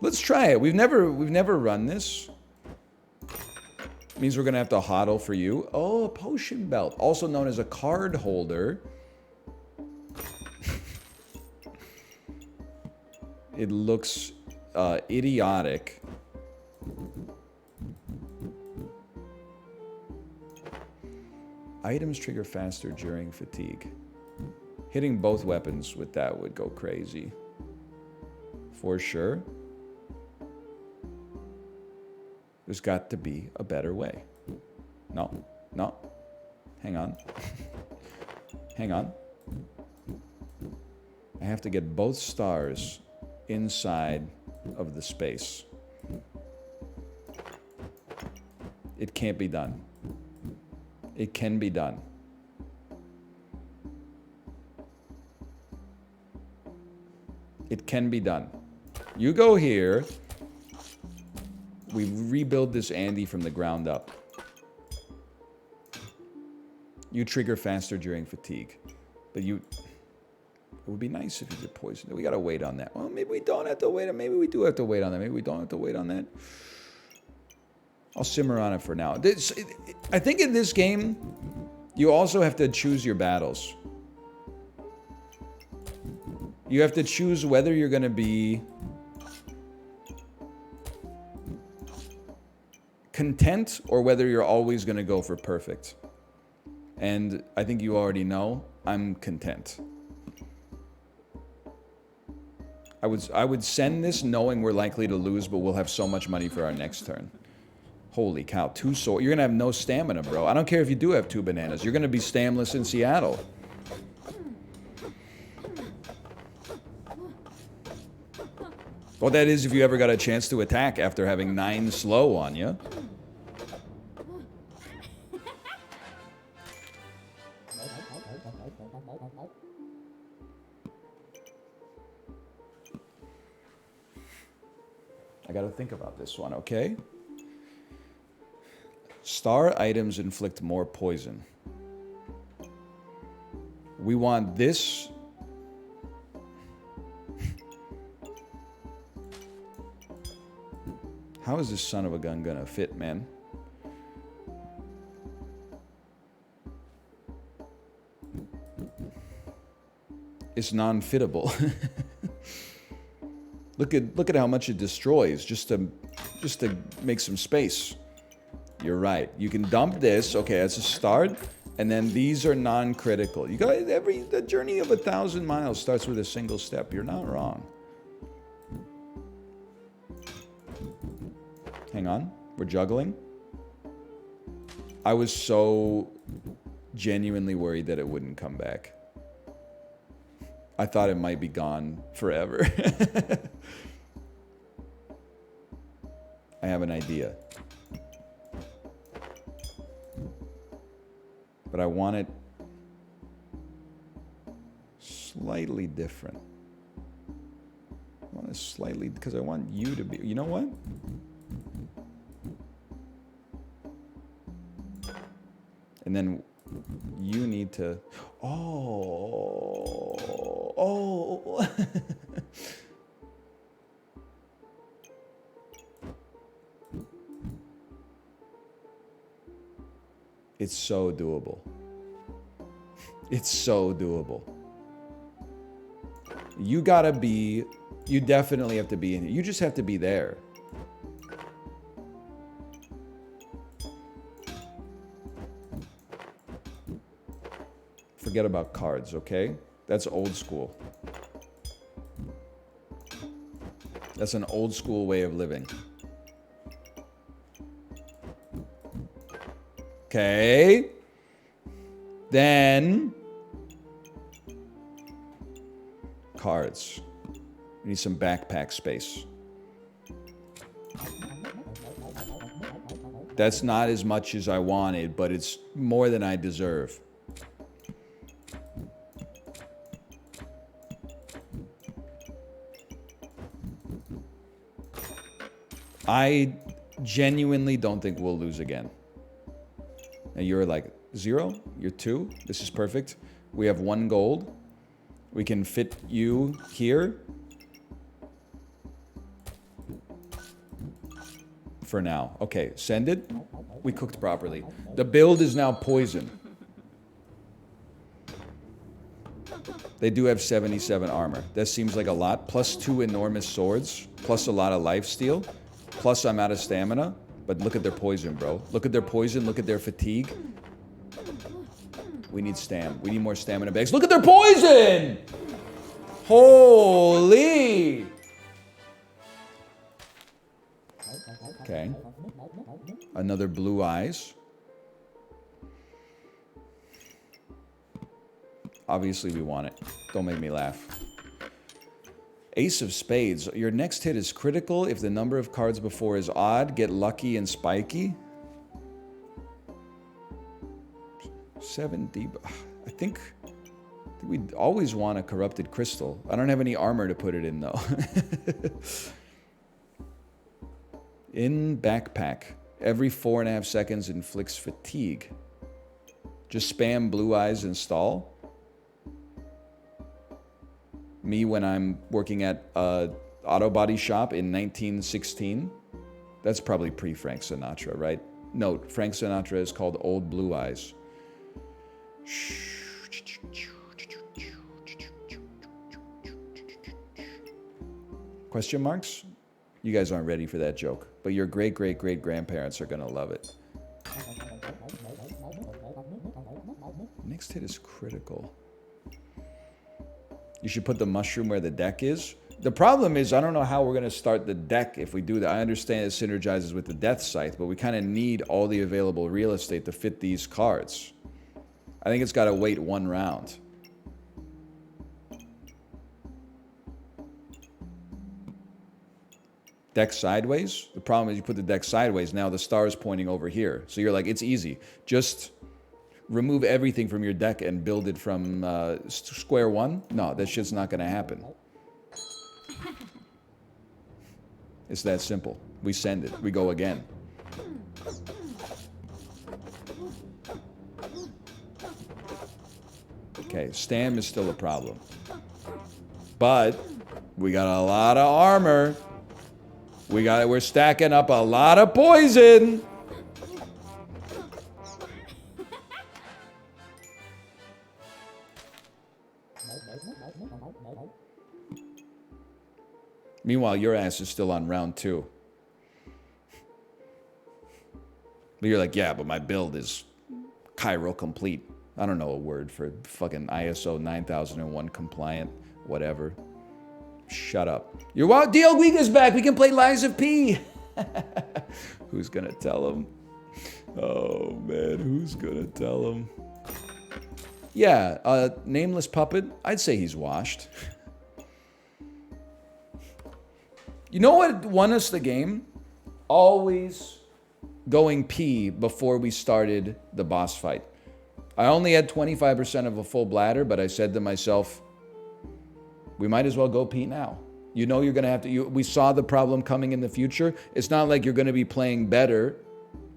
Let's try it. We've never run this. Means we're gonna have to hodl for you. Oh, a potion belt, also known as a card holder. It looks idiotic. Items trigger faster during fatigue. Hitting both weapons with that would go crazy. For sure. There's got to be a better way. No. Hang on. Hang on. I have to get both stars inside of the space. It can't be done. It can be done. It can be done. You go here. We rebuild this Andy from the ground up. You trigger faster during fatigue. But you... It would be nice if you could poison it. We gotta wait on that. Well, maybe we don't have to wait on... Maybe we do have to wait on that. Maybe we don't have to wait on that. I'll simmer on it for now. I think in this game, you also have to choose your battles. You have to choose whether you're gonna be... content or whether you're always gonna go for perfect. And I think you already know, I'm content. I would send this knowing we're likely to lose, but we'll have so much money for our next turn. Holy cow, 2 swords. You're gonna have no stamina, bro. I don't care if you do have 2 bananas. You're gonna be stamless in Seattle. Well, that is if you ever got a chance to attack after having 9 slow on you. I gotta think about this one, okay? Star items inflict more poison. We want this. How is this son of a gun gonna fit, man? It's non-fittable. Look at how much it destroys just to make some space. You're right. You can dump this. Okay, that's a start. And then these are non-critical. You got the journey of 1,000 miles starts with a single step. You're not wrong. Hang on. We're juggling. I was so genuinely worried that it wouldn't come back. I thought it might be gone forever. I have an idea. But I want it slightly different. I want it slightly, because I want you to be, you know what? And then you need to, oh. It's so doable. It's so doable. You definitely have to be in here. You just have to be there. Forget about cards, okay? That's old school. That's an old school way of living. Okay. Then cards. We need some backpack space. That's not as much as I wanted, but it's more than I deserve. I genuinely don't think we'll lose again. And you're like 0, you're 2. This is perfect. We have 1 gold. We can fit you here. For now. Okay, send it. We cooked properly. The build is now poison. They do have 77 armor. That seems like a lot. Plus 2 enormous swords. Plus a lot of lifesteal. Plus I'm out of stamina. But look at their poison, bro. Look at their poison. Look at their fatigue. We need stam. We need more stamina bags. Look at their poison! Holy! Okay. Another blue eyes. Obviously we want it. Don't make me laugh. Ace of Spades. Your next hit is critical if the number of cards before is odd. Get lucky and spiky. 7 deep. I think we'd always want a corrupted crystal. I don't have any armor to put it in, though. In backpack. Every 4.5 seconds inflicts fatigue. Just spam blue eyes install. Me when I'm working at a auto body shop in 1916. That's probably pre-Frank Sinatra, right? Note, Frank Sinatra is called Old Blue Eyes. Question marks? You guys aren't ready for that joke, but your great-great-great-grandparents are gonna love it. Next hit is critical. You should put the mushroom where the deck is. The problem is, I don't know how we're going to start the deck if we do that. I understand it synergizes with the Death Scythe, but we kind of need all the available real estate to fit these cards. I think it's got to wait 1 round. Deck sideways? The problem is you put the deck sideways, now the star is pointing over here. So you're like, it's easy. Just remove everything from your deck and build it from square one? No, that shit's not going to happen. It's that simple. We send it. We go again. Okay, Stam is still a problem. But we got a lot of armor. We're stacking up a lot of poison. Meanwhile, your ass is still on round 2. But you're like, yeah, but my build is Chiral complete. I don't know a word for fucking ISO 9001 compliant, whatever. Shut up. Your wild DL Week is back. We can play Lies of P. Who's gonna tell him? Oh man, who's gonna tell him? Yeah, nameless puppet. I'd say he's washed. You know what won us the game? Always going P before we started the boss fight. I only had 25% of a full bladder, but I said to myself, we might as well go P now. You know you're going to have to... we saw the problem coming in the future. It's not like you're going to be playing better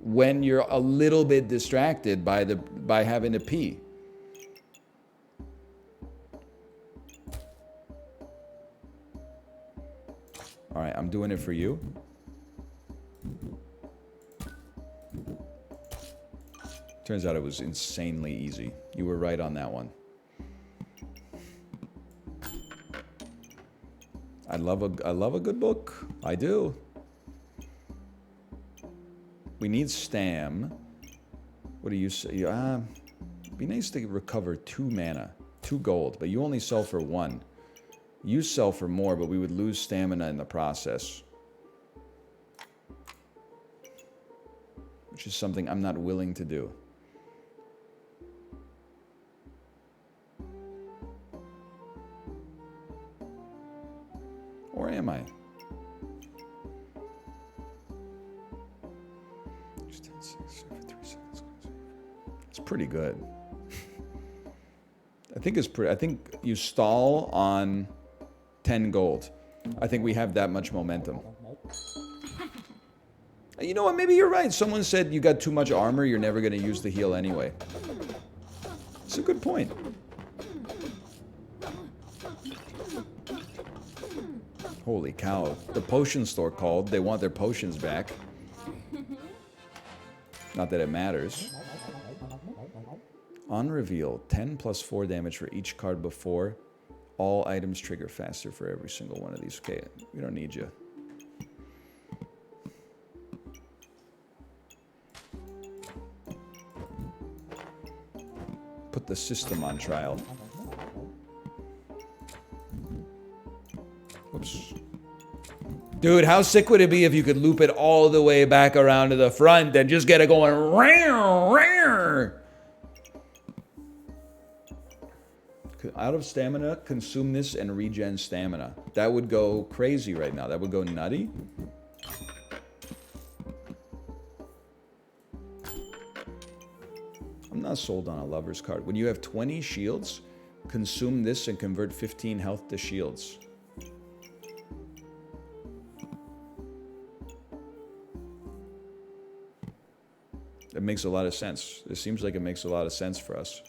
when you're a little bit distracted by having to pee. All right, I'm doing it for you. Turns out it was insanely easy. You were right on that one. I love a good book. I do. We need Stam. What do you say? Be nice to recover 2 mana, 2 gold, but you only sell for 1. You sell for more, but we would lose stamina in the process. Which is something I'm not willing to do. Or am I? It's pretty good. I think you stall on 10 gold. I think we have that much momentum. You know what? Maybe you're right. Someone said you got too much armor. You're never going to use the heal anyway. It's a good point. Holy cow. The potion store called. They want their potions back. Not that it matters. On reveal, 10 plus 4 damage for each card before. All items trigger faster for every single one of these. Okay, we don't need you. Put the system on trial. Oops. Dude, how sick would it be if you could loop it all the way back around to the front and just get it going? Out of stamina, consume this and regen stamina. That would go crazy right now. That would go nutty. I'm not not sold on a lover's card. When you have 20 shields, consume this and convert 15 health to shields. It makes a lot of sense. It seems like it makes a lot of sense for us.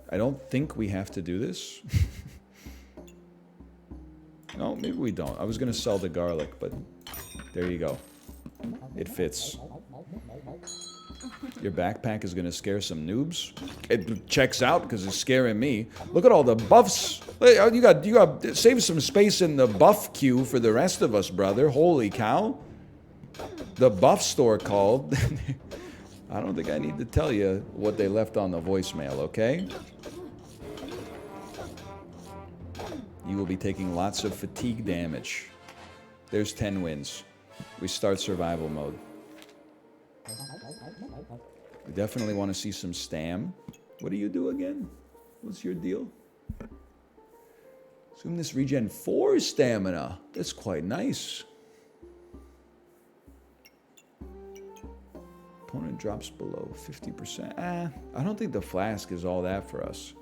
I don't think we have to do this. No, maybe we don't. I was going to sell the garlic, but there you go. It fits. Your backpack is going to scare some noobs. It checks out because it's scaring me. Look at all the buffs. You got save some space in the buff queue for the rest of us, brother. Holy cow. The buff store called. I don't think I need to tell you what they left on the voicemail, okay? You will be taking lots of fatigue damage. There's 10 wins. We start survival mode. We definitely want to see some stam. What do you do again? What's your deal? Assume this regen 4 stamina. That's quite nice. Opponent drops below 50%. I don't think the flask is all that for us.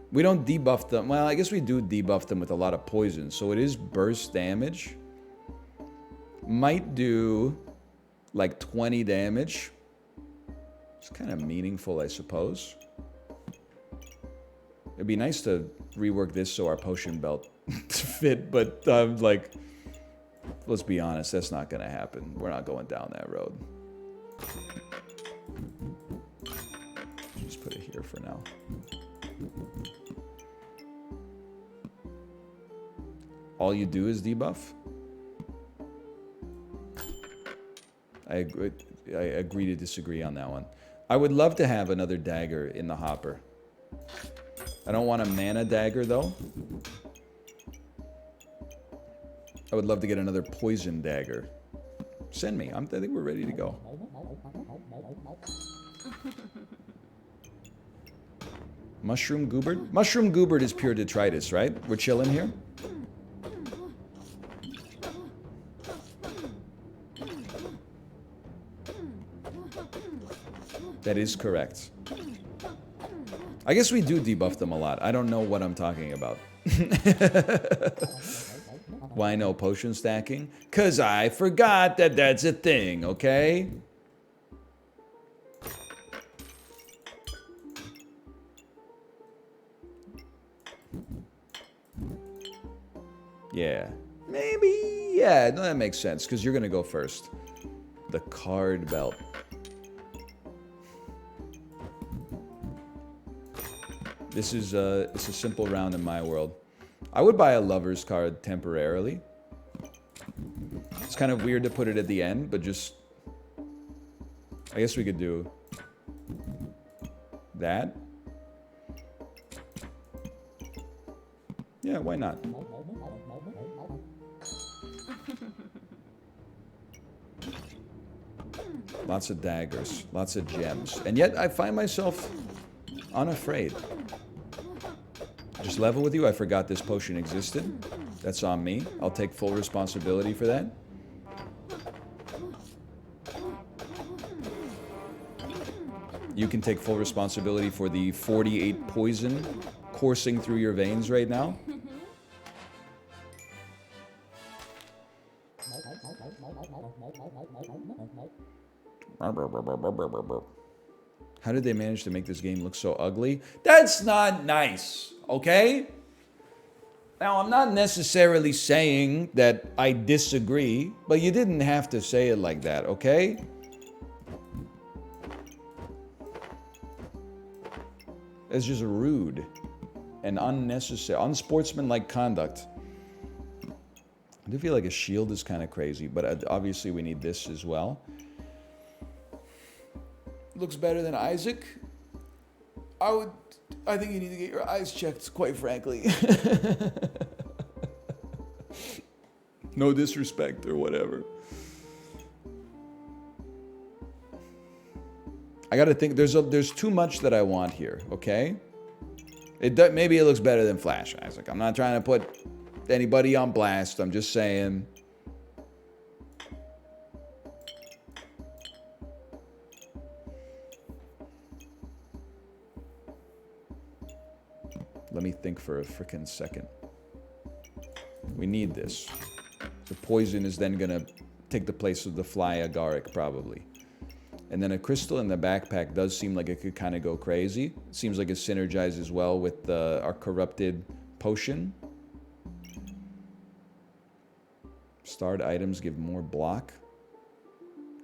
We don't debuff them. Well, I guess we do debuff them with a lot of poison. So it is burst damage. Might do like 20 damage. It's kind of meaningful, I suppose. It'd be nice to rework this so our potion belt fit, but like, let's be honest, that's not going to happen. We're not going down that road. Just put it here for now. All you do is debuff? I agree to disagree on that one. I would love to have another dagger in the hopper. I don't want a mana dagger, though. I would love to get another poison dagger. Send me. I think we're ready to go. Mushroom Goobert? Mushroom Goobert is pure detritus, right? We're chilling here? That is correct. I guess we do debuff them a lot. I don't know what I'm talking about. Why no potion stacking? 'Cause I forgot that that's a thing, okay? Yeah. Maybe. Yeah, no, that makes sense, because you're going to go first. The card belt. This is it's a simple round in my world. I would buy a lover's card temporarily. It's kind of weird to put it at the end, but just... I guess we could do... that. Yeah, why not? Lots of daggers, lots of gems. And yet I find myself unafraid. Just level with you, I forgot this potion existed. That's on me. I'll take full responsibility for that. You can take full responsibility for the 48 poison coursing through your veins right now. How did they manage to make this game look so ugly? That's not nice, okay? Now, I'm not necessarily saying that I disagree, but you didn't have to say it like that, okay? It's just rude and unnecessary, unsportsmanlike conduct. I do feel like a shield is kind of crazy, but obviously we need this as well. Looks better than Isaac. I think you need to get your eyes checked, quite frankly. No disrespect or whatever. I gotta think, there's too much that I want here, okay? Maybe it looks better than Flash, Isaac. I'm not trying to put anybody on blast. I'm just saying. Let me think for a freaking second. We need this. The poison is then going to take the place of the fly agaric, probably. And then a crystal in the backpack does seem like it could kind of go crazy. It seems like it synergizes well with our corrupted potion. Starred items give more block.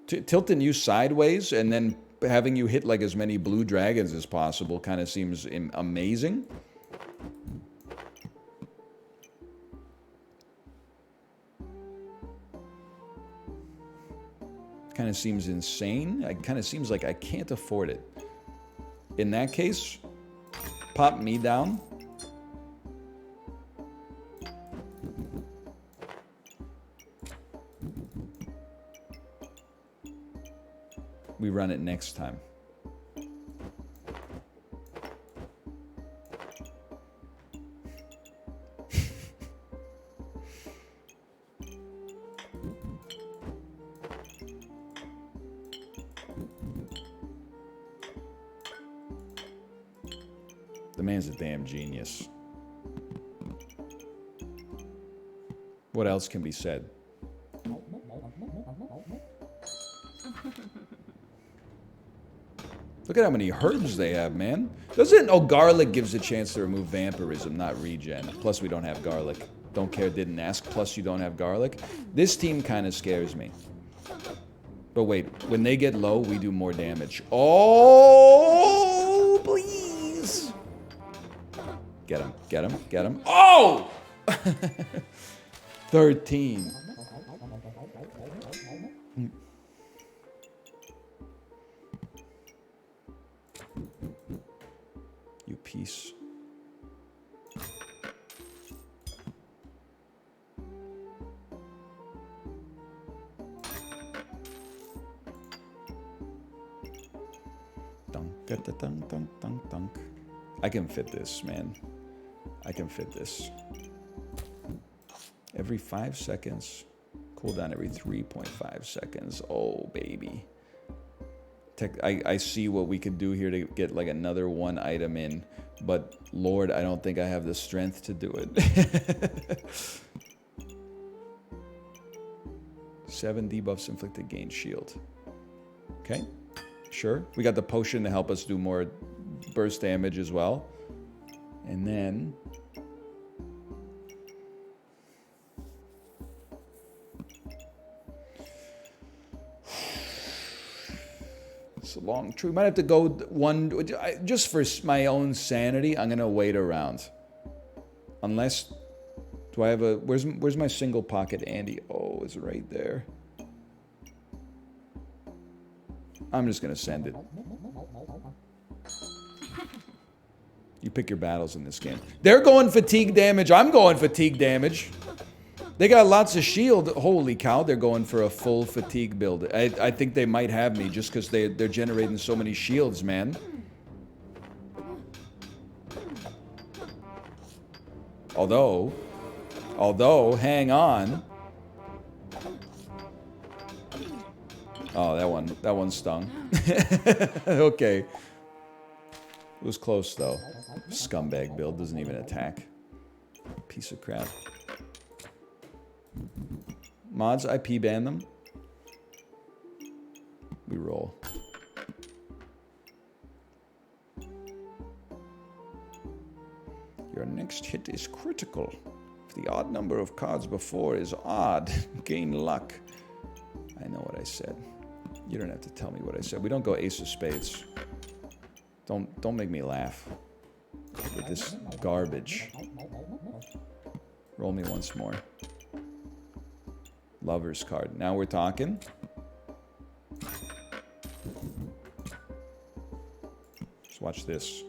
Tilting you sideways and then having you hit like as many blue dragons as possible kind of seems amazing. Kind of seems insane. It kind of seems like I can't afford it. In that case, pop me down. We run it next time. The man's a damn genius. What else can be said? Look at how many herbs they have, man. Doesn't... Oh, garlic gives a chance to remove vampirism, not regen. Plus, we don't have garlic. Don't care, didn't ask. Plus, you don't have garlic. This team kind of scares me. But wait, when they get low, we do more damage. Oh, please. Get him, get him, get him. Oh! 13. You piece. Dunk, dunk, dunk, dunk, dunk. I can fit this, man. I can fit this. Every 5 seconds. Cooldown every 3.5 seconds. Oh, baby. I see what we could do here to get like another 1 item in. But, Lord, I don't think I have the strength to do it. 7 debuffs inflicted, gain shield. Okay, sure. We got the potion to help us do more burst damage as well. And then... it's a long tree. Might have to go one... just for my own sanity, I'm going to wait around. Unless... do I have a... Where's my single pocket, Andy? Oh, it's right there. I'm just going to send it. You pick your battles in this game. They're going fatigue damage. I'm going fatigue damage. They got lots of shield. Holy cow, they're going for a full fatigue build. I think they might have me just because they're generating so many shields, man. Although, hang on. Oh, that one stung. Okay. It was close, though. Scumbag build, doesn't even attack. Piece of crap. Mods, IP ban them. We roll. Your next hit is critical. If the odd number of cards before is odd, gain luck. I know what I said. You don't have to tell me what I said. We don't go ace of spades. Don't make me laugh with this garbage. Roll me once more. Lover's card. Now we're talking. Let's watch this.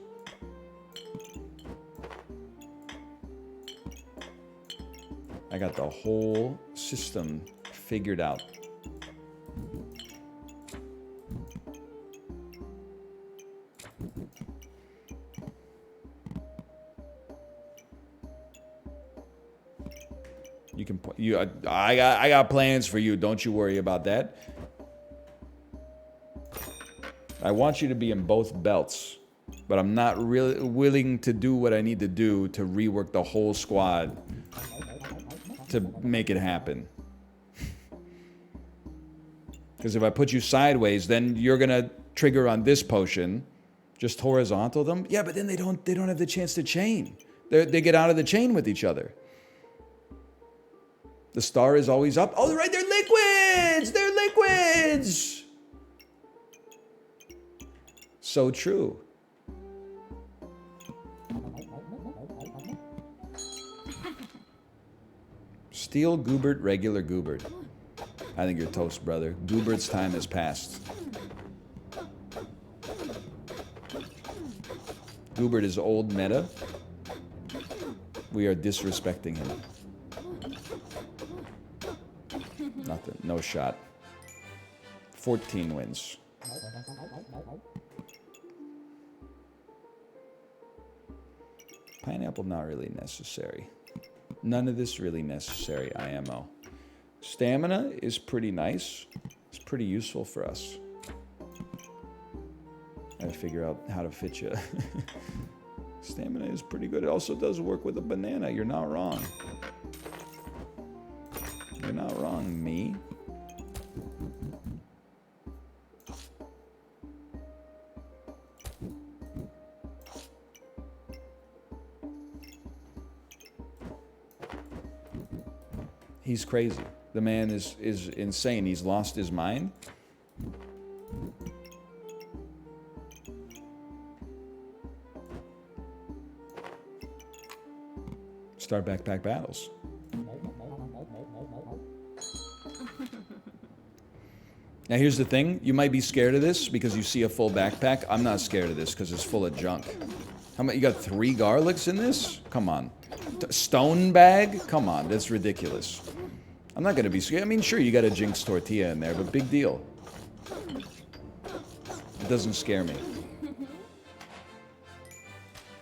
I got the whole system figured out. You can. I got plans for you. Don't you worry about that. I want you to be in both belts, but I'm not really willing to do what I need to do to rework the whole squad to make it happen. Because if I put you sideways, then you're gonna trigger on this potion, just horizontal them. Yeah, but then they don't have the chance to chain. They get out of the chain with each other. The star is always up. Oh, right, they're liquids. They're liquids. So true. Steel Goobert, regular Goobert. I think you're toast, brother. Goobert's time has passed. Goobert is old meta. We are disrespecting him. Nothing. No shot. 14 wins. Pineapple not really necessary. None of this really necessary, IMO. Stamina is pretty nice. It's pretty useful for us. Gotta figure out how to fit you. Stamina is pretty good. It also does work with a banana. You're not wrong. You're not wrong, me. He's crazy. The man is insane. He's lost his mind. Start backpack battles. Now here's the thing. You might be scared of this because you see a full backpack. I'm not scared of this because it's full of junk. How many? You got 3 garlics in this? Come on. Stone bag? Come on. That's ridiculous. I'm not going to be scared. I mean, sure, you got a Jinx tortilla in there, but big deal. It doesn't scare me.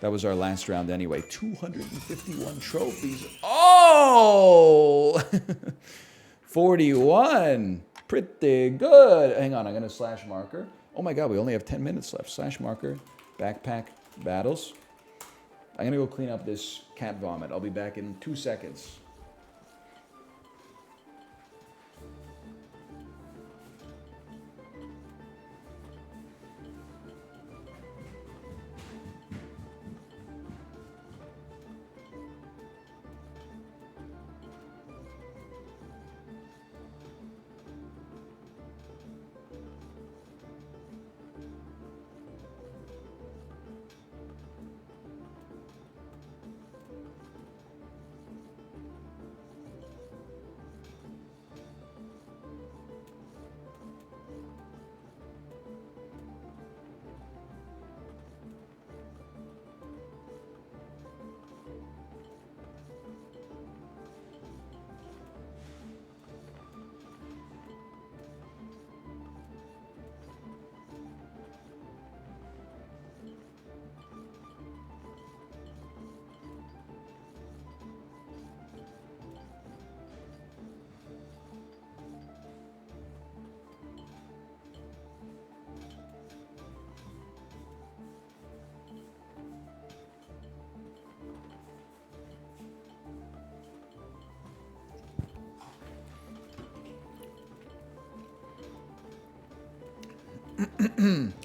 That was our last round anyway. 251 trophies. Oh! 41. Pretty good. Hang on, I'm going to slash marker. Oh my god, we only have 10 minutes left. Slash marker, backpack, battles. I'm going to go clean up this cat vomit. I'll be back in 2 seconds.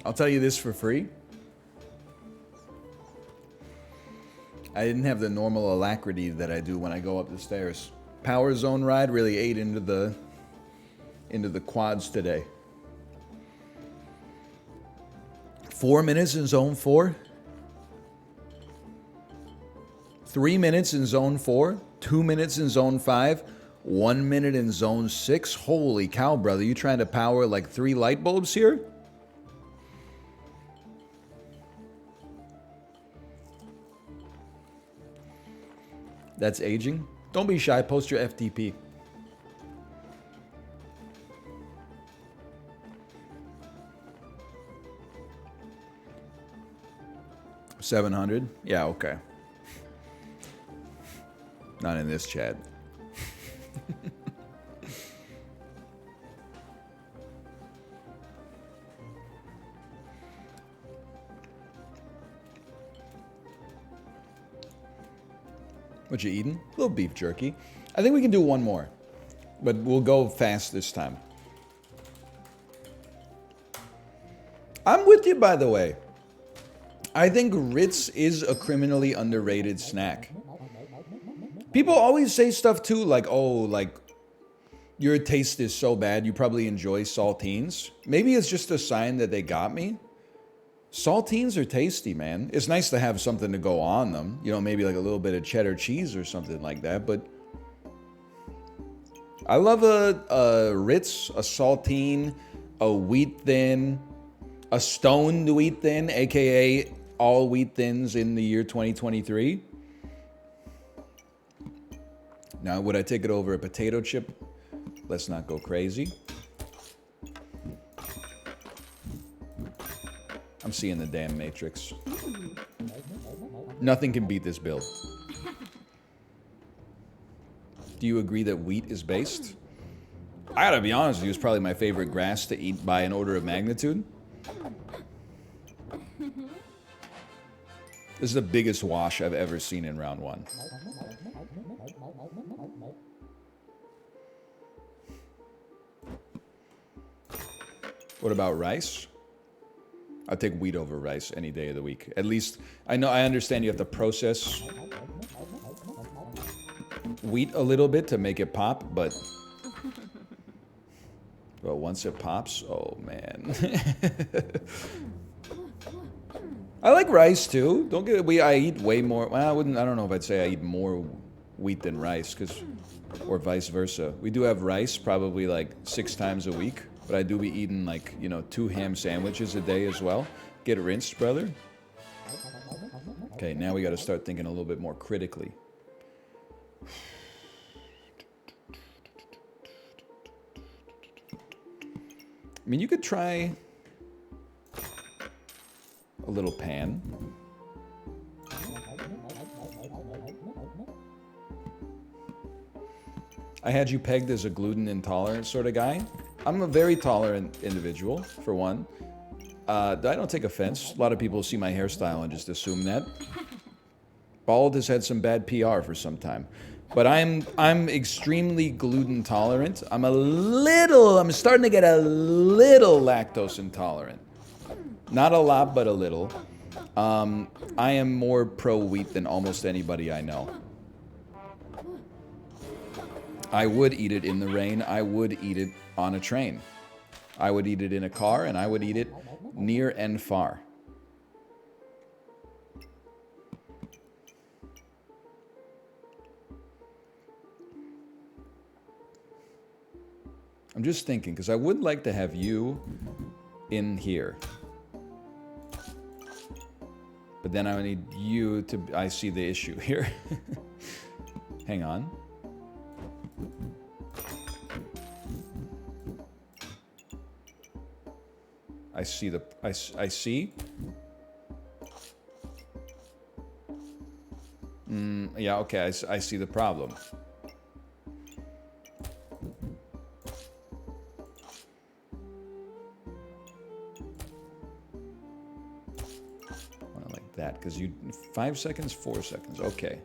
I'll tell you this for free. I didn't have the normal alacrity that I do when I go up the stairs. Power zone ride really ate into the quads today. 4 minutes in zone 4. 3 minutes in zone 4. 2 minutes in zone 5. 1 minute in zone 6. Holy cow, brother. You trying to power like 3 light bulbs here? That's aging. Don't be shy. Post your FTP. $700? Yeah, okay. Not in this chat. What you eating? A little beef jerky. I think we can do one more, but we'll go fast this time. I'm with you, by the way. I think Ritz is a criminally underrated snack. People always say stuff too, like, oh, like, your taste is so bad, you probably enjoy saltines. Maybe it's just a sign that they got me. Saltines are tasty, man. It's nice to have something to go on them. You know, maybe like a little bit of cheddar cheese or something like that, but I love a Ritz, a saltine, a wheat thin, a stoned wheat thin, aka all wheat thins in the year 2023. Now, would I take it over a potato chip? Let's not go crazy. I'm seeing the damn Matrix. Nothing can beat this build. Do you agree that wheat is based? I gotta be honest with you, it's probably my favorite grass to eat by an order of magnitude. This is the biggest wash I've ever seen in round one. What about rice? I'll take wheat over rice any day of the week. At least, I understand you have to process wheat a little bit to make it pop, but once it pops, oh man. I like rice too. Don't get it. I eat way more. Well, I don't know if I'd say I eat more wheat than rice, or vice versa. We do have rice probably like 6 times a week, but I do be eating like, 2 ham sandwiches a day as well. Get rinsed, brother. Okay, now we got to start thinking a little bit more critically. I mean, you could try a little pan. I had you pegged as a gluten intolerant sort of guy. I'm a very tolerant individual, for one. I don't take offense. A lot of people see my hairstyle and just assume that. Bald has had some bad PR for some time. But I'm extremely gluten tolerant. I'm starting to get a little lactose intolerant. Not a lot, but a little. I am more pro-wheat than almost anybody I know. I would eat it in the rain. I would eat it on a train. I would eat it in a car, and I would eat it near and far. I'm just thinking, because I would like to have you in here. But then I need you to... I see the issue here. Hang on. I see the... I see. Yeah, okay, I see the problem. That because you 5 seconds, 4 seconds. Okay,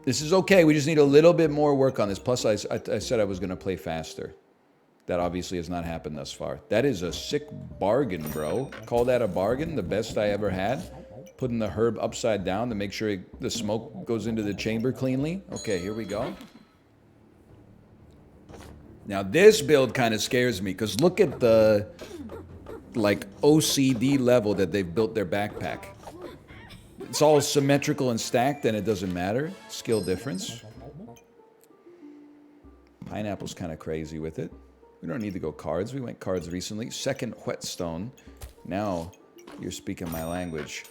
this is okay. We just need a little bit more work on this. Plus, I said I was going to play faster. That obviously has not happened thus far. That is a sick bargain, bro. Call that a bargain? The best I ever had. Putting the herb upside down to make sure the smoke goes into the chamber cleanly. Okay, here we go. Now this build kind of scares me because look at the like OCD level that they've built their backpack. It's all symmetrical and stacked and it doesn't matter. Skill difference. Pineapple's kind of crazy with it. We don't need to go cards. We went cards recently. Second whetstone. Now you're speaking my language.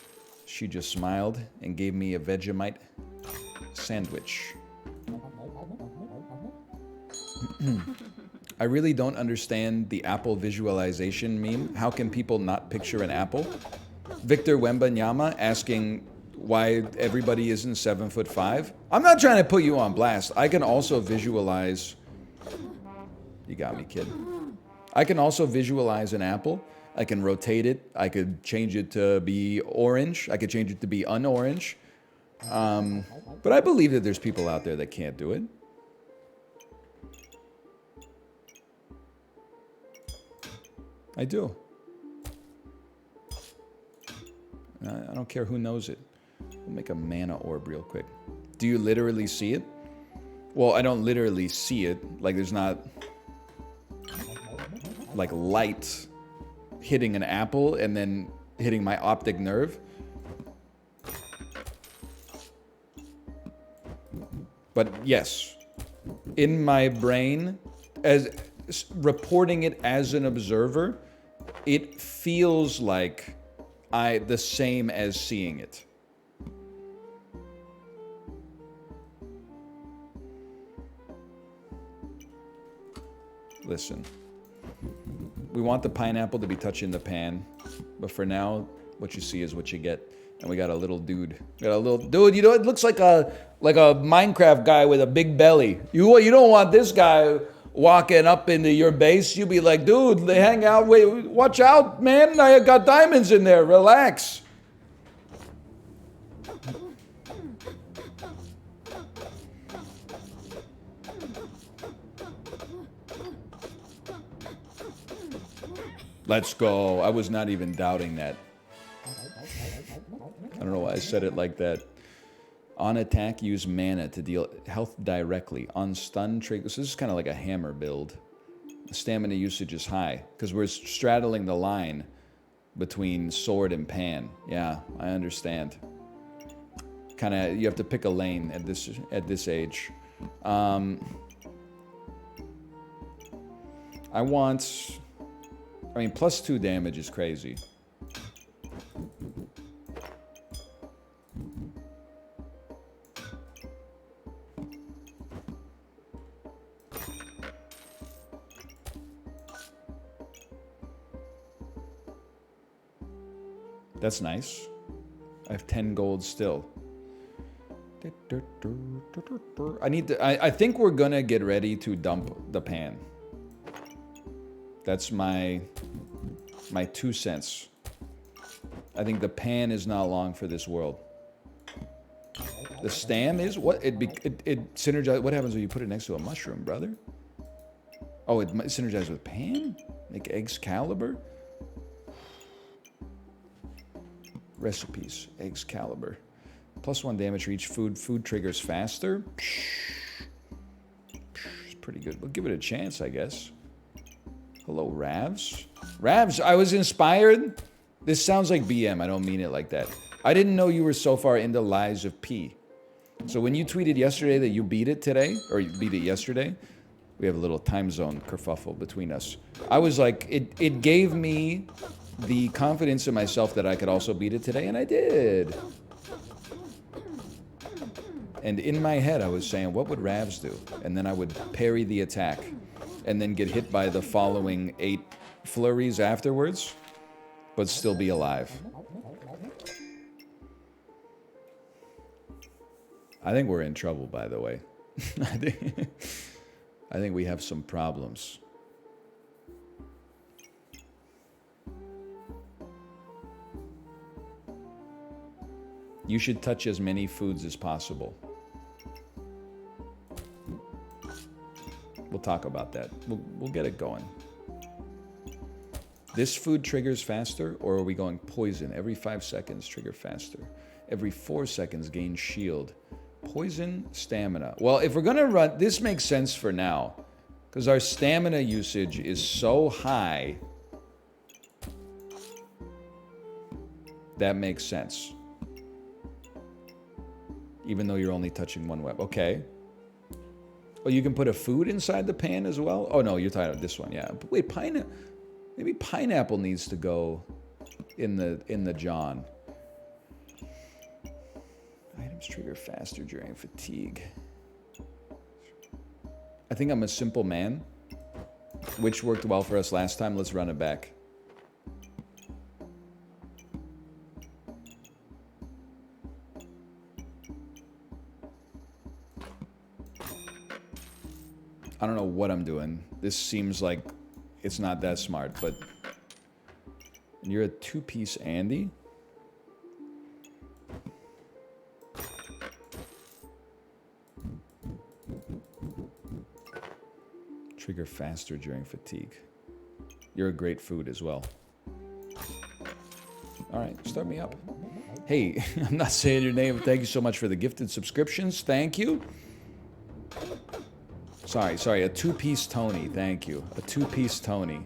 She just smiled and gave me a Vegemite sandwich. I really don't understand the apple visualization meme. How can people not picture an apple? Victor Wembanyama asking why everybody isn't 7'5". I'm not trying to put you on blast. I can also visualize... You got me, kid. I can also visualize an apple. I can rotate it. I could change it to be orange. I could change it to be unorange. But I believe that there's people out there that can't do it. I do. I don't care who knows it. We'll make a mana orb real quick. Do you literally see it? Well, I don't literally see it. Like, there's not, like, light hitting an apple and then hitting my optic nerve. But yes, in my brain, as reporting it as an observer, it feels like the same as seeing it. Listen, we want the pineapple to be touching the pan, but for now, what you see is what you get. And we got a little dude. We got a little dude. You know, it looks like a Minecraft guy with a big belly. You don't want this guy walking up into your base. You be like, dude, they hang out. Wait, watch out, man. I got diamonds in there. Relax. Let's go. I was not even doubting that. I don't know why I said it like that. On attack, use mana to deal health directly. On stun, trigger. So this is kind of like a hammer build. Stamina usage is high because we're straddling the line between sword and pan. Yeah, I understand. Kind of, you have to pick a lane at this age. I mean, +2 damage is crazy. That's nice. I have 10 gold still. I think we're gonna get ready to dump the pan. That's my 2 cents. I think the pan is not long for this world. The stam is what it synergizes. What happens when you put it next to a mushroom, brother? Oh, it synergizes with pan? Like Excalibur? Recipes. Excalibur. +1 damage for each food. Food triggers faster. It's pretty good. We'll give it a chance, I guess. Hello, Ravs. Ravs, I was inspired. This sounds like BM. I don't mean it like that. I didn't know you were so far into Lies of P. So when you tweeted yesterday that you beat it today, or you beat it yesterday, we have a little time zone kerfuffle between us. I was like, it gave me the confidence in myself that I could also beat it today, and I did. And in my head, I was saying, what would Ravs do? And then I would parry the attack, and then get hit by the following 8 flurries afterwards, but still be alive. I think we're in trouble, by the way. I think we have some problems. You should touch as many foods as possible. We'll talk about that. We'll get it going. This food triggers faster, or are we going poison? Every 5 seconds, trigger faster. Every 4 seconds, gain shield. Poison, stamina. Well, if we're going to run, this makes sense for now, because our stamina usage is so high. That makes sense. Even though you're only touching one web. Okay. Oh, you can put a food inside the pan as well? Oh, no, you're talking about this one, yeah. But wait, maybe pineapple needs to go in the John. Items trigger faster during fatigue. I think I'm a simple man, which worked well for us last time. Let's run it back. I don't know what I'm doing. This seems like it's not that smart, but you're a 2-piece Andy? Trigger faster during fatigue. You're a great food as well. All right, start me up. Hey, I'm not saying your name. Thank you so much for the gifted subscriptions. Thank you. Sorry, a two-piece Tony. Thank you. A two-piece Tony.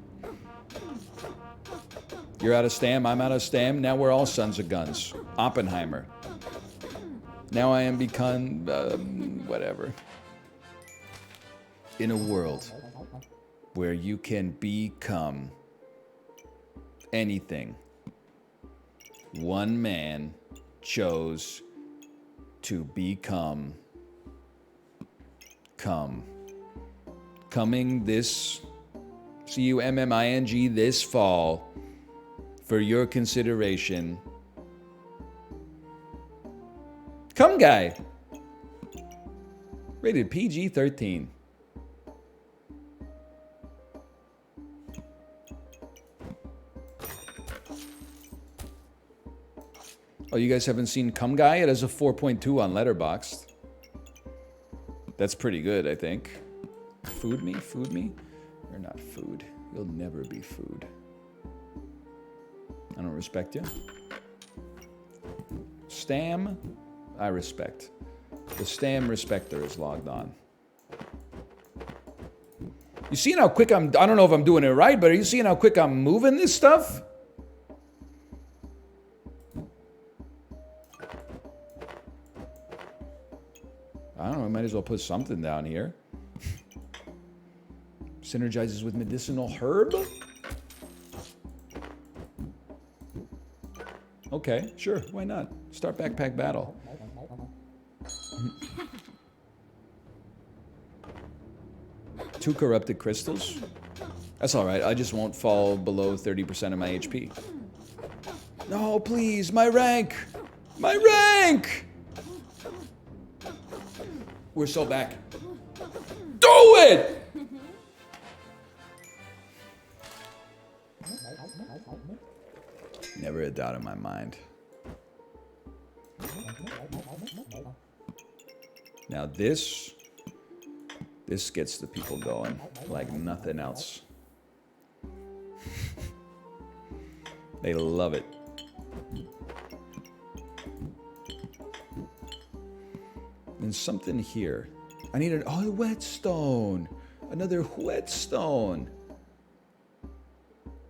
You're out of stam, I'm out of stam. Now we're all sons of guns. Oppenheimer. Now I am become, whatever. In a world where you can become anything, one man chose to become coming this CUMMING this fall for your consideration. Come Guy. Rated PG-13. Oh, you guys haven't seen Come Guy? It has a 4.2 on Letterboxd. That's pretty good, I think. Food me? Food me? You're not food. You'll never be food. I don't respect you. Stam, I respect. The Stam respecter is logged on. You seeing how quick I don't know if I'm doing it right, but are you seeing how quick I'm moving this stuff? I don't know, I might as well put something down here. Synergizes with medicinal herb? Okay, sure, why not? Start backpack battle. Two corrupted crystals? That's alright, I just won't fall below 30% of my HP. No, please, my rank! My rank! We're so back. Do it! Never a doubt in my mind. Now this gets the people going like nothing else. They love it. And something here. I need a whetstone. Another whetstone.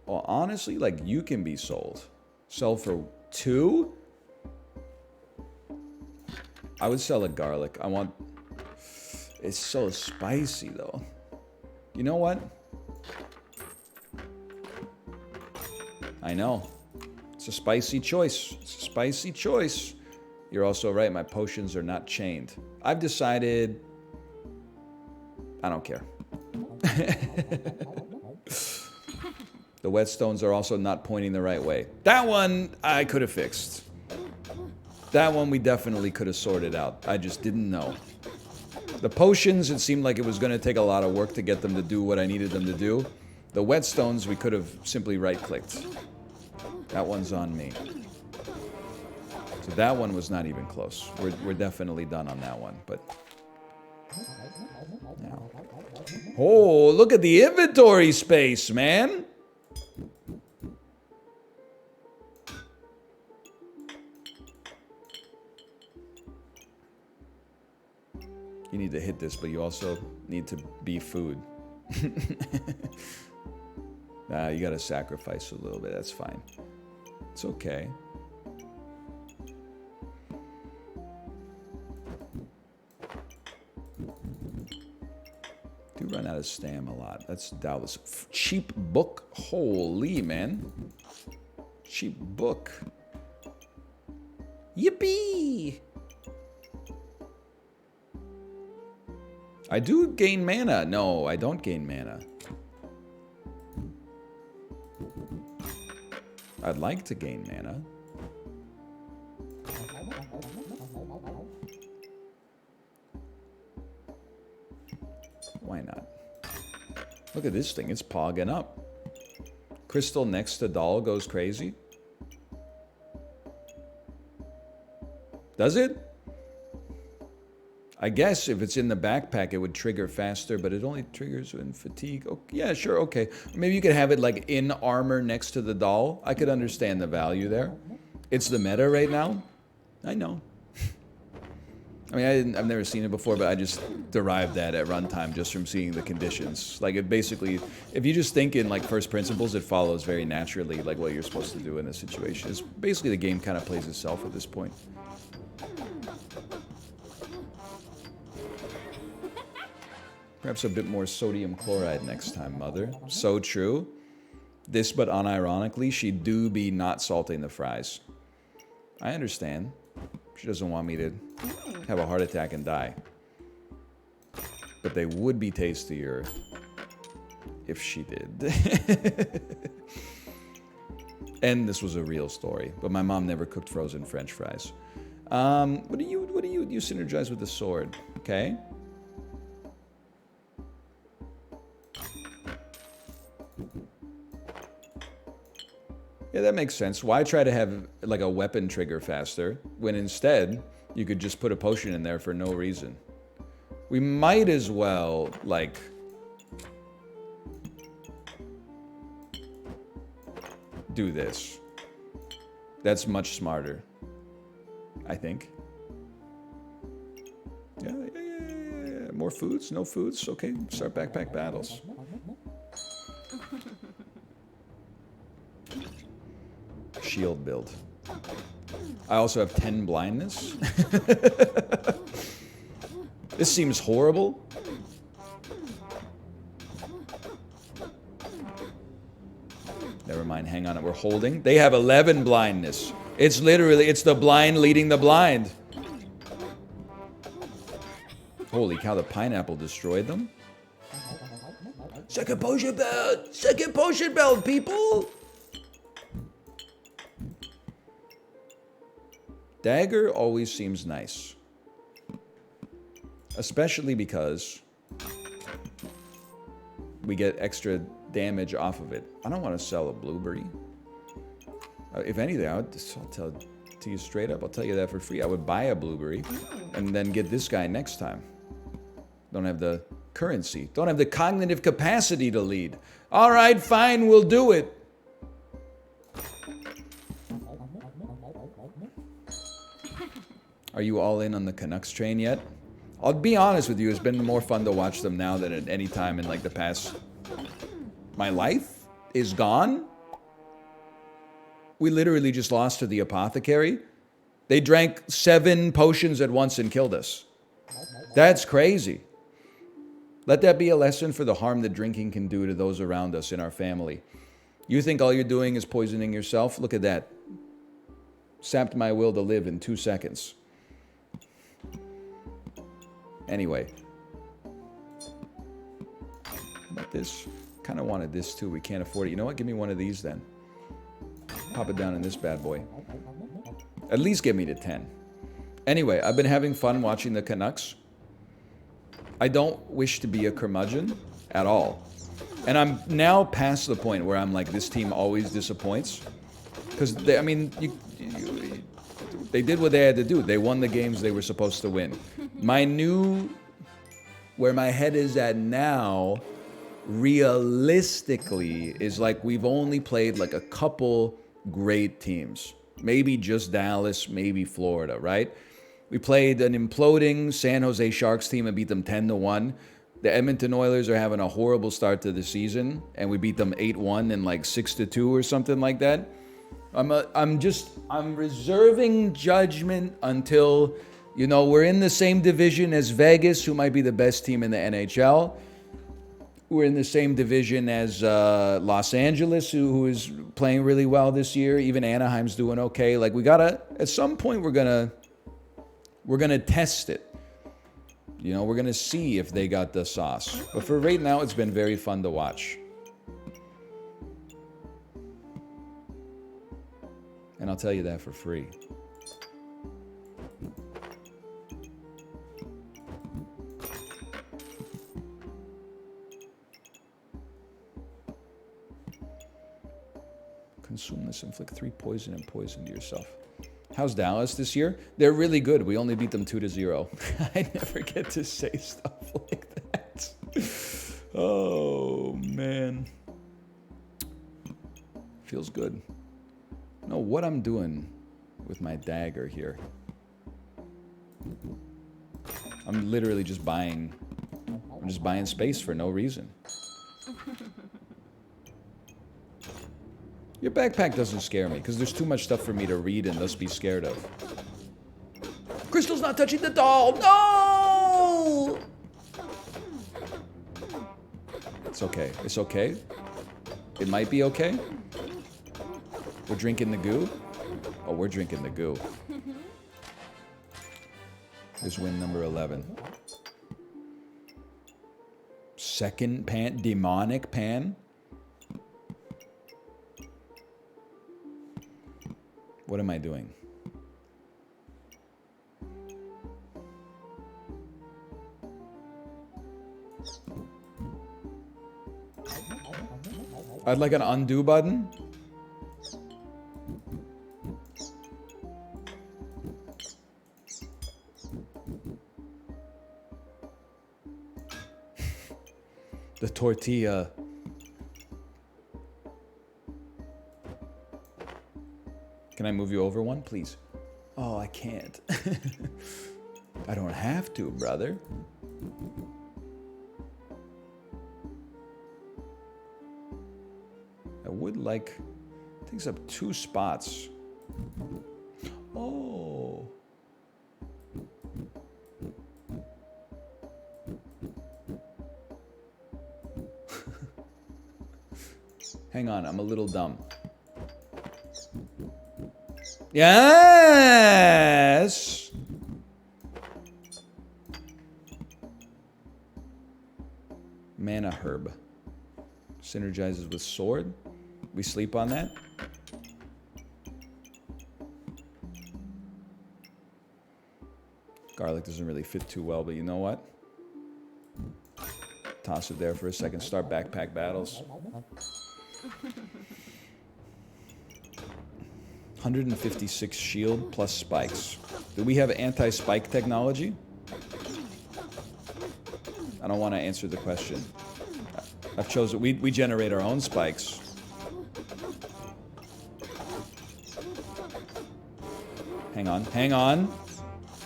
Well, honestly, like, you can be sold. Sell for 2? I would sell a garlic. I want... It's so spicy, though. You know what? I know. It's a spicy choice. It's a spicy choice. You're also right. My potions are not chained. I've decided... I don't care. The whetstones are also not pointing the right way. That one I could have fixed. That one we definitely could have sorted out. I just didn't know. The potions, it seemed like it was going to take a lot of work to get them to do what I needed them to do. The whetstones, we could have simply right-clicked. That one's on me. So that one was not even close. We're definitely done on that one, but... Now. Oh, look at the inventory space, man! You need to hit this, but you also need to be food. Nah, you gotta sacrifice a little bit, that's fine. It's okay. Do run out of stam a lot. That's doubtless. Cheap book. Holy, man. Cheap book. Yippee! I do gain mana. No, I don't gain mana. I'd like to gain mana. Why not? Look at this thing. It's pogging up. Crystal next to doll goes crazy. Does it? I guess if it's in the backpack, it would trigger faster, but it only triggers when fatigue. Oh, yeah, sure, okay. Maybe you could have it like in armor next to the doll. I could understand the value there. It's the meta right now. I know. I mean, I've never seen it before, but I just derived that at runtime just from seeing the conditions. Like, it basically, if you just think in, like, first principles, it follows very naturally, like, what you're supposed to do in this situation. It's basically the game kind of plays itself at this point. Perhaps a bit more sodium chloride next time, mother. So true. This, but unironically, she do be not salting the fries. I understand. She doesn't want me to have a heart attack and die. But they would be tastier if she did. And this was a real story. But my mom never cooked frozen French fries. What do you synergize with the sword? Okay. Yeah, that makes sense. Why try to have like a weapon trigger faster when instead you could just put a potion in there for no reason? We might as well, like, do this. That's much smarter, I think. Yeah. More foods? No foods? Okay, start backpack battles. Shield build. I also have 10 blindness. This seems horrible. Never mind, hang on, we're holding. They have 11 blindness. It's literally, it's the blind leading the blind. Holy cow, the pineapple destroyed them. Second potion belt! Second potion belt, people! Dagger always seems nice. Especially because we get extra damage off of it. I don't want to sell a blueberry. If anything, I'll tell to you straight up, I'll tell you that for free. I would buy a blueberry and then get this guy next time. Don't have the currency. Don't have the cognitive capacity to lead. All right, fine, we'll do it. Are you all in on the Canucks train yet? I'll be honest with you, it's been more fun to watch them now than at any time in like the past. My life is gone. We literally just lost to the apothecary. They drank 7 potions at once and killed us. That's crazy. Let that be a lesson for the harm that drinking can do to those around us in our family. You think all you're doing is poisoning yourself? Look at that. Sapped my will to live in 2 seconds. Anyway. How about this? Kind of wanted this too. We can't afford it. You know what? Give me one of these then. Pop it down in this bad boy. At least get me to 10. Anyway, I've been having fun watching the Canucks. I don't wish to be a curmudgeon at all. And I'm now past the point where I'm like, this team always disappoints. Because, I mean, they did what they had to do. They won the games they were supposed to win. Where my head is at now, realistically, is like we've only played like a couple great teams. Maybe just Dallas, maybe Florida, right? We played an imploding San Jose Sharks team and beat them 10-1. The Edmonton Oilers are having a horrible start to the season, and we beat them 8-1 and like 6-2 or something like that. I'm reserving judgment until, you know, we're in the same division as Vegas, who might be the best team in the NHL. We're in the same division as Los Angeles, who is playing really well this year. Even Anaheim's doing okay. Like, we gotta, at some point, we're gonna test it. You know, we're gonna see if they got the sauce. But for right now, it's been very fun to watch. And I'll tell you that for free. Consume this, inflict 3 poison and poison to yourself. How's Dallas this year? They're really good. We only beat them 2-0. I never get to say stuff like that. Oh, man. Feels good. I don't know what I'm doing with my dagger here. I'm literally just buying... I'm just buying space for no reason. Your backpack doesn't scare me, because there's too much stuff for me to read and thus be scared of. Crystal's not touching the doll! No! It's okay. It's okay. It might be okay. We're drinking the goo? Oh, we're drinking the goo. Here's win number 11. Second pan, demonic pan? What am I doing? I'd like an undo button. The tortilla. Can I move you over one, please? Oh, I can't. I don't have to, brother. I would like... Takes up 2 spots. Oh. Hang on, I'm a little dumb. Yes! Mana herb. Synergizes with sword. We sleep on that. Garlic doesn't really fit too well, but you know what? Toss it there for a second. Start backpack battles. 156 shield plus spikes. Do we have anti-spike technology? I don't want to answer the question. I've chosen... We generate our own spikes. Hang on. Hang on.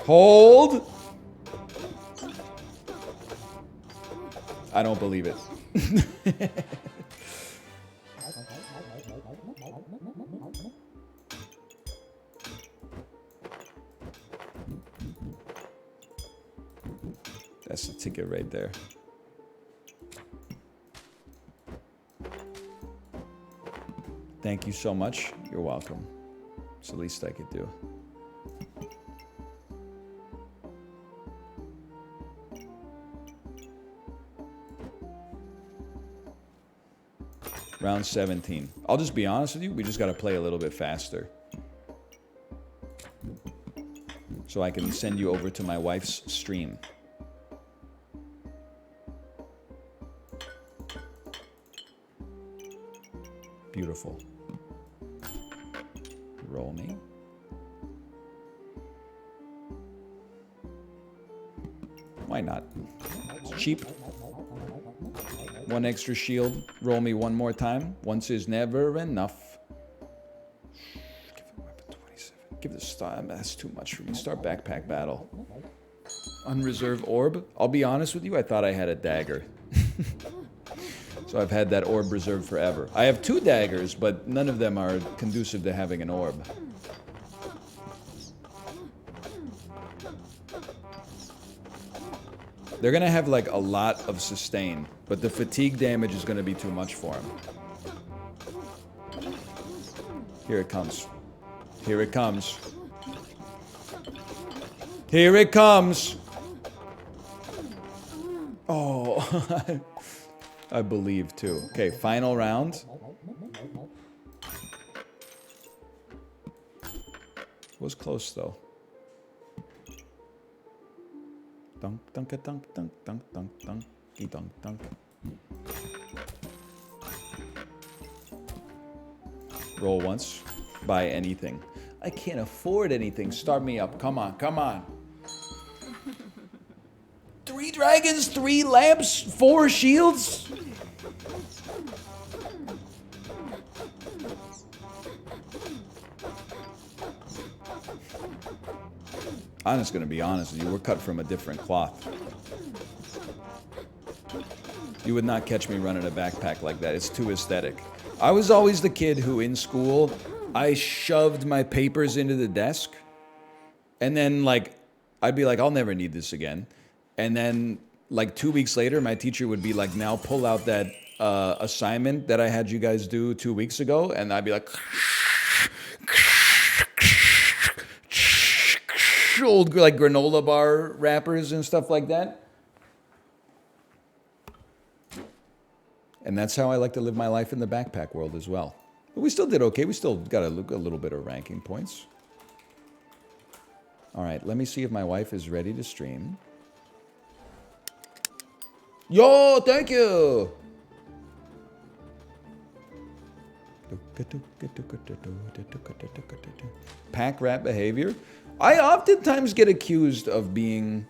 Hold! I don't believe it. That's the ticket right there. Thank you so much. You're welcome. It's the least I could do. Round 17. I'll just be honest with you, we just got to play a little bit faster. So I can send you over to my wife's stream. Beautiful. Roll me. Why not? It's cheap. 1 extra shield. Roll me 1 more time. Once is never enough. Give it weapon 27. Give this style. That's too much for me. Start backpack battle. Unreserved orb. I'll be honest with you. I thought I had a dagger. So I've had that orb reserved forever. I have 2 daggers, but none of them are conducive to having an orb. They're going to have like a lot of sustain, but the fatigue damage is going to be too much for them. Here it comes. Here it comes. Here it comes. Oh, I believe too. Okay, final round. Was close though. Dunk, dunk, dunk, dunk, dunk, dunk, dunk, dunk, dunk. Roll once. Buy anything. I can't afford anything. Start me up. Come on, come on. 3 dragons, 3 lamps, 4 shields? I'm just gonna be honest with you, we're cut from a different cloth. You would not catch me running a backpack like that. It's too aesthetic. I was always the kid who in school, I shoved my papers into the desk. And then like, I'd be like, I'll never need this again. And then like 2 weeks later, my teacher would be like, now pull out that assignment that I had you guys do 2 weeks ago. And I'd be like, old like granola bar wrappers and stuff like that. And that's how I like to live my life in the backpack world as well. But we still did okay. We still got a little bit of ranking points. All right, let me see if my wife is ready to stream. Yo, thank you. Pack rat behavior. I oftentimes get accused of being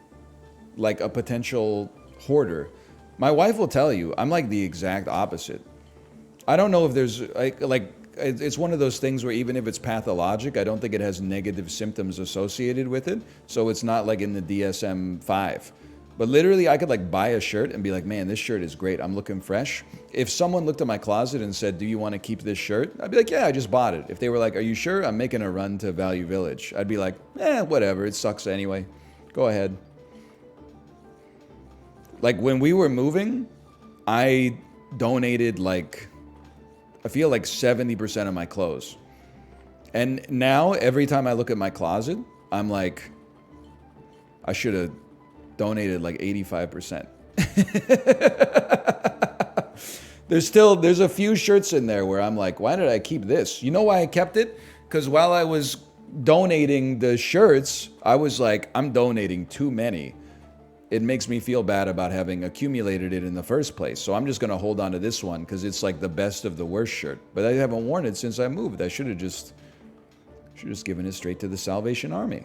like a potential hoarder. My wife will tell you, I'm like the exact opposite. I don't know if there's like it's one of those things where even if it's pathologic, I don't think it has negative symptoms associated with it. So it's not like in the DSM-5. But literally, I could like buy a shirt and be like, man, this shirt is great. I'm looking fresh. If someone looked at my closet and said, do you want to keep this shirt? I'd be like, yeah, I just bought it. If they were like, are you sure? I'm making a run to Value Village. I'd be like, whatever. It sucks anyway. Go ahead. Like when we were moving, I donated like, I feel like 70% of my clothes. And now every time I look at my closet, I'm like, I should have donated like 85%. There's a few shirts in there where I'm like, why did I keep this? You know why I kept it? Because while I was donating the shirts, I was like, I'm donating too many. It makes me feel bad about having accumulated it in the first place. So I'm just going to hold on to this one because it's like the best of the worst shirt. But I haven't worn it since I moved. I should have just given it straight to the Salvation Army.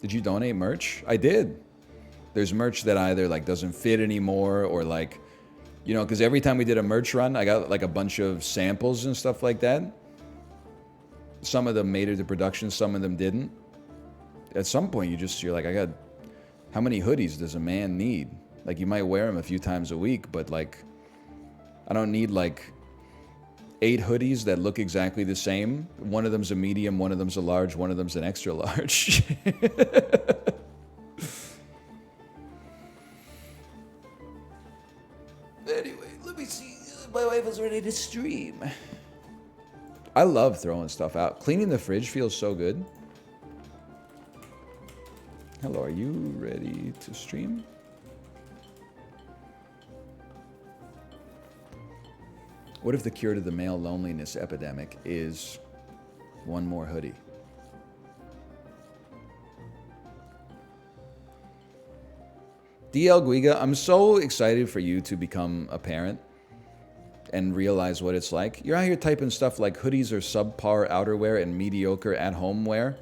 Did you donate merch? I did. There's merch that either like doesn't fit anymore or like, you know, because every time we did a merch run, I got like a bunch of samples and stuff like that. Some of them made it to production, some of them didn't. At some point, you're like, how many hoodies does a man need? Like, you might wear them a few times a week, but like, I don't need like 8 hoodies that look exactly the same. One of them's a medium, one of them's a large, one of them's an extra large. Anyway, let me see. My wife is ready to stream. I love throwing stuff out. Cleaning the fridge feels so good. Hello, are you ready to stream? What if the cure to the male loneliness epidemic is one more hoodie? DL Guiga, I'm so excited for you to become a parent and realize what it's like. You're out here typing stuff like hoodies are subpar outerwear and mediocre at-home wear.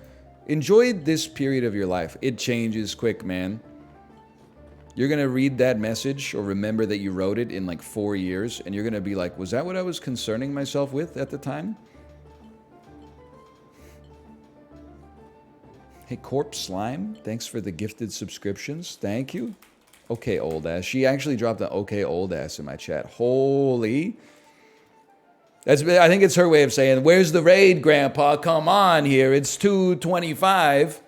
Enjoy this period of your life. It changes quick, man. You're going to read that message or remember that you wrote it in like 4 years, and you're going to be like, was that what I was concerning myself with at the time? Hey, Corpse Slime, thanks for the gifted subscriptions. Thank you. Okay, old ass. She actually dropped an okay, old ass in my chat. Holy. I think it's her way of saying, where's the raid, Grandpa? Come on here. It's 2:25.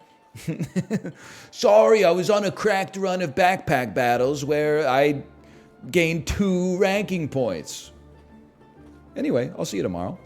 Sorry, I was on a cracked run of backpack battles where I gained 2 ranking points. Anyway, I'll see you tomorrow.